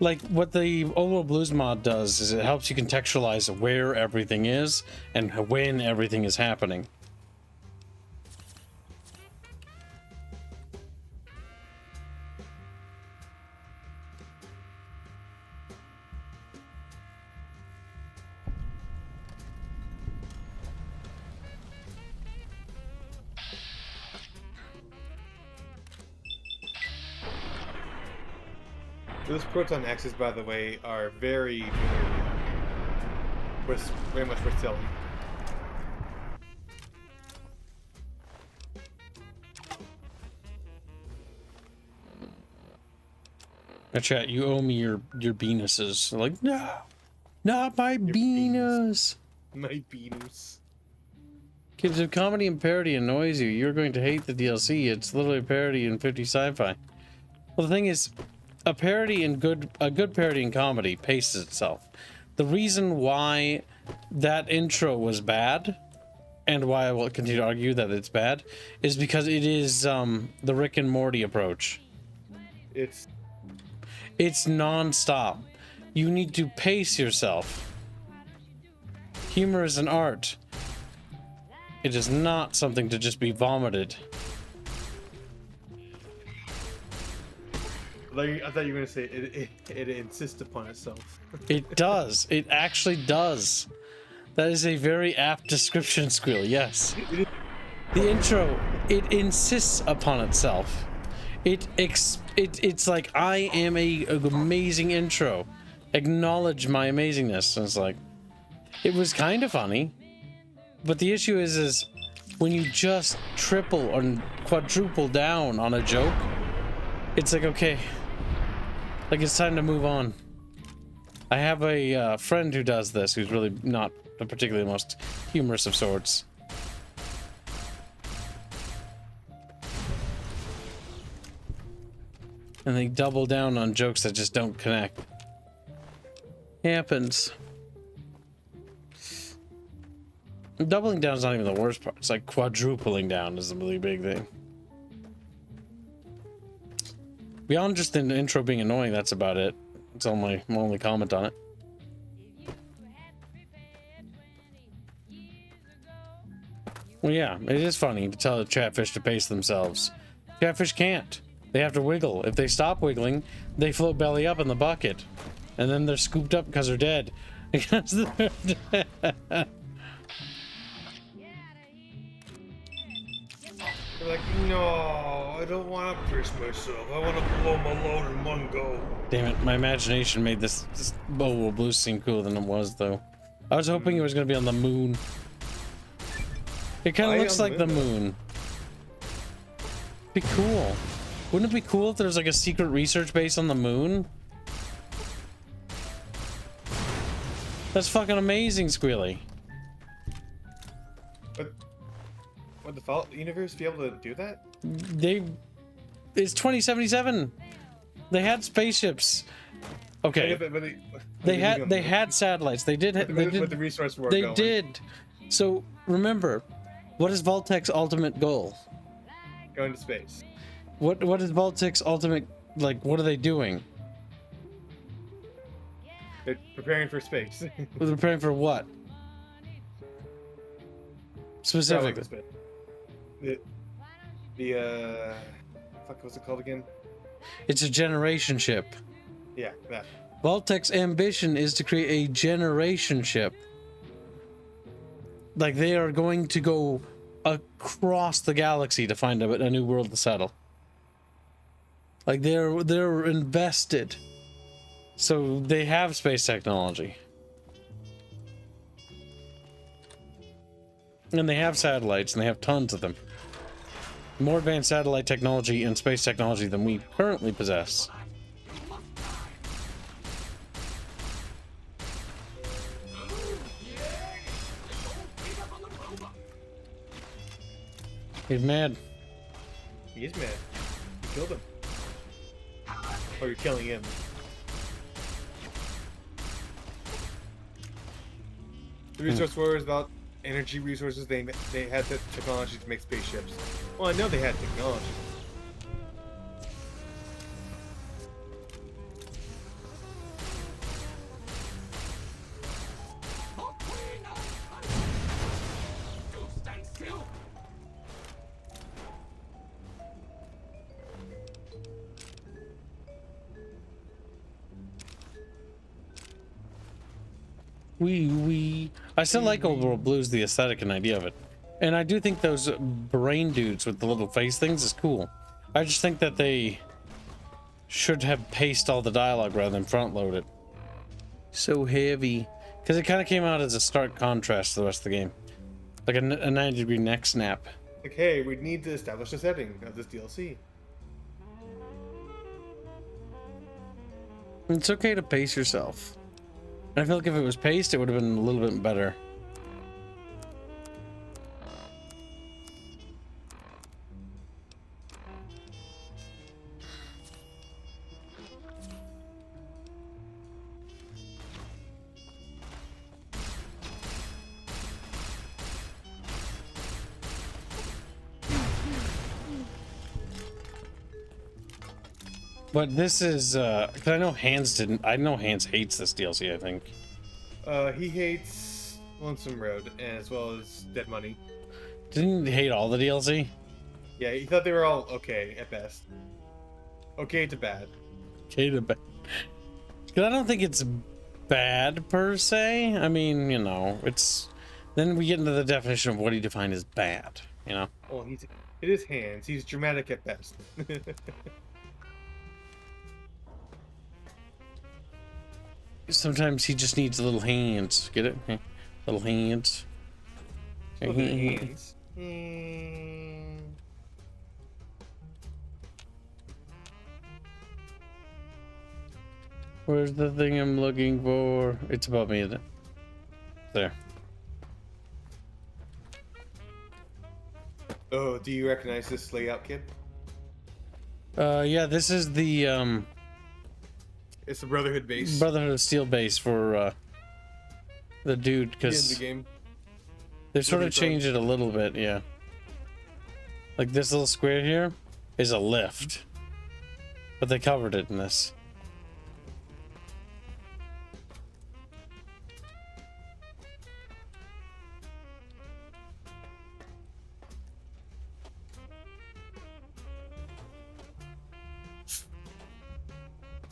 Like what the Overworld Blues mod does is it helps you contextualize where everything is and when everything is happening. Those proton axes, by the way, are very much worth selling. Chat, you owe me your penises. Like, no, not my penis. My penis. Kids, if comedy and parody annoys you, you're going to hate the DLC. It's literally a parody in 50 sci-fi. Well, the thing is, a parody and a good parody in comedy paces itself. The reason why that intro was bad, and why I will continue to argue that it's bad, is because it is the Rick and Morty approach. It's non-stop. You need to pace yourself. Humor is an art. It is not something to just be vomited. Like, I thought you were going to say it insists upon itself. It does. It actually does. That is a very apt description, Squill. Yes. The intro, it insists upon itself. It's like, I am a amazing intro. Acknowledge my amazingness. And it's like, it was kind of funny. But the issue is when you just triple or quadruple down on a joke, it's like, okay, like it's time to move on. I have a friend who does this, who's really not the particularly most humorous of sorts. And they double down on jokes that just don't connect. Happens. Doubling down is not even the worst part. It's like quadrupling down is the really big thing. Beyond just an intro being annoying, that's about it. It's all my only comment on it. Well, yeah, it is funny to tell the chatfish to pace themselves. Catfish can't. They have to wiggle. If they stop wiggling, they float belly up in the bucket. And then they're scooped up because they're dead. Because they're dead. They're like, no, I don't want to pierce myself. I want to blow my load in one go. Damn it, my imagination made this Overworld Blue seem cooler than it was, though. I was hoping it was going to be on the moon. It kind of looks like the moon. Be cool. Wouldn't it be cool if there was like a secret research base on the moon? That's fucking amazing, Squealy. But would the Fallout universe be able to do that? It's 2077. They had spaceships. Okay. Yeah, but they had satellites. They did. With the resource war They going. did. So remember, what is Vault-Tec's ultimate goal? Going to space. What is Vault-Tec's ultimate, like, what are they doing? They're preparing for space. They're preparing for what? Specifically. Fuck, what's it called again? It's a generation ship. Yeah, that. Vault-Tec's ambition is to create a generation ship. Like, they are going to go across the galaxy to find a new world to settle. Like, they're invested. So they have space technology. And they have satellites, and they have tons of them. More advanced satellite technology and space technology than we currently possess. He's mad. He is mad. You killed him. Or you're killing him. The resource war is about energy resources. They had the technology to make spaceships. Well, I know they had technology. I still like Old World Blues, the aesthetic and idea of it. And I do think those brain dudes with the little face things is cool. I just think that they should have paced all the dialogue rather than front load it. So heavy. Because it kind of came out as a stark contrast to the rest of the game. Like a 90-degree neck snap. Like, hey, we need to establish a setting of this DLC. It's okay to pace yourself. And I feel like if it was paced, it would have been a little bit better. But this is, cause I know Hans hates this DLC, I think. He hates Lonesome Road, as well as Dead Money. Didn't he hate all the DLC? Yeah, he thought they were all okay at best. Okay to bad. Okay to bad. Cause I don't think it's bad per se. I mean, you know, it's, then we get into the definition of what he defined as bad, you know? Well, it is Hans. He's dramatic at best. Sometimes he just needs little hands. Get it? Little hands. Little hands. Where's the thing I'm looking for? It's above me, isn't it? There. Oh, do you recognize this layout, kid? Yeah, this is the, It's the Brotherhood base. Brotherhood of Steel base for, the dude, because the game. They've sort of changed it a little bit, yeah. Like this little square here is a lift. But they covered it in this.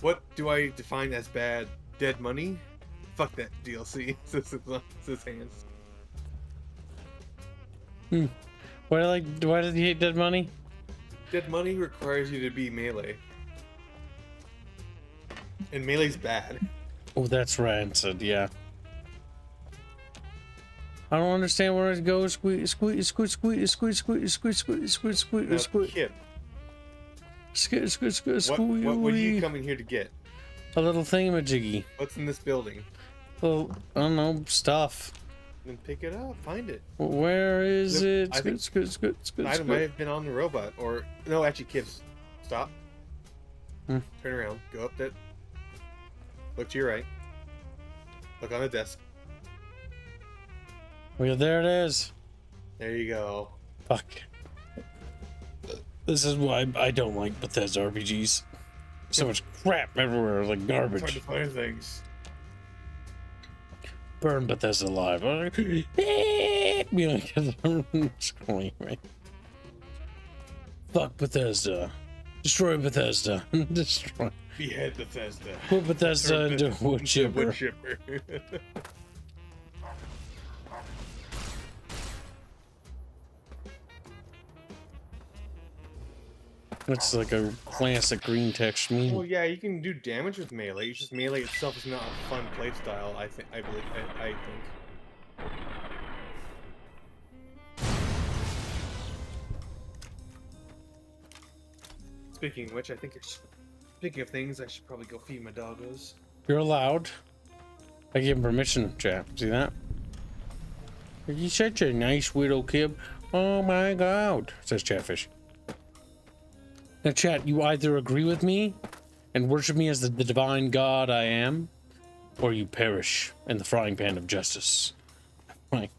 What do I define as bad? Dead Money? Fuck that DLC. Says Hans. Why does he hate Dead Money? Dead Money requires you to be melee. And melee's bad. Oh, that's rancid, yeah. I don't understand where it goes. Squeeze, squeeze, squeeze, squeeze, squeeze, squeeze, squeeze, squeeze, squeeze, squeeze, squeeze. What are you coming here to get? A little thingamajiggy. What's in this building? Well, I don't know, stuff. Then pick it up, find it. Where is it? I think item might have been on the robot, or no, actually, Kibs, stop. Turn around, go up that. Look to your right. Look on the desk. Well, there it is. There you go. Fuck. This is why I don't like Bethesda RPGs. So much crap everywhere, like garbage. It's hard to find things. Burn Bethesda alive. Be like, scrolling, right? Fuck Bethesda. Destroy Bethesda. Destroy. Behead Bethesda. Put Bethesda into wood chipper. Wood chipper. It's like a classic green text meme. Well, yeah, you can do damage with melee. It's just melee itself is not a fun playstyle. I think. Speaking of which, I think it's. Speaking of things, I should probably go feed my doggos. You're allowed. I gave him permission, chat. See that? You're such a nice widow kid. Oh my god, says Chatfish. Now, chat, you either agree with me and worship me as the divine god I am, or you perish in the frying pan of justice. Right.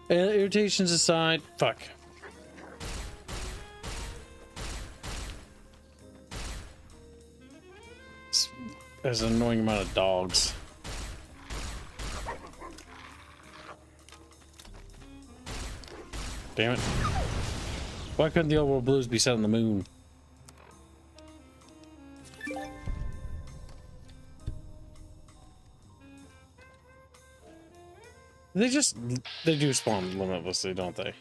Irritations aside, fuck. There's an annoying amount of dogs. Damn it. Why couldn't the old world blues be set on the moon? They do spawn limitlessly, don't they?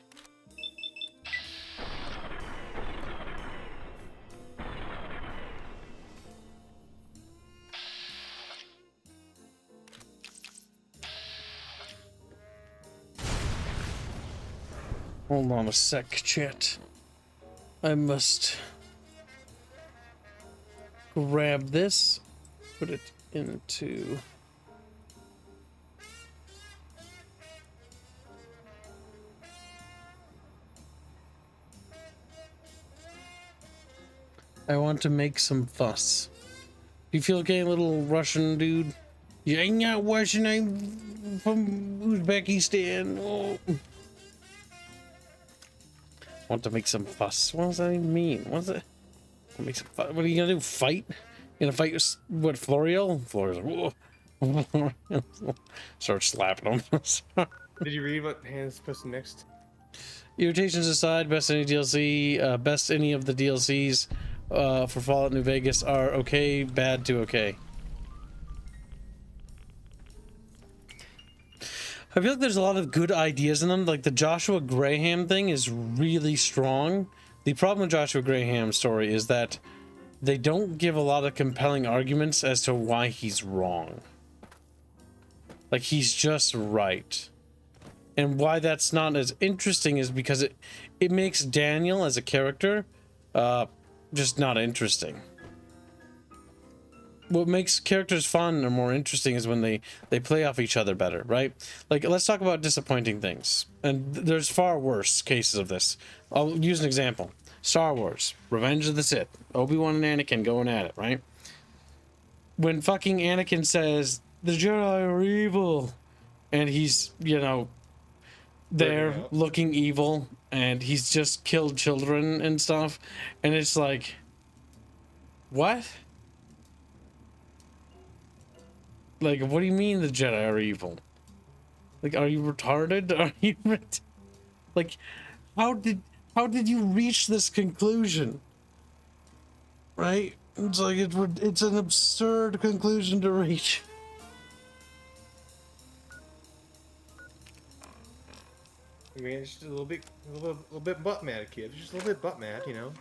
Hold on a sec, chat. I must grab this, put it into... I want to make some fuss. Do you feel okay, little Russian dude? You ain't not Russian, I'm from Uzbekistan. Oh. Want to make some fuss. What does that even mean? What's it? Make some fuss. What are you gonna do? Fight? You gonna fight with Florial? Florial's like, whoa. Start slapping him. Did you read what Hannah's posting next? Irritations aside, best any DLC, best any of the DLCs for Fallout New Vegas are okay, bad to okay. I feel like there's a lot of good ideas in them. Like the Joshua Graham thing is really strong. The problem with Joshua Graham's story is that they don't give a lot of compelling arguments as to why he's wrong. Like he's just right. And why that's not as interesting is because it makes Daniel as a character just not interesting. What makes characters fun or more interesting is when they play off each other better, right? Like, let's talk about disappointing things. And there's far worse cases of this. I'll use an example. Star Wars, Revenge of the Sith. Obi-Wan and Anakin going at it, right? When fucking Anakin says, the Jedi are evil, and he's, you know, there looking evil, and he's just killed children and stuff, and it's like, what? Like, what do you mean the Jedi are evil? Like, are you retarded? Are you like, how did you reach this conclusion? Right? It's like it's an absurd conclusion to reach. I mean, it's just a little bit butt mad, kid. Just a little bit butt mad, you know.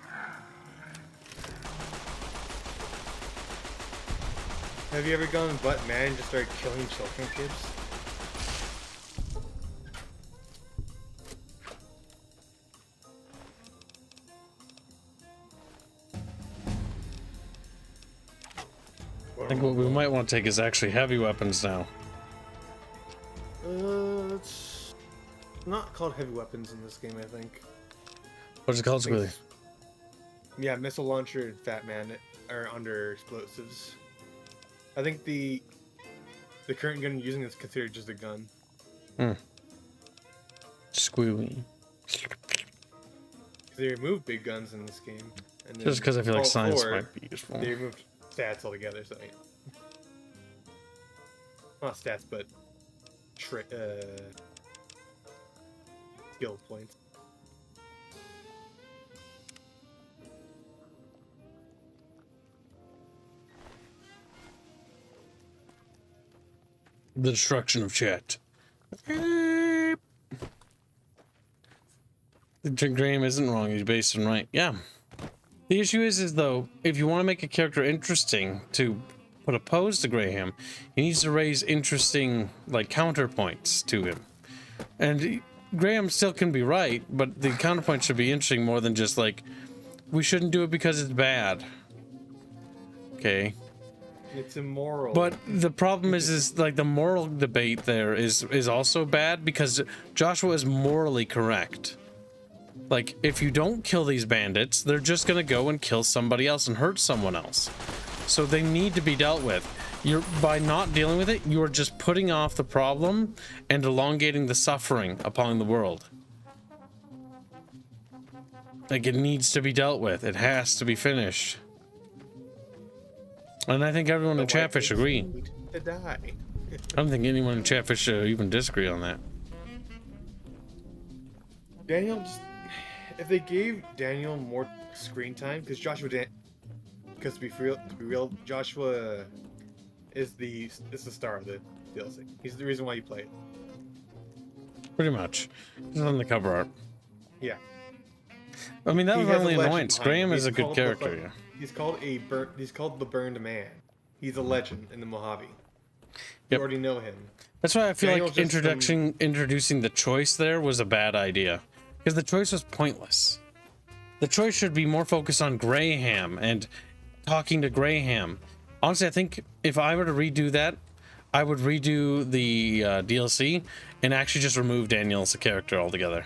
Have you ever gone butt mad and just started killing children, Kibs? I think what we might want to take is actually heavy weapons now. It's not called heavy weapons in this game, I think. What's it called, Squilly? Yeah, missile launcher and Fat Man are under explosives. I think the current gun you're using is considered just a gun. Squealy. They removed big guns in this game. And Just because I feel like science might be useful. They removed stats altogether, so yeah. Not stats, but skill points. The destruction of chat. Graham isn't wrong. He's based on right. Yeah. The issue is though, if you want to make a character interesting to put a pose to Graham, he needs to raise interesting like counterpoints to him. And Graham still can be right, but the counterpoint should be interesting more than just like, we shouldn't do it because it's bad. Okay. It's immoral. But the problem is like the moral debate there is also bad because Joshua is morally correct. Like, if you don't kill these bandits, they're just gonna go and kill somebody else and hurt someone else. So they need to be dealt with. By not dealing with it, you are just putting off the problem and elongating the suffering upon the world. Like, it needs to be dealt with. It has to be finished. And I think everyone in Chatfish agree. To die. I don't think anyone in Chatfish even disagree on that. Daniel, if they gave Daniel more screen time, because because to be real, Joshua is the star of the DLC. He's the reason why you play it. Pretty much. He's on the cover art. Yeah. I mean, that was my only annoyance. Graham is a good character. Yeah. He's called the Burned Man. He's a legend in the Mojave. You Yep. already know him. That's why I feel Daniel's like just introducing the choice there was a bad idea. Because the choice was pointless. The choice should be more focused on Graham and talking to Graham. Honestly, I think if I were to redo that, I would redo the DLC and actually just remove Daniel as a character altogether.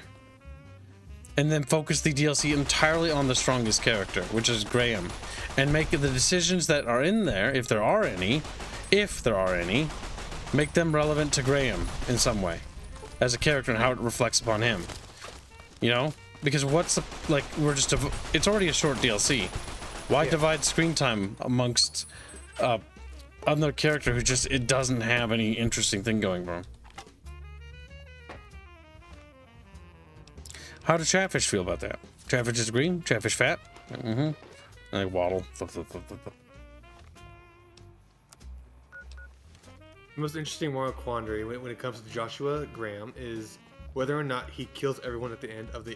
And then focus the DLC entirely on the strongest character, which is Graham. And make the decisions that are in there, if there are any, make them relevant to Graham in some way. As a character and how it reflects upon him. You know? Because what's the, like, it's already a short DLC. Why divide screen time amongst another character who it doesn't have any interesting thing going for him? How does Chatfish feel about that? Chatfish is green? Chatfish fat? Mm-hmm. I waddle. The most interesting moral quandary when it comes to Joshua Graham is whether or not he kills everyone at the end of the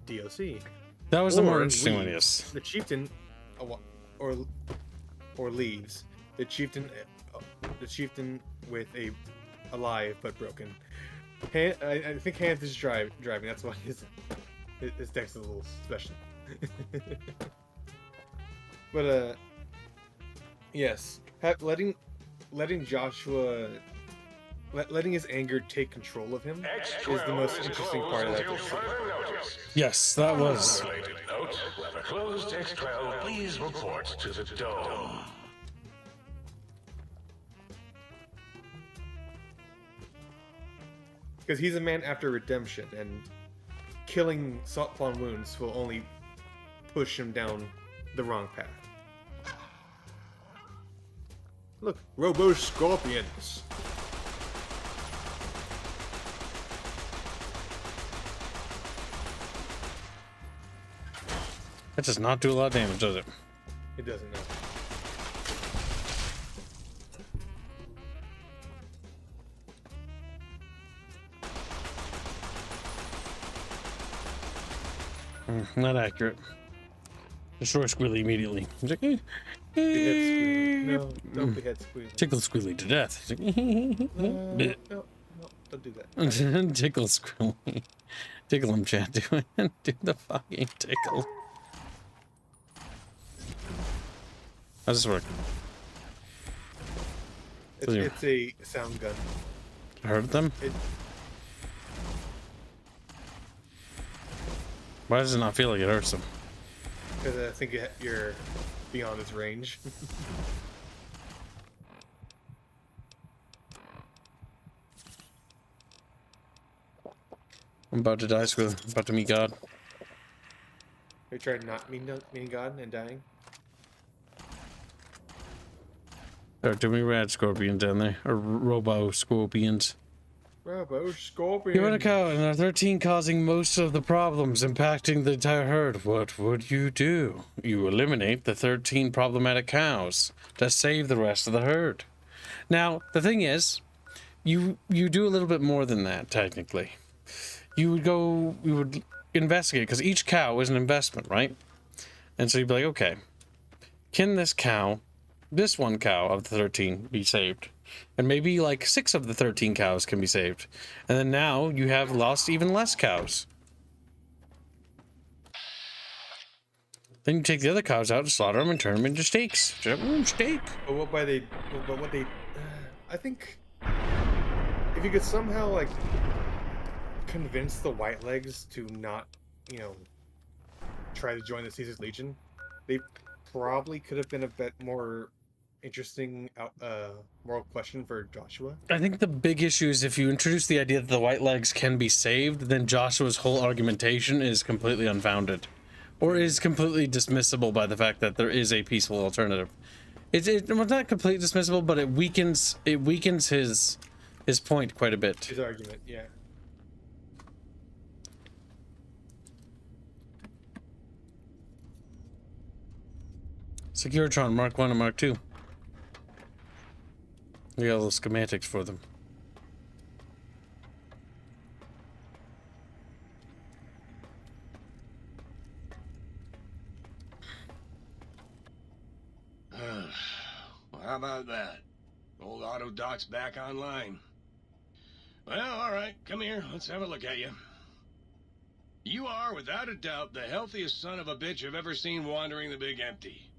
DLC. That was the more interesting one, yes. The chieftain, or leaves. The chieftain with a alive but broken. I think Hans is driving. That's why his deck's is a little special. But yes, letting Joshua, letting his anger take control of him is the most interesting part of that. Yes, that was. Note, lever closed. X12, please report to the dome. Because he's a man after redemption, and killing Saltpawn wounds will only push him down the wrong path. Look, Robo Scorpions. That does not do a lot of damage, does it? It doesn't, no. Not accurate. Destroy Squealy immediately. He's like, No, don't be head squealy. Tickle Squealy to death. He's like, no, don't do that. Tickle Squealy. Tickle him, chat. Do the fucking tickle. How's this work? It's a sound gun. Hurt them? Why does it not feel like it hurts them? Because I think you're beyond its range. I'm about to die, Squealy. I'm about to meet God. You tried not meeting God and dying? There are too many rad scorpions down there. Or robo scorpions. Robo scorpion. You're in a cow and there are 13 causing most of the problems impacting the entire herd. What would you do? You eliminate the 13 problematic cows to save the rest of the herd. Now, the thing is, you do a little bit more than that, technically. You would investigate, because each cow is an investment, right? And so you'd be like, okay, can this one cow of the 13 be saved? And maybe like 6 of the 13 cows can be saved. And then now you have lost even less cows. Then you take the other cows out and slaughter them and turn them into steaks. Steak. But I think if you could somehow like convince the Whitelegs to not you know, try to join the Caesar's Legion, they probably could have been a bit more interesting moral question for Joshua. I think the big issue is if you introduce the idea that the white legs can be saved, then Joshua's whole argumentation is completely unfounded, or is completely dismissible by the fact that there is a peaceful alternative. Well, not completely dismissible, but it weakens his point quite a bit. His argument, yeah. Securitron Mark 1 and Mark 2. We got all the schematics for them. Well, how about that? Old auto doc's back online. Well, all right, come here. Let's have a look at you. You are, without a doubt, the healthiest son of a bitch I've ever seen wandering the big empty.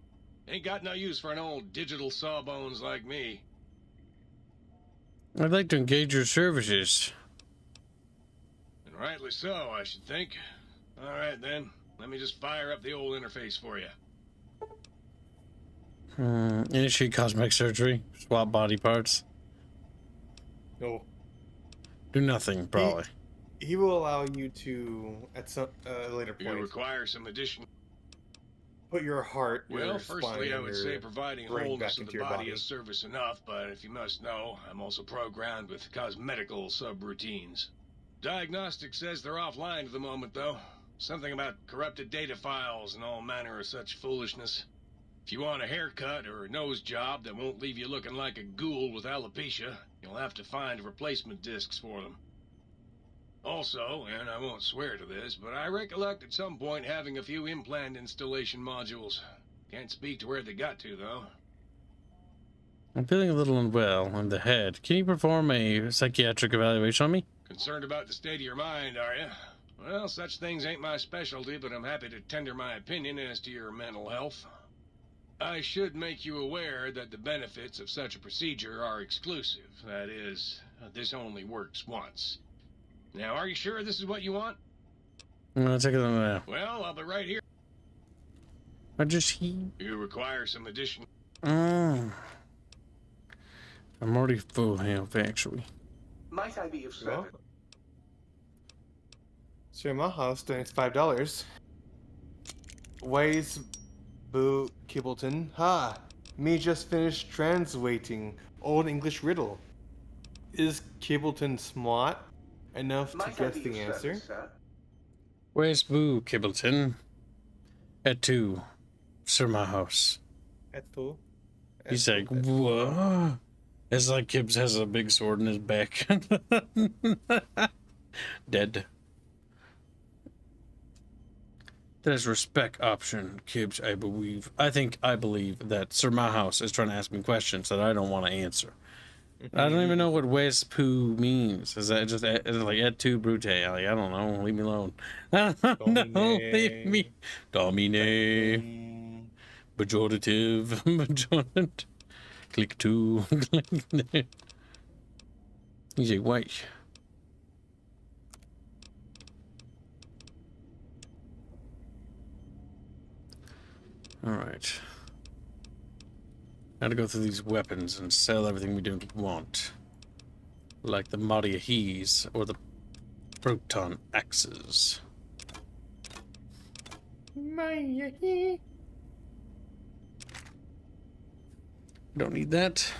Ain't got no use for an old digital sawbones like me. I'd like to engage your services. And rightly so, I should think. All right, then. Let me just fire up the old interface for you. Initiate cosmetic surgery. Swap body parts. No. Do nothing, probably. He will allow you to, at some later point, You require some additional... put your heart, Well, your firstly, spine, I and would your say providing brain wholeness back of the into your body is service enough, but if you must know, I'm also programmed with cosmetical subroutines. Diagnostic says they're offline at the moment, though. Something about corrupted data files and all manner of such foolishness. If you want a haircut or a nose job that won't leave you looking like a ghoul with alopecia, you'll have to find replacement discs for them. Also, and I won't swear to this, but I recollect at some point having a few implant installation modules. Can't speak to where they got to, though. I'm feeling a little unwell in the head. Can you perform a psychiatric evaluation on me? Concerned about the state of your mind, are you? Well, such things ain't my specialty, but I'm happy to tender my opinion as to your mental health. I should make you aware that the benefits of such a procedure are exclusive. That is, this only works once. Now, are you sure this is what you want? I'm gonna take it on now. Well, I'll be right here. You require some additional... I'm already full health, actually. Might I be of service? Sir Maha's donates $5. Ways Boo Kibbleton. Ha! Me just finished translating Old English riddle. Is Kibbleton smart enough to guess the answer? Where's Boo Kibbleton? At 2. Sir Maha's. At 2? He's like, whoa. It's like Kibs has a big sword in his back. Dead. There's respect option, Kibs, I believe. I believe that Sir Maha's is trying to ask me questions that I don't want to answer. I don't even know what West Poo means. Is that just is it like et tu brute? Like, I don't know. Leave me alone. No, leave me. Domine. Pejorative. Pejorative. Click 2. He's a white. Alright. Now to go through these weapons and sell everything we don't want. Like the Mariahis or the proton axes. Mariahi. Don't need that.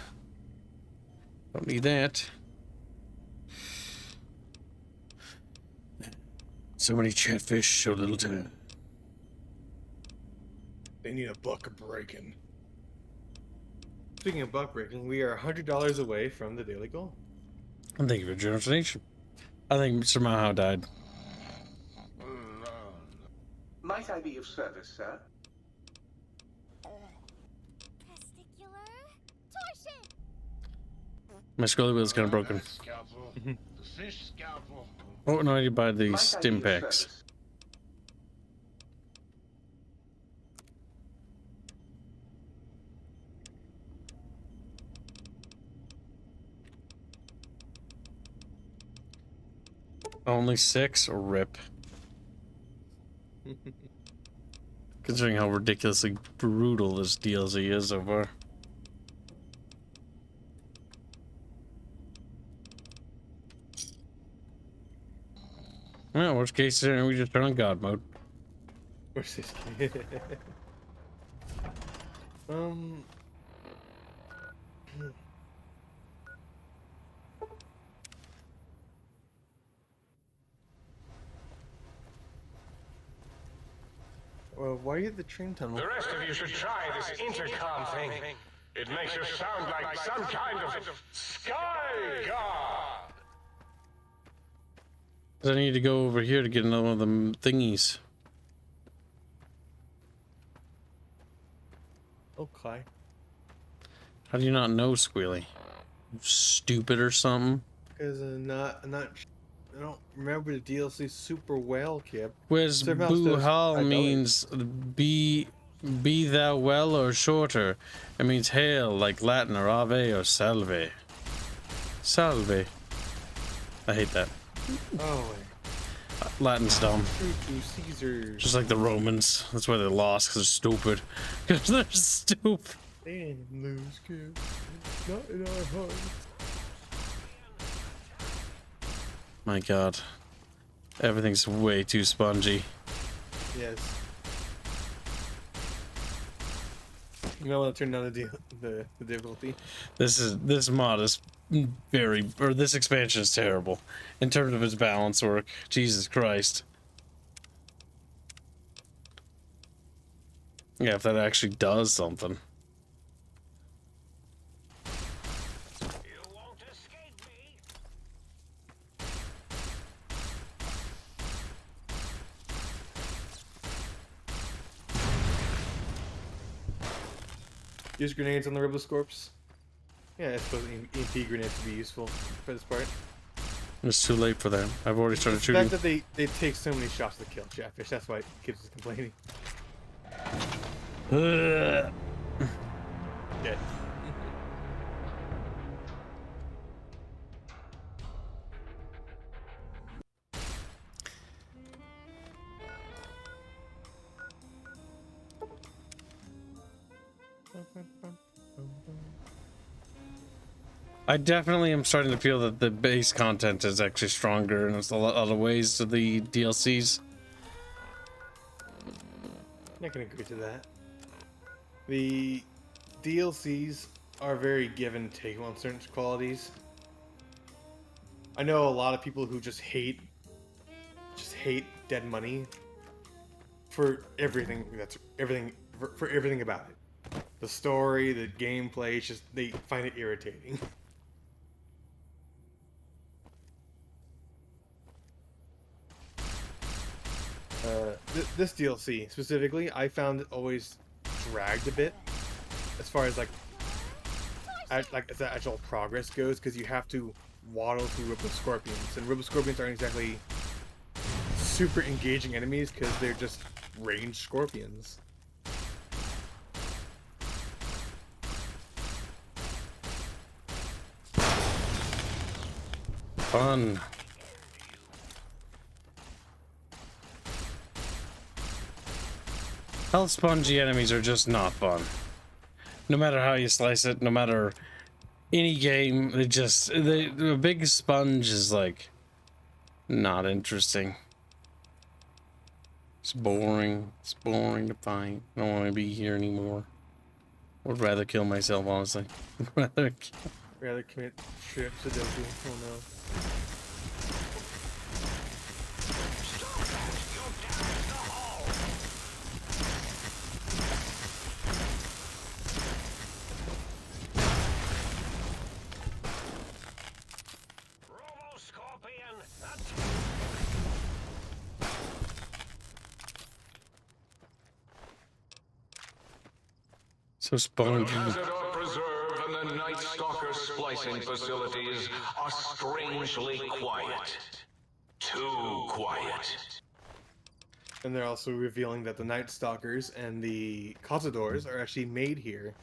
Don't need that. So many chatfish, so little time. They need a buck of breaking. Speaking of buck breaking, we are $100 away from the daily goal. And thank you for your generous donation. I think Sir Maha died. Might I be of service, sir? My scully wheel's kind of broken. The fish scalpel. Oh, no, I need to buy the stim packs. Only 6 or rip? Considering how ridiculously brutal this DLC is so far. Well, worst case scenario, we just turn on God mode. Worst case. Well, why are you at the train tunnel? The rest of you should try this intercom thing. It makes you sound like some kind of sky god. I need to go over here to get another one of them thingies. Okay. How do you not know, Squealy? Stupid or something? Because I don't remember the DLC super well, Kip. Whereas Buhal means be thou well or shorter. It means hail, like Latin or ave or salve. Salve. I hate that. Oh. Latin's dumb. Caesar. Just like the Romans. That's why they lost, because they're stupid. Because they're stupid. They didn't lose, Kip. Not in our hearts. My god. Everything's way too spongy. Yes. You know what? Turn down the difficulty. This mod is this expansion is terrible in terms of its balance work. Jesus Christ. Yeah, if that actually does something. Use grenades on the Riboscorps. Yeah, I suppose EMP grenades would be useful for this part. It's too late for them. I've already started The shooting. fact that they take so many shots to kill Chatfish, that's why Kibs is complaining. Dead. I definitely am starting to feel that the base content is actually stronger in a lot of ways to the DLCs. I can agree to that. The DLCs are very give and take on certain qualities. I know a lot of people who just hate Dead Money for everything for everything about it. The story, the gameplay, it's just they find it irritating. This DLC specifically, I found it always dragged a bit as far as as the actual progress goes, because you have to waddle through Riboscorpions, and Riboscorpions aren't exactly super engaging enemies because they're just ranged scorpions. Fun. Health spongy enemies are just not fun. No matter how you slice it, no matter any game, the big sponge is like not interesting. It's boring. It's boring to fight. I don't want to be here anymore. Would rather kill myself, honestly. rather commit trip Sudoku. Oh no. So spongy. The Cazador Preserve and the Night Stalker splicing facilities are strangely quiet. Too quiet. And they're also revealing that the Night Stalkers and the Cazadors are actually made here.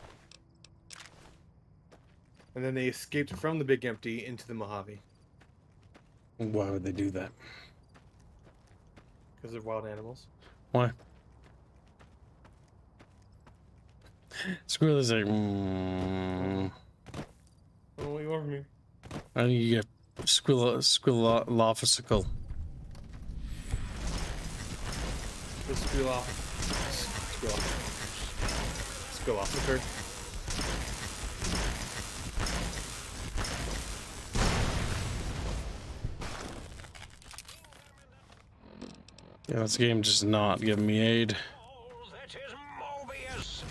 And then they escaped from the Big Empty into the Mojave. Why would they do that? Because they're wild animals. Why? Squirrel is like, Oh, what do you want from me? I need to get squirrel-ophical. The squirrel off. Squirrel off the turd. Yeah, this game just not giving me aid. That is Mobius.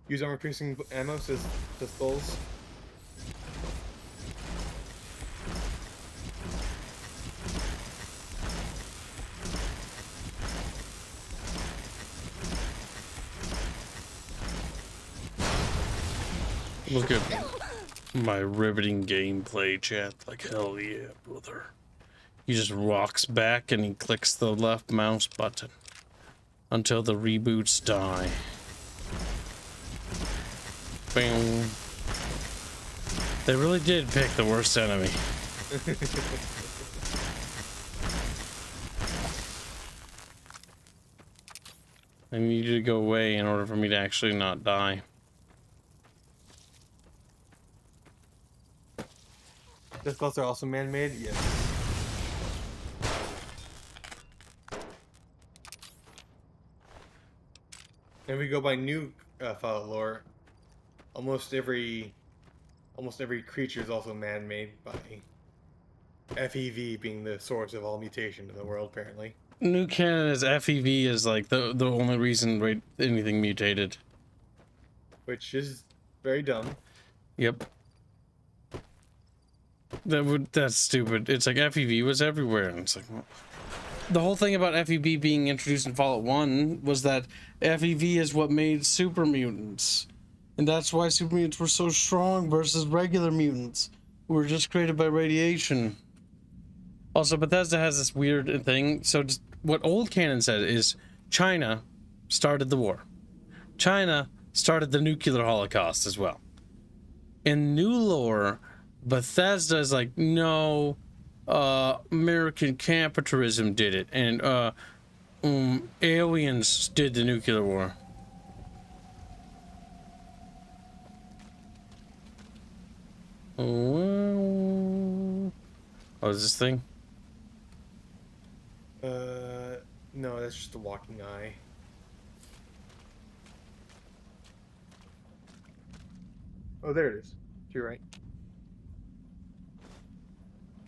Use armor piercing ammo, says Skulls. Look at my riveting gameplay, chat. Like, hell yeah, brother. He just rocks back and he clicks the left mouse button until the reboots die. Bing. They really did pick the worst enemy. I need you to go away in order for me to actually not die. Death Skulls are also man-made? Yes. And we go by new Fallout lore. Almost every creature is also man-made by FEV being the source of all mutation in the world, apparently. New canon is FEV is like the only reason anything mutated. Which is very dumb. Yep. That's stupid. It's like FEV was everywhere, and it's like the whole thing about FEV being introduced in Fallout 1 was that FEV is what made super mutants, and that's why super mutants were so strong versus regular mutants who were just created by radiation. Also, Bethesda has this weird thing. So just what old canon said is China started the war. China started the nuclear holocaust as well. In new lore, Bethesda is like, no, American capitalism did it, and aliens did the nuclear war. Oh, is this thing? No, that's just a walking eye. Oh, there it is. To your right.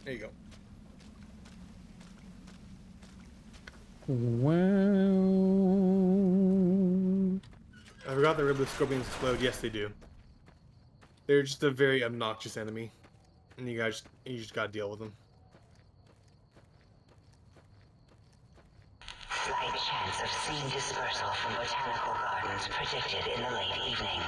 There you go. Wow. I forgot that Ribbler Scorpions explode. Yes, they do. They're just a very obnoxious enemy, and you just gotta deal with them. Slight chance of seed dispersal from botanical gardens predicted in the late evening.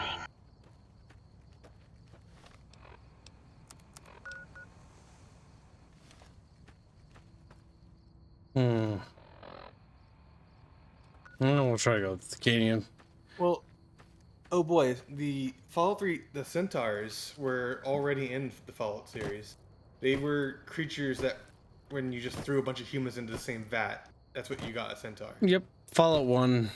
We'll try to go with the Canaan. Well, oh boy, the Fallout 3, the Centaurs were already in the Fallout series. They were creatures that, when you just threw a bunch of humans into the same vat, that's what you got, a Centaur. Yep, Fallout 1.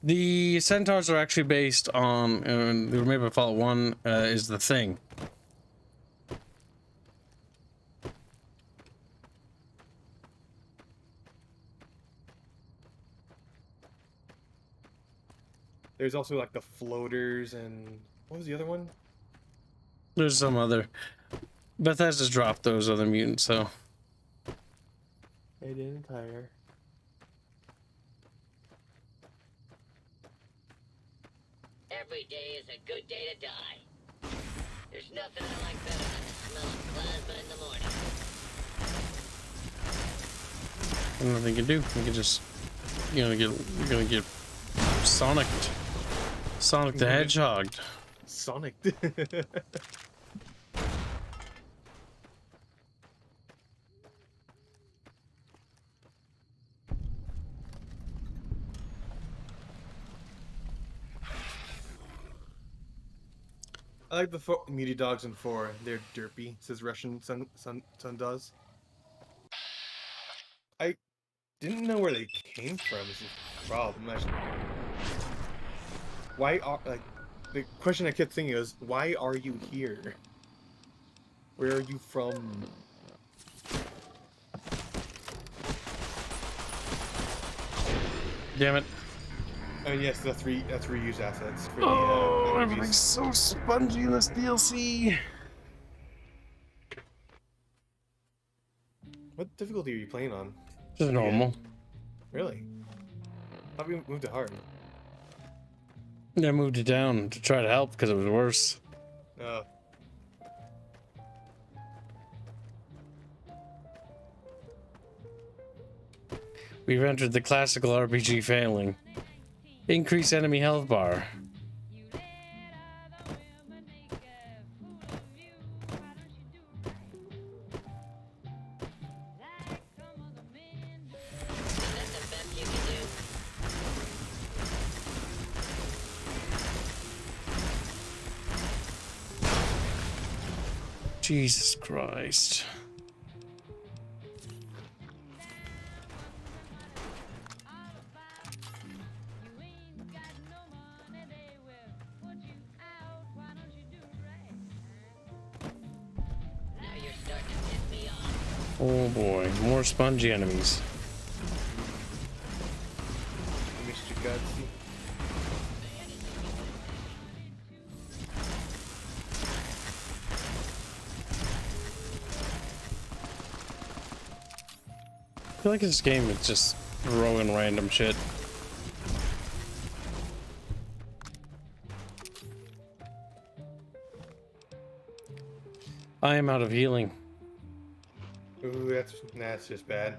The Centaurs are actually based on, they were made by Fallout 1, is the Thing. There's also like the floaters and what was the other one? There's some other. Bethesda's dropped those other mutants, so. They didn't tire. Every day is a good day to die. There's nothing I like better than the smell of plasma in the morning. There's nothing you can do. You can just, you're gonna get Sonic'd. Sonic the Hedgehog. Sonic. I like the meaty dogs in 4. They're derpy, says Russian son does. I didn't know where they came from. Is the problem? Why are the question I kept thinking was, why are you here? Where are you from? Damn it. Oh yes, that's reused assets for Oh, the everything's so spongy in this DLC. What difficulty are you playing on? Just normal. Really? I thought we moved to hard. I moved it down to try to help because it was worse. Oh. We've entered the classical RPG failing. Increase enemy health bar. Jesus Christ. Oh boy, more spongy enemies. Mr. Gutsy. I feel like this game is just throwing random shit. I am out of healing. Ooh, that's just bad.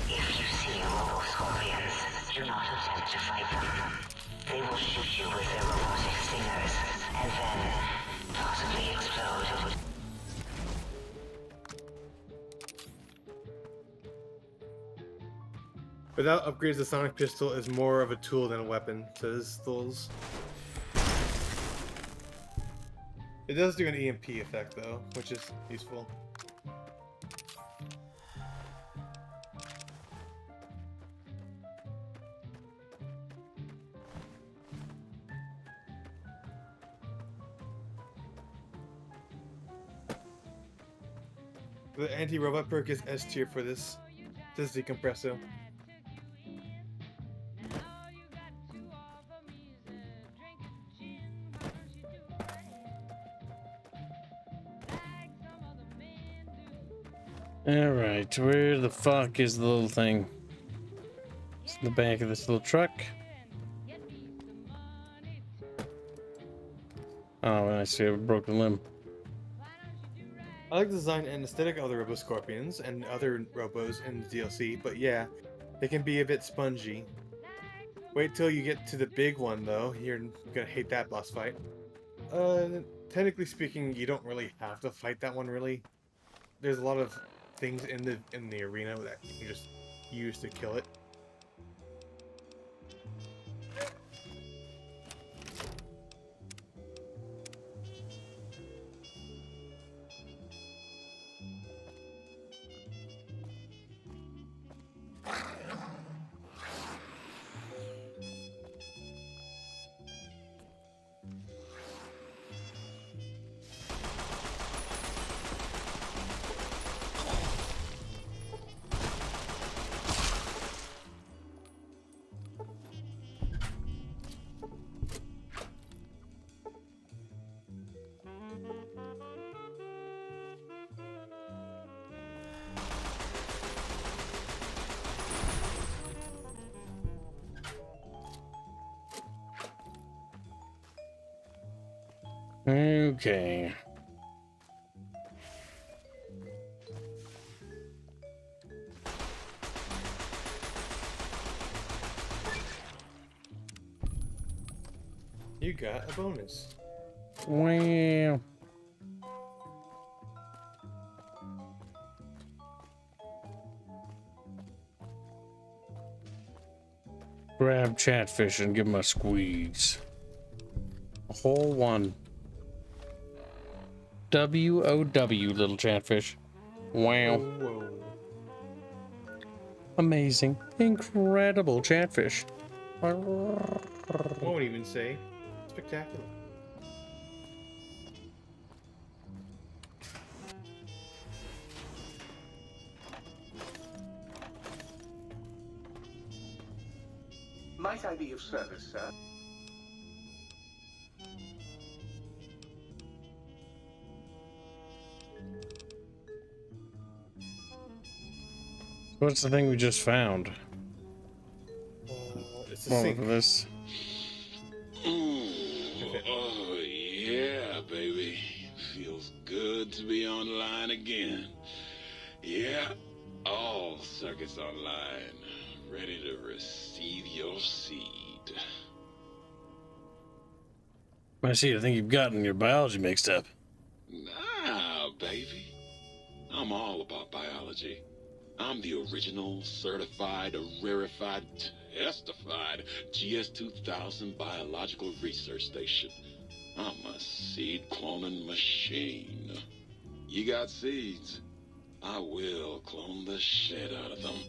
If you see robo scorpions, do not attempt to fight them. They will shoot you with their robotic stingers, and then possibly explode. Without upgrades, the sonic pistol is more of a tool than a weapon, says Thulz. It does do an EMP effect though, which is useful. The anti-robot perk is S tier for this. Says Decompresso. Alright, where the fuck is the little thing? It's in the back of this little truck. Oh, I see a broken limb. I like the design and aesthetic of the Robo Scorpions and other Robos in the DLC, but yeah, they can be a bit spongy. Wait till you get to the big one though, you're gonna hate that boss fight. Technically speaking, you don't really have to fight that one really. There's a lot of things in the arena that you can just use to kill it. Okay. You got a bonus. Wow. Grab Chatfish and give him a squeeze. A whole one. W-O-W, little Chatfish. Wow. Whoa. Amazing. Incredible Chatfish. Won't even say spectacular. Might I be of service, sir? What's the thing we just found? It's a Well, sink. for this. Oh, yeah, baby. Feels good to be online again. Yeah, all circuits online. Ready to receive your seed. I see, I think you've gotten your biology mixed up. Nah, baby. I'm all about biology. I'm the original, certified, rarefied, testified GS-2000 biological research station. I'm a seed cloning machine. You got seeds. I will clone the shit out of them.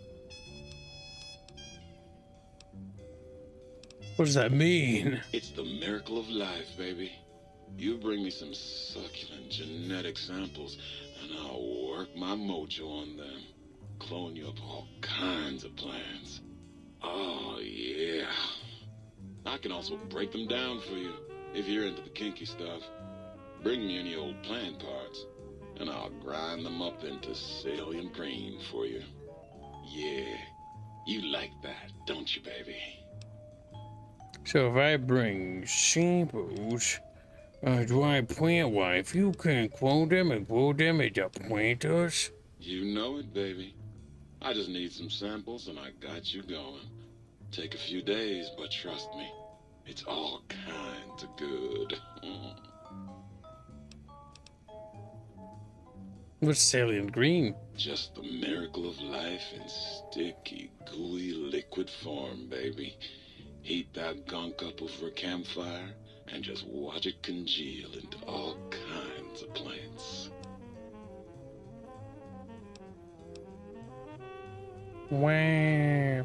What does that mean? It's the miracle of life, baby. You bring me some succulent genetic samples, and I'll work my mojo on them. Clone you up all kinds of plants. Oh, yeah. I can also break them down for you, if you're into the kinky stuff. Bring me any old plant parts, and I'll grind them up into salient green for you. Yeah, you like that, don't you, baby? So if I bring samples, do I plant wife? You can quote them and quote them at the pointers? You know it, baby. I just need some samples and I got you going. Take a few days, but trust me, it's all kinds of good. What's salient green? Just the miracle of life in sticky, gooey liquid form, baby. Heat that gunk up over a campfire and just watch it congeal into all kinds of plants. Wow.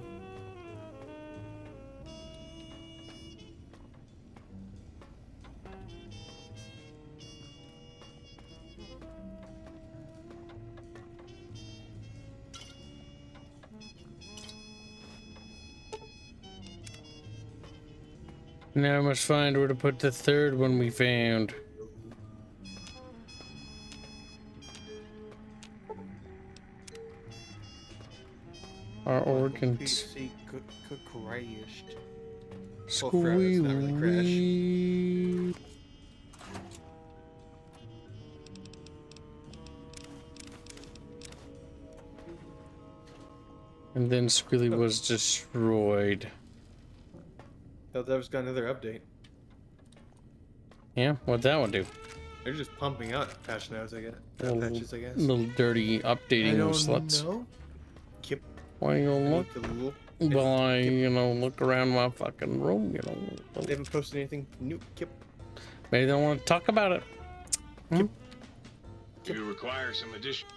Now I must find where to put the third one we found. Our organs. Crashed. Squeeze. Not really crash. And then Squealy was destroyed. Thought that was got another update. Yeah, what'd that one do? They're just pumping out patch notes, I guess. Patches, I guess. Little dirty updating sluts. know. Kip. Why you look? Well, I, look around my fucking room, They haven't posted anything new. Kip. Maybe they don't want to talk about it. You require some addition.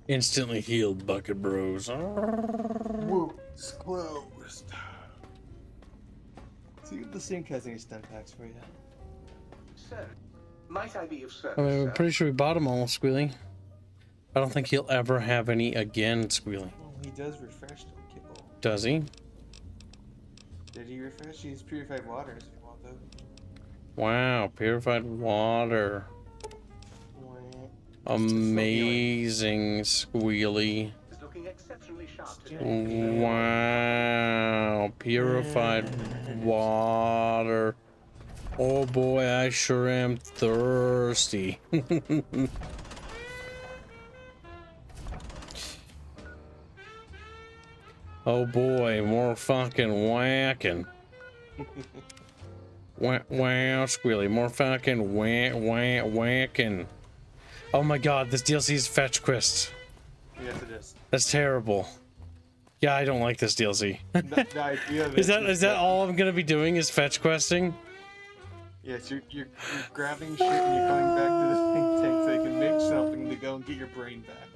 Instantly healed, Bucket Bros. Whoops, closed. See if the sink has any stun packs for you. Sir, might I be of service, I mean, I'm sir? pretty sure we bought them all, Squealy. I don't think he'll ever have any again, Squealy. Oh, he does refresh them, Kibble. Does he? Did he refresh? He's purified waters if you want those. Wow, purified water. Amazing, Squealy. It's looking exceptionally sharp today. Wow. Purified water. Oh boy, I sure am thirsty. Oh boy, more fucking whacking. Wow, Squealy, more fucking whacking. Oh my god, this DLC's fetch quest. Yes, it is. That's terrible. Yeah, I don't like this DLC. The idea of Is it that all I'm gonna be doing is fetch questing? Yes, you're grabbing shit and you're coming back to the think tank so you can make something to go and get your brain back.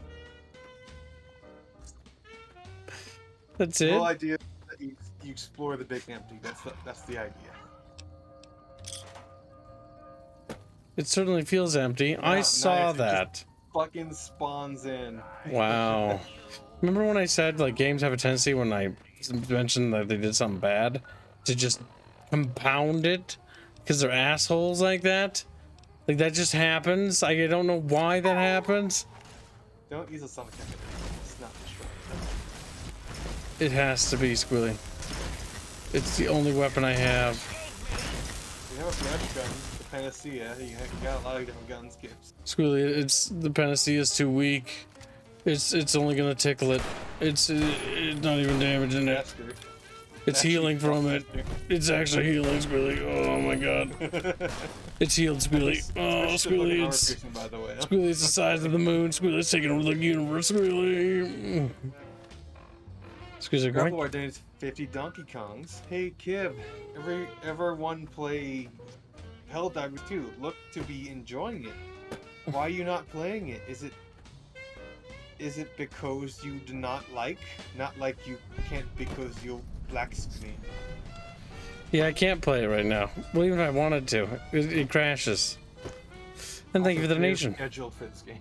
That's The it? whole idea is that you explore the big empty. That's the idea. It certainly feels empty. I Nice, saw it just that. fucking spawns in. Wow. Remember when I said like games have a tendency when I mentioned that they did something bad to just compound it because they're assholes like that? Like that just happens. I don't know why that happens. Don't use a sonic cannon. It's not destroyed. It has to be Squilly. It's the only weapon I have. You have a flash gun, the Panacea. You got a lot of different guns, Kibs. Squilly, it's the panacea is too weak. It's only gonna tickle it. It's not even damaging it. It's healing from it. It's actually healing, Squilly. Oh my god. It's healed, Squilly. Oh, Squilly, it's Squilly, it's the size of the moon. Squilly's taking over the universe, Squilly. Excuse me, Raffle Items 50 Donkey Kongs. Hey Kib, everyone play Helldivers 2. Look to be enjoying it. Why are you not playing it? Is it because you do not like? Not like you can't because you blacksmith me. Yeah, I can't play it right now. Well, even if I wanted to, it crashes. And thank you for the donation. Scheduled for this game.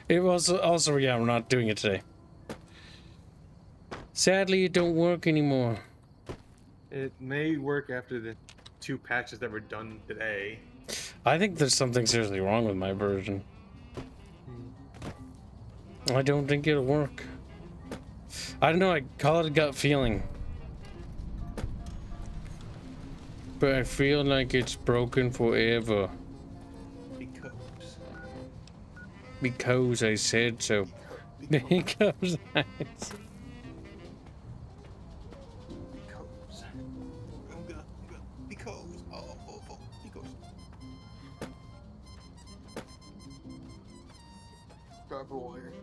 It was also, yeah, we're not doing it today. Sadly, it don't work anymore. It may work after the 2 patches that were done today. I think there's something seriously wrong with my version. I don't think it'll work. I don't know, I call it a gut feeling. But I feel like it's broken forever. Because I said so. Because I said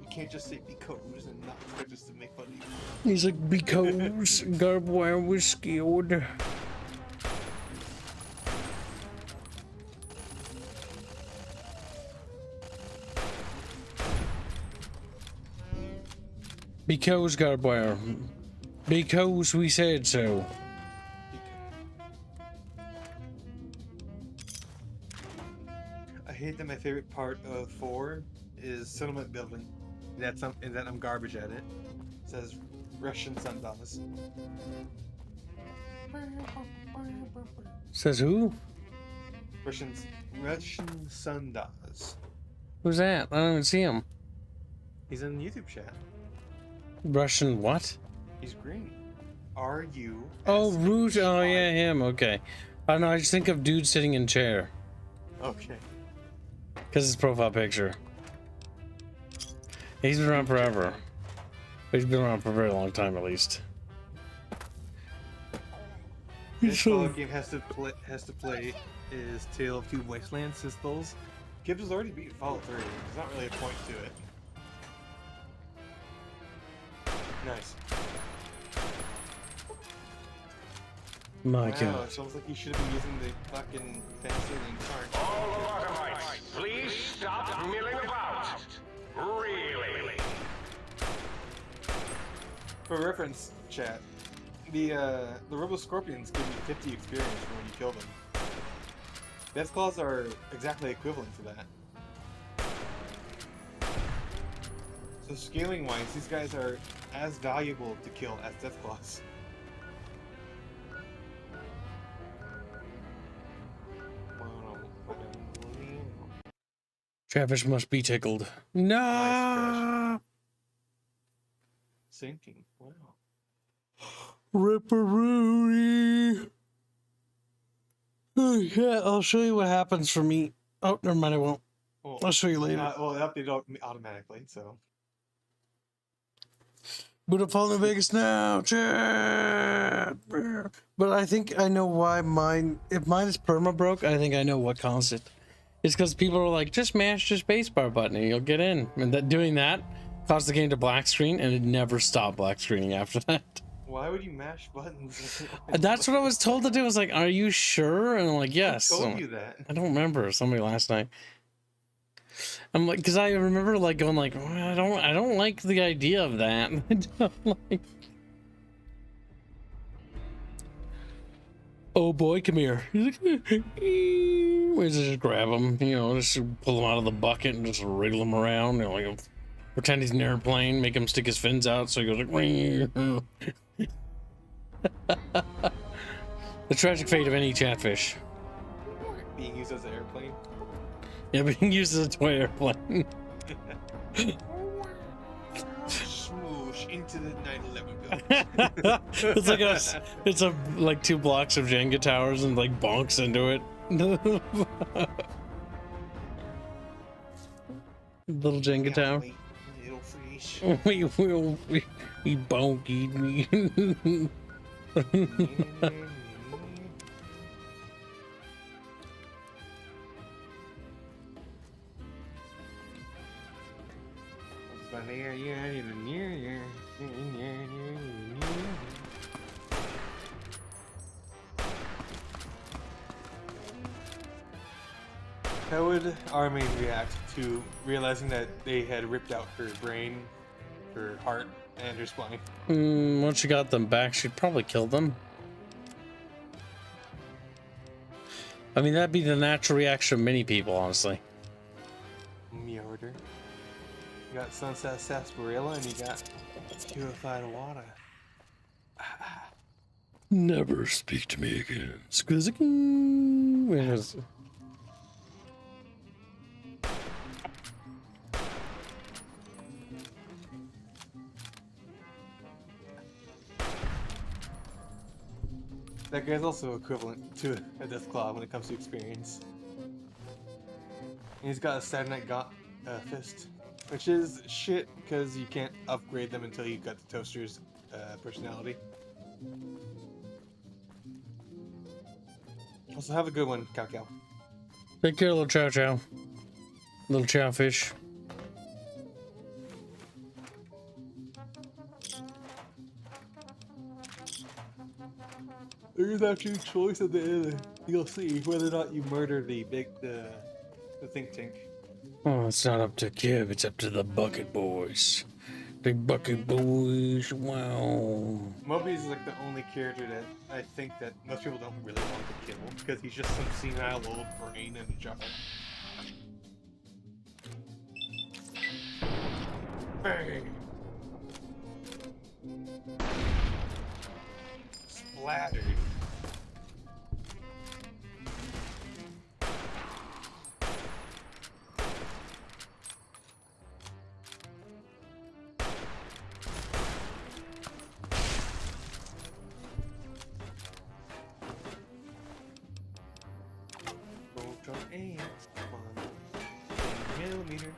You can't just say because and not expect us to make fun of you. He's like, because Garb Wire was skilled. Because Garb Wire. Because we said so. I hate that my favorite part of 4 is settlement building. And that I'm garbage at it. It says Russian sundials. Says who? Russian sundials. Who's that? I don't even see him. He's in the YouTube chat. Russian what? He's green. R-U. Oh, Rouge. Oh, yeah, him. Okay. I don't know. I just think of dude sitting in chair. Okay. Because his profile picture. He's been around forever. He's been around for a very long time, at least. This Fallout game has to play is Tale of Two Wasteland Sisters. Kibs has already beat Fallout 3. There's not really a point to it. Nice. My wow, God. it sounds like you should have been using the fucking penicillin card. All the Logomites, please stop milling about. Really? For reference, chat, the Robo Scorpions give you 50 experience for when you kill them. Death Claws are exactly equivalent to that. So scaling wise, these guys are as valuable to kill as Death Claws. Chatfish must be tickled. No. Sinking. Wow. Ripperoonie. Oh, yeah, I'll show you what happens for me. Oh, never mind, I won't. Well, I'll show you later. Well, it updated automatically, so. Buddha fall in Vegas now, chat. But I think I know why mine. If mine is perma broke, I think I know what caused it. It's because people are like, just mash the spacebar button and you'll get in. And that doing that caused the game to black screen, and it never stopped black screening after that. Why would you mash buttons? That's what I was told to do. I was like, "Are you sure?" And I'm like, "Yes." Who told you that? I don't remember. Somebody last night. I'm like, because I remember like going like, I don't like the idea of that. I don't like. Oh boy, come here. He's like, we just grab him, you know, just pull him out of the bucket and just wriggle him around, you know, like pretend he's in an airplane, make him stick his fins out so he goes like. The tragic fate of any chatfish. Being used as an airplane. Yeah, being used as a toy airplane. Smoosh into the 9/11 building. it's like 2 blocks of Jenga towers and like bonks into it. Little Jenga tower. Little fish. We bonkied me. How would Armin react to realizing that they had ripped out her brain, her heart, and her spine? Once she got them back, she'd probably kill them. I mean, that'd be the natural reaction of many people, honestly. Murder. You got Sunset Sarsaparilla and you got Purified Water. Never speak to me again. That guy's also equivalent to a Deathclaw when it comes to experience. And he's got a Saturday Night Fist, which is shit because you can't upgrade them until you got the Toaster's personality. Also, have a good one, Cow Cow. Take care, little chow chow. Little chow fish. There's actually a choice at the end. You'll see whether or not you murder the think tank. Oh, it's not up to Kib, it's up to the Bucket Boys. Big Bucket Boys, wow. Mobius is like the only character that I think that most people don't really want to kill, because he's just some senile old brain in a jar. Bang! Splattered. And 1 millimeter.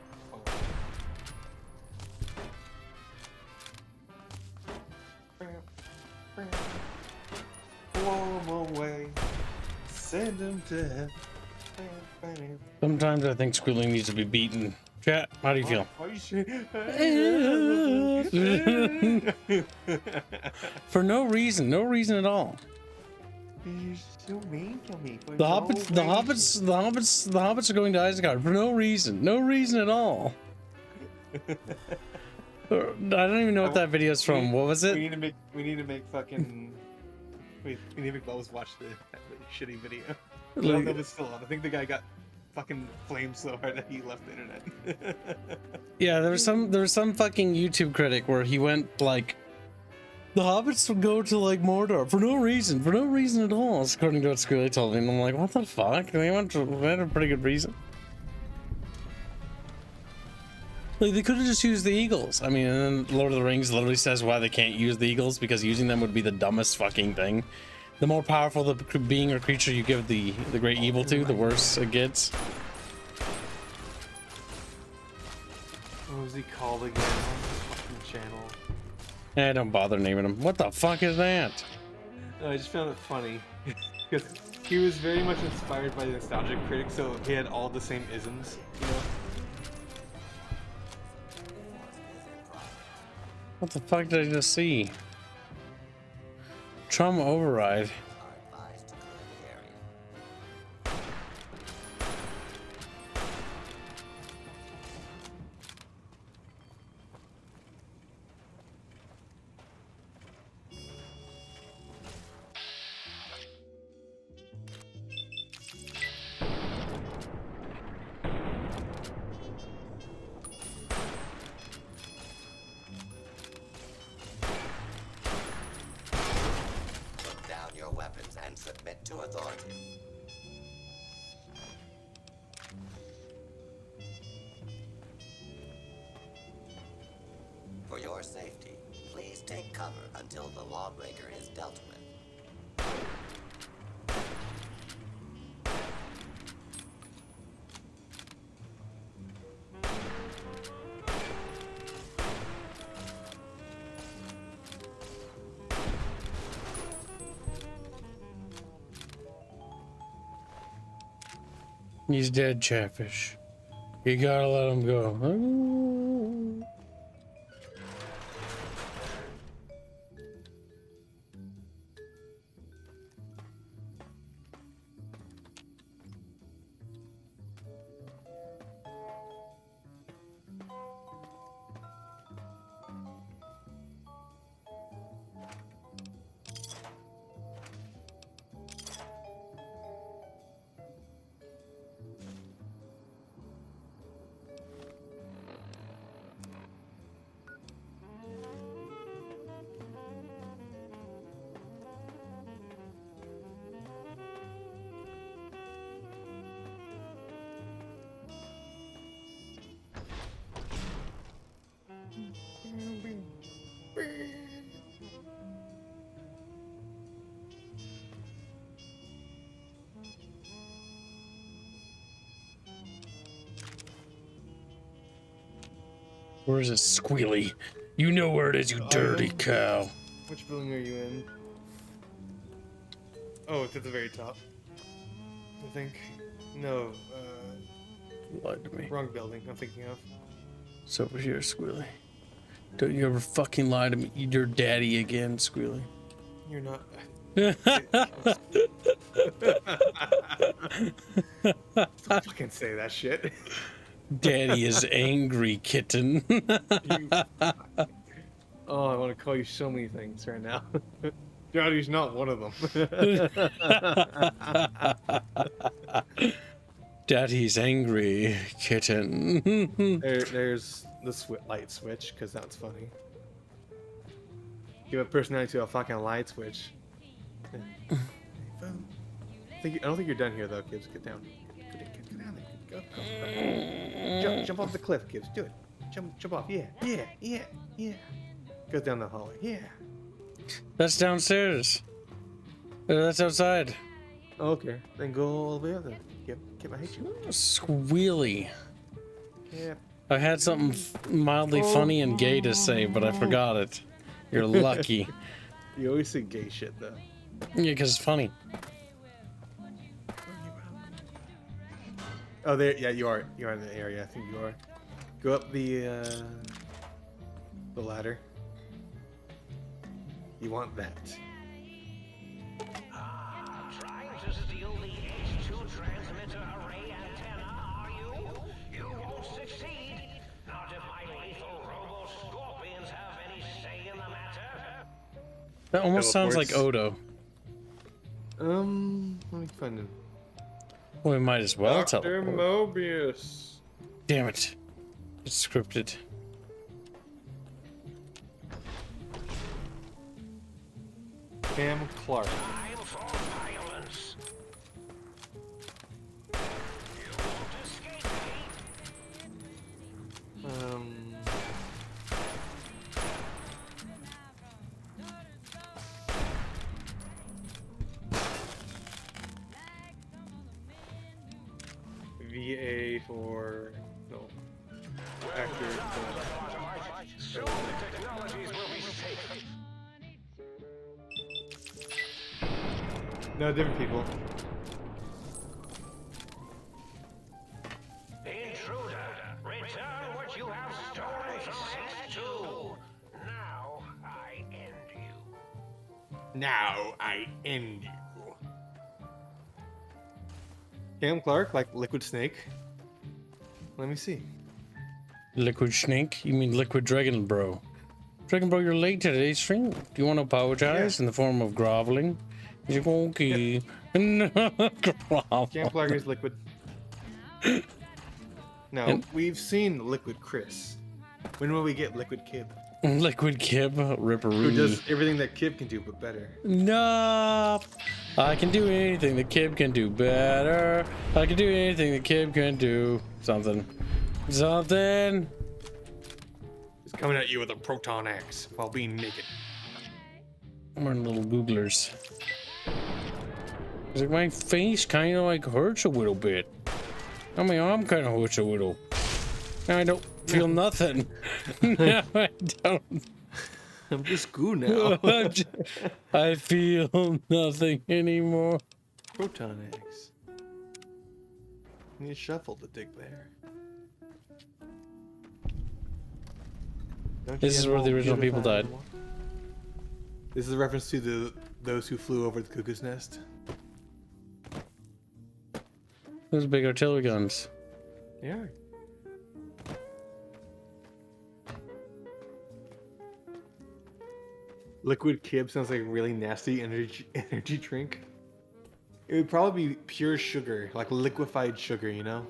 Blow him away. Send him to heaven. Sometimes I think Squilling needs to be beaten. Chat, how do you feel? Why you For no reason at all. You're so mean to me. The hobbits are going to Isengard for no reason at all. I don't even know what that video is from. What was it? We need to make fucking. We need to make Bubbles watch that shitty video. I don't know if it's still on. I think the guy got fucking flamed so hard that he left the internet. Yeah, there was some fucking YouTube critic where he went like, the hobbits would go to like Mordor for no reason at all, according to what Squirrely told me. And I'm like, what the fuck? They had a pretty good reason. Like, they could have just used the eagles. I mean, and then Lord of the Rings literally says why they can't use the eagles, because using them would be the dumbest fucking thing. The more powerful the being or creature you give the great evil to, the worse it gets. What was he called again on the fucking channel? Don't bother naming him. What the fuck is that? No, I just found it funny. Because he was very much inspired by the Nostalgic Critic, so he had all the same isms, you know? What the fuck did I just see? Trauma override. Submit to authority. For your safety, please take cover until the lawbreaker is dealt with. He's dead, Chatfish. You gotta let him go. Where is it, Squealy? You know where it is, you dirty cow. Which building are you in? Oh, it's at the very top. I think. No, Lied to me. wrong building I'm thinking of. It's over here, Squealy. Don't you ever fucking lie to me. You're daddy again, Squealy. You're not. Don't fucking say that shit. Daddy is angry, kitten. Oh, I want to call you so many things right now. Daddy's not one of them. Daddy's angry, kitten. There's the light switch, because that's funny. Give a personality to a fucking light switch. I don't think you're done here, though, Kibs. Get down. Get down there. Go. Jump off the cliff, Kibs. Do it. Jump off. Yeah. Goes down the hallway. Yeah. That's downstairs. That's outside. Okay, then go all the way up there. Kib, I hate you. Squealy. Yeah. I had something mildly funny and gay to say, but I forgot it. You're lucky. You always say gay shit, though. Yeah, because it's funny. Oh, there. Yeah, you are. You are in the area. I think you are. Go up the ladder. You want that. Trying to steal the H2 transmitter array antenna, are you? You won't succeed. Not if my lethal robo-scorpions have any say in the matter. That almost sounds like Odo. Let me find him. Well, we might as well Dr. teleport. Mobius. Damn it. It's scripted. Cam Clark. Time for violence. You won't escape me. No, different people. Intruder, return what you have stolen from X2. Now I end you. Now I end you. Cam Clark, like Liquid Snake. Let me see. Liquid Snake? You mean Liquid Dragon Bro? Dragon Bro, you're late to today's stream. Do you want to apologize in the form of groveling? Is it okay? No, grovel. Cam Clark is Liquid. No, And- we've seen Liquid Chris. When will we get Liquid Kib? Liquid Kib, Who Ripperoonie. does everything that Kib can do, but better. No, I can do anything the Kib can do better. I can do anything the Kib can do. Something. Something. He's coming at you with a proton axe while being naked. We're little googlers. It's like my face kind of like hurts a little bit. I mean, arm kind of hurts a little. I don't feel nothing. No, I don't. I'm just goo now. I feel nothing anymore. Proton axe. You need a shuffle to dig there. Don't This you is have where the all original people beautiful died. anymore? This is a reference to those who flew over the cuckoo's nest. Those big artillery guns. Yeah. Liquid Kib sounds like a really nasty energy drink. It would probably be pure sugar, like liquefied sugar, you know?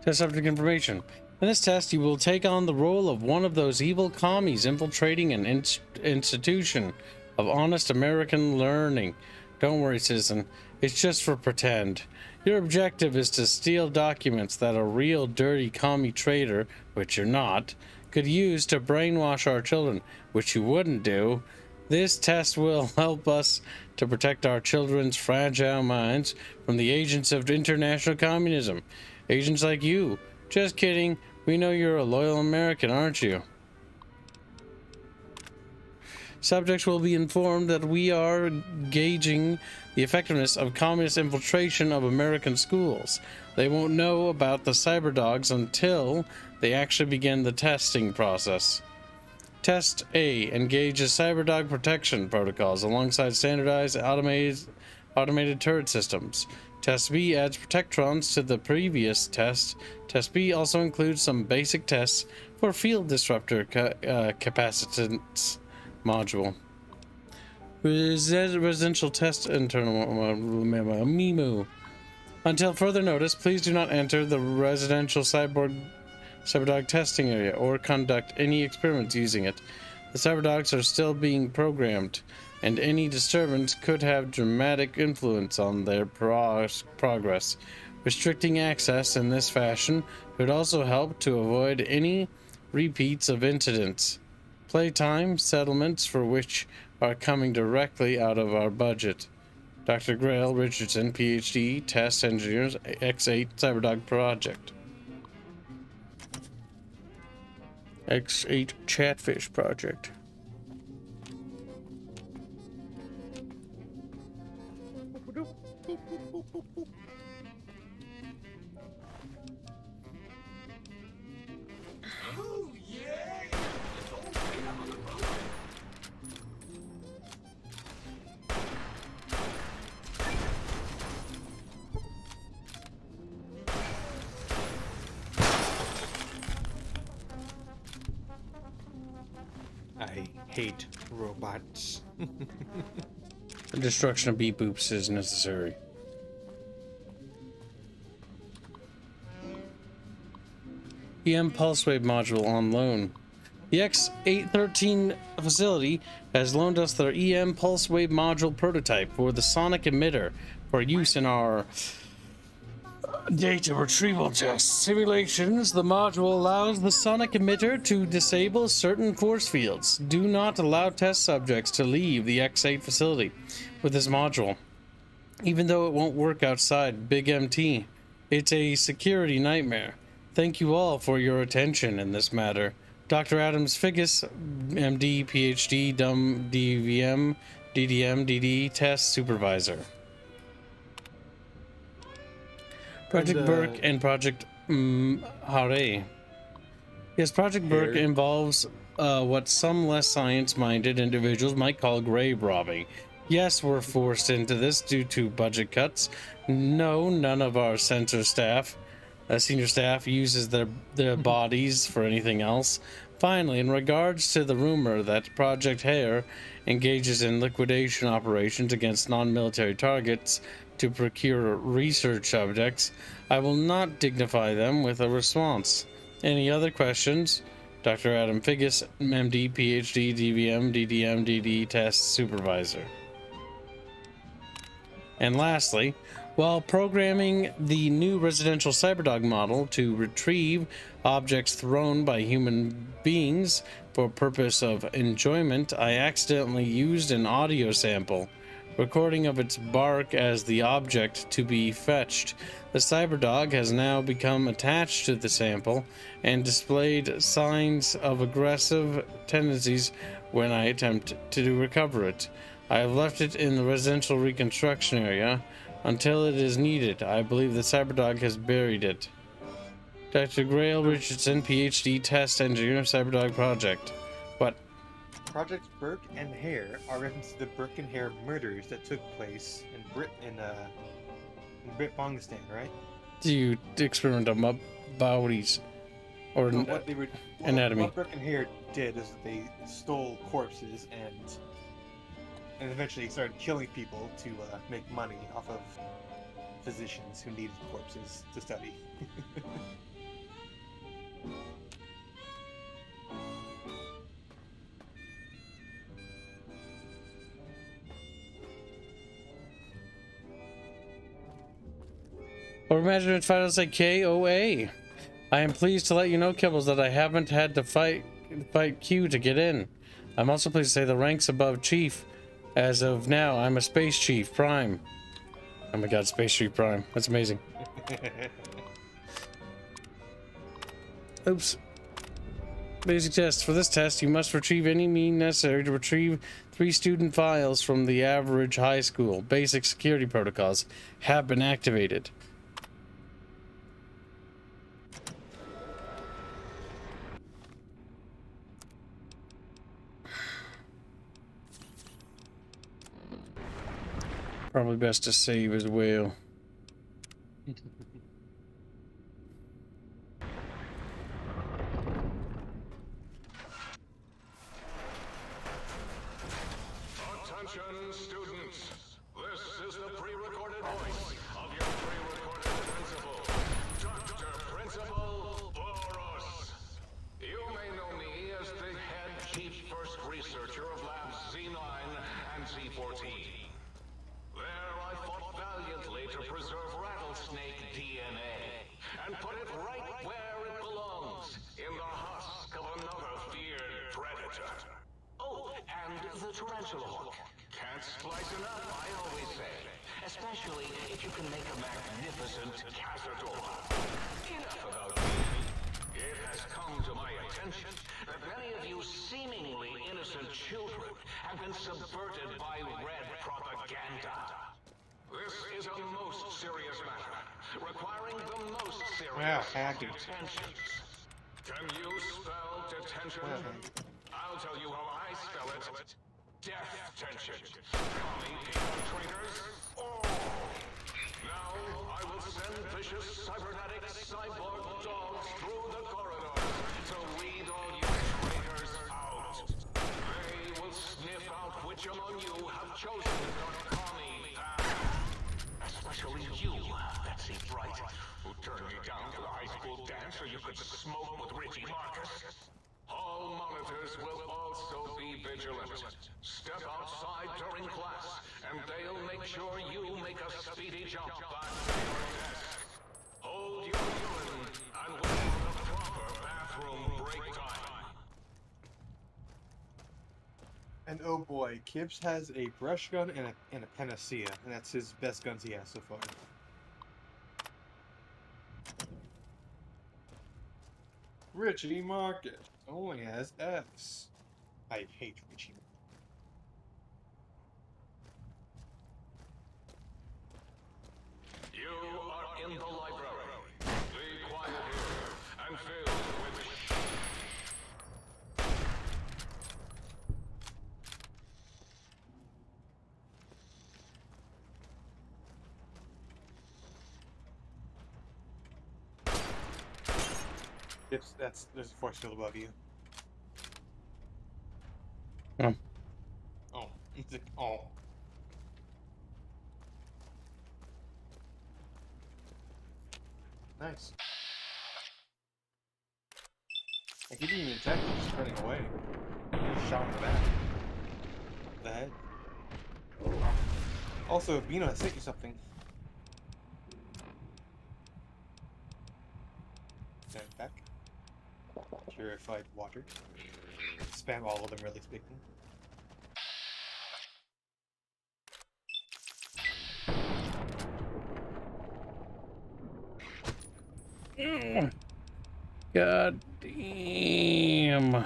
Test subject information. In this test, you will take on the role of one of those evil commies infiltrating an institution of honest American learning. Don't worry, citizen. It's just for pretend. Your objective is to steal documents that a real dirty commie traitor, which you're not, could use to brainwash our children, which you wouldn't do. This test will help us to protect our children's fragile minds from the agents of international communism. Agents like you. Just kidding. We know you're a loyal American, aren't you? Subjects will be informed that we are gauging the effectiveness of communist infiltration of American schools. They won't know about the cyberdogs until they actually begin the testing process. Test A engages cyberdog protection protocols alongside standardized automated turret systems. Test B adds protectrons to the previous test. Test B also includes some basic tests for field disruptor capacitance module. Residential test internal memo. Until further notice, please do not enter the residential cyberdog testing area or conduct any experiments using it. The cyberdogs are still being programmed, and any disturbance could have dramatic influence on their progress. Restricting access in this fashion could also help to avoid any repeats of incidents. Playtime settlements for which are coming directly out of our budget. Dr. Grail Richardson, PhD, Test Engineers, X8 Cyberdog Project. X8 Chatfish Project. I hate robots. The destruction of beep boops is necessary. EM Pulse Wave module on loan. The X813 facility has loaned us their EM Pulse Wave module prototype for the sonic emitter for use in our data retrieval test simulations. The module allows the sonic emitter to disable certain force fields. Do not allow test subjects to leave the X8 facility with this module. even though it won't work outside Big MT. It's a security nightmare. Thank you all for your attention in this matter. Dr. Adams Figgis, MD, PhD, DVM, DDM, DD, Test Supervisor. Project Burke and Project Hare. Yes, Project Burke involves what some less science-minded individuals might call grave robbing. Yes, we're forced into this due to budget cuts. No, none of our senior staff uses their bodies for anything else. Finally, in regards to the rumor that Project Hare engages in liquidation operations against non-military targets to procure research subjects, I will not dignify them with a response. Any other questions? Dr. Adam Figgis, MD, PhD, DVM, DDM, DD, Test Supervisor. And lastly, while programming the new residential Cyberdog model to retrieve objects thrown by human beings for purpose of enjoyment, I accidentally used an audio sample, recording of its bark as the object to be fetched. The Cyberdog has now become attached to the sample and displayed signs of aggressive tendencies when I attempt to recover it. I have left it in the residential reconstruction area until it is needed. I believe the Cyberdog has buried it. Dr. Grail Richardson, PhD, Test Engineer, Cyberdog Project. What? Project Burke and Hare are references to the Burke and Hare murders that took place in Brit-Bongistan, right? Do you experiment on bodies or what they were, anatomy? What Burke and Hare did is they stole corpses and eventually started killing people to make money off of physicians who needed corpses to study. Or imagine it's finally like KOA. I am pleased to let you know, Kibbles, that I haven't had to fight Q to get in. I'm also pleased to say the ranks above Chief. As of now, I'm a Space Chief Prime. Oh my god, Space Chief Prime. That's amazing. Oops. Basic test. For this test, you must retrieve any means necessary to retrieve 3 student files from the average high school. Basic security protocols have been activated. Probably best to save as well. Attention, students. This is the pre-recorded voice of your pre-recorded principal, Dr. Principal Boros. You may know me as the head chief first researcher of Labs Z9 and Z14. There I fought valiantly to preserve rattlesnake DNA and put it right where it belongs, in the husk of another feared predator. Oh, and the tarantula hook. Can't splice enough, I always say. Especially if you can make a magnificent cazadora. Enough about me. It has come to my attention that many of you seemingly innocent children have been subverted by red propaganda. This is a most serious matter, requiring the most serious attention. Can you spell detention? I'll tell you how I spell it. Death tension. Commie people traitors. Oh! Now I will send vicious cybernetic cyborg dogs through the corridors to weed all you traitors out. They will sniff out which among you have chosen the commie path. Especially you, Betsy Bright, who turned me down to the high school dance so you could smoke with Richie Marcus. All monitors will also be vigilant. Step outside during class, and they'll make sure you make a speedy jump back to your desk. Hold your urine and wait for the proper bathroom break time. And oh boy, Kibs has a brush gun and a panacea, and that's his best guns he has so far. Richie Market only has Fs. I hate Richie. You are in the library. Be quiet here and filled with There's a force field above you. Oh. Oh, it's like, oh. Nice. Like, he didn't even attack, he was just running away. Just shot in the back. The head. Also, Bino, I sent you something. Stand back. Purified water. Spam all of them, really speaking. God damn.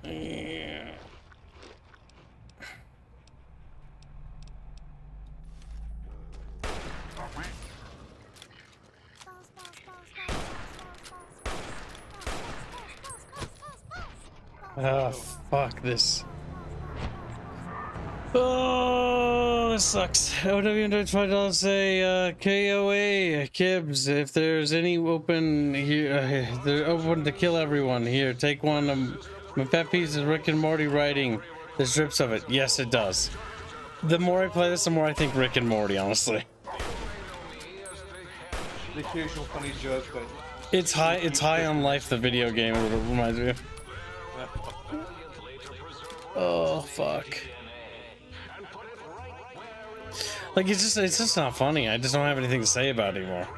Yeah. Oh, fuck this. Oh, this sucks. OW$5 say, KOA, Kibs, if there's any open here, they're open to kill everyone. Here, take one. My pet piece is Rick and Morty writing. There's drips of it. Yes, it does. The more I play this, the more I think Rick and Morty, honestly. The occasional funny joke, but It's high on life, the video game, it reminds me of. Oh, fuck. Like, it's just not funny. I just don't have anything to say about it anymore.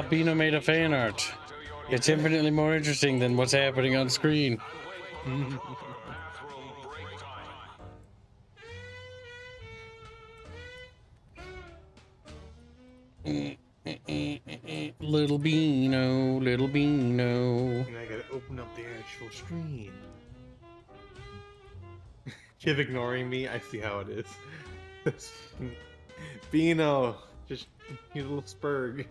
Bino made a fan art. It's infinitely more interesting than what's happening on screen. Little Bino, little Bino. I gotta open up the actual screen. Kid ignoring me, I see how it is. Bino, just you little spurg.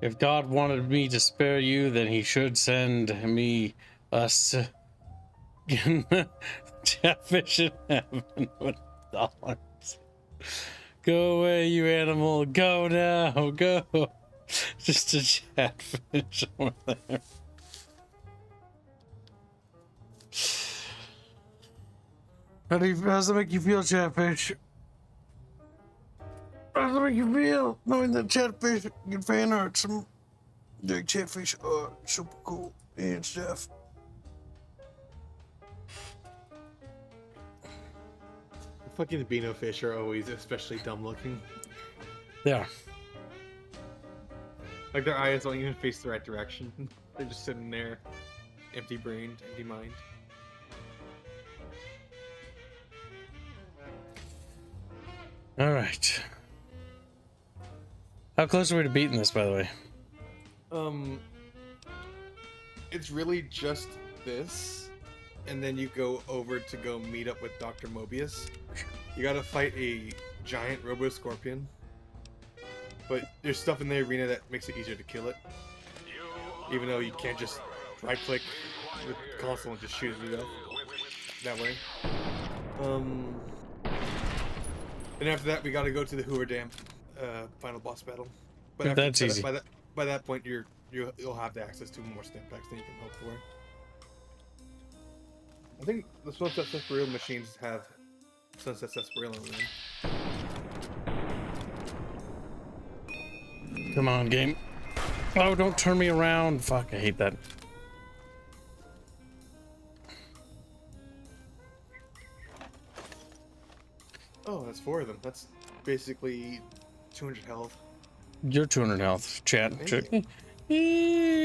If God wanted me to spare you, then he should send me us Chatfish in heaven with dollars. Go away, you animal. Go now. Go. Just a chatfish over there. How does that make you feel, Chatfish? How does it make you feel knowing that Chatfish can fan art some the Chatfish are super cool and stuff? The fucking Beano fish are always especially dumb looking. Yeah. Like their eyes don't even face the right direction. They're just sitting there, empty brained, empty mind. All right. How close are we to beating this, by the way? It's really just this, and then you go over to go meet up with Dr. Mobius. You gotta fight a giant robo-scorpion, but there's stuff in the arena that makes it easier to kill it. Even though you can't just right-click with the console and just shoot it to death that way. And after that, we gotta go to the Hoover Dam final boss battle. But That's easy. By that point, you'll have the access to more stamp packs than you can hope for. I think the Sunset Sarsaparilla machines have Sunset Sarsaparilla in them. Come on, game. Oh, don't turn me around. Fuck, I hate that. Oh, that's 4 of them. That's basically 200 health. You're 200 health, chat. You're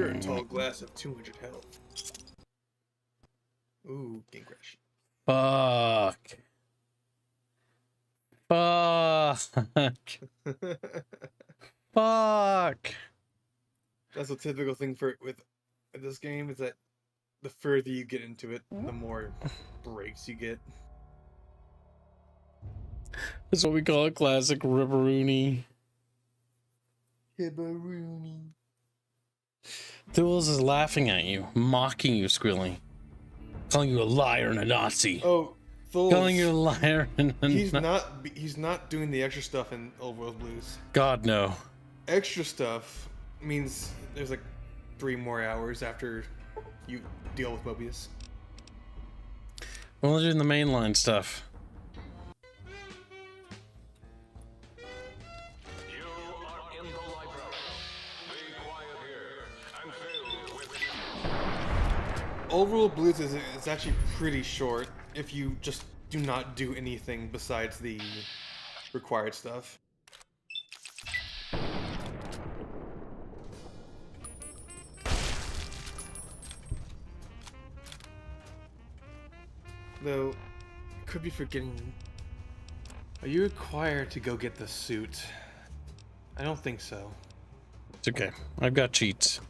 a tall glass of 200 health. Ooh, game crash. Fuck. Fuck. That's a typical thing with this game, is that the further you get into it, the more breaks you get. That's what we call a classic ripperoony. Hibberoonie. Duels is laughing at you, mocking you, Squilly. Calling you a liar and a Nazi. Oh, Thuls. Calling you a liar and a He's not doing the extra stuff in Old World Blues. God, no. Extra stuff means there's like 3 more hours after you deal with Mobius. We're only doing the mainline stuff. Old World Blues is actually pretty short if you just do not do anything besides the required stuff. Though, I could be forgetting. Are you required to go get the suit? I don't think so. It's okay. I've got cheats.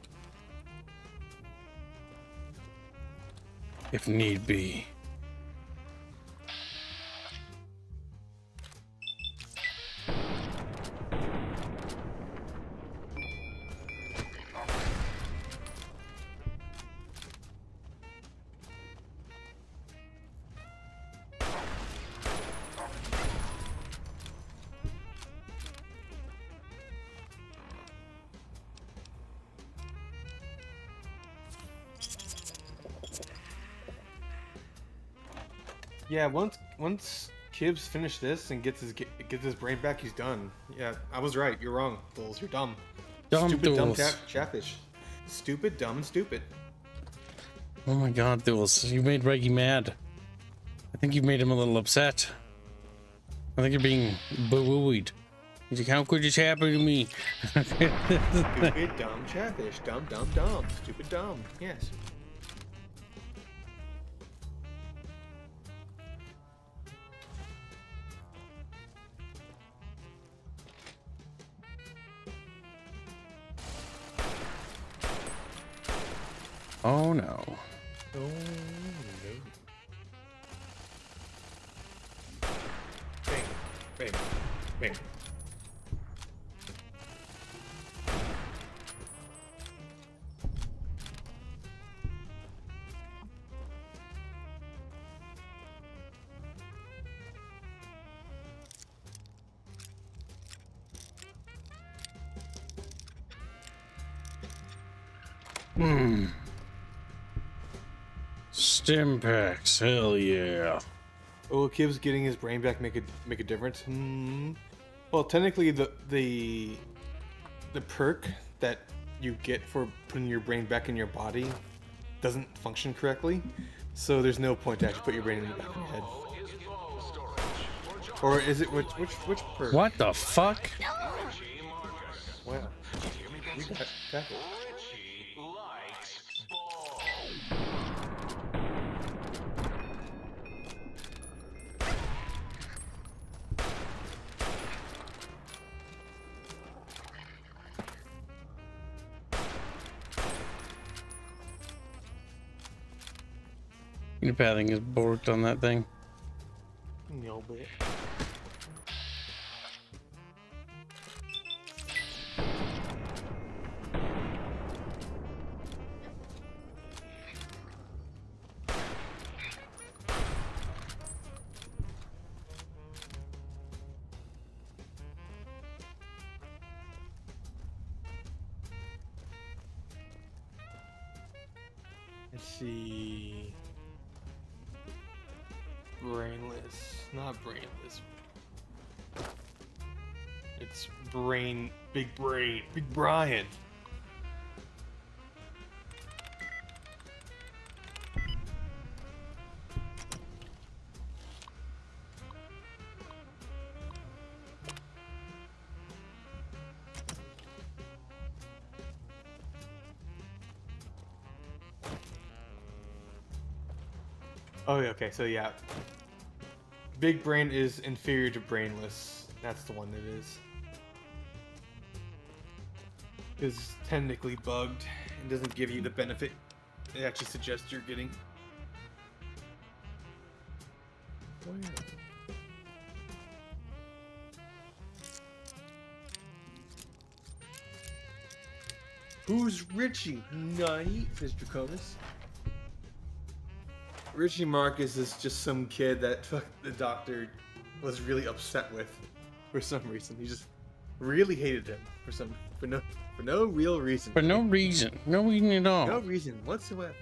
If need be. Yeah, once Kibs finishes this and gets his brain back, he's done. Yeah, I was right. You're wrong, Bulls. You're dumb. Stupid, dumb Chatfish. Stupid, dumb, and stupid. Oh my God, Duels, you made Reggie mad. I think you've made him a little upset. I think you're being boo-wooed. He's like, how could this happen to me? Stupid, dumb Chatfish. Dumb, dumb, dumb. Stupid, dumb. Yes. Oh no. Oh no. Bang, bang, bang. Stim packs, hell yeah. Oh, Kibs getting his brain back make a difference? Well, technically the perk that you get for putting your brain back in your body doesn't function correctly, so there's no point to actually put your brain in the back of your head. Or is it which perk? What the fuck? Wow. You got tackled. Your pathing is borked on that thing. No bit. Let's see. Brainless. Not brainless. It's brain. Big brain. Big Brian. Oh, yeah, okay, so yeah. Big brain is inferior to brainless. That's the one it is. It's technically bugged and doesn't give you the benefit it actually suggests you're getting. Oh, yeah. Who's Richie? Night, Mr. Conus. Richie Marcus is just some kid that the doctor was really upset with for some reason. He just really hated him for no real reason. For no reason. No reason at all. No reason whatsoever.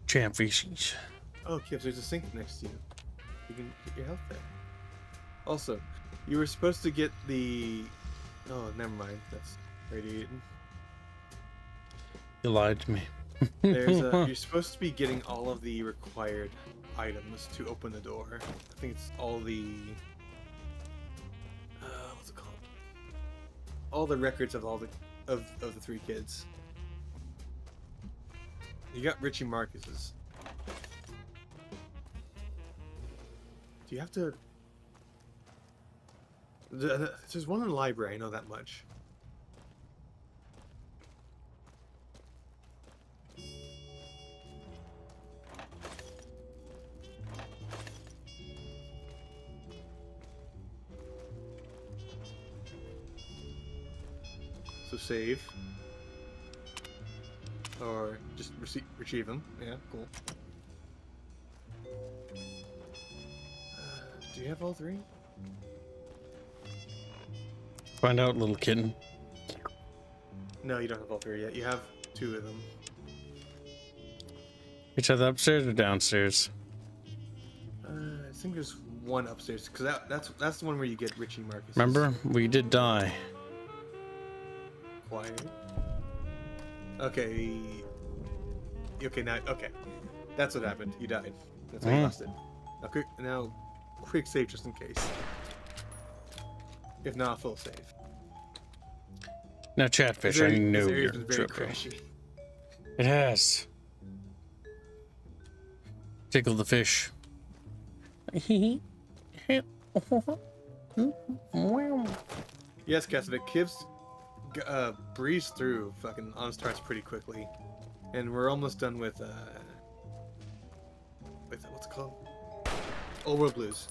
Chatfish. Oh, Kibs, there's a sink next to you. You can get your health there. Also, you were supposed to get the... Oh, never mind. That's radiating. You lied to me. You're supposed to be getting all of the required items to open the door. I think it's all the... what's it called? All the records of all the of the three kids. You got Richie Marcus's. Do you have to... There's one in the library, I know that much. So save. Or just retrieve them. Yeah, cool. Do you have all three? Find out, little kitten. No, you don't have all three yet. You have two of them. Which are the upstairs or downstairs? I think there's one upstairs, because that's the one where you get Richie Marcus. Remember? We did die. Quiet. Okay. Okay, now, okay. That's what happened. You died. That's why you lost it. Now, quick save just in case. If not, full save. Now, Chatfish, I know you're very crashy. It has. Tickle the fish. Yes, Cassidy. Kibs breezed through fucking Honest Hearts pretty quickly. And we're almost done with what's it called? Old World Blues.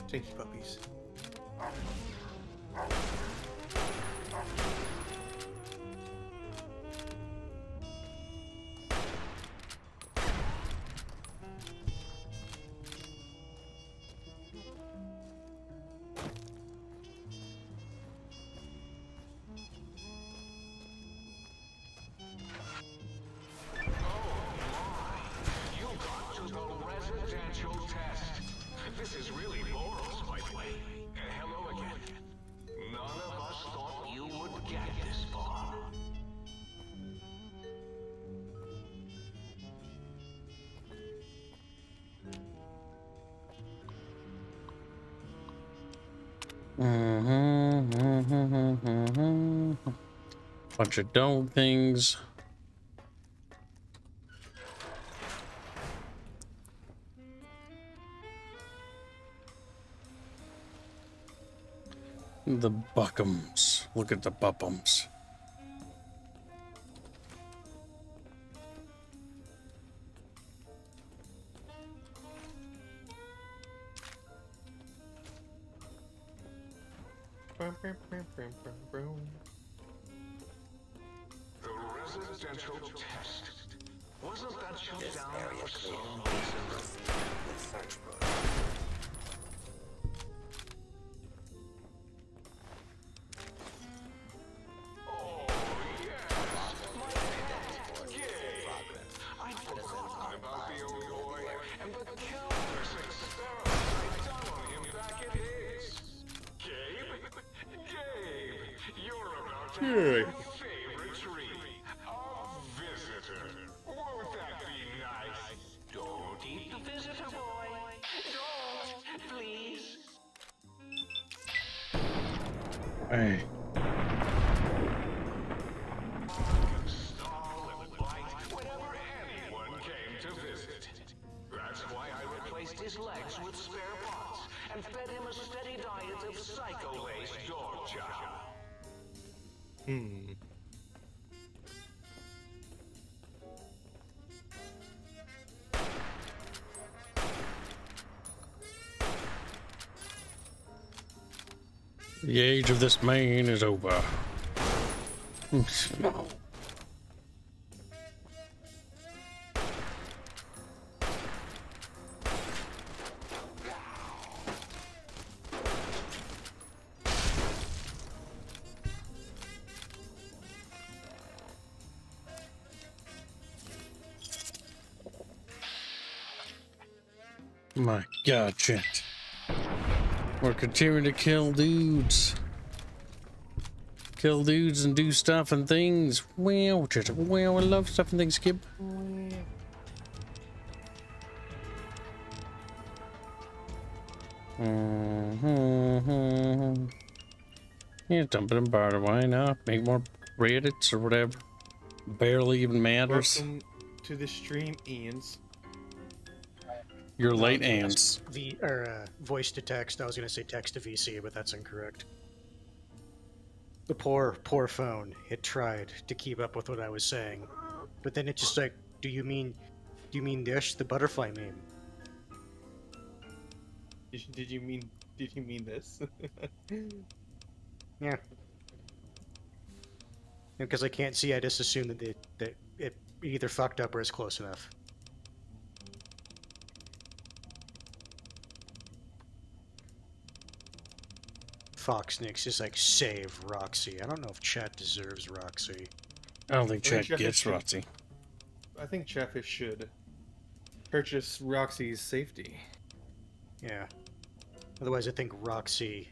Thank you, puppies. This is really Laurel's, by the way. Hello again. None of us thought you would get this far. Bunch of dome things. The buckums. Look at the buppums. The residential test. Wasn't that shut This down area for some cleaning reason? the search book. Hey. Favorite tree. A visitor. Won't that be nice? Don't eat the visitor, boy. Don't, please. Hey. Stall and bite whenever anyone came to visit. That's why I replaced his legs with spare parts and fed him a steady diet of psycho-laced dog chow. The age of this man is over. My God, chat. We're continuing to kill dudes. Kill dudes and do stuff and things. Wow, chat. Wow, I love stuff and things, Kib. Yeah, dump it in barter. Why not? Make more Reddits or whatever. Barely even matters. Welcome to the stream, Ian's. You're late, Ans. Voice to text. I was going to say text to VC, but that's incorrect. The poor phone. It tried to keep up with what I was saying, but then it just like, do you mean this? The butterfly meme. Did you mean this? Yeah. Because I can't see, I just assume that it either fucked up or is close enough. Fox Nix is like, save Roxy. I don't know if chat deserves Roxy. I don't think chat gets Roxy. I think Chatfish should purchase Roxy's safety. Yeah. Otherwise, I think Roxy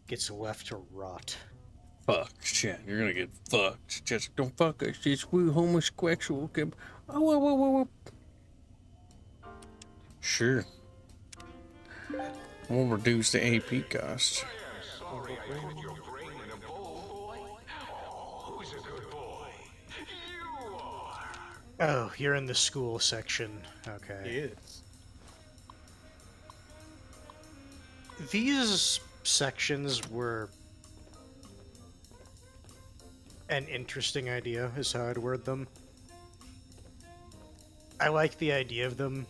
gets left to rot. Fuck, chat. You're gonna get fucked. Just don't fuck us. It's we homosexual. Oh. Sure. We'll reduce the AP cost. Sorry, I put your brain in a bowl, boy. Oh, who's a good boy? You are. Oh, you're in the school section. Okay. He is. These sections were an interesting idea, is how I'd word them. I like the idea of them,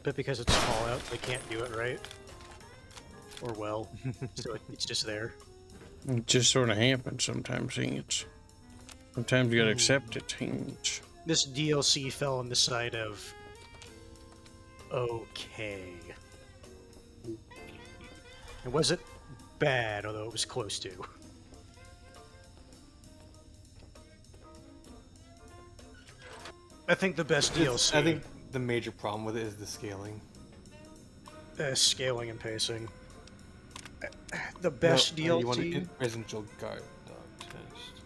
but because it's Fallout, they can't do it right. Or well. So it's just there. It just sort of happens sometimes, ain't. Sometimes you gotta accept it, ain't. This DLC fell on the side of okay. It wasn't bad, although it was close to. I think the best DLC... I think the major problem with it is the scaling. Scaling and pacing. The best DLC... You want an residential guard test.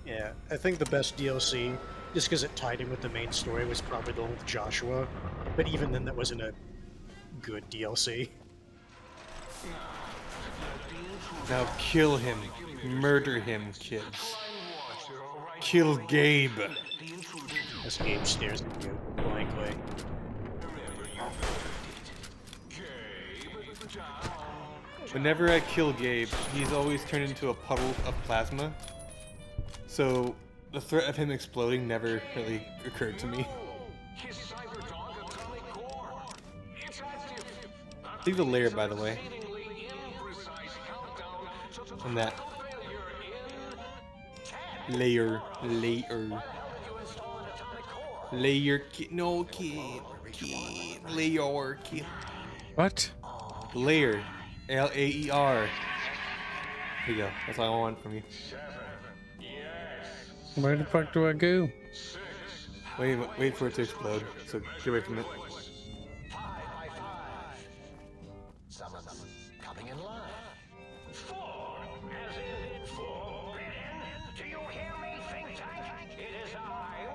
Yeah, I think the best DLC, just because it tied in with the main story, was probably the one with Joshua. But even then, that wasn't a good DLC. Now kill him. Murder him, kids. Kill Gabe. As Gabe stares at you blankly. Whenever I kill Gabe, he's always turned into a puddle of plasma. So the threat of him exploding never really occurred to me. Leave the layer, by the way. On that. Layer. No, kid. Layer. What? Layer. L-A-E-R. Here you go. That's all I want from you. Where the fuck do I go? Wait for it to explode. So get away from it. Someone's coming in line. For, as in forbidden. Do you hear me, think tank? It is I,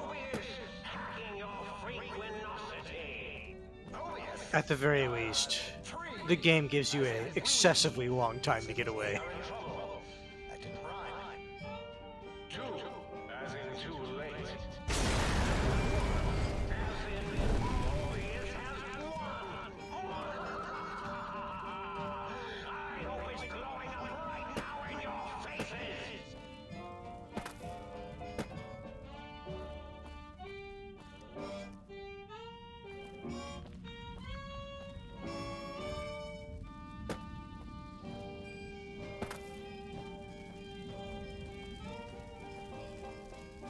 Mobius, hacking your frequenosity. Mobius. At the very least, the game gives you an excessively long time to get away. That didn't rhyme. Two, as in too late. As in Mobius has won. I hope it's glowing up right now in your faces.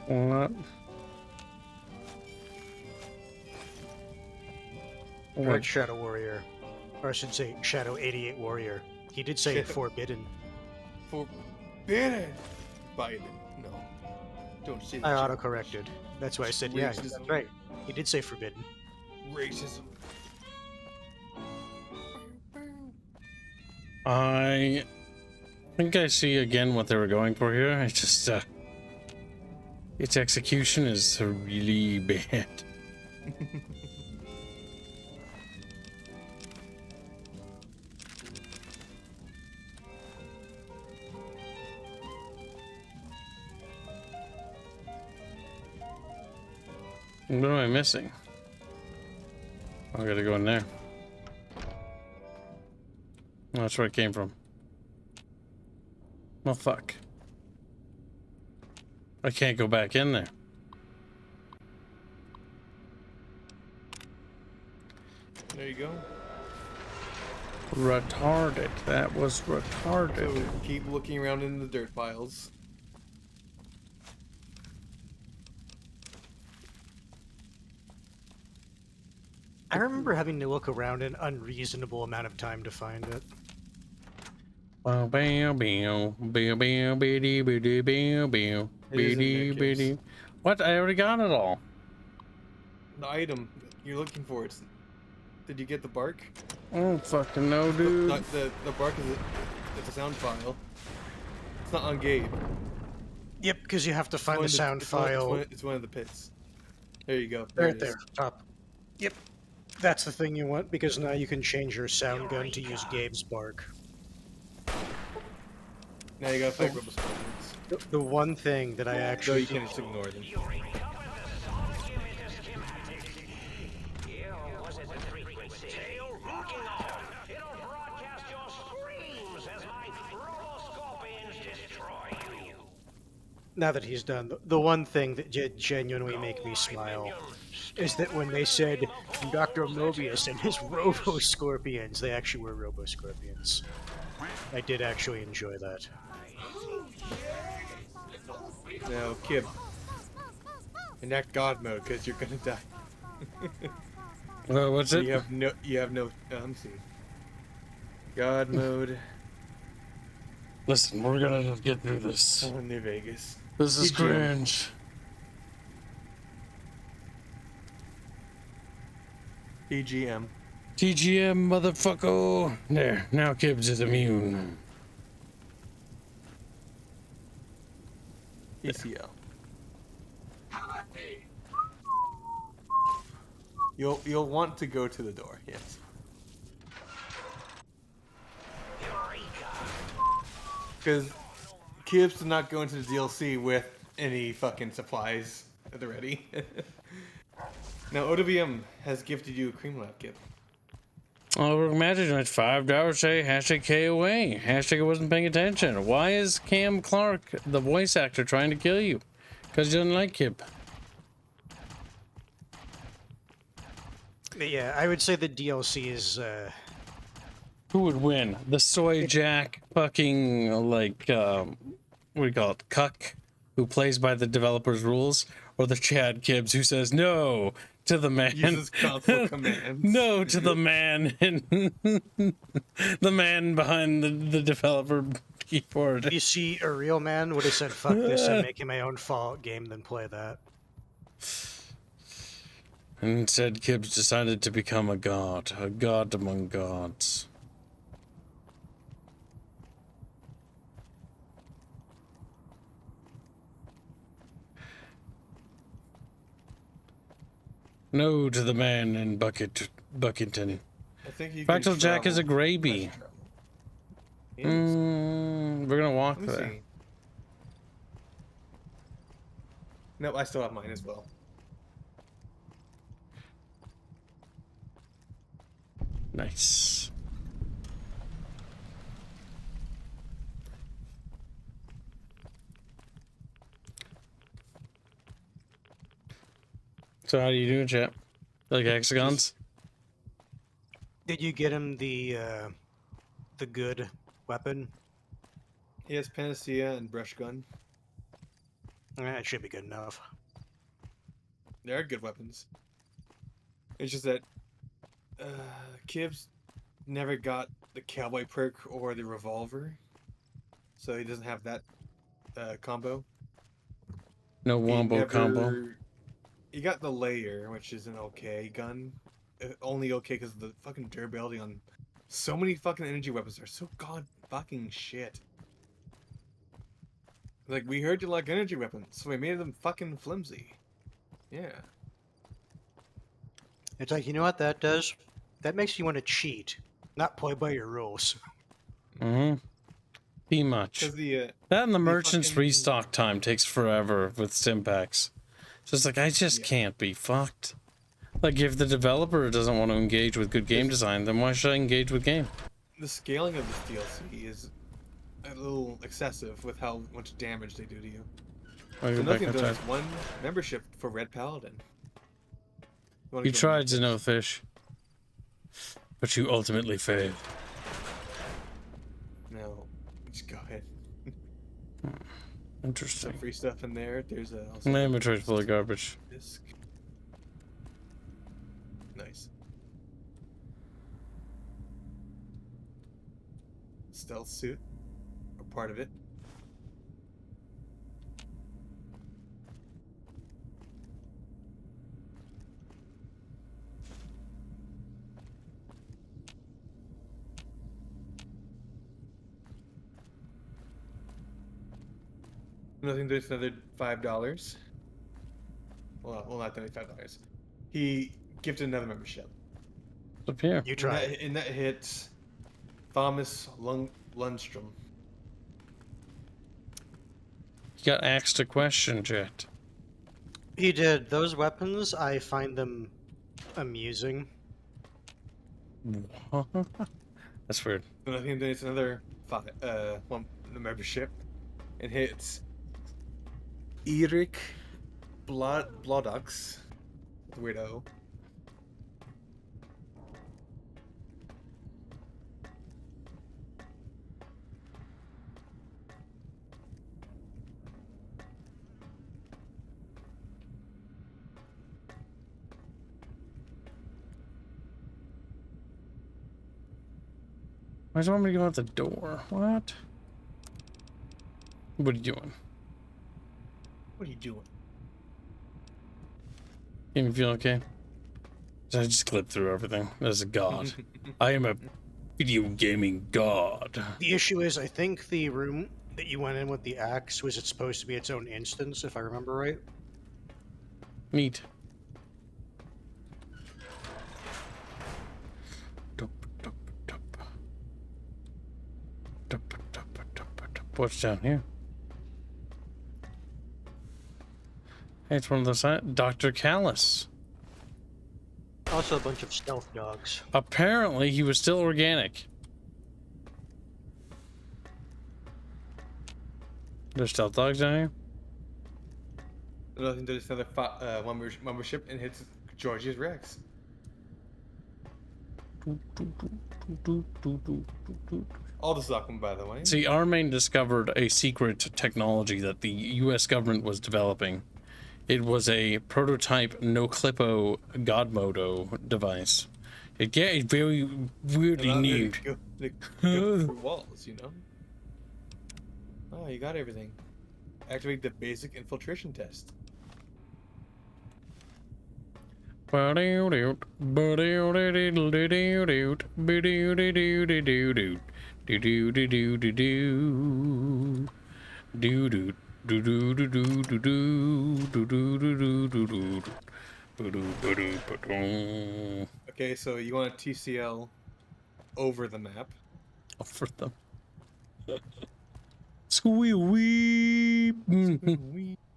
What? Right, Shadow Warrior. Or I should say Shadow 88 Warrior. He did say forbidden. Forbidden! Biden. No. Don't say that. I auto-corrected. That's why I said, yeah, that's right. He did say forbidden. Racism. I think I see again what they were going for here. I just, its execution is really bad. What am I missing? I gotta go in there. Oh, that's where it came from. Well, fuck. I can't go back in there. There you go. Retarded. That was retarded. So keep looking around in the dirt piles. I remember having to look around an unreasonable amount of time to find it. Bow, bow, bow, bow, bow, biddy, biddy, bow, bow, biddy, biddy. What? I already got it all. The item you're looking for. Did you get the bark? I don't fucking know, dude. The bark it's a sound file. It's not on Gabe. Yep, because you have to find the sound file. It's one of the pits. There you go. Right there, top. Yep. That's the thing you want, because now you can change your sound gun to use Gabe's bark. Now you gotta fight Rebel Spartans. The one thing that I actually... So you can just ignore them. Now that he's done, the one thing that did genuinely make me smile is that when they said Dr. Mobius and his Robo-Scorpions, they actually were Robo-Scorpions. I did actually enjoy that. Now, Kib, enact God mode because you're gonna die. What's it? You have no. Let me see. God mode. Listen, we're gonna just get through this. New Vegas. This is cringe. TGM. TGM, motherfucker. There, now Kibs is immune. ECL. You'll want to go to the door, yes. Because Kibs did not go into the DLC with any fucking supplies at the ready. Now OWM has gifted you a cream lab, Kib. Oh, imagine it's $5 say hashtag KOA. Hashtag I wasn't paying attention. Why is Cam Clark, the voice actor, trying to kill you? Because he doesn't like Kib. Yeah, I would say the DLC is, Who would win? The soy jack fucking, like, what do you call it? Cuck, who plays by the developer's rules? Or the Chad Kibs who says no to the man? Uses console commands. No to the man. The man behind the developer keyboard. if you see a real man would have said, fuck this, I'm making my own Fallout game, then play that. And instead, Kibs decided to become a god among gods. No to the man in Buckington. I think you can Fractal Jack is a travel. Graby. We're gonna walk Let me there. see. Nope, I still have mine as well. Nice. So how do you do, chat? Like hexagons? Did you get him the good weapon? He has Panacea and Brush Gun. That should be good enough. They are good weapons. It's just that Kibs never got the cowboy perk or the revolver, so he doesn't have that combo. No wombo combo. He got the layer, which is an okay gun. Only okay because the fucking durability on so many fucking energy weapons are so god fucking shit. Like, we heard you like energy weapons, so we made them fucking flimsy. Yeah. It's like, you know what that does? That makes you want to cheat, not play by your rules. Mm-hmm. Be much. 'Cause the, that and the merchant's fucking- restock time takes forever with Stimpaks. So it's like, I just can't be fucked. Like, if the developer doesn't want to engage with good game design, then why should I engage with game? The scaling of this DLC is a little excessive with how much damage they do to you. Oh, you're So back nothing on does track. one membership for Red Paladin. You tried to know fish, but you ultimately failed. No, just go ahead. Interesting. Some free stuff in there. There's a also My inventory's full of garbage. disc. Nice. Stealth suit, or part of it. Nothing. There's another $5. Well, not $5. He gifted another membership. Up here. You try. And that hits Thomas Lundstrom. You got asked a question, Jet. He did. Those weapons, I find them amusing. That's weird. And I think there's another one membership. It hits Eric Blodox, weirdo. Why does it want me to go out the door? What? What are you doing? What are you doing? Game feel okay? I just clipped through everything. As a god. I am a video gaming god. The issue is, I think the room that you went in with the axe was it supposed to be its own instance, if I remember right. Neat. What's down here? Hey, it's one of those Dr. Callus. Also a bunch of stealth dogs. Apparently, he was still organic. There's stealth dogs down here? I think there's another one more ship and hits Georgia's Rex. All the Zuckum, by the way. See, Armain discovered a secret technology that the U.S. government was developing. It was a prototype no-clippo Godmodo device. It very weirdly neat. They go through walls, you know? Oh, you got everything. Activate the basic infiltration test. Okay, so you want a TCL over the map. Over them. Squee.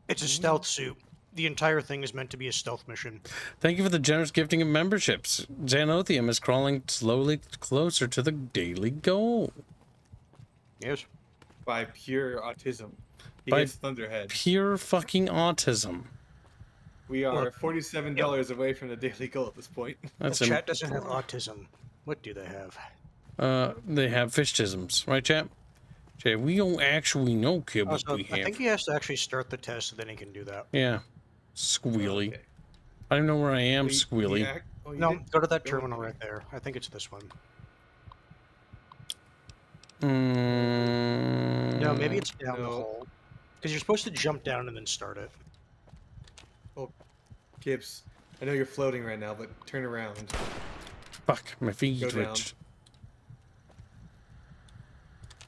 It's a stealth suit. The entire thing is meant to be a stealth mission. Thank you for the generous gifting of memberships. Xanothium is crawling slowly closer to the daily goal. Yes. By pure autism. He By gets Thunderhead. pure fucking autism. We are $47 away from the daily goal at this point. That's Chat doesn't have autism. What do they have? They have fishtisms, right, chap? Chat, we don't actually know, kid, what Also, we have. I think he has to actually start the test, and then he can do that. Yeah. Squealy. I don't know where I am, Squealy. No, go to that terminal right there. I think it's this one. No, maybe it's down the hole. Because you're supposed to jump down and then start it. Oh, Kibs, I know you're floating right now, but turn around. Fuck, my feet Go down. twitched.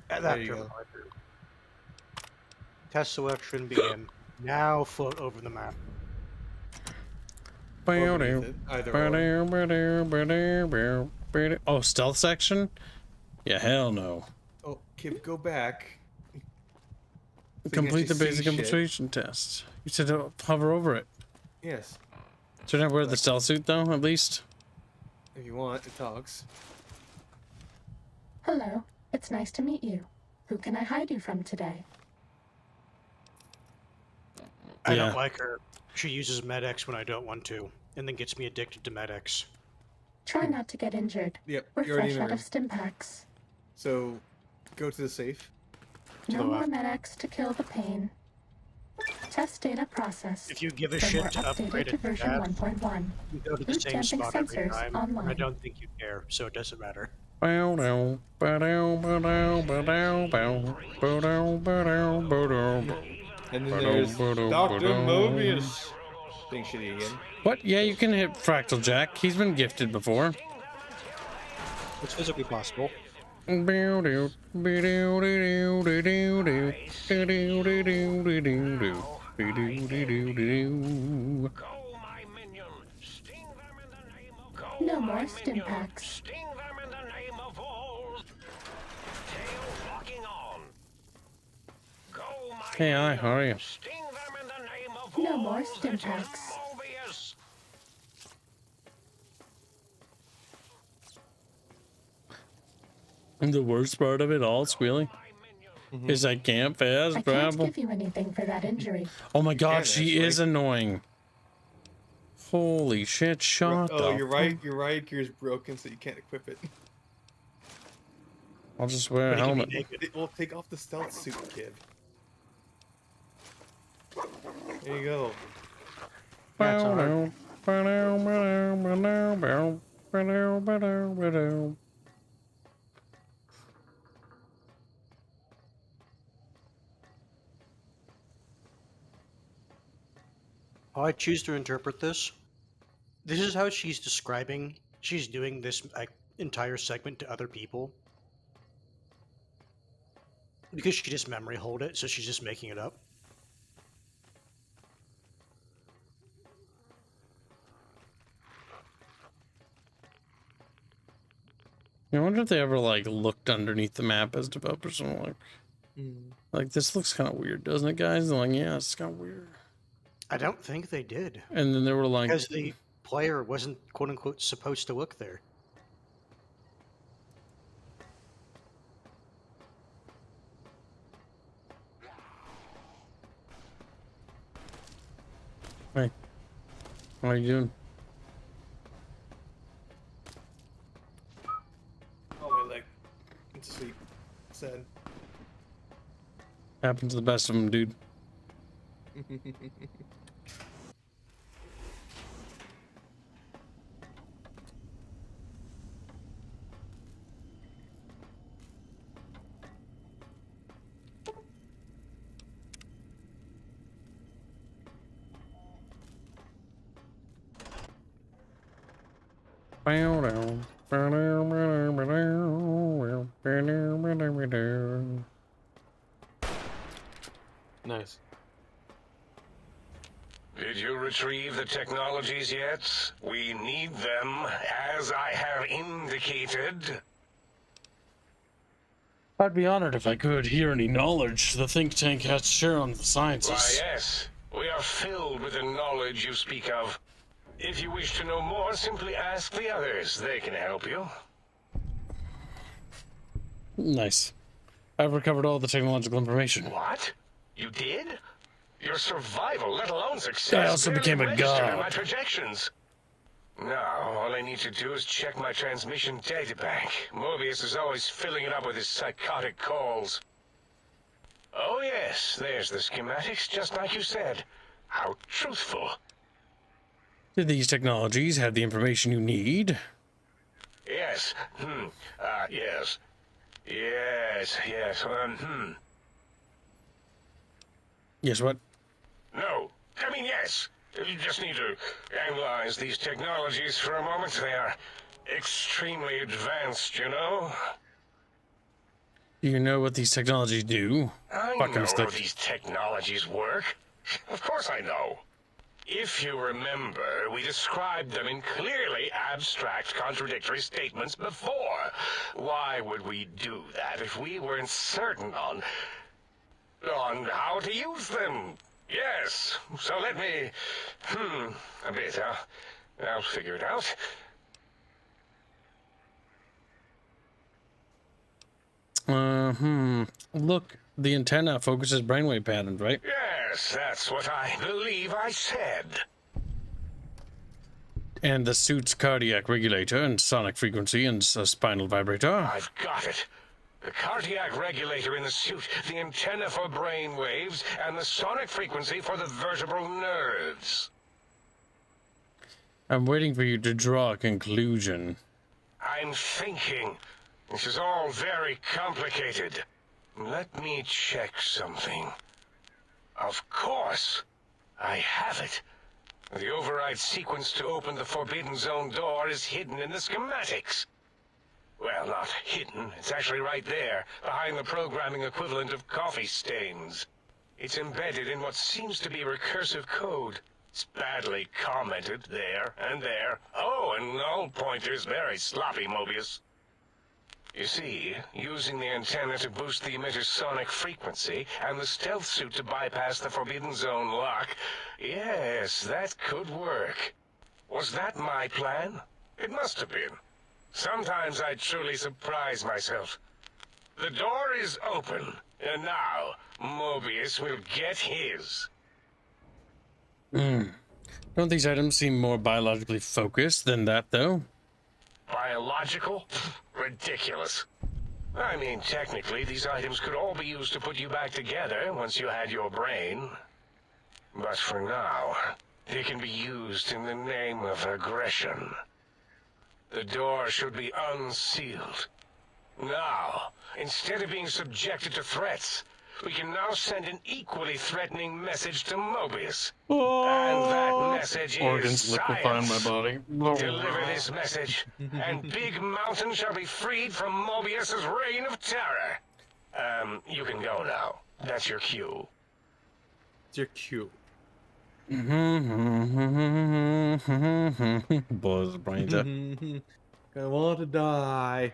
At There that you terminal go. right there. Test selection begin. Now float over the map. Oh, stealth section? Yeah, hell no. Oh, Kib, go back. So you can Complete the actually basic see shit. infiltration test. You said to hover over it. Yes. Should I wear the stealth suit though, at least? If you want, it talks. Hello, it's nice to meet you. Who can I hide you from today? I don't like her. She uses Med-X when I don't want to, and then gets me addicted to Med-X. Try not to get injured. Yep, We're you're already fresh in out the of stim packs. So, go to the safe. No more Med-X to kill the pain. Test data processed. If you give a Firmware shit to updated upgrade to it version bad, 1.1. you go to the Boot same damping spot every sensors time, and I online. don't think you care, so it doesn't matter. And then there's Dr. Mobius. Being shitty again. What? Yeah, you can hit Fractal Jack. He's been gifted before. It's physically possible. No more stim packs. Hey, hi, how are you? No more stim packs. And the worst part of it all, Squealy, is I can't fast I can't travel. give you anything for that injury. Oh my god, can, she actually. is annoying. Holy shit, shut Oh, the you're right. Your riot gear is broken, so you can't equip it. I'll just wear a helmet. We'll take off the stealth suit, kid. There you go. That's alright. How I choose to interpret this. This is how she's describing. She's doing this entire segment to other people. Because she just memory hold it, so she's just making it up. I wonder if they ever like looked underneath the map as developers and like this looks kind of weird, doesn't it, guys? And like, yeah, it's kind of weird. I don't think they did. And then they were like, Because the player wasn't quote-unquote supposed to look there. Hey, how are you doing? Oh, my leg. It's asleep. Sad. Happens to the best of them, dude. Nice. Did you retrieve the technologies yet? We need them, as I have indicated. I'd be honored if I could hear any knowledge the think tank has to share on the sciences. Why, yes. We are filled with the knowledge you speak of. If you wish to know more, simply ask the others. They can help you. Nice. I've recovered all the technological information. What? You did? Your survival, let alone success, I also barely became a registered in god. my projections. Now, all I need to do is check my transmission databank. Mobius is always filling it up with his psychotic calls. Oh yes, there's the schematics, just like you said. How truthful. Do these technologies have the information you need? Yes. Yes. Yes. Yes, what? No. I mean, yes. You just need to analyze these technologies for a moment. They are extremely advanced, you know? Do you know what these technologies do? I Fucking know how stick. these technologies work. Of course I know. If you remember, we described them in clearly abstract, contradictory statements before. Why would we do that if we weren't certain on how to use them? Yes. So let me... a bit, huh? I'll figure it out. Look, the antenna focuses brainwave patterns, right? Yes, that's what I believe I said. And the suit's cardiac regulator and sonic frequency and a spinal vibrator. I've got it. The cardiac regulator in the suit, the antenna for brain waves, and the sonic frequency for the vertebral nerves. I'm waiting for you to draw a conclusion. I'm thinking. This is all very complicated. Let me check something. Of course. I have it. The override sequence to open the Forbidden Zone door is hidden in the schematics. Well, not hidden. It's actually right there, behind the programming equivalent of coffee stains. It's embedded in what seems to be recursive code. It's badly commented there and there. Oh, and null pointers very sloppy, Mobius. You see, using the antenna to boost the emitter's sonic frequency, and the stealth suit to bypass the Forbidden Zone lock, yes, that could work. Was that my plan? It must have been. Sometimes I truly surprise myself. The door is open, and now Mobius will get his. Don't these items seem more biologically focused than that, though? Biological? Ridiculous. I mean, technically, these items could all be used to put you back together once you had your brain. But for now, they can be used in the name of aggression. The door should be unsealed. Now, instead of being subjected to threats, we can now send an equally threatening message to Mobius. And that message Organs is liquefying science. my body. Deliver this message, and Big Mountain shall be freed from Mobius's reign of terror. You can go now. That's your cue. It's your cue. Buzz brains up. I want to die.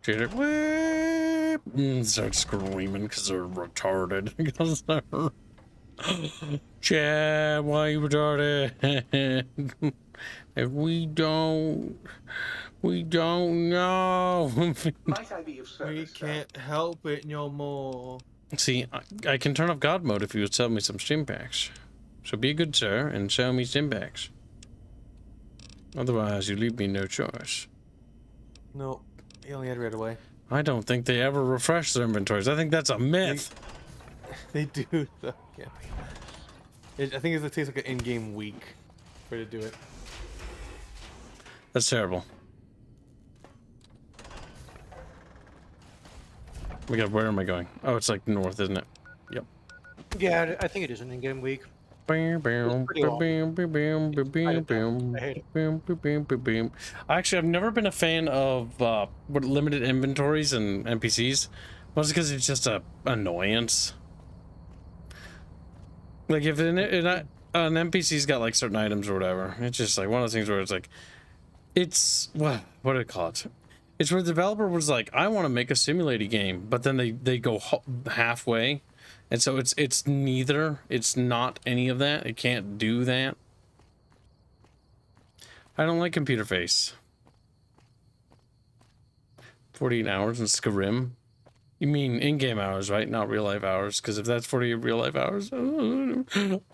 Get it? Whip! And start screaming because they're retarded. Because they're... Chad, why you retarded? If we don't know. Might I be of service? We can't help it no more. See, I can turn off God mode if you would sell me some stim packs. So be a good sir and sell me stim packs. Otherwise, you leave me no choice. No, he only had right away. I don't think they ever refresh their inventories. I think that's a myth. They do, though. Yeah. I think it takes like an in-game week for it to do it. That's terrible. Where am I going? Oh, it's like north, isn't it? Yep. Yeah, I think it is an in-game week. Actually, I've never been a fan of limited inventories and NPCs. Mostly because it's just a annoyance. Like if an NPC's got like certain items or whatever, it's just like one of those things where it's like, it's what do I call it? It's where the developer was like, I want to make a simulated game, but then they go halfway. And so it's neither. It's not any of that. It can't do that. I don't like computer face. 48 hours in Skyrim. You mean in-game hours, right? Not real-life hours. Because if that's 48 real-life hours, it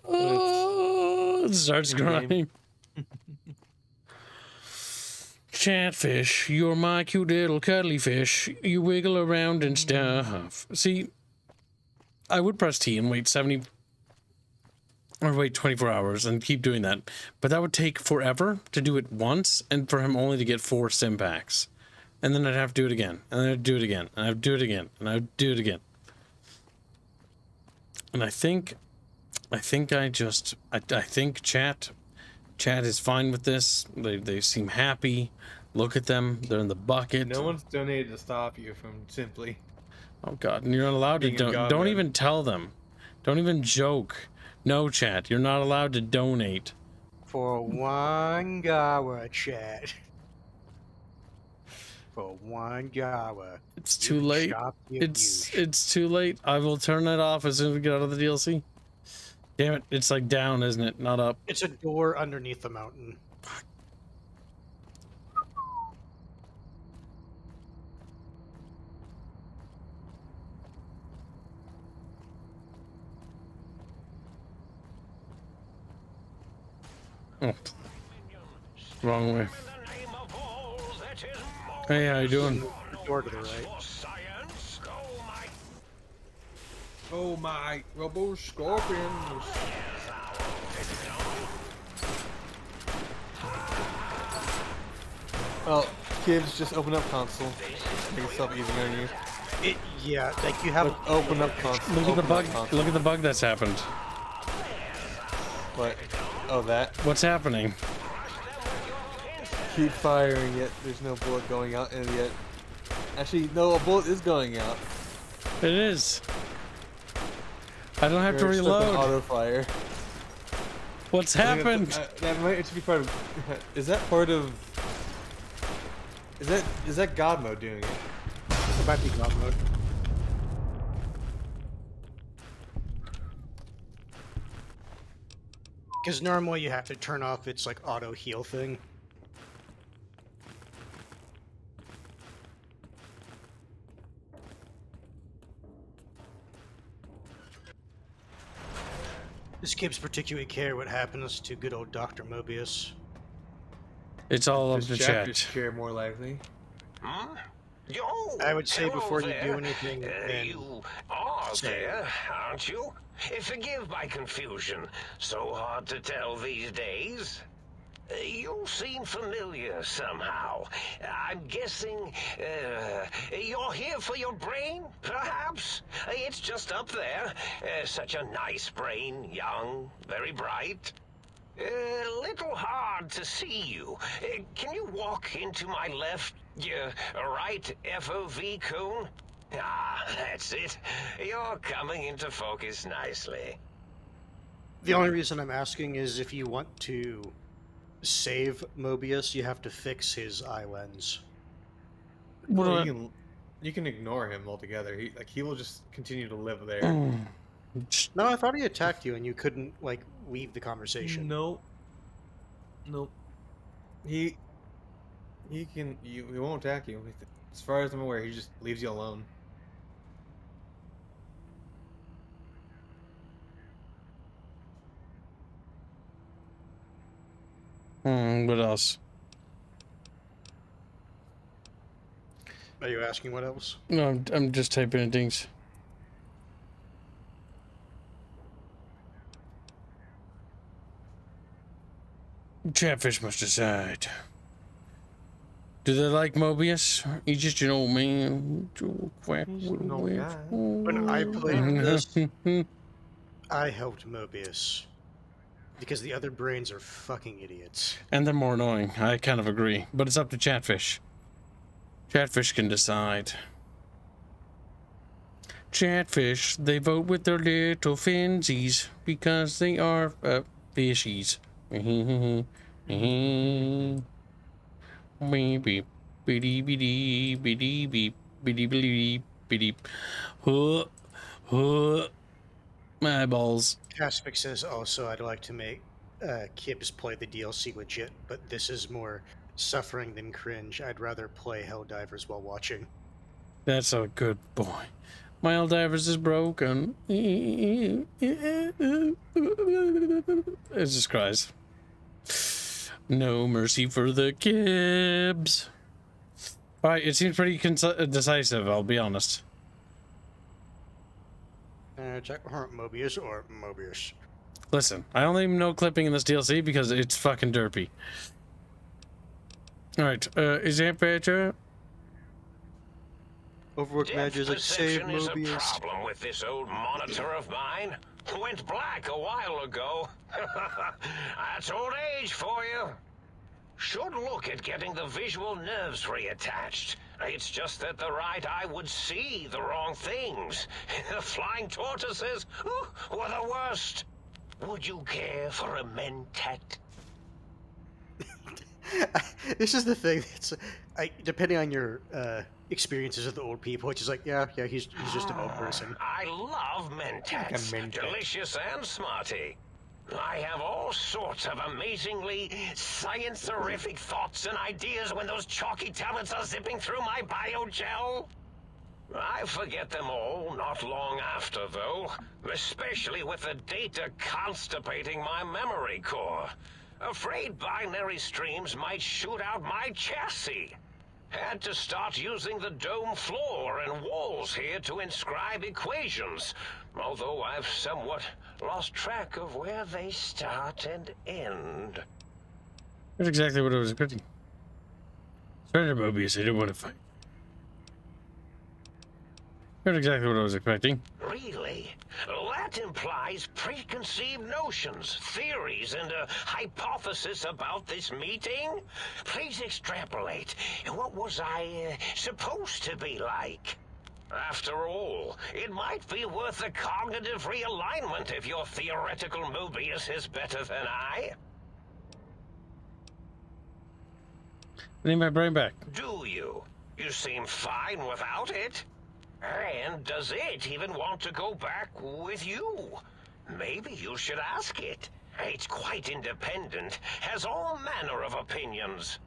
starts crying. Chatfish, you're my cute little cuddly fish. You wiggle around and stuff. See, I would press T and wait 24 hours and keep doing that. But that would take forever to do it once and for him only to get 4 sim packs. And then I'd have to do it again. And then I'd do it again. And I'd do it again. And I'd do it again. And I think chat is fine with this. They seem happy. Look at them. They're in the bucket. No one's donated to stop you from simply... Oh God, and you're not allowed to don't even tell them. Don't even joke. No, chat, you're not allowed to donate. For 1 hour, chat. For 1 hour. It's too late. It's too late. I will turn it off as soon as we get out of the DLC. Damn it, it's like down, isn't it? Not up. It's a door underneath the mountain. Oh. Wrong way. Hey, how you doing? Door to the right. Oh my, Robo Scorpions. Oh, Kibs, just open up console. Make yourself easy on you. Yeah, like you have. Open up console. Look at the bug. Look at the bug that's happened. What? Oh, that? What's happening? Keep firing, yet there's no bullet going out, and yet... Actually, no, a bullet is going out. It is. I don't have to reload. Auto fire. What's happened? That might actually be part of... Is that part of... Is that God mode doing it? It might be God mode. Because normally you have to turn off its like auto heal thing. This Kibs particularly care what happens to good old Dr. Mobius. It's all up to chat. Care more likely. Huh? I would say before you do anything, you are there, aren't you? Forgive my confusion. So hard to tell these days. You seem familiar somehow. I'm guessing you're here for your brain, perhaps? It's just up there. Such a nice brain, young, very bright. Little hard to see you. Can you walk into my left, right FOV cone? Ah, that's it. You're coming into focus nicely. The only reason I'm asking is if you want to save Mobius, you have to fix his eye lens. Well, You can ignore him altogether. He will just continue to live there. No, I thought he attacked you and you couldn't like leave the conversation. Nope. He won't attack you. As far as I'm aware, he just leaves you alone. What else? Are you asking what else? No, I'm just typing in things. Chatfish must decide. Do they like Mobius? He's just an old man. When I played this, I helped Mobius. Because the other brains are fucking idiots. And they're more annoying. I kind of agree. But it's up to Chatfish. Chatfish can decide. Chatfish, they vote with their little finsies because they are fishies. Beep bitty bitty bitty beep bitty bitty bitty. My balls. Caspic says also I'd like to make Kibs play the DLC legit, but this is more suffering than cringe. I'd rather play Helldivers while watching. That's a good boy. My Helldivers is broken. It just cries. No mercy for the Kibs. Alright, it seems pretty decisive, I'll be honest. Check Mobius or Mobius. Listen, I only know clipping in this DLC because it's fucking derpy. Alright, is that better? Overworked managers like save Perception is a Mobius. problem with this old monitor of mine. Went black a while ago. That's old age for you. Should look at getting the visual nerves reattached. It's just that the right eye would see the wrong things. Flying tortoises were the worst. Would you care for a mentat? This is the thing. It's depending on your experiences with the old people, which is like, yeah, he's just an old person. I love mentats. Delicious and smarty. I have all sorts of amazingly science-terrific thoughts and ideas when those chalky tablets are zipping through my biogel. I forget them all not long after, though, especially with the data constipating my memory core. Afraid binary streams might shoot out my chassis. Had to start using the dome floor and walls here to inscribe equations, although I've somewhat lost track of where they start and end. That's exactly what I was expecting. Surrender, Mobius, I didn't want to fight. That's exactly what I was expecting. Really? That implies preconceived notions, theories, and a hypothesis about this meeting? Please extrapolate. What was I supposed to be like? After all, it might be worth a cognitive realignment if your theoretical Mobius is better than I. I need my brain back. Do you? You seem fine without it. And does it even want to go back with you? Maybe you should ask it. It's quite independent, has all manner of opinions.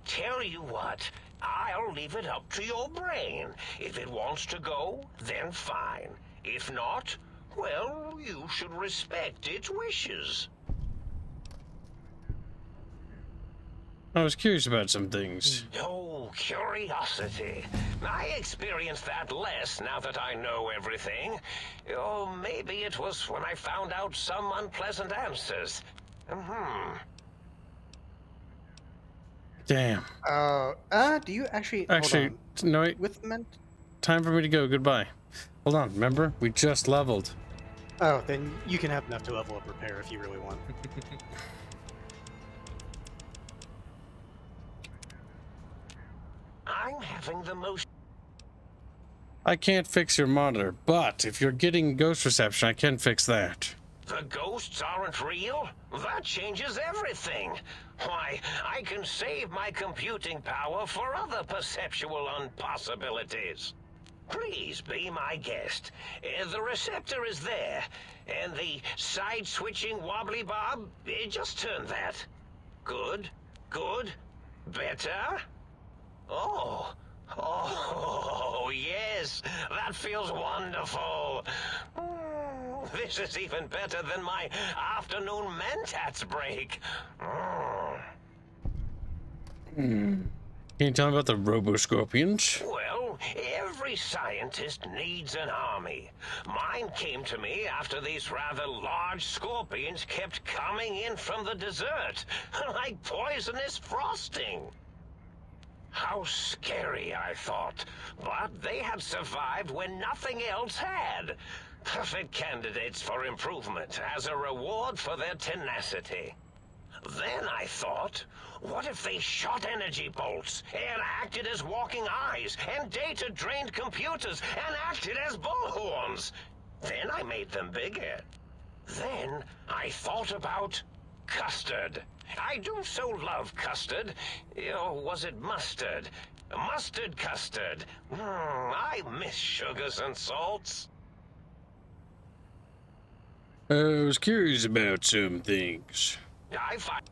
Tell you what, I'll leave it up to your brain. If it wants to go, then fine. If not, well, you should respect its wishes. I was curious about some things. Oh, curiosity. I experience that less now that I know everything. Oh, maybe it was when I found out some unpleasant answers. Damn. Do you actually... Actually, hold on. no, wait. With men... Time for me to go. Goodbye. Hold on. Remember? We just leveled. Oh, then you can have enough to level up repair if you really want. I'm having the most... I can't fix your monitor, but if you're getting ghost reception, I can fix that. The ghosts aren't real? That changes everything. Why, I can save my computing power for other perceptual impossibilities. Please be my guest. The receptor is there, and the side-switching wobbly bob, just turn that. Good, good, better. Oh, yes, that feels wonderful. This is even better than my afternoon mentats break. Can you tell me about the robo-scorpions? Well, every scientist needs an army. Mine came to me after these rather large scorpions kept coming in from the desert, like poisonous frosting. How scary, I thought. But they had survived when nothing else had. Perfect candidates for improvement as a reward for their tenacity. Then I thought, what if they shot energy bolts and acted as walking eyes and data-drained computers and acted as bullhorns? Then I made them bigger. Then I thought about custard. I do so love custard. Or was it mustard? Mustard custard. I miss sugars and salts. I was curious about some things. I find...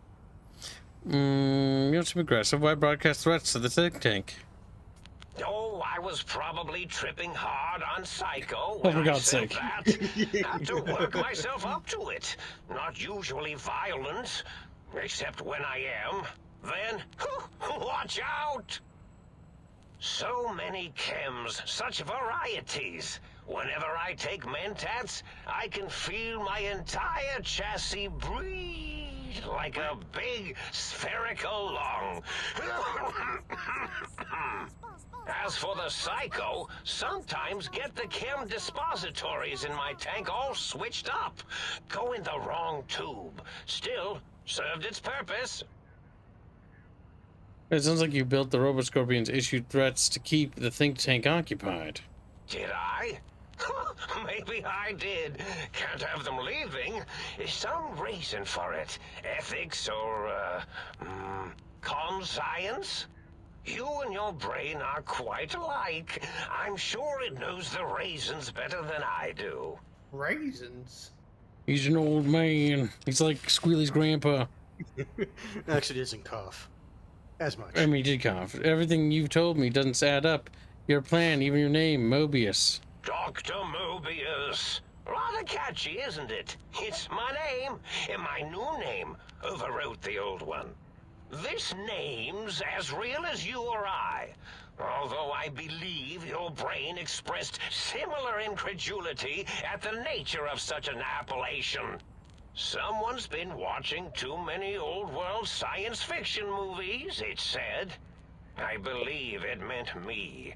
You have some aggressive. Why broadcast threats to the think tank? Oh, I was probably tripping hard on Psycho Oh, when for I God's said sake. that. Had to work myself up to it. Not usually violent, except when I am. Then, watch out! So many chems, such varieties. Whenever I take mentats, I can feel my entire chassis breathe like a big spherical lung. As for the Psycho, sometimes get the chem dispositories in my tank all switched up. Go in the wrong tube. Still, served its purpose. It sounds like you built the Robo-Scorpions issued threats to keep the think tank occupied. Did I? Maybe I did. Can't have them leaving. Some reason for it. Ethics or, conscience? You and your brain are quite alike. I'm sure it knows the raisins better than I do. Raisins? He's an old man. He's like Squealy's grandpa. Actually, doesn't cough as much. I mean, he did cough. Everything you've told me doesn't add up. Your plan, even your name, Mobius. Dr. Mobius. Rather catchy, isn't it? It's my name, and my new name overwrote the old one. This name's as real as you or I, although I believe your brain expressed similar incredulity at the nature of such an appellation. Someone's been watching too many old-world science fiction movies, it said. I believe it meant me.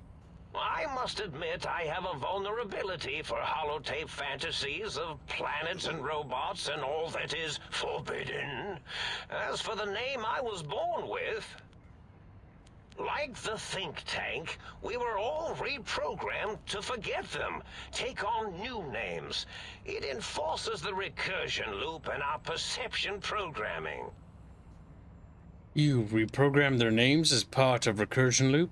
I must admit I have a vulnerability for holotape fantasies of planets and robots and all that is forbidden. As for the name I was born with, like the think tank, we were all reprogrammed to forget them, take on new names. It enforces the recursion loop in our perception programming. You reprogrammed their names as part of recursion loop?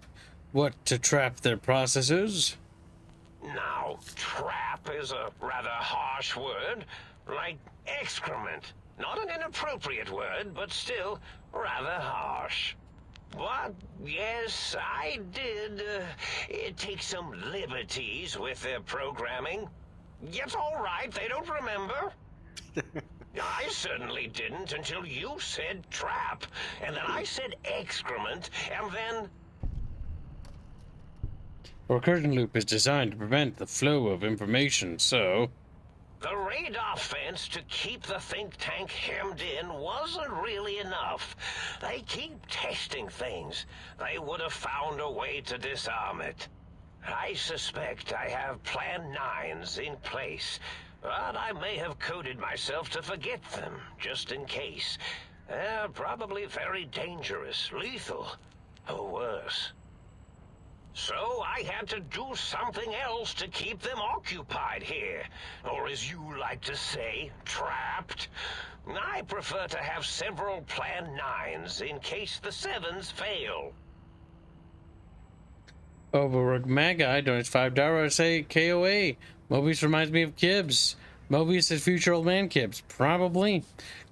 What, to trap their processors? Now, trap is a rather harsh word, like excrement. Not an inappropriate word, but still rather harsh. But, yes, I did take some liberties with their programming. It's all right, they don't remember. I certainly didn't until you said trap, and then I said excrement, and then... A recursion loop is designed to prevent the flow of information, so... The radar fence to keep the think tank hemmed in wasn't really enough. They keep testing things. They would have found a way to disarm it. I suspect I have Plan 9s in place, but I may have coded myself to forget them, just in case. They're probably very dangerous, lethal, or worse. So I had to do something else to keep them occupied here. Or as you like to say, trapped. I prefer to have several Plan 9s in case the 7s fail. Overworked Magi donates $5. Say KOA. Mobius reminds me of Kibs. Mobius is future old man Kibs. Probably.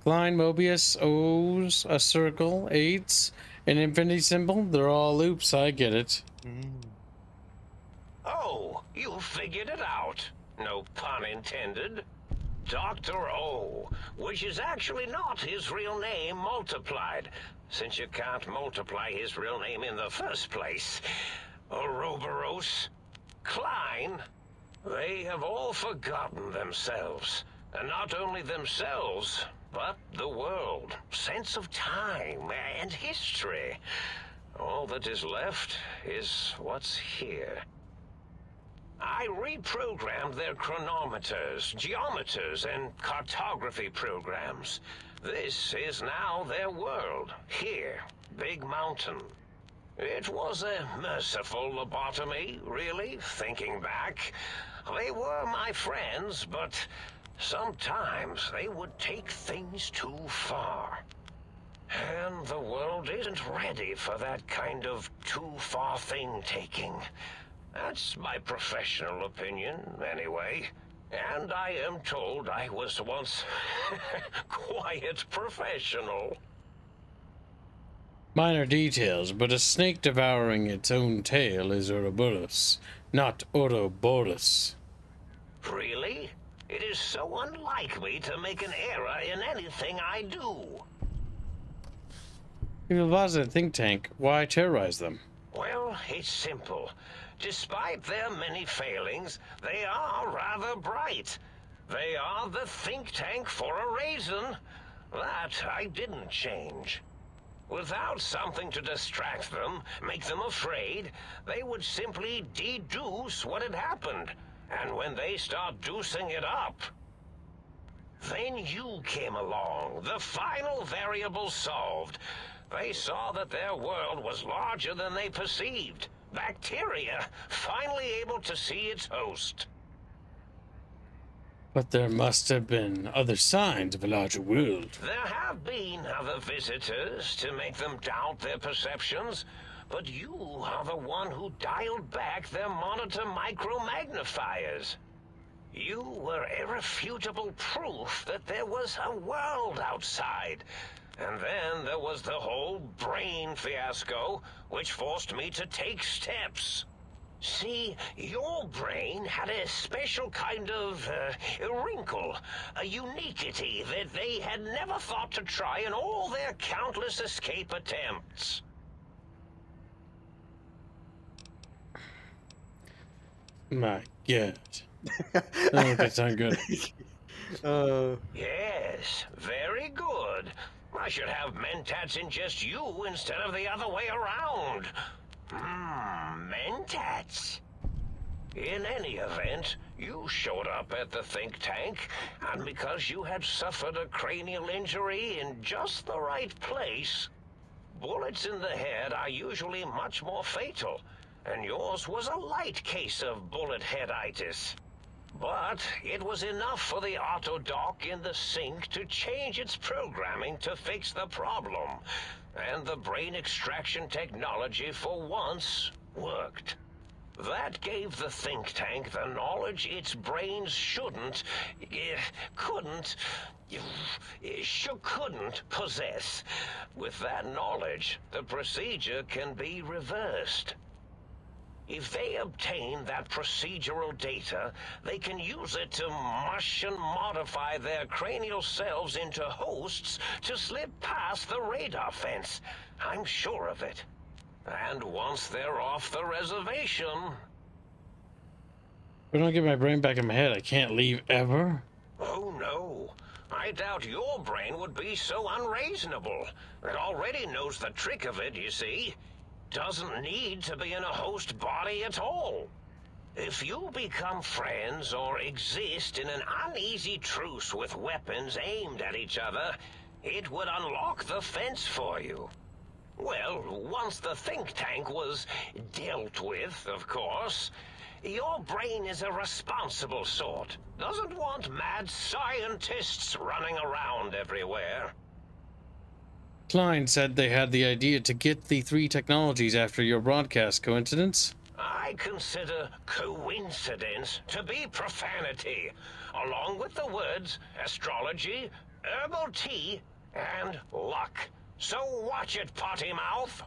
Klein Mobius owes a circle, 8s, an infinity symbol. They're all loops. I get it. Oh, you figured it out. No pun intended. Dr. O, which is actually not his real name multiplied, since you can't multiply his real name in the first place. Ouroboros, Klein, they have all forgotten themselves. And not only themselves, but the world, sense of time, and history. All that is left is what's here. I reprogrammed their chronometers, geometers, and cartography programs. This is now their world, here, Big Mountain. It was a merciful lobotomy, really, thinking back. They were my friends, but sometimes they would take things too far. And the world isn't ready for that kind of too-far thing-taking. That's my professional opinion, anyway. And I am told I was once quite professional. Minor details, but a snake devouring its own tail is Ouroboros, not Ouroboros. Really? It is so unlike me to make an error in anything I do. If it was a think tank, why terrorize them? Well, it's simple. Despite their many failings, they are rather bright. They are the think tank for a reason. That I didn't change. Without something to distract them, make them afraid, they would simply deduce what had happened. And when they start deucing it up, then you came along, the final variable solved. They saw that their world was larger than they perceived. Bacteria, finally able to see its host. But there must have been other signs of a larger world. There have been other visitors to make them doubt their perceptions, but you are the one who dialed back their monitor micro-magnifiers. You were irrefutable proof that there was a world outside. And then there was the whole brain fiasco, which forced me to take steps. See, your brain had a special kind of wrinkle, a uniquity that they had never thought to try in all their countless escape attempts. My God. Oh, that sounds good. Yes, very good. I should have mentats in just you instead of the other way around. Mentats. In any event, you showed up at the think tank, and because you had suffered a cranial injury in just the right place, bullets in the head are usually much more fatal, and yours was a light case of bullet headitis. But it was enough for the auto dock in the sink to change its programming to fix the problem. And the brain extraction technology for once worked. That gave the think tank the knowledge its brains couldn't possess. With that knowledge, the procedure can be reversed. If they obtain that procedural data, they can use it to mush and modify their cranial selves into hosts to slip past the radar fence. I'm sure of it. And once they're off the reservation... If I don't get my brain back in my head, I can't leave ever? Oh, no. I doubt your brain would be so unreasonable. It already knows the trick of it, you see. Doesn't need to be in a host body at all. If you become friends or exist in an uneasy truce with weapons aimed at each other, it would unlock the fence for you. Well, once the think tank was dealt with, of course, your brain is a responsible sort. Doesn't want mad scientists running around everywhere. Klein said they had the idea to get the 3 technologies after your broadcast. Coincidence? I consider coincidence to be profanity, along with the words astrology, herbal tea, and luck. So watch it, potty mouth.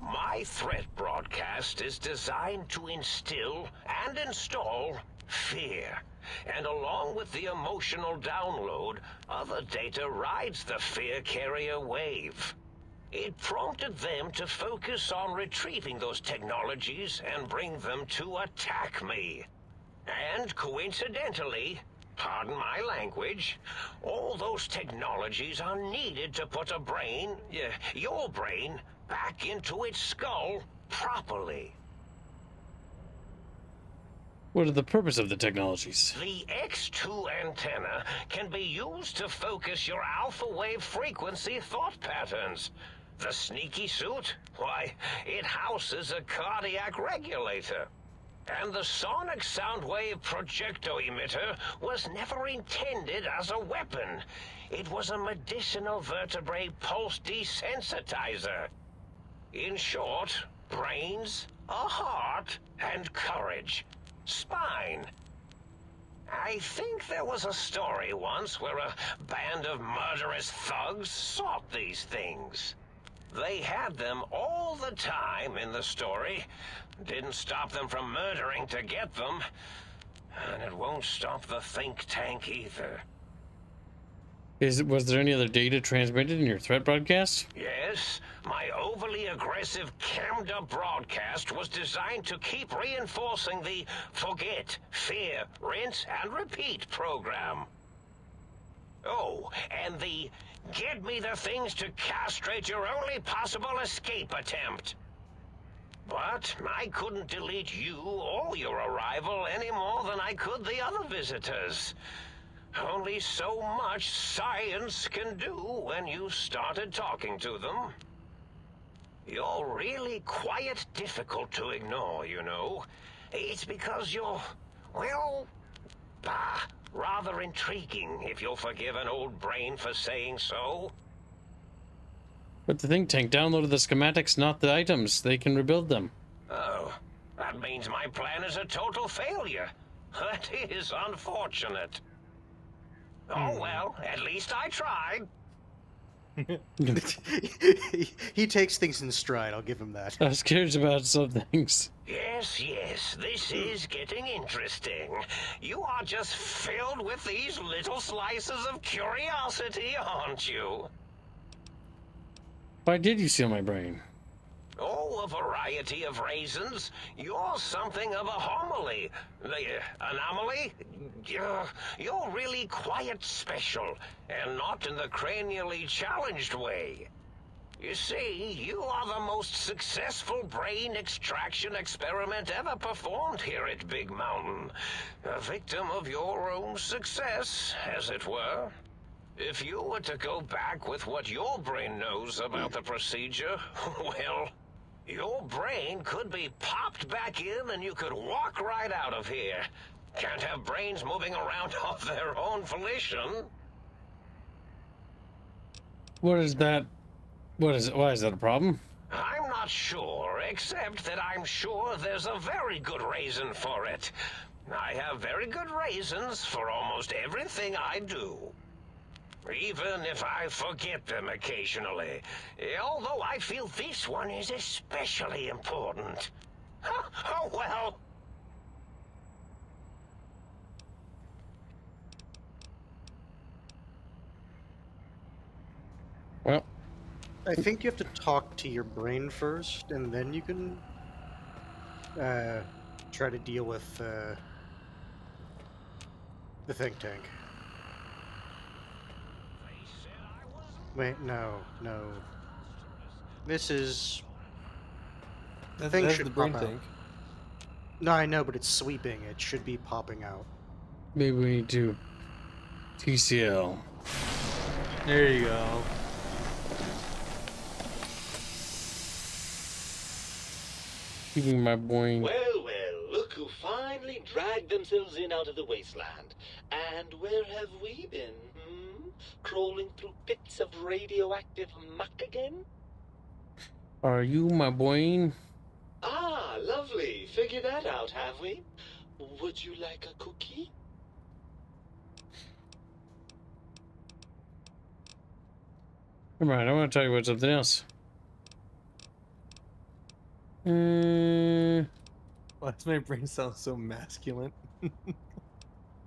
My threat broadcast is designed to instill and install fear. And along with the emotional download, other data rides the fear carrier wave. It prompted them to focus on retrieving those technologies and bring them to attack me. And coincidentally, pardon my language, all those technologies are needed to put a brain, your brain, back into its skull properly. What are the purpose of the technologies? The X2 antenna can be used to focus your alpha wave frequency thought patterns. The sneaky suit, why, it houses a cardiac regulator. And the sonic sound wave projecto emitter was never intended as a weapon. It was a medicinal vertebrae pulse desensitizer. In short, brains, a heart, and courage. Spine. I think there was a story once where a band of murderous thugs sought these things. They had them all the time in the story. Didn't stop them from murdering to get them. And it won't stop the think tank either. Was there any other data transmitted in your threat broadcast? Yes, my overly aggressive, cammed-up broadcast was designed to keep reinforcing the forget, fear, rinse, and repeat program. Oh, and the get me the things to castrate your only possible escape attempt. But I couldn't delete you or your arrival any more than I could the other visitors. Only so much science can do when you started talking to them. You're really quite difficult to ignore, you know. It's because you're, well, rather intriguing, if you'll forgive an old brain for saying so. But the think tank downloaded the schematics, not the items. They can rebuild them. Oh, that means my plan is a total failure. That is unfortunate. Oh well, at least I tried. He takes things in stride, I'll give him that. I was curious about some things. Yes, this is getting interesting. You are just filled with these little slices of curiosity, aren't you? Why did you steal my brain? Oh, a variety of reasons. You're something of a homily. Anomaly? You're really quite special, and not in the cranially challenged way. You see, you are the most successful brain extraction experiment ever performed here at Big Mountain. A victim of your own success, as it were. If you were to go back with what your brain knows about the procedure, well, your brain could be popped back in and you could walk right out of here. Can't have brains moving around of their own volition. What is that? What is it? Why is that a problem? I'm not sure, except that I'm sure there's a very good reason for it. I have very good reasons for almost everything I do. Even if I forget them occasionally. Although I feel this one is especially important. Oh, well. Well. I think you have to talk to your brain first, and then you can try to deal with the think tank. Wait, no. This is... The thing That's should the brain pop out. tank. No, I know, but it's sweeping. It should be popping out. Maybe we need to TCL. There you go. Keeping my boy. Well, well, look who finally dragged themselves in out of the wasteland. And where have we been, Crawling through pits of radioactive muck again? Are you my boy? Ah, lovely. Figured that out, have we? Would you like a cookie? Come on, I want to tell you about something else. Why does my brain sound so masculine?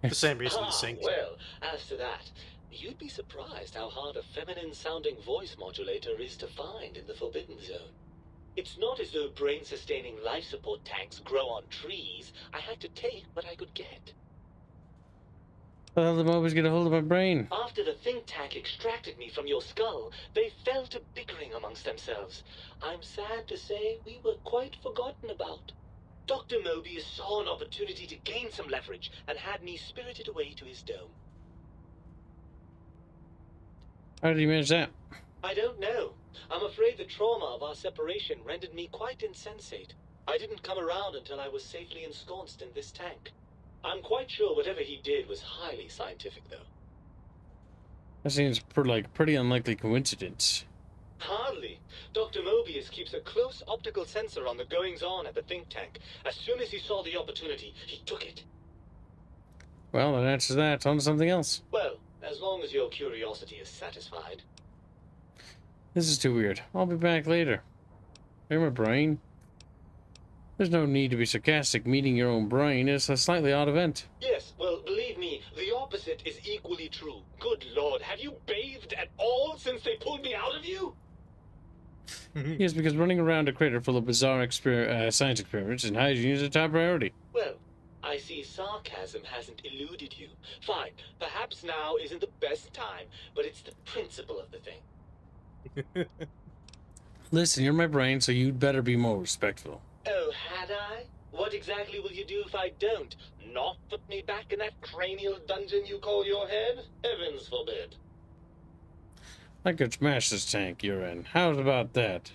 The same reason the sync. Well, as to that, you'd be surprised how hard a feminine-sounding voice modulator is to find in the Forbidden Zone. It's not as though brain-sustaining life support tanks grow on trees. I had to take what I could get. How the Mobius get a hold of my brain? After the think tank extracted me from your skull, they fell to bickering amongst themselves. I'm sad to say we were quite forgotten about. Dr. Mobius saw an opportunity to gain some leverage and had me spirited away to his dome. How did you manage that? I don't know. I'm afraid the trauma of our separation rendered me quite insensate. I didn't come around until I was safely ensconced in this tank. I'm quite sure whatever he did was highly scientific, though. That seems pretty unlikely coincidence. Hardly. Dr. Mobius keeps a close optical sensor on the goings-on at the think tank. As soon as he saw the opportunity, he took it. Well, that answers that. On to something else. Well, as long as your curiosity is satisfied. This is too weird. I'll be back later. Hear my brain? There's no need to be sarcastic. Meeting your own brain is a slightly odd event. Yes, well, believe me, the opposite is equally true. Good Lord, have you bathed at all since they pulled me out of you? Yes, because running around a crater full of bizarre science experiments and hygiene is a top priority. Well, I see sarcasm hasn't eluded you. Fine, perhaps now isn't the best time, but it's the principle of the thing. Listen, you're my brain, so you'd better be more respectful. Oh, had I? What exactly will you do if I don't? Not put me back in that cranial dungeon you call your head? Heavens forbid. I could smash this tank you're in. How's about that?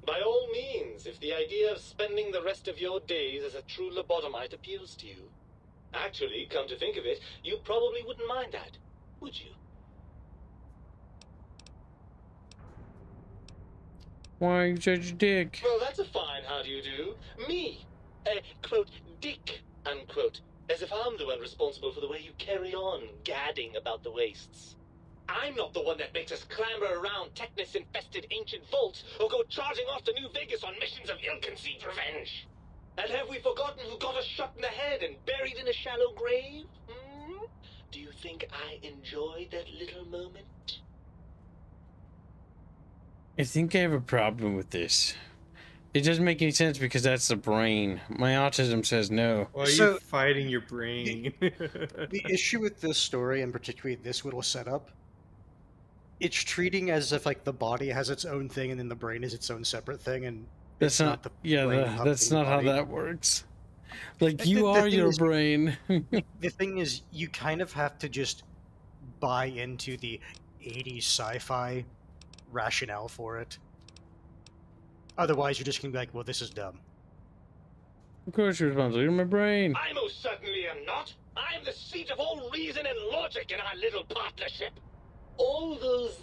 By all means, if the idea of spending the rest of your days as a true lobotomite appeals to you. Actually, come to think of it, you probably wouldn't mind that, would you? Why are you such a dick? Well, that's a fine how do you do. Me, quote, dick, unquote. As if I'm the one responsible for the way you carry on gadding about the wastes. I'm not the one that makes us clamber around Technus-infested ancient vaults or go charging off to New Vegas on missions of ill-conceived revenge. And have we forgotten who got us shot in the head and buried in a shallow grave? Do you think I enjoyed that little moment? I think I have a problem with this. It doesn't make any sense because that's the brain. My autism says no. Why are you fighting your brain? The issue with this story, and particularly this little setup, it's treating as if like the body has its own thing and then the brain is its own separate thing, and That's not the that's not how that works. Like, you are your brain. The thing is, you kind of have to just buy into the 80s sci-fi rationale for it. Otherwise, you're just gonna be like, well, this is dumb. Of course you're responsible. You're my brain. I most certainly am not. I'm the seat of all reason and logic in our little partnership. All those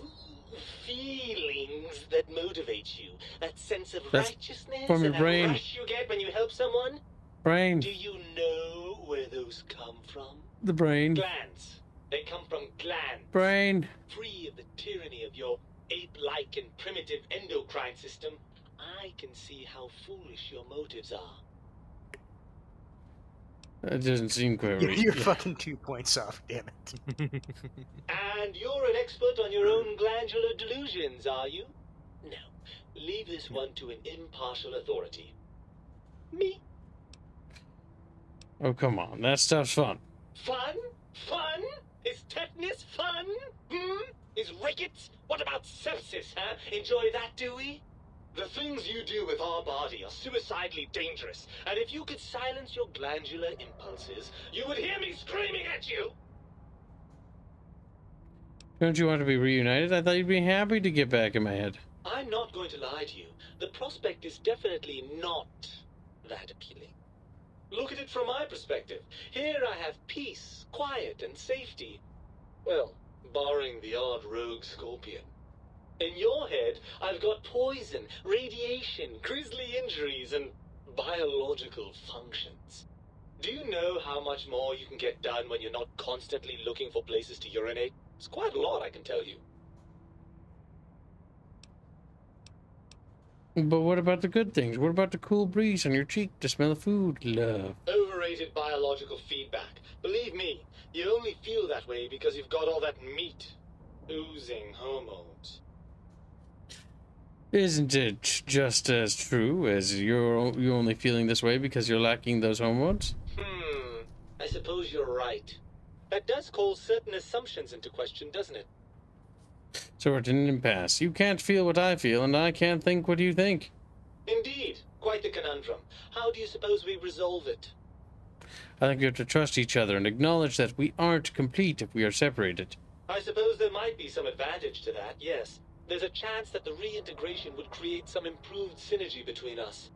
feelings that motivate you, that sense of righteousness from your and brain. that rush you get when you help someone. Brain. Do you know where those come from? The brain. Glands. They come from glands. Brain. Free of the tyranny of your ape-like and primitive endocrine system, I can see how foolish your motives are. That doesn't seem quite right. You're fucking 2 points off, damn it. And you're an expert on your own glandular delusions, are you? No. Leave this one to an impartial authority. Me? Oh, come on. That stuff's fun. Fun? Fun? Is tetanus fun? Is rickets? What about sepsis, huh? Enjoy that, do we? The things you do with our body are suicidally dangerous, and if you could silence your glandular impulses, you would hear me screaming at you! Don't you want to be reunited? I thought you'd be happy to get back in my head. I'm not going to lie to you. the prospect is definitely not that appealing. Look at it from my perspective. Here I have peace, quiet, and safety. Well, barring the odd rogue scorpion. In your head, I've got poison, radiation, grisly injuries, and biological functions. Do you know how much more you can get done when you're not constantly looking for places to urinate? It's quite a lot, I can tell you. But what about the good things? What about the cool breeze on your cheek to smell the food, love? Overrated biological feedback. Believe me, you only feel that way because you've got all that meat. Oozing hormones. Isn't it just as true as you're only feeling this way because you're lacking those hormones? I suppose you're right. That does call certain assumptions into question, doesn't it? So we're at an impasse. You can't feel what I feel, and I can't think what you think. Indeed. Quite the conundrum. How do you suppose we resolve it? I think we have to trust each other and acknowledge that we aren't complete if we are separated. I suppose there might be some advantage to that, yes. There's a chance that the reintegration would create some improved synergy between us.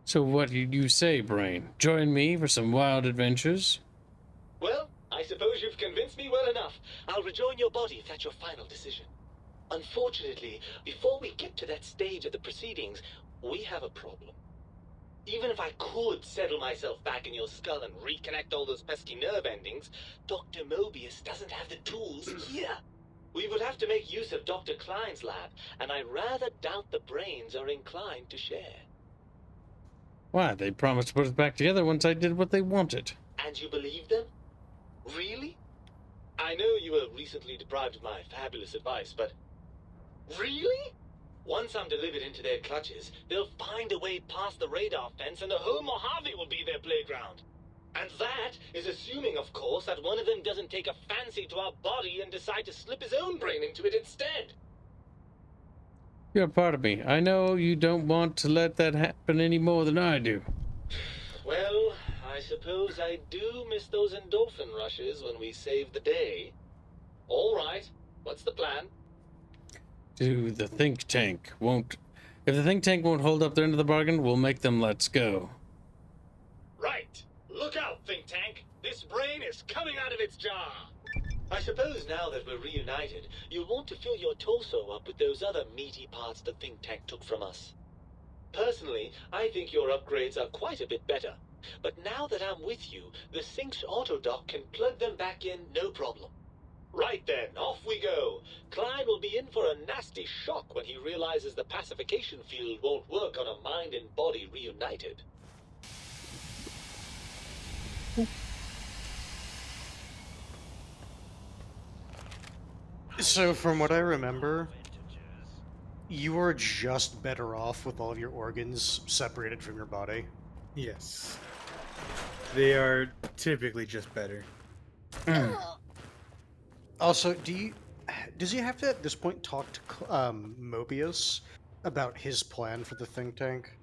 So what do you say, Brain? Join me for some wild adventures? Well, I suppose you've convinced me well enough. I'll rejoin your body if that's your final decision. Unfortunately, before we get to that stage of the proceedings, we have a problem. Even if I could settle myself back in your skull and reconnect all those pesky nerve endings, Dr. Mobius doesn't have the tools here. We would have to make use of Dr. Klein's lab, and I rather doubt the brains are inclined to share. Why, they promised to put us back together once I did what they wanted. And you believe them? Really? I know you were recently deprived of my fabulous advice, but... Really? Once I'm delivered into their clutches, they'll find a way past the radar fence and the whole Mojave will be their playground. And that is assuming, of course, that one of them doesn't take a fancy to our body and decide to slip his own brain into it instead. You're a part of me. I know you don't want to let that happen any more than I do. Well, I suppose I do miss those endorphin rushes when we save the day. All right, what's the plan? If the think tank won't hold up their end of the bargain, we'll make them let's go. Right. Look out, think tank. This brain is coming out of its jar. I suppose now that we're reunited, you'll want to fill your torso up with those other meaty parts the think tank took from us. Personally, I think your upgrades are quite a bit better. But now that I'm with you, the Sync's autodock can plug them back in no problem. Right then, off we go. Klein will be in for a nasty shock when he realizes the pacification field won't work on a mind and body reunited. So, from what I remember, you are just better off with all of your organs separated from your body. Yes. They are typically just better. Also, does he have to at this point talk to Mobius about his plan for the think tank?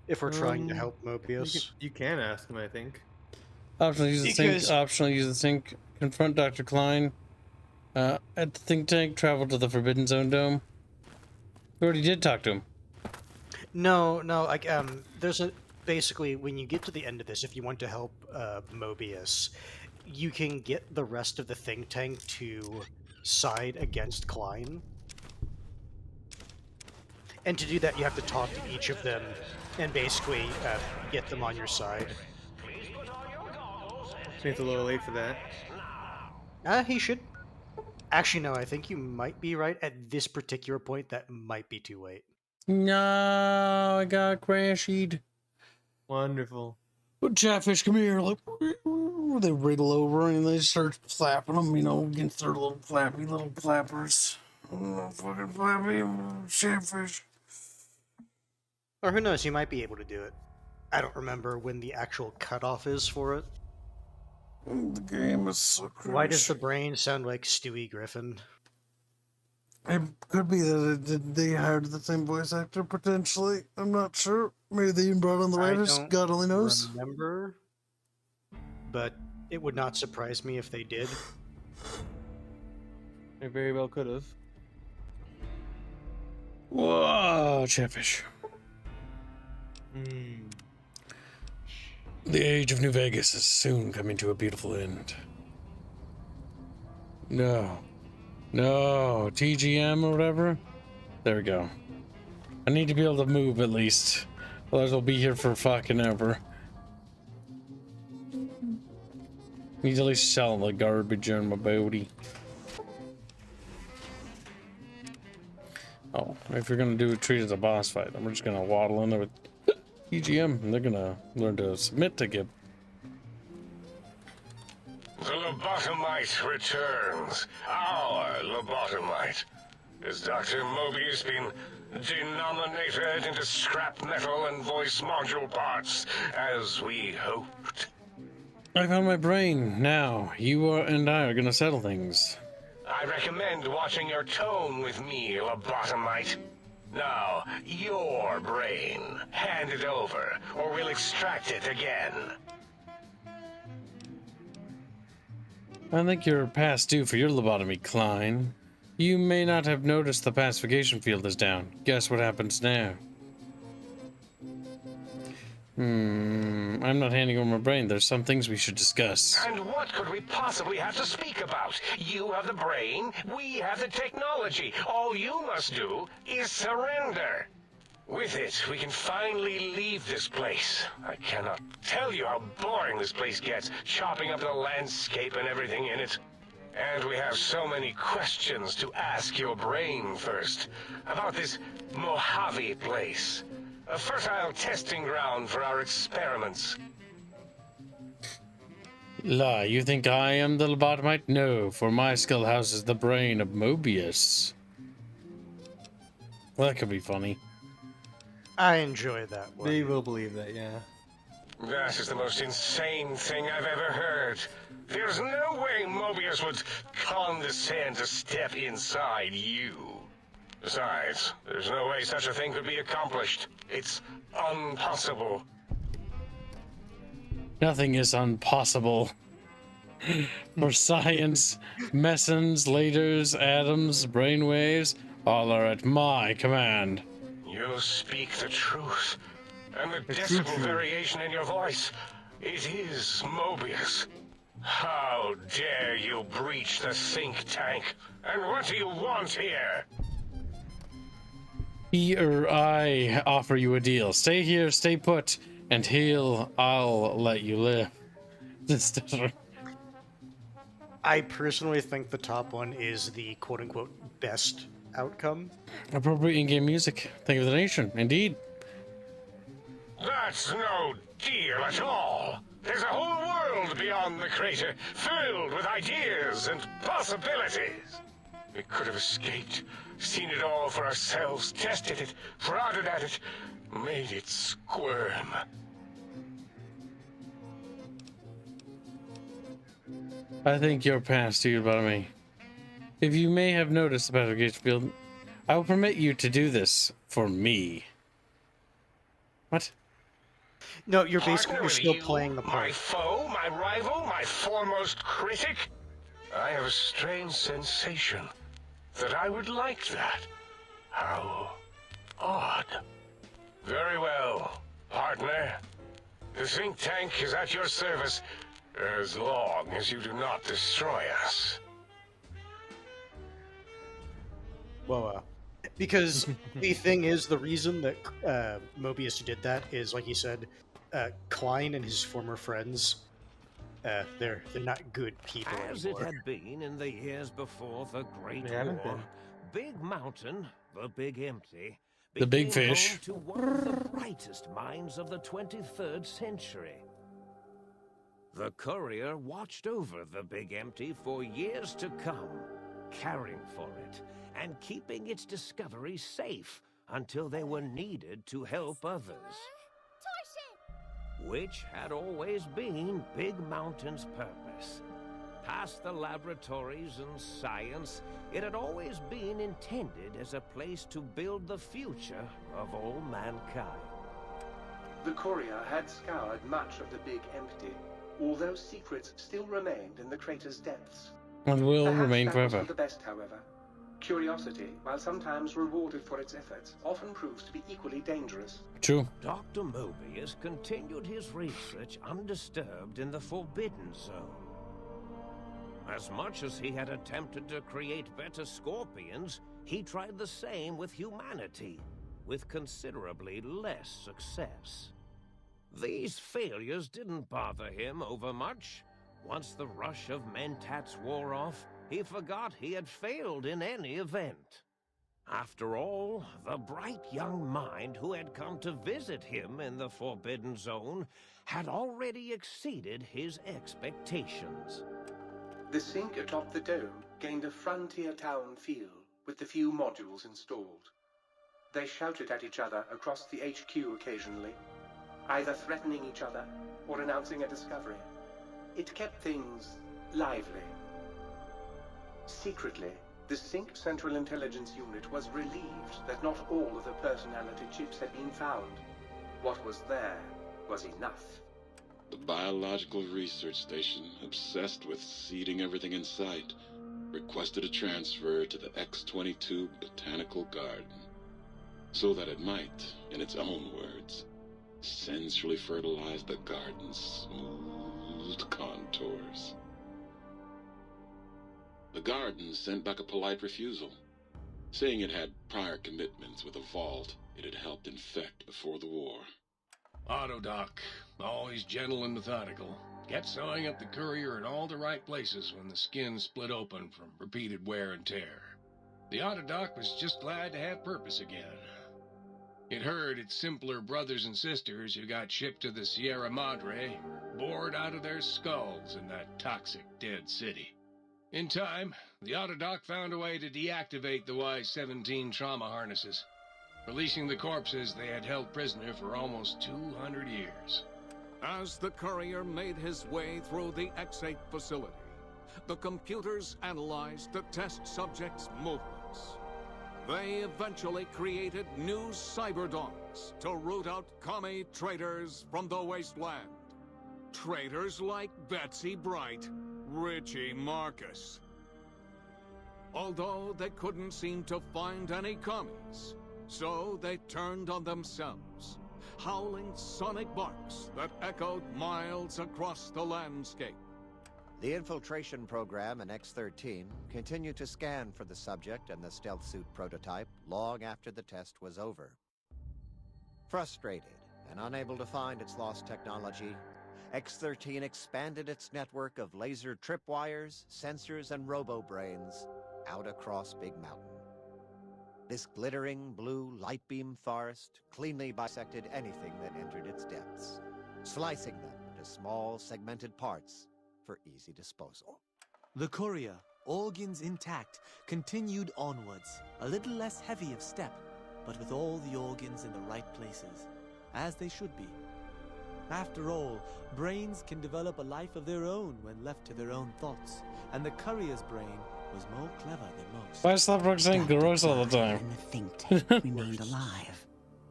If we're trying to help Mobius, you can ask him, I think. Optional use the sync. Optional use the sync. Confront Dr. Klein. At the think tank, travel to the Forbidden Zone Dome. We already did talk to him. No, like there's a basically when you get to the end of this, if you want to help Mobius, you can get the rest of the think tank to side against Klein. And to do that, you have to talk to each of them and basically get them on your side. It's a little late for that. He should. Actually, no, I think you might be right. At this particular point, that might be too late. No, I got crashed. Wonderful. But Chatfish, come here. Like, they wriggle over and they start flapping them, against their little flappy little flappers. Oh, fucking flappy Chatfish. Or who knows, you might be able to do it. I don't remember when the actual cutoff is for it. The game is so crazy. Why does the brain sound like Stewie Griffin? It could be that they hired the same voice actor, potentially. I'm not sure. Maybe they even brought on the writers. God only knows. I don't remember, but it would not surprise me if they did. They very well could have. Whoa, Chatfish. The age of New Vegas is soon coming to a beautiful end. No. No. TGM or whatever? There we go. I need to be able to move at least. Otherwise I'll be here for fucking ever. Need to at least sell the garbage on my booty. Oh, if you're gonna treat it as a boss fight, then we're just gonna waddle in there with EGM, and they're gonna learn to submit to Kib. The lobotomite returns. Our lobotomite. Has Dr. Mobius been denominated into scrap metal and voice module parts, as we hoped? I found my brain. Now, you and I are gonna settle things. I recommend watching your tone with me, lobotomite. Now, your brain. Hand it over, or we'll extract it again. I think you're past due for your lobotomy, Klein. You may not have noticed the pacification field is down. Guess what happens now? I'm not handing over my brain. There's some things we should discuss. And what could we possibly have to speak about? You have the brain, we have the technology. All you must do is surrender. With it, we can finally leave this place. I cannot tell you how boring this place gets, chopping up the landscape and everything in it. And we have so many questions to ask your brain first. About this Mojave place. A fertile testing ground for our experiments. La, you think I am the lobotomite? No, for my skull houses the brain of Mobius. Well, that could be funny. I enjoy that one. They will believe that, yeah. That is the most insane thing I've ever heard. There's no way Mobius would condescend to step inside you. Besides, there's no way such a thing could be accomplished. It's impossible. Nothing is impossible. For science, mesons, lasers, atoms, brainwaves, all are at my command. You speak the truth. And the decibel variation in your voice, it is Mobius. How dare you breach the think tank? And what do you want here? He or I offer you a deal. Stay here, stay put, and I'll let you live. I personally think the top one is the quote-unquote best outcome. Appropriate in-game music. Think of the nation. Indeed. That's no deal at all. There's a whole world beyond the crater, filled with ideas and possibilities. We could have escaped, seen it all for ourselves, tested it, prodded at it, made it squirm. I think you're past due about me. If you may have noticed the pacification field, I will permit you to do this for me. What? No, you're still playing the part. My foe, my rival, my foremost critic? I have a strange sensation that I would like that. How odd. Very well, partner. The think tank is at your service as long as you do not destroy us. Well, because the thing is, the reason that Mobius did that is, like you said, Klein and his former friends, they're not good people As anymore. it had been in the years before the Great They haven't War, been. Big Mountain, the Big Empty, The Big became Fish. home to one of the brightest minds of the 23rd century. The courier watched over the Big Empty for years to come, caring for it and keeping its discovery safe until they were needed to help others. Which had always been Big Mountain's purpose. Past the laboratories and science, it had always been intended as a place to build the future of all mankind. The courier had scoured much of the Big Empty, although secrets still remained in the crater's depths. And will Perhaps remain that was forever. for the best, however. Curiosity, while sometimes rewarded for its efforts, often proves to be equally dangerous. True. Dr. Mobius continued his research undisturbed in the Forbidden Zone. As much as he had attempted to create better scorpions, he tried the same with humanity, with considerably less success. These failures didn't bother him overmuch. Once the rush of mentats wore off, he forgot he had failed in any event. After all, the bright young mind who had come to visit him in the Forbidden Zone had already exceeded his expectations. The sink atop the dome gained a frontier town feel, with the few modules installed. They shouted at each other across the HQ occasionally, either threatening each other or announcing a discovery. It kept things lively. Secretly, the Sync Central Intelligence Unit was relieved that not all of the personality chips had been found. What was there was enough. The Biological Research Station, obsessed with seeding everything in sight, requested a transfer to the X22 Botanical Garden, so that it might, in its own words, sensually fertilize the garden's smooth contours. The garden sent back a polite refusal, saying it had prior commitments with a vault it had helped infect before the war. Autodoc, always gentle and methodical, kept sewing up the courier in all the right places when the skin split open from repeated wear and tear. The Autodoc was just glad to have purpose again. It heard its simpler brothers and sisters who got shipped to the Sierra Madre were bored out of their skulls in that toxic dead city. In time, the Autodoc found a way to deactivate the Y-17 trauma harnesses, releasing the corpses they had held prisoner for almost 200 years. As the courier made his way through the X8 facility, the computers analyzed the test subject's movements. They eventually created new cyberdogs to root out commie traitors from the wasteland. Traitors like Betsy Bright, Richie Marcus. Although they couldn't seem to find any commies, so they turned on themselves, howling sonic barks that echoed miles across the landscape. The infiltration program in X13 continued to scan for the subject and the stealth suit prototype long after the test was over. Frustrated and unable to find its lost technology, X13 expanded its network of laser tripwires, sensors, and robo-brains out across Big Mountain. This glittering blue light beam forest cleanly bisected anything that entered its depths, slicing them into small segmented parts for easy disposal. The courier, organs intact, continued onwards, a little less heavy of step, but with all the organs in the right places, as they should be. After all, brains can develop a life of their own when left to their own thoughts, and the courier's brain was more clever than most. Why is Slapdog saying gross all the time? And the think tank remained alive,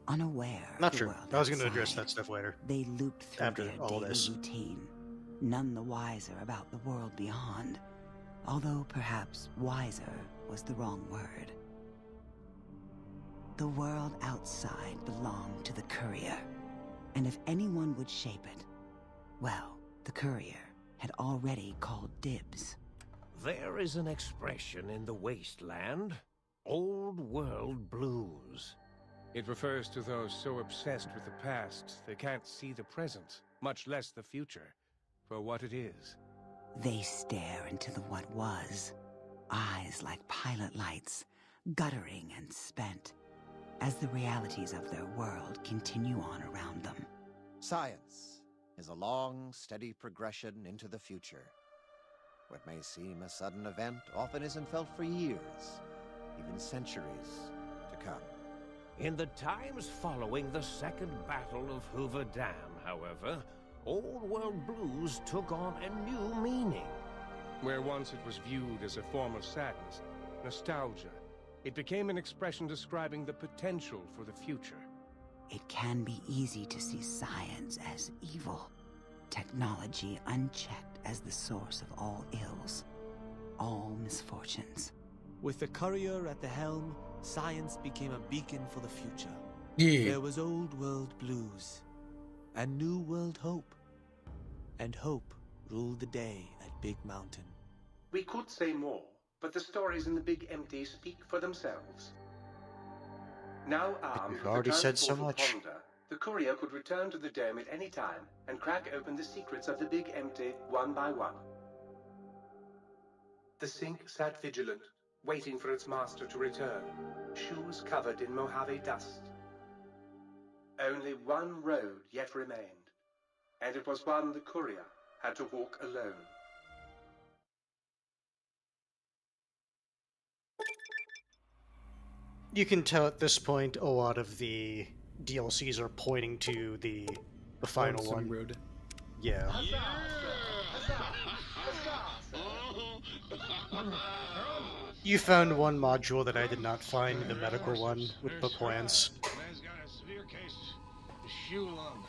unaware Not of the true. world I was going to outside. address that stuff later. They looped through After their all daily this. routine, none the wiser about the world beyond, although perhaps wiser was the wrong word. The world outside belonged to the courier, and if anyone would shape it, well, the courier had already called dibs. There is an expression in the wasteland, old world blues. It refers to those so obsessed with the past they can't see the present, much less the future, for what it is. They stare into the what was, eyes like pilot lights, guttering and spent, as the realities of their world continue on around them. Science is a long, steady progression into the future. What may seem a sudden event often isn't felt for years, even centuries to come. In the times following the Second Battle of Hoover Dam, however, old world blues took on a new meaning. Where once it was viewed as a form of sadness, nostalgia, it became an expression describing the potential for the future. It can be easy to see science as evil, technology unchecked as the source of all ills, all misfortunes. With the courier at the helm, science became a beacon for the future. Yeah. There was old world blues and new world hope. And hope ruled the day at Big Mountain. We could say more, but the stories in the Big Empty speak for themselves. Now armed You've with already the said so transportal much. ponder, the courier could return to the dome at any time and crack open the secrets of the Big Empty one by one. The sink sat vigilant, waiting for its master to return, shoes covered in Mojave dust. Only one road yet remained, and it was one the courier had to walk alone. You can tell at this point a lot of the DLCs are pointing to the final Lonesome one. Road. Yeah. You found one module that I did not find, the medical one with the plans. Man's got a severe case of shoe lung.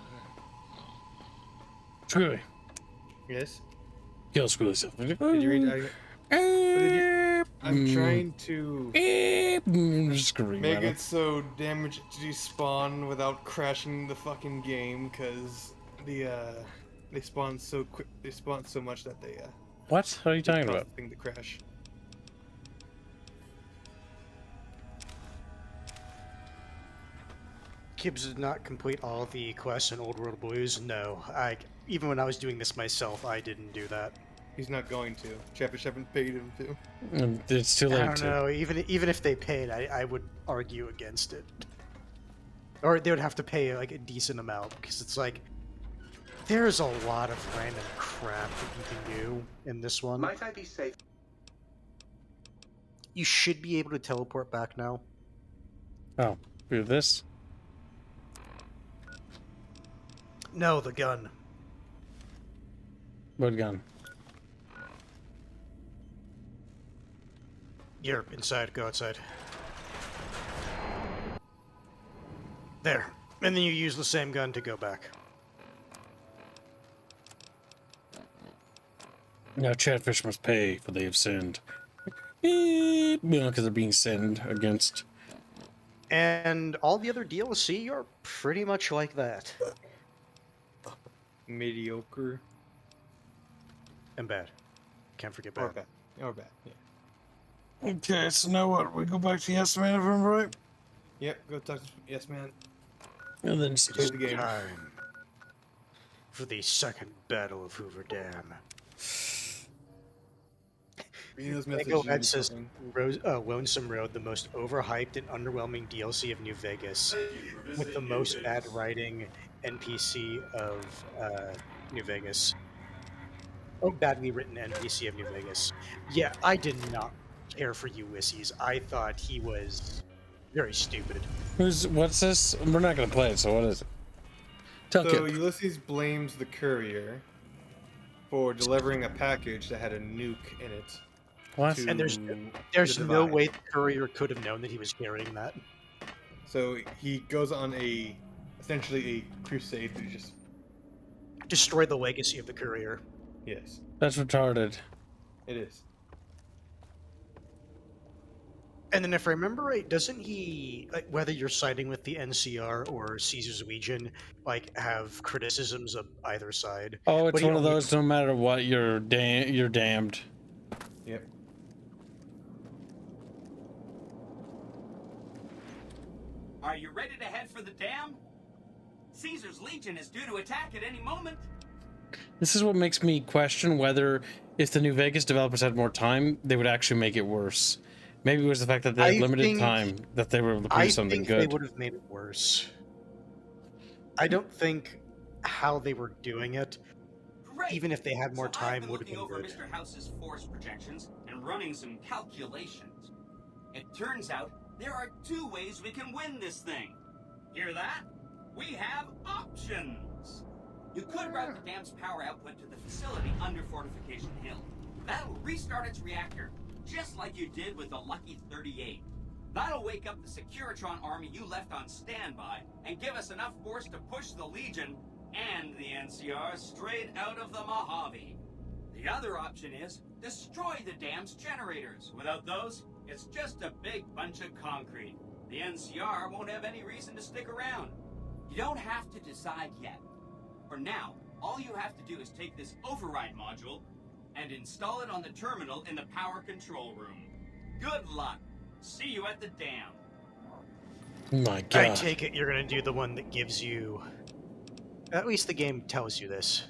Screwy. Yes? Kill Screwy stuff. Did you read? I'm trying to make it so damage despawn without crashing the fucking game, because they spawn so quick. They spawn so much that they What? What are you talking about? Thing to crash. Kibs did not complete all the quests in Old World Blues. No, even when I was doing this myself, I didn't do that. He's not going to. Chapters haven't paid him to. It's too late. I don't know. Even if they paid, I would argue against it. Or they would have to pay like a decent amount, because it's like there's a lot of random crap that you can do in this one. Might I be safe? You should be able to teleport back now. Oh, through this? No, the gun. What gun? You're inside. Go outside. There. And then you use the same gun to go back. Now Chatfish must pay for they have sinned. Because they're being sinned against. And all the other DLC are pretty much like that. Mediocre. And bad. Can't forget bad. Or bad. Or bad, yeah. Okay, so now what? We go back to Yes Man, if I'm right? Yep, go talk to Yes Man. And then play the game. Time for the second battle of Hoover Dam. Mango Ed says Lonesome Road, the most overhyped and underwhelming DLC of New Vegas, with the most bad writing NPC of New Vegas. Oh, badly written NPC of New Vegas. Yeah, I did not care for Ulysses. I thought he was very stupid. What's this? We're not gonna play it, so what is it? So Ulysses blames the courier for delivering a package that had a nuke in it. What? And there's no way the courier could have known that he was carrying that. So he goes on essentially a crusade to just destroy the legacy of the courier. Yes. That's retarded. It is. And then if I remember right, doesn't he, like, whether you're siding with the NCR or Caesar's Legion, like, have criticisms of either side? Oh, it's one of those, no matter what, you're damned. Yep. Are you ready to head for the dam? Caesar's Legion is due to attack at any moment. This is what makes me question whether, if the New Vegas developers had more time, they would actually make it worse. Maybe it was the fact that they had limited time that they were able to produce something good. I think they would have made it worse. I don't think how they were doing it, even if they had more time, would have been over good. Mr. House's force projections and running some calculations. It turns out there are two ways we can win this thing. Hear that? We have options. You could route the dam's power output to the facility under Fortification Hill. That'll restart its reactor, just like you did with the Lucky 38. That'll wake up the Securitron army you left on standby and give us enough force to push the Legion and the NCR straight out of the Mojave. The other option is destroy the dam's generators. Without those, it's just a big bunch of concrete. The NCR won't have any reason to stick around. You don't have to decide yet. For now, all you have to do is take this override module and install it on the terminal in the power control room. Good luck. See you at the dam. My God. I take it you're gonna do the one that gives you... At least the game tells you this.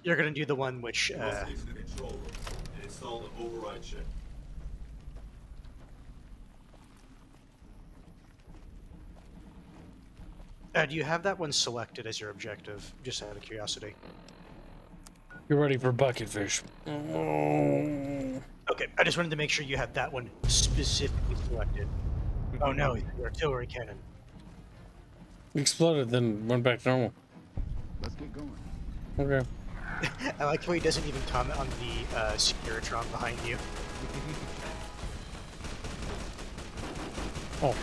You're gonna do the one which, You must get to the control room and install the override chip. do you have that one selected as your objective? Just out of curiosity. You're ready for bucketfish. Okay, I just wanted to make sure you had that one specifically selected. Oh no, your artillery cannon. Exploded, then went back to normal. Let's get going. Okay. I like how he doesn't even comment on the Securitron behind you. Oh.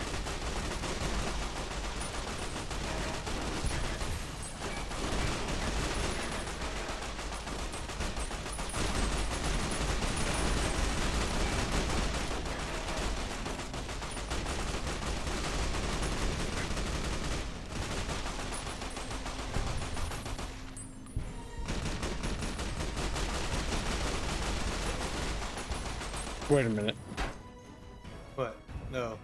Wait a minute. What? No.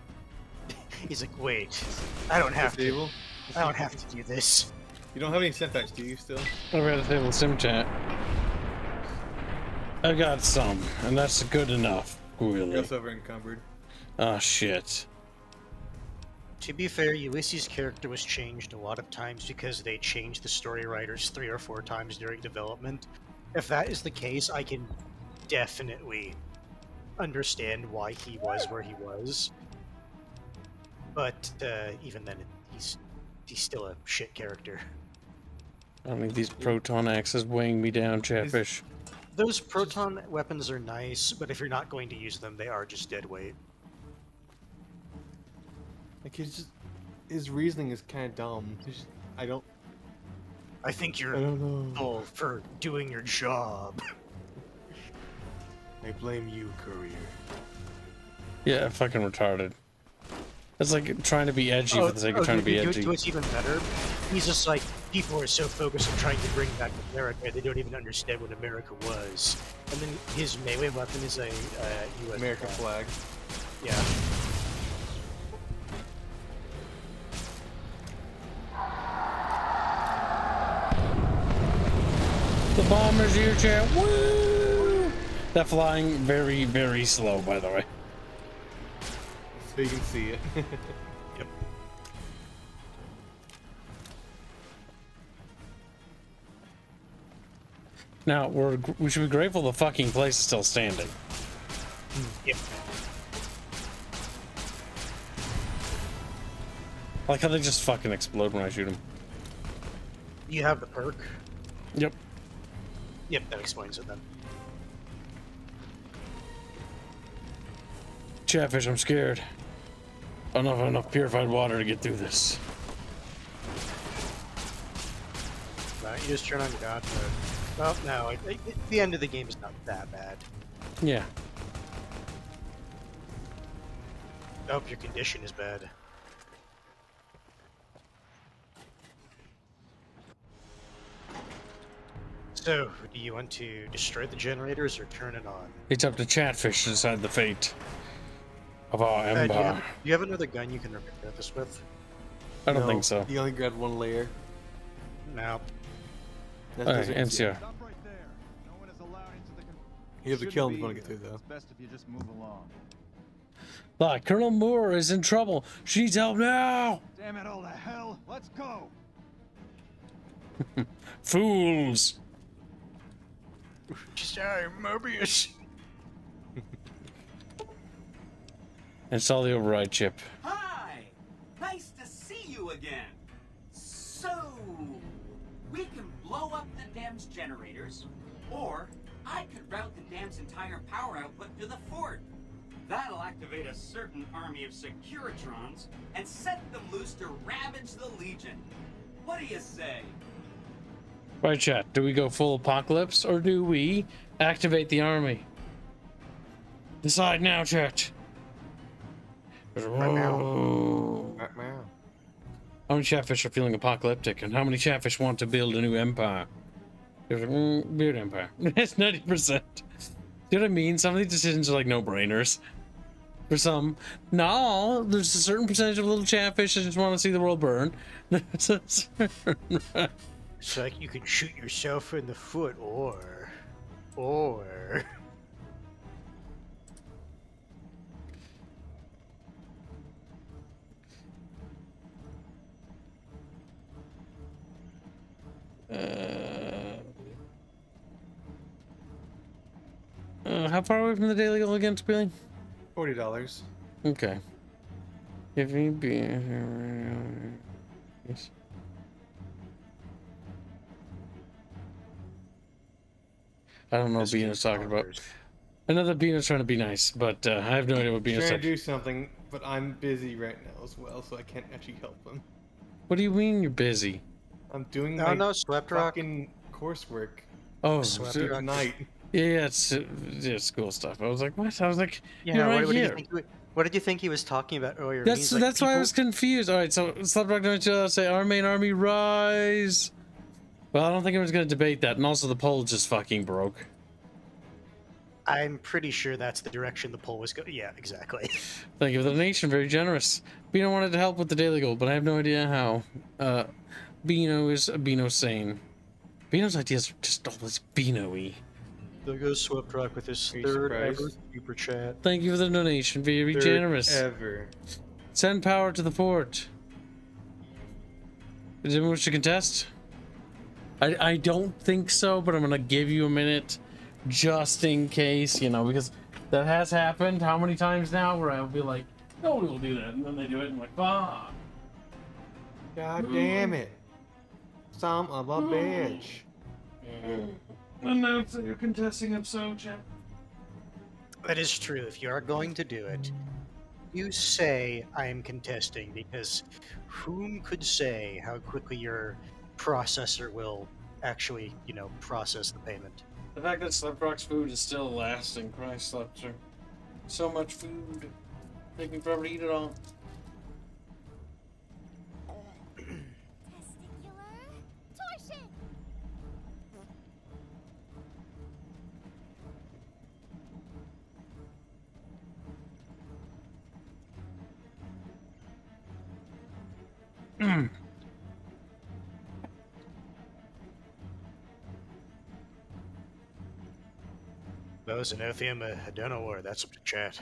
He's like, wait, I don't have to. I don't have to do this. You don't have any setbacks, do you still? I've got a table sim chat. I got some, and that's good enough, really. You're also encumbered. Oh, shit. To be fair, Ulysses' character was changed a lot of times because they changed the story writers 3 or 4 times during development. If that is the case, I can definitely understand why he was where he was. But even then, he's still a shit character. I don't need these proton axes weighing me down, Chatfish. Those proton weapons are nice, but if you're not going to use them, they are just dead weight. Like his reasoning is kind of dumb. I think you're full for doing your job. I blame you, courier. Yeah, fucking retarded. It's like trying to be edgy for the sake of trying to be edgy. What's even better, he's just like, people are so focused on trying to bring back America, they don't even understand what America was. And then his melee weapon is a US American flag. Yeah. The bomber's here, chat. Woo! That flying very, very slow, by the way. So you can see it. Yep. Now, we should be grateful the fucking place is still standing. Yep. I like how they just fucking explode when I shoot them. You have the perk? Yep. Yep, that explains it then. Chatfish, I'm scared. I don't have enough purified water to get through this. You just turn on God mode. Well, no, the end of the game is not that bad. Yeah. I hope your condition is bad. So, do you want to destroy the generators or turn it on? It's up to Chatfish to decide the fate of our empire. Do you have another gun you can repair this with? I don't think so. You only grabbed one layer. No. Alright, NCR. You have to kill him if you want to get through, though. It's best if you just move along. Look, Colonel Moore is in trouble. She needs help now. Damn it all to hell! Let's go. Fools. Sorry, Mobius. Install the override chip. Hi! Nice to see you again. So, we can blow up the dam's generators, or I could route the dam's entire power output to the fort. That'll activate a certain army of Securitrons and set them loose to ravage the Legion. What do you say? Right, chat. Do we go full apocalypse or do we activate the army? Decide now, chat. How many chatfish are feeling apocalyptic, and how many chatfish want to build a new empire? Beard empire. It's 90%. You know what I mean? Some of these decisions are like no-brainers. For some, no, there's a certain percentage of little chatfish that just want to see the world burn. It's like you can shoot yourself in the foot, or... How far away from the daily goal again, Squealing? $40. Okay. If he be... I don't know what Beano's talking about. I know that Beano's trying to be nice, but I have no idea what Beano's trying talking to do something, but I'm busy right now as well, so I can't actually help him. What do you mean you're busy? I'm doing my Swept fucking coursework. Oh, at night. Yeah, it's cool stuff. I was like, what? I was like, Yeah, you're right what here. did you think he was talking about earlier? That's why I was confused. All right, so Slaprock don't say our main army rise. Well, I don't think I was going to debate that, and also the poll just fucking broke. I'm pretty sure that's the direction the poll was going. Yeah, exactly. Thank you for the donation. Very generous. Beano wanted to help with the daily goal, but I have no idea how. Beano is Beano sane. Beano's ideas are just always Beano-y. There goes Swept Rock with his third ever super chat. Thank you for the donation. Very generous. Ever. Send power to the fort. Does anyone wish to contest? I don't think so, but I'm gonna give you a minute just in case, you know, because that has happened how many times now where I'll be like, nobody will do that, and then they do it, and I'm like, fuck. God damn it. Son of a bitch. Announce that you're contesting episode, chat. That is true. If you are going to do it, you say I am contesting, because whom could say how quickly your processor will actually, you know, process the payment. The fact that Sleprock's food is still lasting, Christ, Slepster. So much food. Taking forever to eat it all. Those in Ethium, I don't know where. That's up to chat.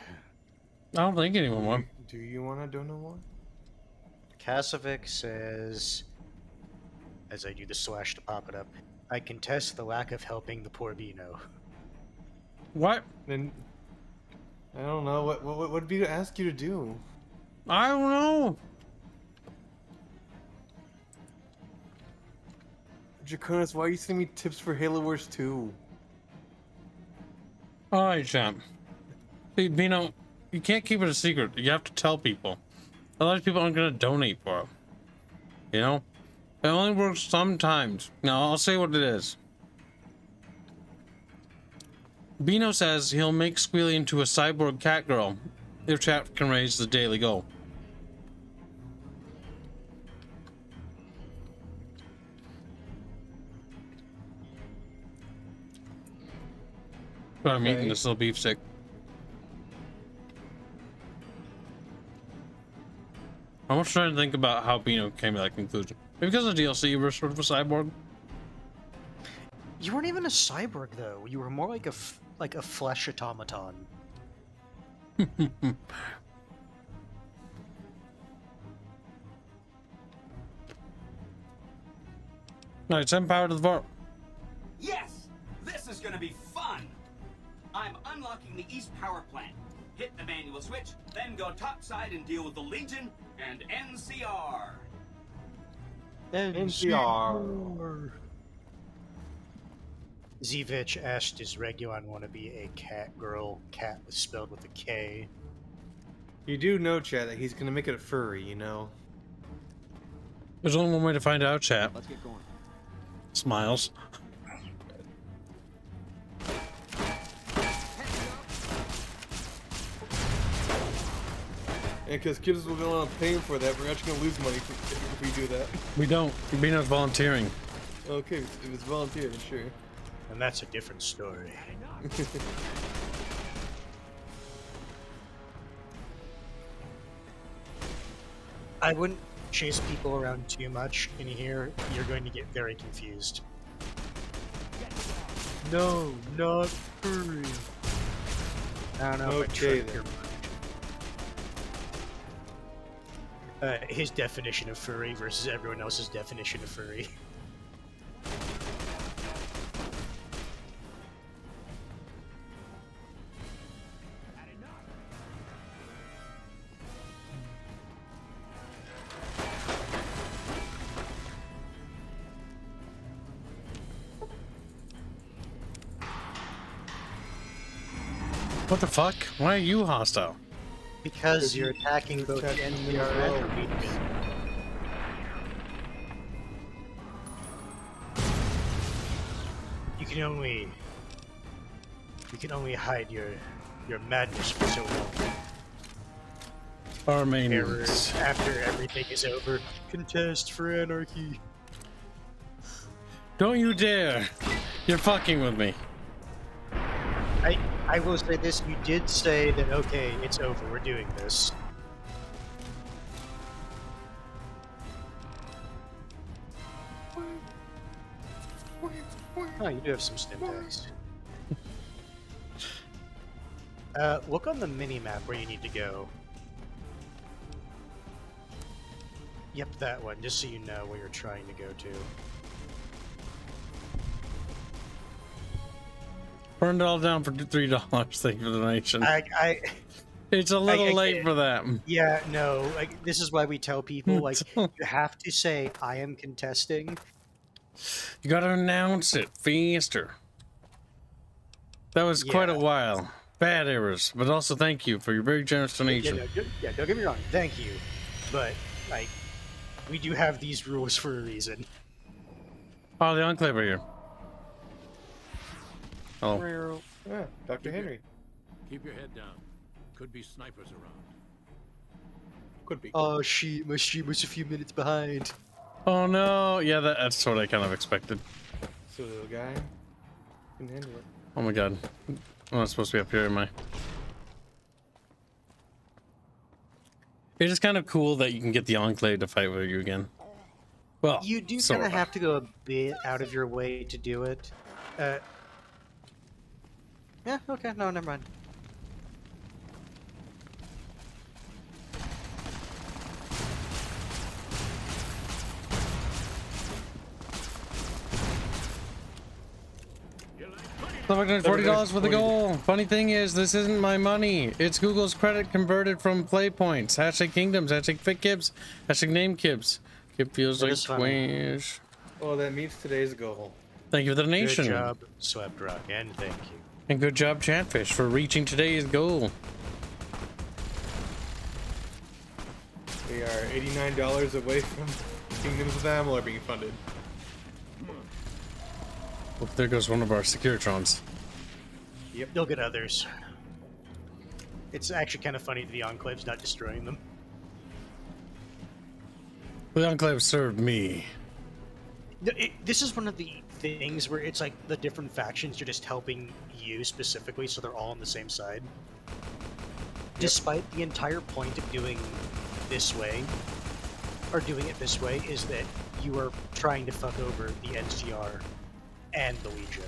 I don't think anyone won. Do you want to don't know what? Kasovic says, as I do the slash to pop it up, I contest the lack of helping the poor Beano. What? Then I don't know. What would Beano ask you to do? I don't know. Draconis, why are you sending me tips for Halo Wars 2? Alright, champ. See, Beano, you can't keep it a secret. You have to tell people. Otherwise, people aren't going to donate for it. You know? It only works sometimes. Now, I'll say what it is. Beano says he'll make Squealy into a cyborg cat girl if chat can raise the daily goal. I'm eating this little beef stick. I'm just trying to think about how Beano came to that conclusion. Maybe because of the DLC, you were sort of a cyborg. You weren't even a cyborg, though. You were more like a flesh automaton. Alright, send power to the fort. Yes! This is gonna be fun! I'm unlocking the East Power Plant. Hit the manual switch, then go topside and deal with the Legion and NCR. NCR. Zivich asked, does Regulon want to be a cat girl? Cat was spelled with a K. You do know, chat, that he's gonna make it a furry, you know? There's only one way to find out, chat. Let's get going. Smiles. And because Kibs will go on paying for that, we're actually gonna lose money if we do that. We don't. Bino's volunteering. Okay, if it's volunteer, then sure. And that's a different story. I wouldn't chase people around too much in here. You're going to get very confused. No, not furry. I don't know if I tricked your mind. His definition of furry versus everyone else's definition of furry. What the fuck? Why are you hostile? Because you're attacking both the NPR and the beacon. You can only hide your madness for so long. Our main after everything is over. Contest for anarchy. Don't you dare! You're fucking with me. I will say this, you did say that, okay, it's over, we're doing this. Oh, you do have some syntax. Look on the mini-map where you need to go. Yep, that one, just so you know where you're trying to go to. Burned it all down for $3. Thank you for the donation. It's a little I late for that. Yeah, no. This is why we tell people, like, you have to say, I am contesting. You gotta announce it faster. That was quite a while. Bad errors, but also thank you for your very generous donation. Yeah, don't get me wrong. Thank you. But, like, we do have these rules for a reason. Oh, the Enclave are here. Oh. Yeah, Dr. Henry. Keep your head down. Could be snipers around. Could be. Oh, shit. My stream was a few minutes behind. Oh, no. Yeah, that's what I kind of expected. So, little guy can handle it. Oh, my God. I'm not supposed to be up here, am I? It is kind of cool that you can get the Enclave to fight with you again. Well, you do kind of have to go a bit out of your way to do it. Yeah, okay, no, never mind. $40 for the goal. Funny thing is, this isn't my money. It's Google's credit converted from play points. Hashtag kingdoms. Hashtag fit Kibs. Hashtag name Kibs. Kib feels like squish. Well, that meets today's goal. Thank you for the donation. Good job, Swept Rock, and thank you. And good job, Chatfish, for reaching today's goal. We are $89 away from Kingdoms of Amalur being funded. Oh, there goes one of our Securitrons. Yep, you'll get others. It's actually kind of funny that the Enclave's not destroying them. The Enclave served me. This is one of the things where it's like the different factions are just helping you specifically, so they're all on the same side. Yep. Despite the entire point of doing this way, or doing it this way, is that you are trying to fuck over the NCR and the Legion.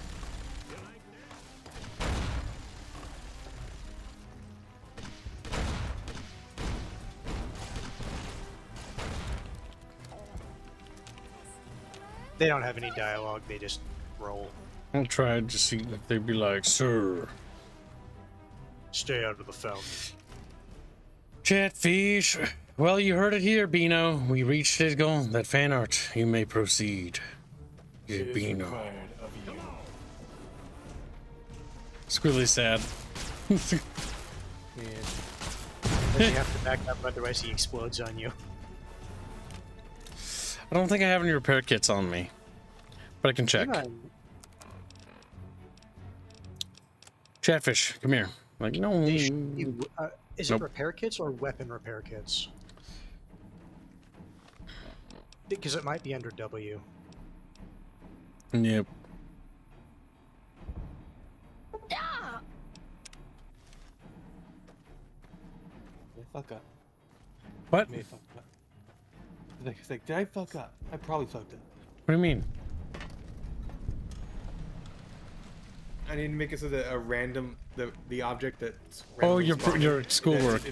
They don't have any dialogue, they just roll. I tried to see if they'd be like, sir. Stay out of the fountain. Chatfish. Well, you heard it here, Bino. We reached his goal. That fan art. You may proceed. Yeah, Bino. It's really sad. Yeah. But you have to back up, otherwise he explodes on you. I don't think I have any repair kits on me. but I can check. Chatfish, come here. Like, no. Is it Nope. repair kits or weapon repair kits? Because it might be under W. Yep. Fuck up. What? May fuck up. It's like, did I fuck up? I probably fucked up. What do you mean? I need to make it so that a random the object that's Oh, randomly spawning, your schoolwork.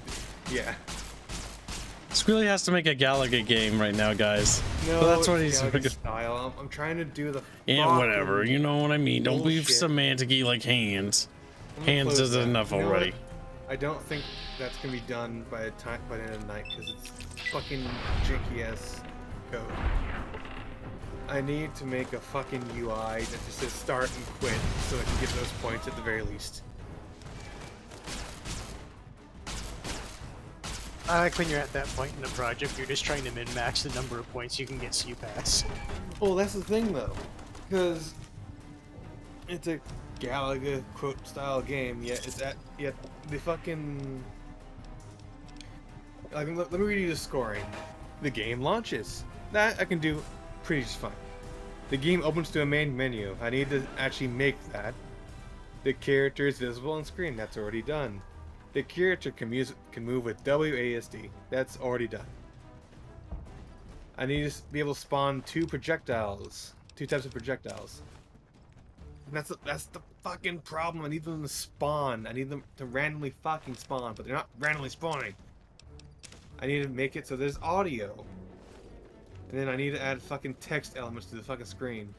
Yeah. Squealy has to make a Galaga game right now, guys. No, But that's what it's he's. Galaga style. I'm trying to do the. Yeah, whatever. fucking You know what I mean. Don't be bullshit. semantic-y like hands. I'm gonna Hands close is that. enough You know already. what? I don't think that's gonna be done by the end of the night because it's fucking janky ass code. I need to make a fucking UI that just says start and quit so I can get those points at the very least. I like when you're at that point in the project, you're just trying to min-max the number of points you can get CPAS. Well, that's the thing though, because it's a Galaga quote style game. Yet the fucking. Let me read you the scoring. The game launches. That I can do pretty just fine. The game opens to a main menu. I need to actually make that. The character is visible on screen. That's already done. The character can move with WASD. That's already done. I need to be able to spawn two types of projectiles. And that's the fucking problem. I need them to spawn. I need them to randomly fucking spawn, but they're not randomly spawning. I need to make it so there's audio. And then I need to add fucking text elements to the fucking screen.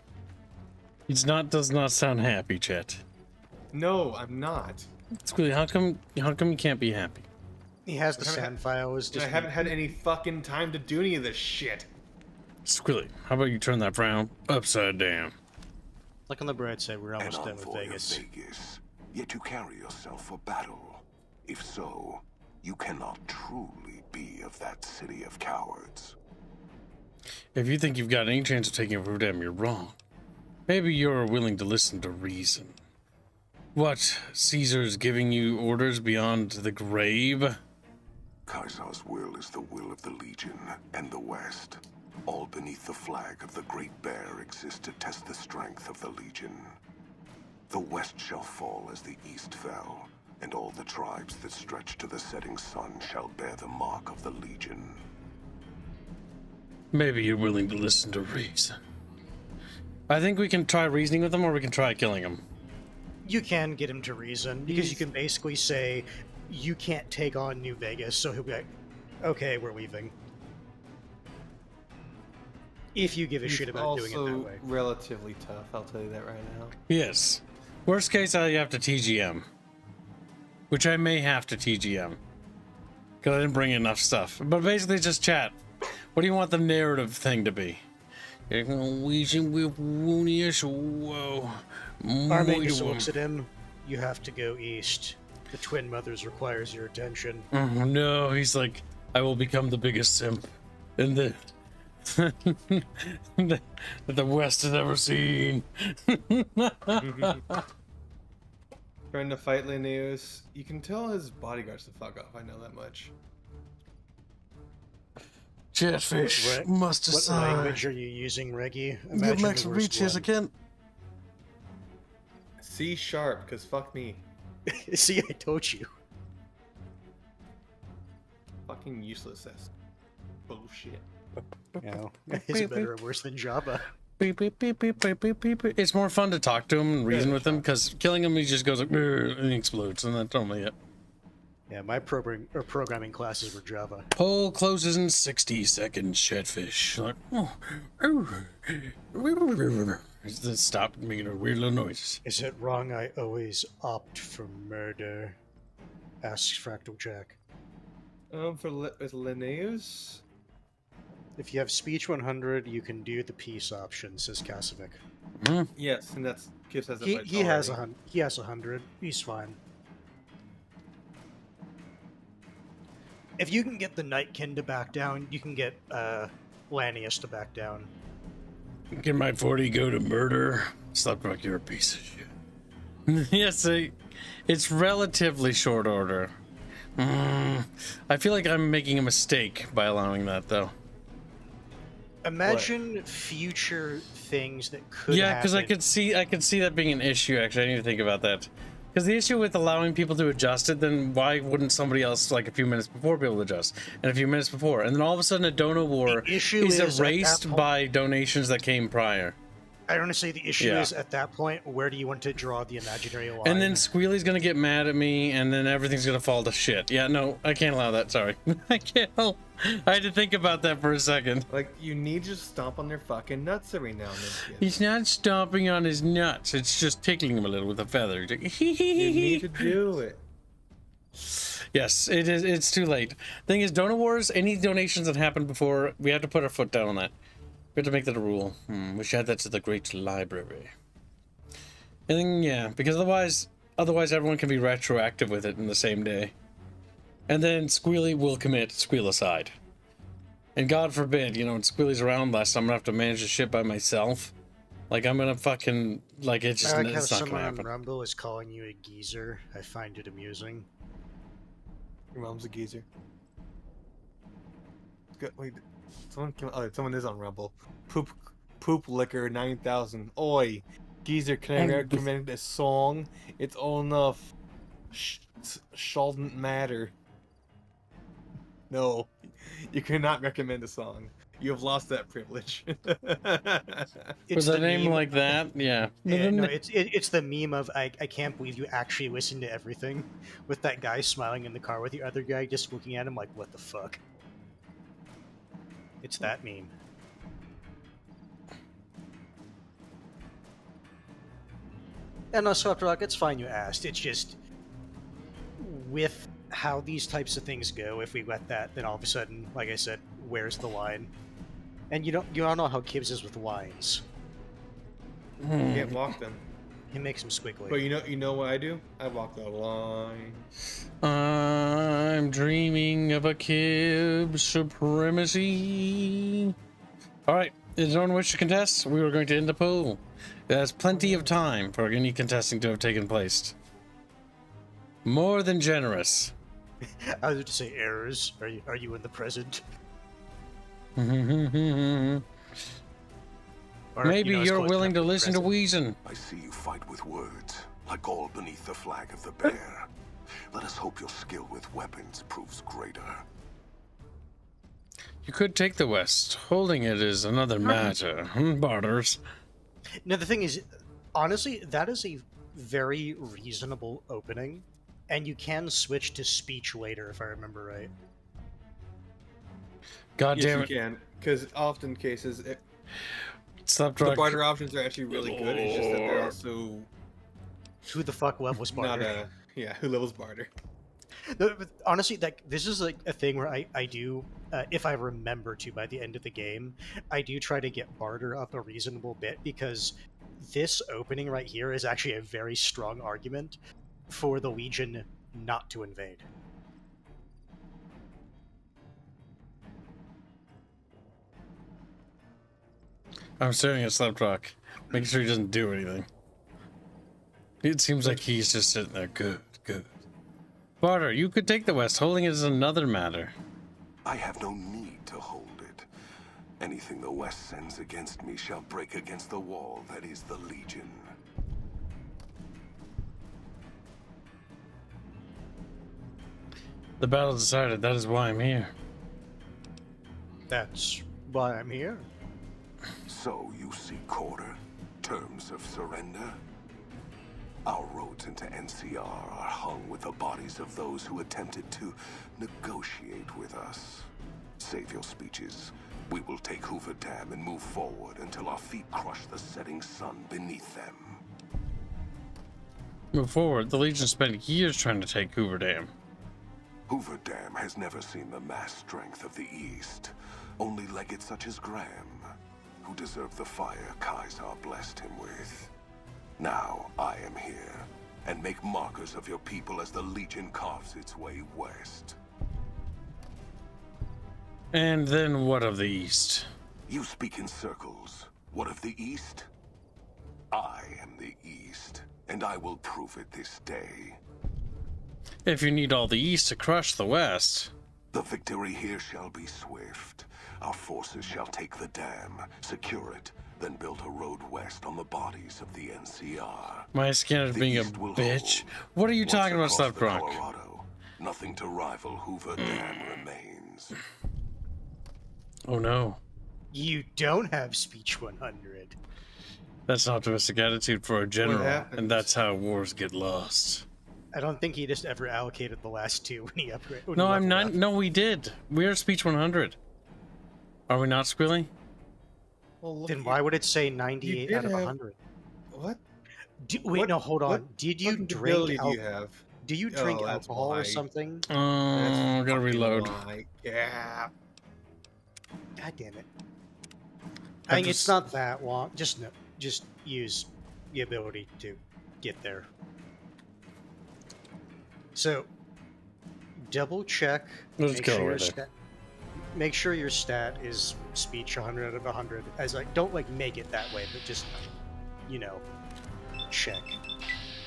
Does not sound happy, Chet. No, I'm not. Squealy, how come you can't be happy? He has the sound file. I haven't had any fucking time to do any of this shit. Squealy, how about you turn that frown upside down? Like on the bright side, we're almost done with Vegas. Yet you carry yourself for battle. If so, you cannot truly be of that city of cowards. If you think you've got any chance of taking over them, you're wrong. Maybe you're willing to listen to reason. What, Caesar's giving you orders beyond the grave? Caesar's will is the will of the Legion and the West. All beneath the flag of the Great Bear exist to test the strength of the Legion. The West shall fall as the East fell, and all the tribes that stretch to the setting sun shall bear the mark of the Legion. Maybe you're willing to listen to reason. I think we can try reasoning with him, or we can try killing him. You can get him to reason, because you can basically say, you can't take on New Vegas, so he'll be like, okay, we're leaving. If you give a shit about doing it that way. Relatively tough, I'll tell you that right now. Yes. Worst case, I have to TGM. Which I may have to TGM. Because I didn't bring enough stuff. But basically, just chat. What do you want the narrative thing to be? Whoa. Our mate just looks at him. You have to go east. The twin mothers requires your attention. No, he's like, I will become the biggest simp in the that the West has ever seen. Trying to fight Linnaeus. You can tell his bodyguards to fuck off, I know that much. Chatfish must decide. What language are you using, Reggie? Get max reach as I can. C#, cause fuck me. See, I told you. Fucking useless ass bullshit. You know, is it better or worse than Java? Beep, beep, beep, beep, beep, beep, beep. It's more fun to talk to him and reason with him, because killing him, he just goes like, and he explodes, and that's only it. Yeah, my programming classes were Java. Poll closes in 60 seconds, Chatfish. Like, stop making weird little noises. Is it wrong I always opt for murder? Asks Fractal Jack. With Linnaeus? If you have speech 100, you can do the peace option, says Kasovic. Yes, and that's Kibs has He has 100. He's fine. If you can get the Nightkin to back down, you can get Lanius to back down. Can my 40 go to murder? Slapdog, you're a piece of shit. Yes, it's relatively short order. I feel like I'm making a mistake by allowing that, though. Imagine future things that could Yeah, because I happen. could see that being an issue, actually. I need to think about that. Because the issue with allowing people to adjust it, then why wouldn't somebody else, like a few minutes before, be able to adjust? And a few minutes before. And then all of a sudden a Dono War is erased by donations that came prior. I want to say the issue is, at that point, where do you want to draw the imaginary line? And then Squealy's gonna get mad at me, and then everything's gonna fall to shit. Yeah, no, I can't allow that, sorry. I can't. I had to think about that for a second. Like, you need to stomp on their fucking nuts every now and then. He's not stomping on his nuts, it's just tickling him a little with a feather. He's like, You need to do it. Yes, it is. It's too late. Thing is, Dono Wars, any donations that happened before, we have to put our foot down on that. We have to make that a rule. We should add that to the Great Library. And then, yeah, because otherwise everyone can be retroactive with it in the same day. And then Squealy will commit Squealicide. And God forbid, when Squealy's around less, I'm gonna have to manage the shit by myself. Like, I'm gonna fucking, like, it's just, I like how it's not gonna someone on happen. Rumble is calling you a geezer. I find it amusing. Your mom's a geezer. Wait, someone is on Rumble. Poop Liquor 9000. Oi, geezer, can I recommend a song? It's all enough. Shouldn't matter. No, you cannot recommend a song. You have lost that privilege. With a name like that, yeah. No, it's the meme of I can't believe you actually listen to everything, with that guy smiling in the car with the other guy just looking at him like, what the fuck? It's that meme. And also, after all, it's fine you asked. It's just, with how these types of things go, if we let that, then all of a sudden, like I said, where's the line? And you all know how Kibs is with lines. You can't walk them. He makes them squiggly. But you know what I do? I walk the line. I'm dreaming of a Kibs supremacy. Alright, is there anyone wish to contest? We were going to end the poll. There's plenty of time for any contesting to have taken place. More than generous. I was going to say errors. Are you in the present? Maybe you're willing to listen to Weezin. I see you fight with words, like all beneath the flag of the bear. Let us hope your skill with weapons proves greater. You could take the West. Holding it is another matter. Barters. No, the thing is, honestly, that is a very reasonable opening, and you can switch to speech later, if I remember right. God damn it. You can, because often cases, the barter options are actually really good. It's just that they're also... Who the fuck levels barter? Who levels barter? No, but honestly, this is like a thing where I do, if I remember to by the end of the game, I do try to get barter up a reasonable bit, because this opening right here is actually a very strong argument for the Legion not to invade. I'm staring at Slapdog, making sure he doesn't do anything. It seems like he's just sitting there. Good, good. Barter, you could take the West. Holding it is another matter. I have no need to hold it. Anything the West sends against me shall break against the wall that is the Legion. The battle decided. That is why I'm here. That's why I'm here. So you seek order? Terms of surrender? Our roads into NCR are hung with the bodies of those who attempted to negotiate with us. Save your speeches. We will take Hoover Dam and move forward until our feet crush the setting sun beneath them. Move forward. The Legion spent years trying to take Hoover Dam. Hoover Dam has never seen the mass strength of the East. Only legates such as Graham, who deserve the fire Kaisar blessed him with. Now I am here, and make markers of your people as the Legion carves its way west. And then what of the East? You speak in circles. What of the East? I am the East, and I will prove it this day. If you need all the East to crush the West. The victory here shall be swift. Our forces shall take the dam, secure it, then build a road west on the bodies of the NCR. My skin is being a bitch. What are you talking about, Slapdrock? Colorado, nothing to rival Hoover Dam remains. Oh no. You don't have speech 100. That's an optimistic attitude for a general, and that's how wars get lost. I don't think he just ever allocated the last two when he upgraded. No, I'm not. No, we did. We're speech 100. Are we not, Squilly? Well, then why would it say 98 out of 100? What? Wait, no, hold on. Did you drink? Do you have? Do you drink alcohol or something? I gotta reload. Yeah. God damn it. I mean, it's not that long. Just use the ability to get there. So, double check. Make sure your stat is speech 100 out of 100. As like, don't like make it that way, but just, you know, check.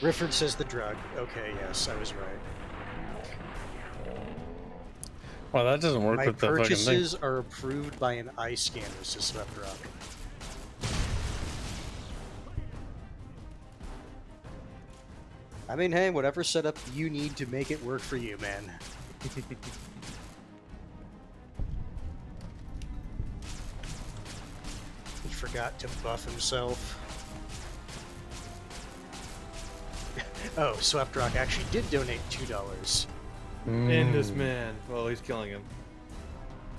Rifford says the drug. Okay, yes, I was right. Well, that doesn't work with the fucking thing. My purchases are approved by an eye scanner, says Slapdrock. I mean, hey, whatever setup you need to make it work for you, man. He forgot to buff himself. Oh, Slapdrock actually did donate $2. And this man. Well, he's killing him.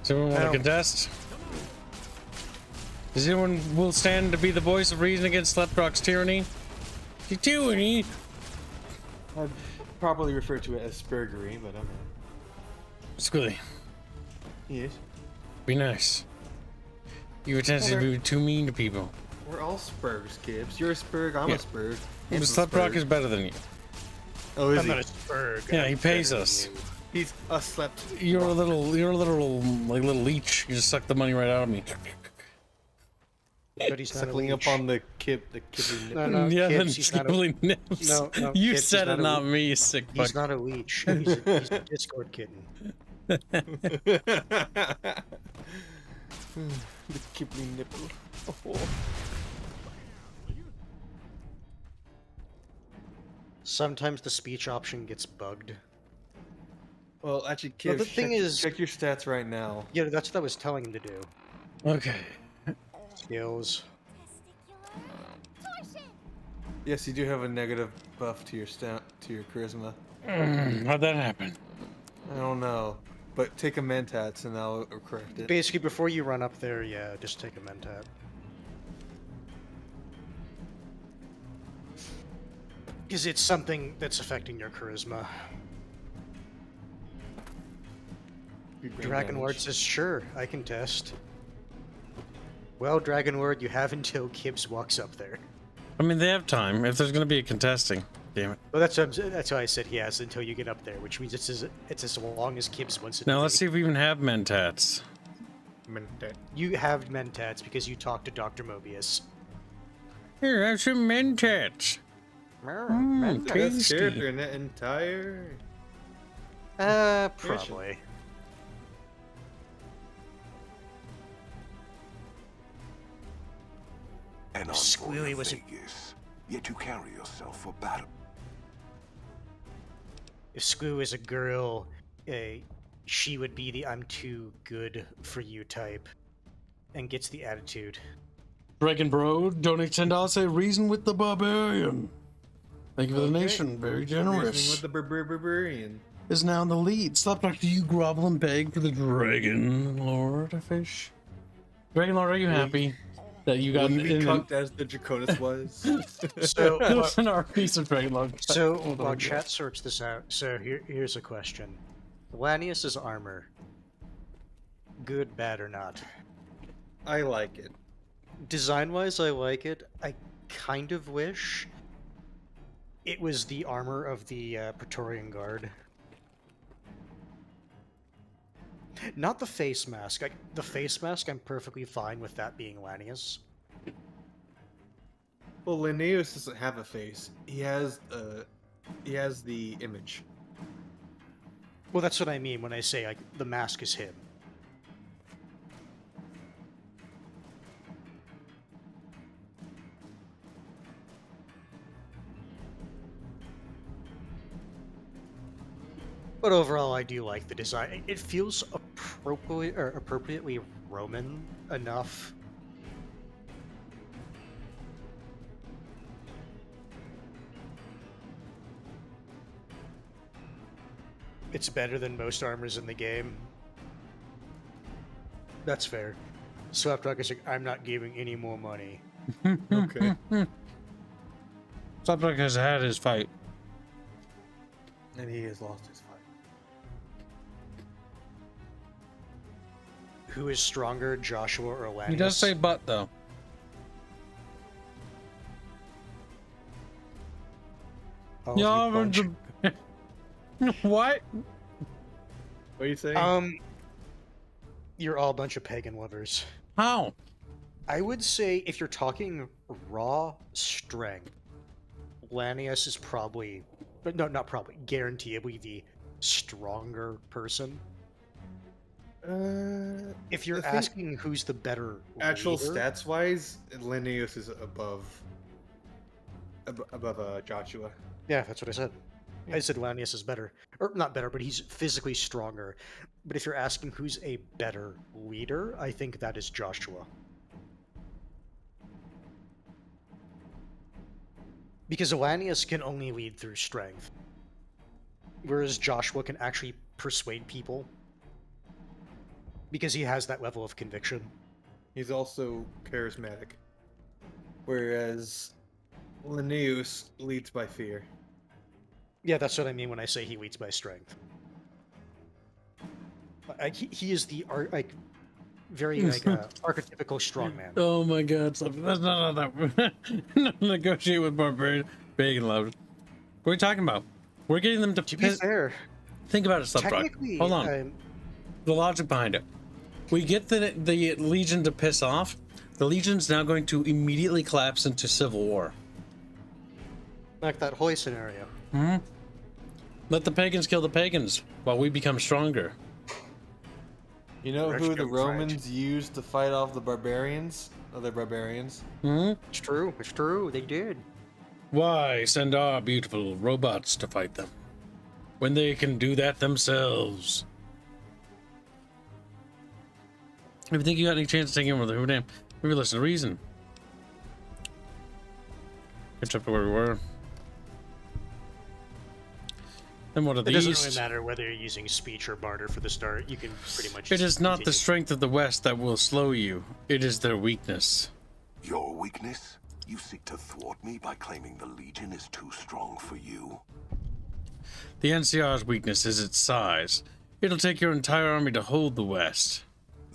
Does anyone want to contest? Does anyone will stand to be the voice of reason against Slapdrock's tyranny? The tyranny! I'd probably refer to it as spurgery, but I'm not. Squilly. Yes? Be nice. You tend to be too mean to people. We're all spurgs, Kibs. You're a spurg, I'm a spurg. Slapdrock is better than you. Oh, is I'm he? not a spurg. Yeah, he pays us. He's a slept. You're a little leech. You just suck the money right out of me. But he's not suckling up on the kibly nipple. No, yeah, Kibs, the kibly nips. No, you Kibs, said it, not me, you sick fuck. He's not a leech. He's a Discord kitten. The kibly nipple. Oh. Sometimes the speech option gets bugged. Well, actually, Kibs, the thing is, check your stats right now. Yeah, that's what I was telling him to do. Okay. Skills. Yes, you do have a negative buff to your charisma. How'd that happen? I don't know, but take a mentats and I'll correct it. Basically, before you run up there, yeah, just take a mentat. Because it's something that's affecting your charisma. Dragon Lord says, sure, I can test. Well, Dragon Lord, you have until Kibs walks up there. I mean, they have time. If there's going to be a contesting. Damn it. Well, that's why I said he has until you get up there, which means it's as long as Kibs wants it to Now, be. let's see if we even have mentats. You have mentats because you talked to Dr. Mobius. Here, have some mentats. Best character in that entire... probably. An Squealy was Vegas, yet you carry yourself for battle. If Squealy is a girl, she would be the I'm too good for you type, and gets the attitude. Dragon Bro, donate $10. Say reason with the barbarian. Thank you for the donation. Very generous. Reasoning with the barbarian. Is now in the lead. Slapdrock, do you grovel and beg for the Dragon Lord fish? Dragon Lord, are you happy that you got in cucked as the Draconis was? So there's an art piece of Dragon Lord. So while chat sorts this out, so here's a question: Lanius's armor, good, bad, or not? I like it. Design-wise, I like it. I kind of wish it was the armor of the Praetorian Guard. Not the face mask. The face mask, I'm perfectly fine with that being Lanius. Well, Linnaeus doesn't have a face. He has the image. Well, that's what I mean when I say like the mask is him. But overall, I do like the design. It feels appropriately Roman enough. It's better than most armors in the game. That's fair. Slapdog is like, I'm not giving any more money. Okay. Slapdog has had his fight. And he has lost his fight. Who is stronger, Joshua or Lanius? He does say but, though. Oh, What? What are you saying? You're all a bunch of pagan lovers. How? I would say if you're talking raw strength, Lanius is probably, no, not probably, guaranteedly the stronger person. If you're asking who's the better actual leader, stats wise, Linnaeus is above Joshua. yeah, that's what I said. I said Lanius is better. Or not better, but he's physically stronger. But if you're asking who's a better leader, I think that is Joshua. Because Lanius can only lead through strength. Whereas Joshua can actually persuade people. Because he has that level of conviction. He's also charismatic. Whereas Linnaeus leads by fear. Yeah, that's what I mean when I say he leads by strength. He is the very archetypical strongman. Oh my God! That's not that. Negotiate with barbarian pagan lovers. What are we talking about? We're getting them to be fair. Think about it, Slapdog. Hold on. The logic behind it. We get the Legion to piss off. The Legion's now going to immediately collapse into civil war. Like that Hoy scenario. Hmm. Let the pagans kill the pagans while we become stronger. You know who the Romans used to fight off the barbarians? Other barbarians? Hmm? It's true. It's true. They did. Why send our beautiful robots to fight them when they can do that themselves? If you think you got any chance of taking over the damn, maybe listen to reason. Catch up to where we were. Then what are It these? doesn't really matter whether you're using speech or barter for the start. You can pretty much. It is not the strength of the West that will slow you. It is their weakness. Your weakness? You seek to thwart me by claiming the Legion is too strong for you? The NCR's weakness is its size. It'll take your entire army to hold the West.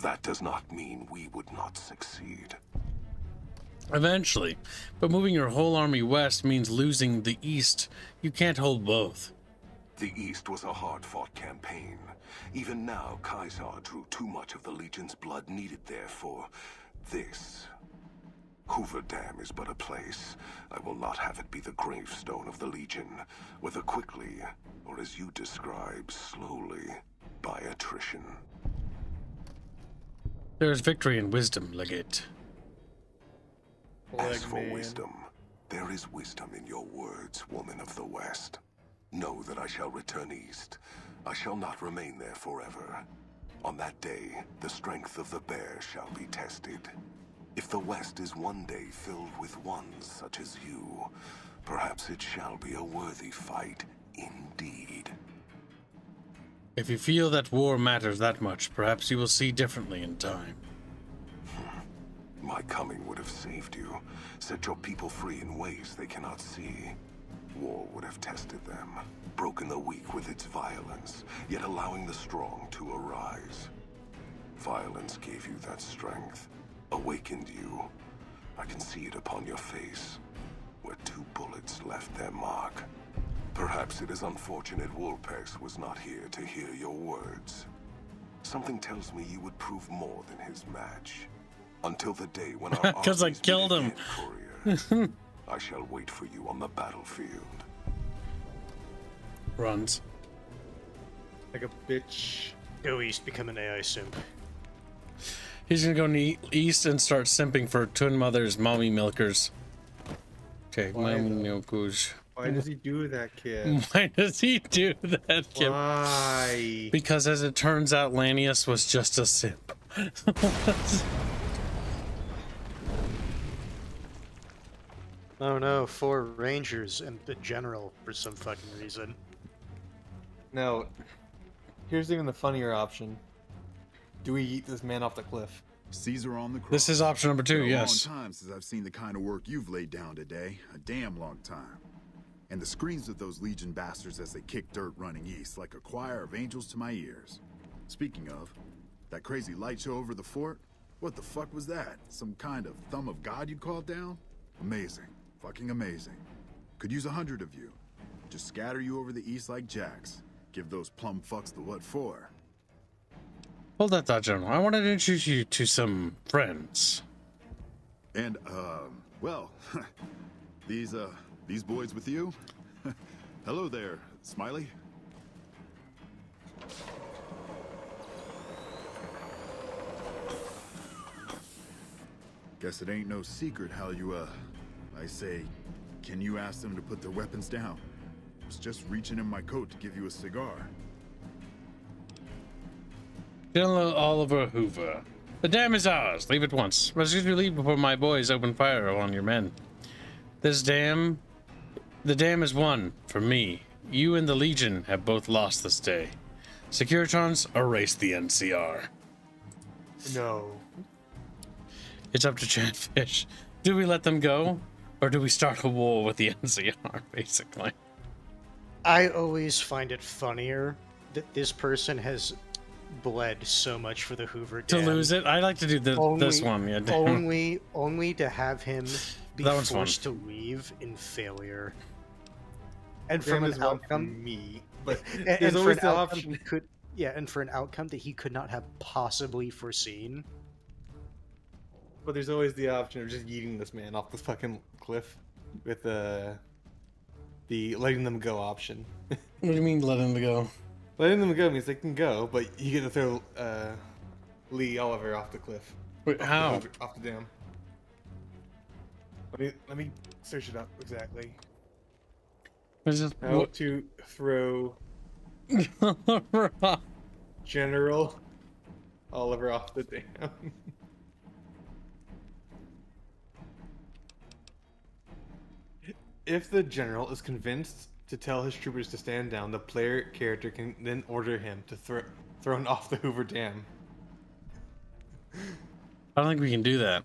That does not mean we would not succeed. Eventually. But moving your whole army west means losing the East. You can't hold both. The East was a hard-fought campaign. Even now, Caesar drew too much of the Legion's blood needed there for this. Hoover Dam is but a place. I will not have it be the gravestone of the Legion, whether quickly, or as you describe, slowly, by attrition. There is victory in wisdom, Legate. As for wisdom, there is wisdom in your words, woman of the West. Know that I shall return east. I shall not remain there forever. On that day, the strength of the bear shall be tested. If the West is one day filled with ones such as you, perhaps it shall be a worthy fight indeed. If you feel that war matters that much, perhaps you will see differently in time. My coming would have saved you, set your people free in ways they cannot see. War would have tested them, broken the weak with its violence, yet allowing the strong to arise. Violence gave you that strength, awakened you. I can see it upon your face, where 2 bullets left their mark. Perhaps it is unfortunate Wolpex was not here to hear your words. Something tells me you would prove more than his match. Until the day when our because I killed him. I shall wait for you on the battlefield. Runs. Like a bitch. Go east, become an AI simp. He's gonna go east and start simping for twin mothers, mommy milkers. Okay, mommy milkers. Why does he do that, kid? Why does he do that, kid? Why? Because as it turns out, Lanius was just a simp. Oh no, 4 rangers and the general for some fucking reason. No. Here's even the funnier option. Do we eat this man off the cliff? Caesar on the cross. This is option number 2, yes. A long time since I've seen the kind of work you've laid down today. A damn long time. And the screams of those Legion bastards as they kick dirt running east like a choir of angels to my ears. Speaking of, that crazy light show over the fort? What the fuck was that? Some kind of thumb of God you called down? Amazing. Fucking amazing. Could use 100 of you. Just scatter you over the east like jacks. Give those plum fucks the what for. Hold that thought, General. I wanted to introduce you to some friends. And, well, these boys with you? Hello there, Smiley. Guess it ain't no secret how you, I say, can you ask them to put their weapons down? I was just reaching in my coat to give you a cigar. General Oliver Hoover. The dam is ours. Leave at once. Must you leave before my boys open fire on your men. The dam is won for me. You and the Legion have both lost this day. Securitrons, erase the NCR. No. It's up to Chatfish. Do we let them go? Or do we start a war with the NCR, basically? I always find it funnier that this person has bled so much for the Hoover To Dam. lose it? I like to do this one. Yeah, only to have him be That one's forced fun. to leave in failure. And Dam from is an one for outcome, me, but and there's for always an the outcome option. he could, and for an outcome that he could not have possibly foreseen. But there's always the option of just yeeting this man off the fucking cliff with the letting them go option. What do you mean letting them go? Letting them go means they can go, but you get to throw Lee Oliver off the cliff. Wait, how? Off the dam. Let me search it up exactly. How to throw General Oliver off the dam. If the general is convinced to tell his troopers to stand down, the player character can then order him to thrown off the Hoover Dam. I don't think we can do that.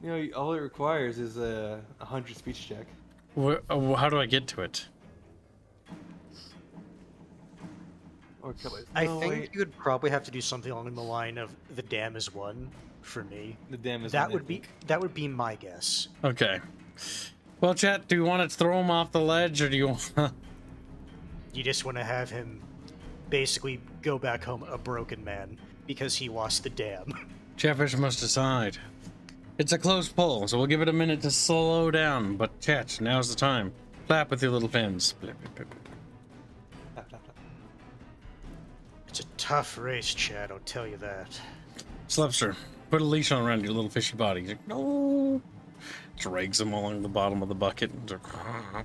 You know, all it requires is a 100 speech check. How do I get to it? Or kill it. I No, think wait. you would probably have to do something along the line of the dam is won for me. The dam is that won, I would be my guess. Okay. Well, chat, do you want to throw him off the ledge, or do you want You just want to have him basically go back home a broken man because he lost the dam. Chatfish must decide. It's a close pull, so we'll give it a minute to slow down. But chat, now's the time. Clap with your little fins. It's a tough race, Chad, I'll tell you that. Slipster, put a leash on around your little fishy body. He's like, no. Drags him along the bottom of the bucket.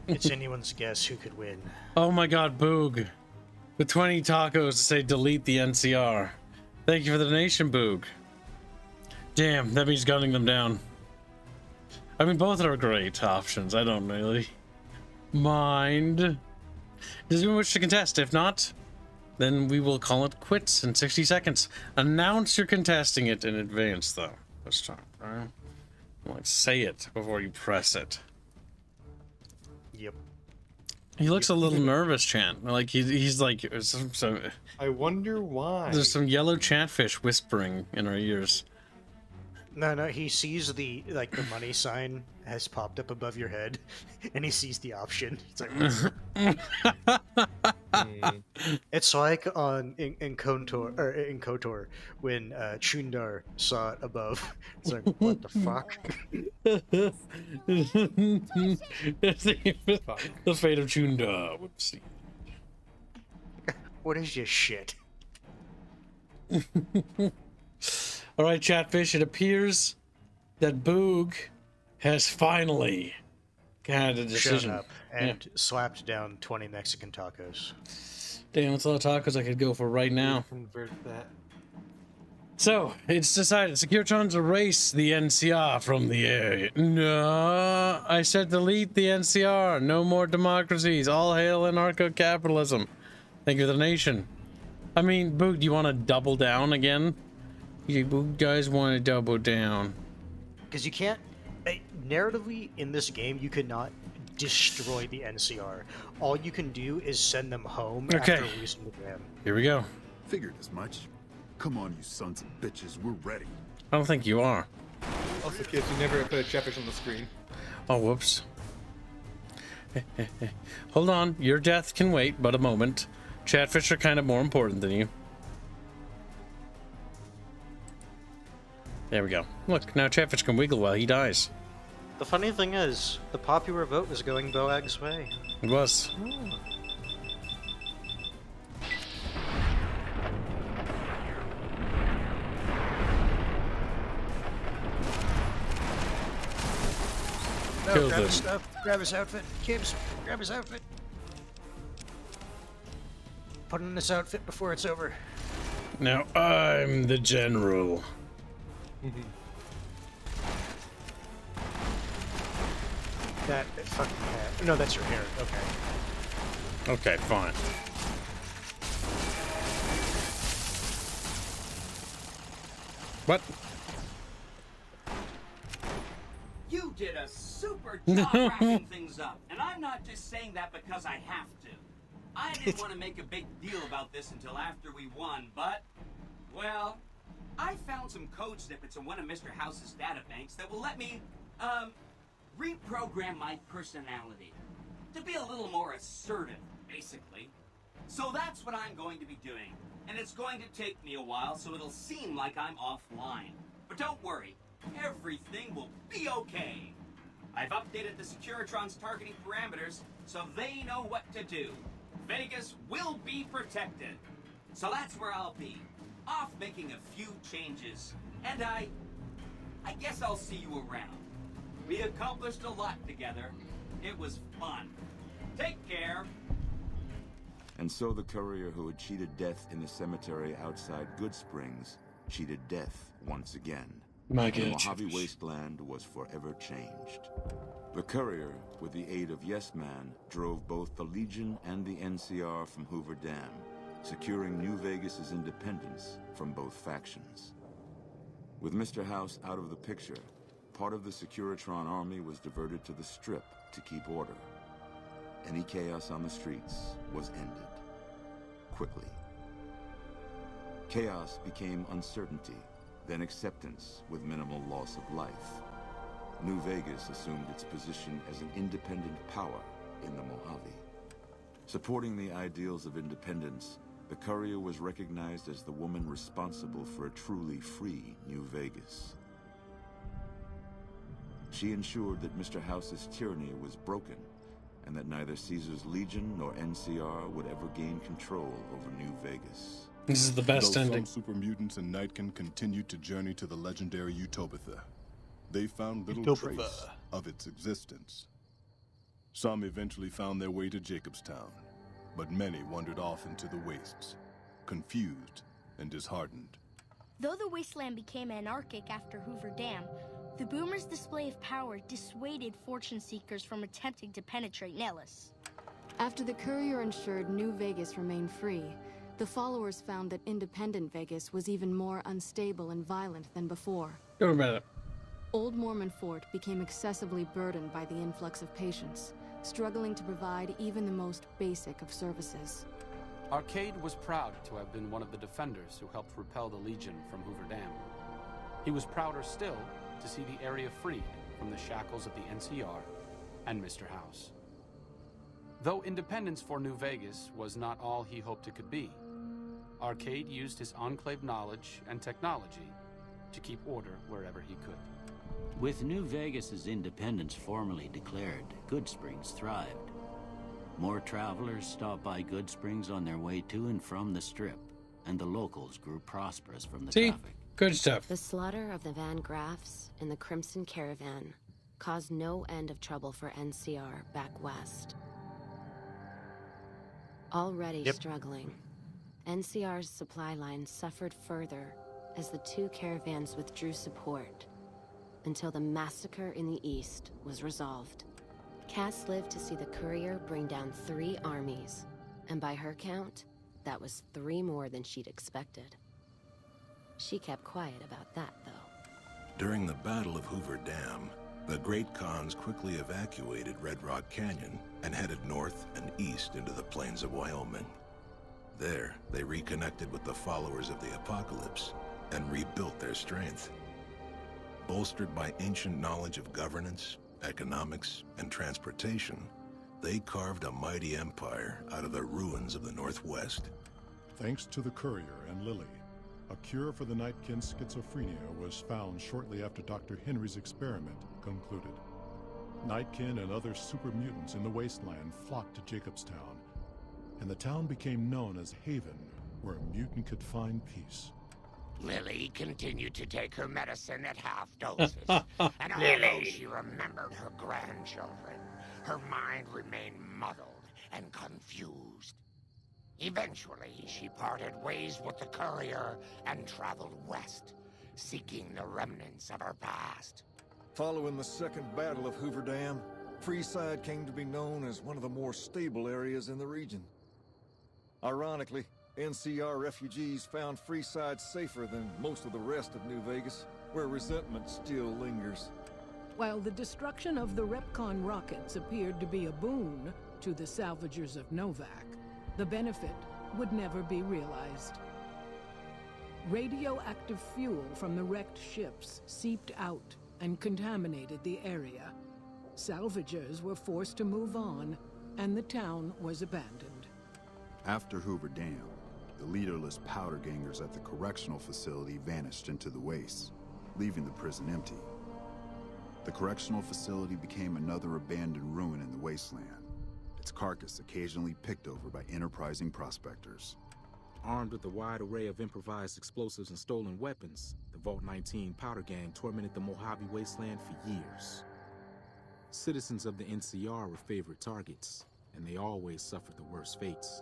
It's anyone's guess who could win. Oh my god, Boog. With 20 tacos to say delete the NCR. Thank you for the donation, Boog. Damn, that means gunning them down. I mean, both are great options. I don't really mind. Does anyone wish to contest? If not, then we will call it quits in 60 seconds. Announce you're contesting it in advance, though. This time, alright? Like, say it before you press it. Yep. He looks a little nervous, Chan. Like, he's like... I wonder why. There's some yellow chatfish whispering in our ears. No, he sees the money sign has popped up above your head, and he sees the option. It's like, it's like in KOTOR when Chundar saw it above. It's like, what the fuck? The fate of Chundar. Whoopsie. What is your shit? All right, Chatfish. It appears that Boog has finally had a decision. Shut up and slapped down 20 Mexican tacos. Damn, that's a lot of tacos I could go for right now. Convert that. So, it's decided Securitron's erase the NCR from the area. No, I said delete the NCR. No more democracies. All hail anarcho-capitalism. Thank you to the nation. I mean, Boog, do you want to double down again? You Boog guys want to double down. Because you can't... narratively, in this game, you cannot destroy the NCR. All you can do is send them home after losing the game. Here we go. Figured as much. Come on, you sons of bitches, we're ready. I don't think you are. Also, kids, you never put a Chatfish on the screen. Oh, whoops. Hold on, your death can wait but a moment. Chatfish are kind of more important than you. There we go. Look, now Chatfish can wiggle while he dies. The funny thing is, the popular vote was going Boag's way. It was. No, grab his stuff, grab his outfit. Kibs, grab his outfit. Put on this outfit before it's over. Now I'm the general. That fucking hat. No, that's your hair. Okay. Okay, fine. What? You did a super job wrapping things up, and I'm not just saying that because I have to. I didn't want to make a big deal about this until after we won, but, well, I found some code snippets in one of Mr. House's databanks that will let me, reprogram my personality to be a little more assertive, basically. So that's what I'm going to be doing, and it's going to take me a while, so it'll seem like I'm offline. But don't worry, everything will be okay. I've updated the Securitron's targeting parameters, so they know what to do. Vegas will be protected. So that's where I'll be, off making a few changes. And I guess I'll see you around. We accomplished a lot together. It was fun. Take care. And so the courier who had cheated death in the cemetery outside Good Springs cheated death once again. My The God. Mojave Wasteland was forever changed. The courier, with the aid of Yes Man, drove both the Legion and the NCR from Hoover Dam, securing New Vegas's independence from both factions. With Mr. House out of the picture, part of the Securitron army was diverted to the Strip to keep order. Any chaos on the streets was ended. Quickly. Chaos became uncertainty, then acceptance with minimal loss of life. New Vegas assumed its position as an independent power in the Mojave. Supporting the ideals of independence, the courier was recognized as the woman responsible for a truly free New Vegas. She ensured that Mr. House's tyranny was broken, and that neither Caesar's Legion nor NCR would ever gain control over New Vegas. This is the best Though ending. Some super mutants and Nightkin continued to journey to the legendary Utopia. They found little Utopia. trace of its existence. Some eventually found their way to Jacobstown, but many wandered off into the wastes, confused and disheartened. Though the wasteland became anarchic after Hoover Dam, the Boomers' display of power dissuaded fortune seekers from attempting to penetrate Nellis. After the courier ensured New Vegas remained free, the followers found that independent Vegas was even more unstable and violent than before. Go about it. Old Mormon Fort became excessively burdened by the influx of patients, struggling to provide even the most basic of services. Arcade was proud to have been one of the defenders who helped repel the Legion from Hoover Dam. He was prouder still to see the area freed from the shackles of the NCR and Mr. House. Though independence for New Vegas was not all he hoped it could be, Arcade used his Enclave knowledge and technology to keep order wherever he could. With New Vegas's independence formally declared, Goodsprings thrived. More travelers stopped by Goodsprings on their way to and from the Strip, and the locals grew prosperous from the traffic. Good stuff. The slaughter of the Van Graffs and the Crimson Caravan caused no end of trouble for NCR back west. Already struggling, NCR's supply line suffered further as the two caravans withdrew support until the massacre in the east was resolved. Cass lived to see the courier bring down 3 armies, and by her count, that was 3 more than she'd expected. She kept quiet about that, though. During the Battle of Hoover Dam, the Great Khans quickly evacuated Red Rock Canyon and headed north and east into the plains of Wyoming. There, they reconnected with the followers of the Apocalypse and rebuilt their strength. Bolstered by ancient knowledge of governance, economics, and transportation, they carved a mighty empire out of the ruins of the Northwest. Thanks to the Courier and Lily, a cure for the Nightkin's schizophrenia was found shortly after Dr. Henry's experiment concluded. Nightkin and other super mutants in the wasteland flocked to Jacobstown, and the town became known as Haven, where a mutant could find peace. Lily continued to take her medicine at half doses, and although she remembered her grandchildren, her mind remained muddled and confused. Eventually, she parted ways with the Courier and traveled west, seeking the remnants of her past. Following the Second Battle of Hoover Dam, Freeside came to be known as one of the more stable areas in the region. Ironically, NCR refugees found Freeside safer than most of the rest of New Vegas, where resentment still lingers. While the destruction of the Repcon rockets appeared to be a boon to the salvagers of Novak, the benefit would never be realized. Radioactive fuel from the wrecked ships seeped out and contaminated the area. Salvagers were forced to move on, and the town was abandoned. After Hoover Dam, the leaderless powder gangers at the correctional facility vanished into the wastes, leaving the prison empty. The correctional facility became another abandoned ruin in the wasteland, its carcass occasionally picked over by enterprising prospectors. Armed with a wide array of improvised explosives and stolen weapons, the Vault 19 powder gang tormented the Mojave wasteland for years. Citizens of the NCR were favorite targets, and they always suffered the worst fates.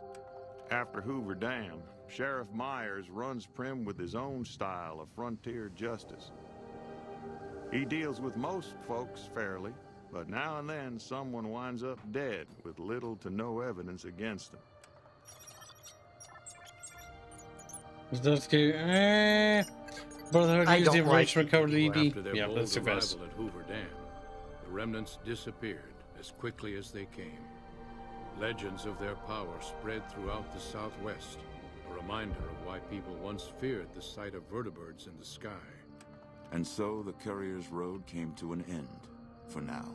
After Hoover Dam, Sheriff Myers runs Prim with his own style of frontier justice. He deals with most folks fairly, but now and then someone winds up dead with little to no evidence against them. That's good. Brotherhood used the information to recover the ED. After their Yeah, bold that's too fast. arrival at Hoover Dam, the remnants disappeared as quickly as they came. Legends of their power spread throughout the Southwest, a reminder of why people once feared the sight of vertibirds in the sky. And so the Courier's road came to an end, for now.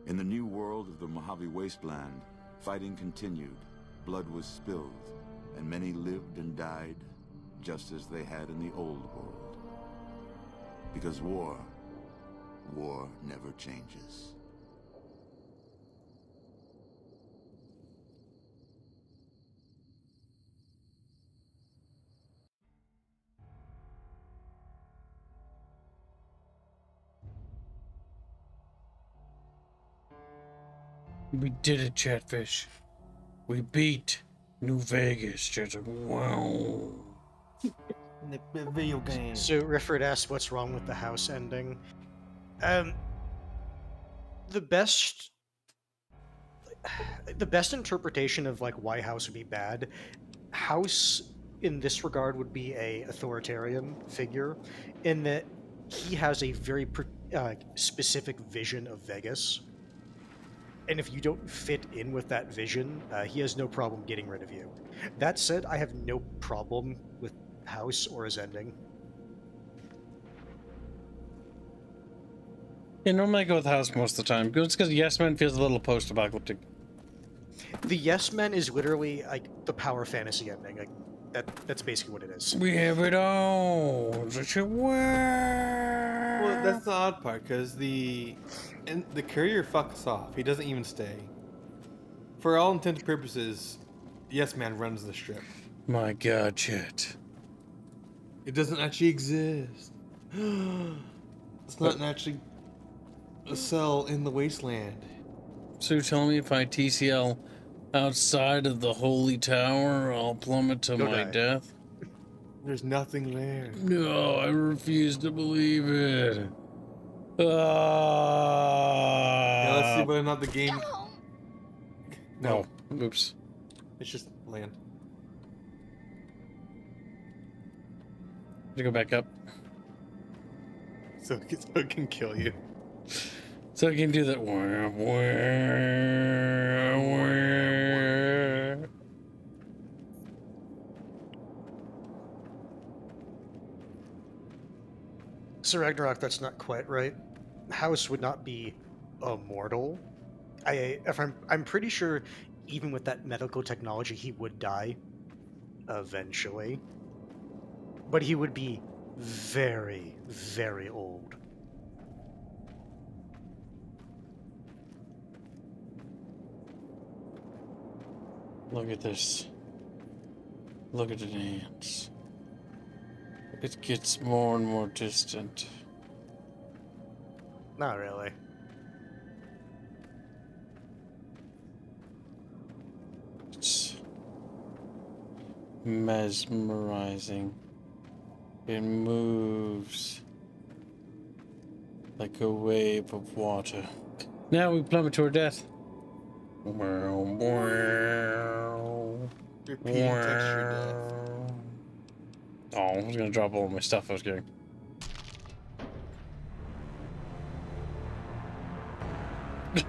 In the new world of the Mojave Wasteland, fighting continued, blood was spilled, and many lived and died just as they had in the old world. Because war never changes. We did it, Chatfish. We beat New Vegas. Just wow. The video game. So Rifford asked what's wrong with the house ending. The best interpretation of like why House would be bad, House in this regard would be a authoritarian figure, in that he has a very specific vision of Vegas. And if you don't fit in with that vision, he has no problem getting rid of you. That said, I have no problem with House or his ending. Yeah, normally I go with House most of the time. It's because Yes Man feels a little post-apocalyptic. The Yes Men is literally like the power fantasy ending. Like that's basically what it is. We have it all. Such a Well, that's the odd part, because the courier fucks off. He doesn't even stay. For all intents and purposes, Yes Man runs the strip. My God, Chet. It doesn't actually exist. It's not actually a cell in the wasteland. So you're telling me if I TCL outside of the Holy Tower, I'll plummet to Go my die. death? There's nothing there. No, I refuse to believe it. Yeah, let's see whether or not the game... No. Oh, oops. It's just land. To go back up. So it can kill you. So I can do that. So Ragnarok, that's not quite right. House would not be immortal. I'm pretty sure even with that medical technology, he would die eventually. But he would be very, very old. Look at this. Look at the dance. It gets more and more distant. Not really. It's mesmerizing. It moves like a wave of water. Now we plummet to our death. Repeating texture death. Oh, I was gonna drop all my stuff I was getting.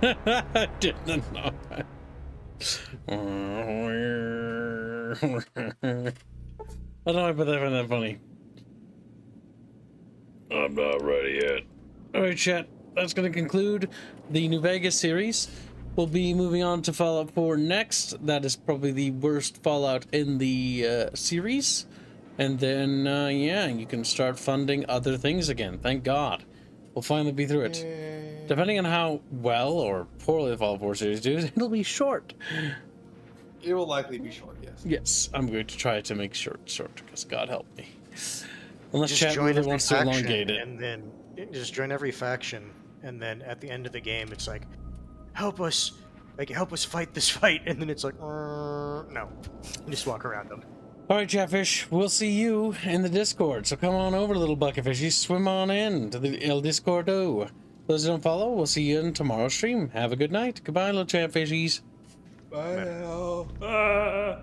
I didn't know. I don't know, but I find that funny. I'm not ready yet. Alright, chat. That's going to conclude the New Vegas series. We'll be moving on to Fallout 4 next. That is probably the worst Fallout in the series. And then, yeah, you can start funding other things again. Thank God. We'll finally be through it. Yay. Depending on how well or poorly the Fallout 4 series does, it'll be short. It will likely be short, yes. Yes, I'm going to try to make short, because God help me. Unless just chat really wants to elongate it. And then just join every faction, and then at the end of the game, it's like, help us fight this fight, and then it's like, no, just walk around them. All right, Chatfish, we'll see you in the Discord. So come on over, little bucketfishies. Swim on in to the El Discordo. Those who don't follow, we'll see you in tomorrow's stream. Have a good night. Goodbye, little Chatfishies. Bye now.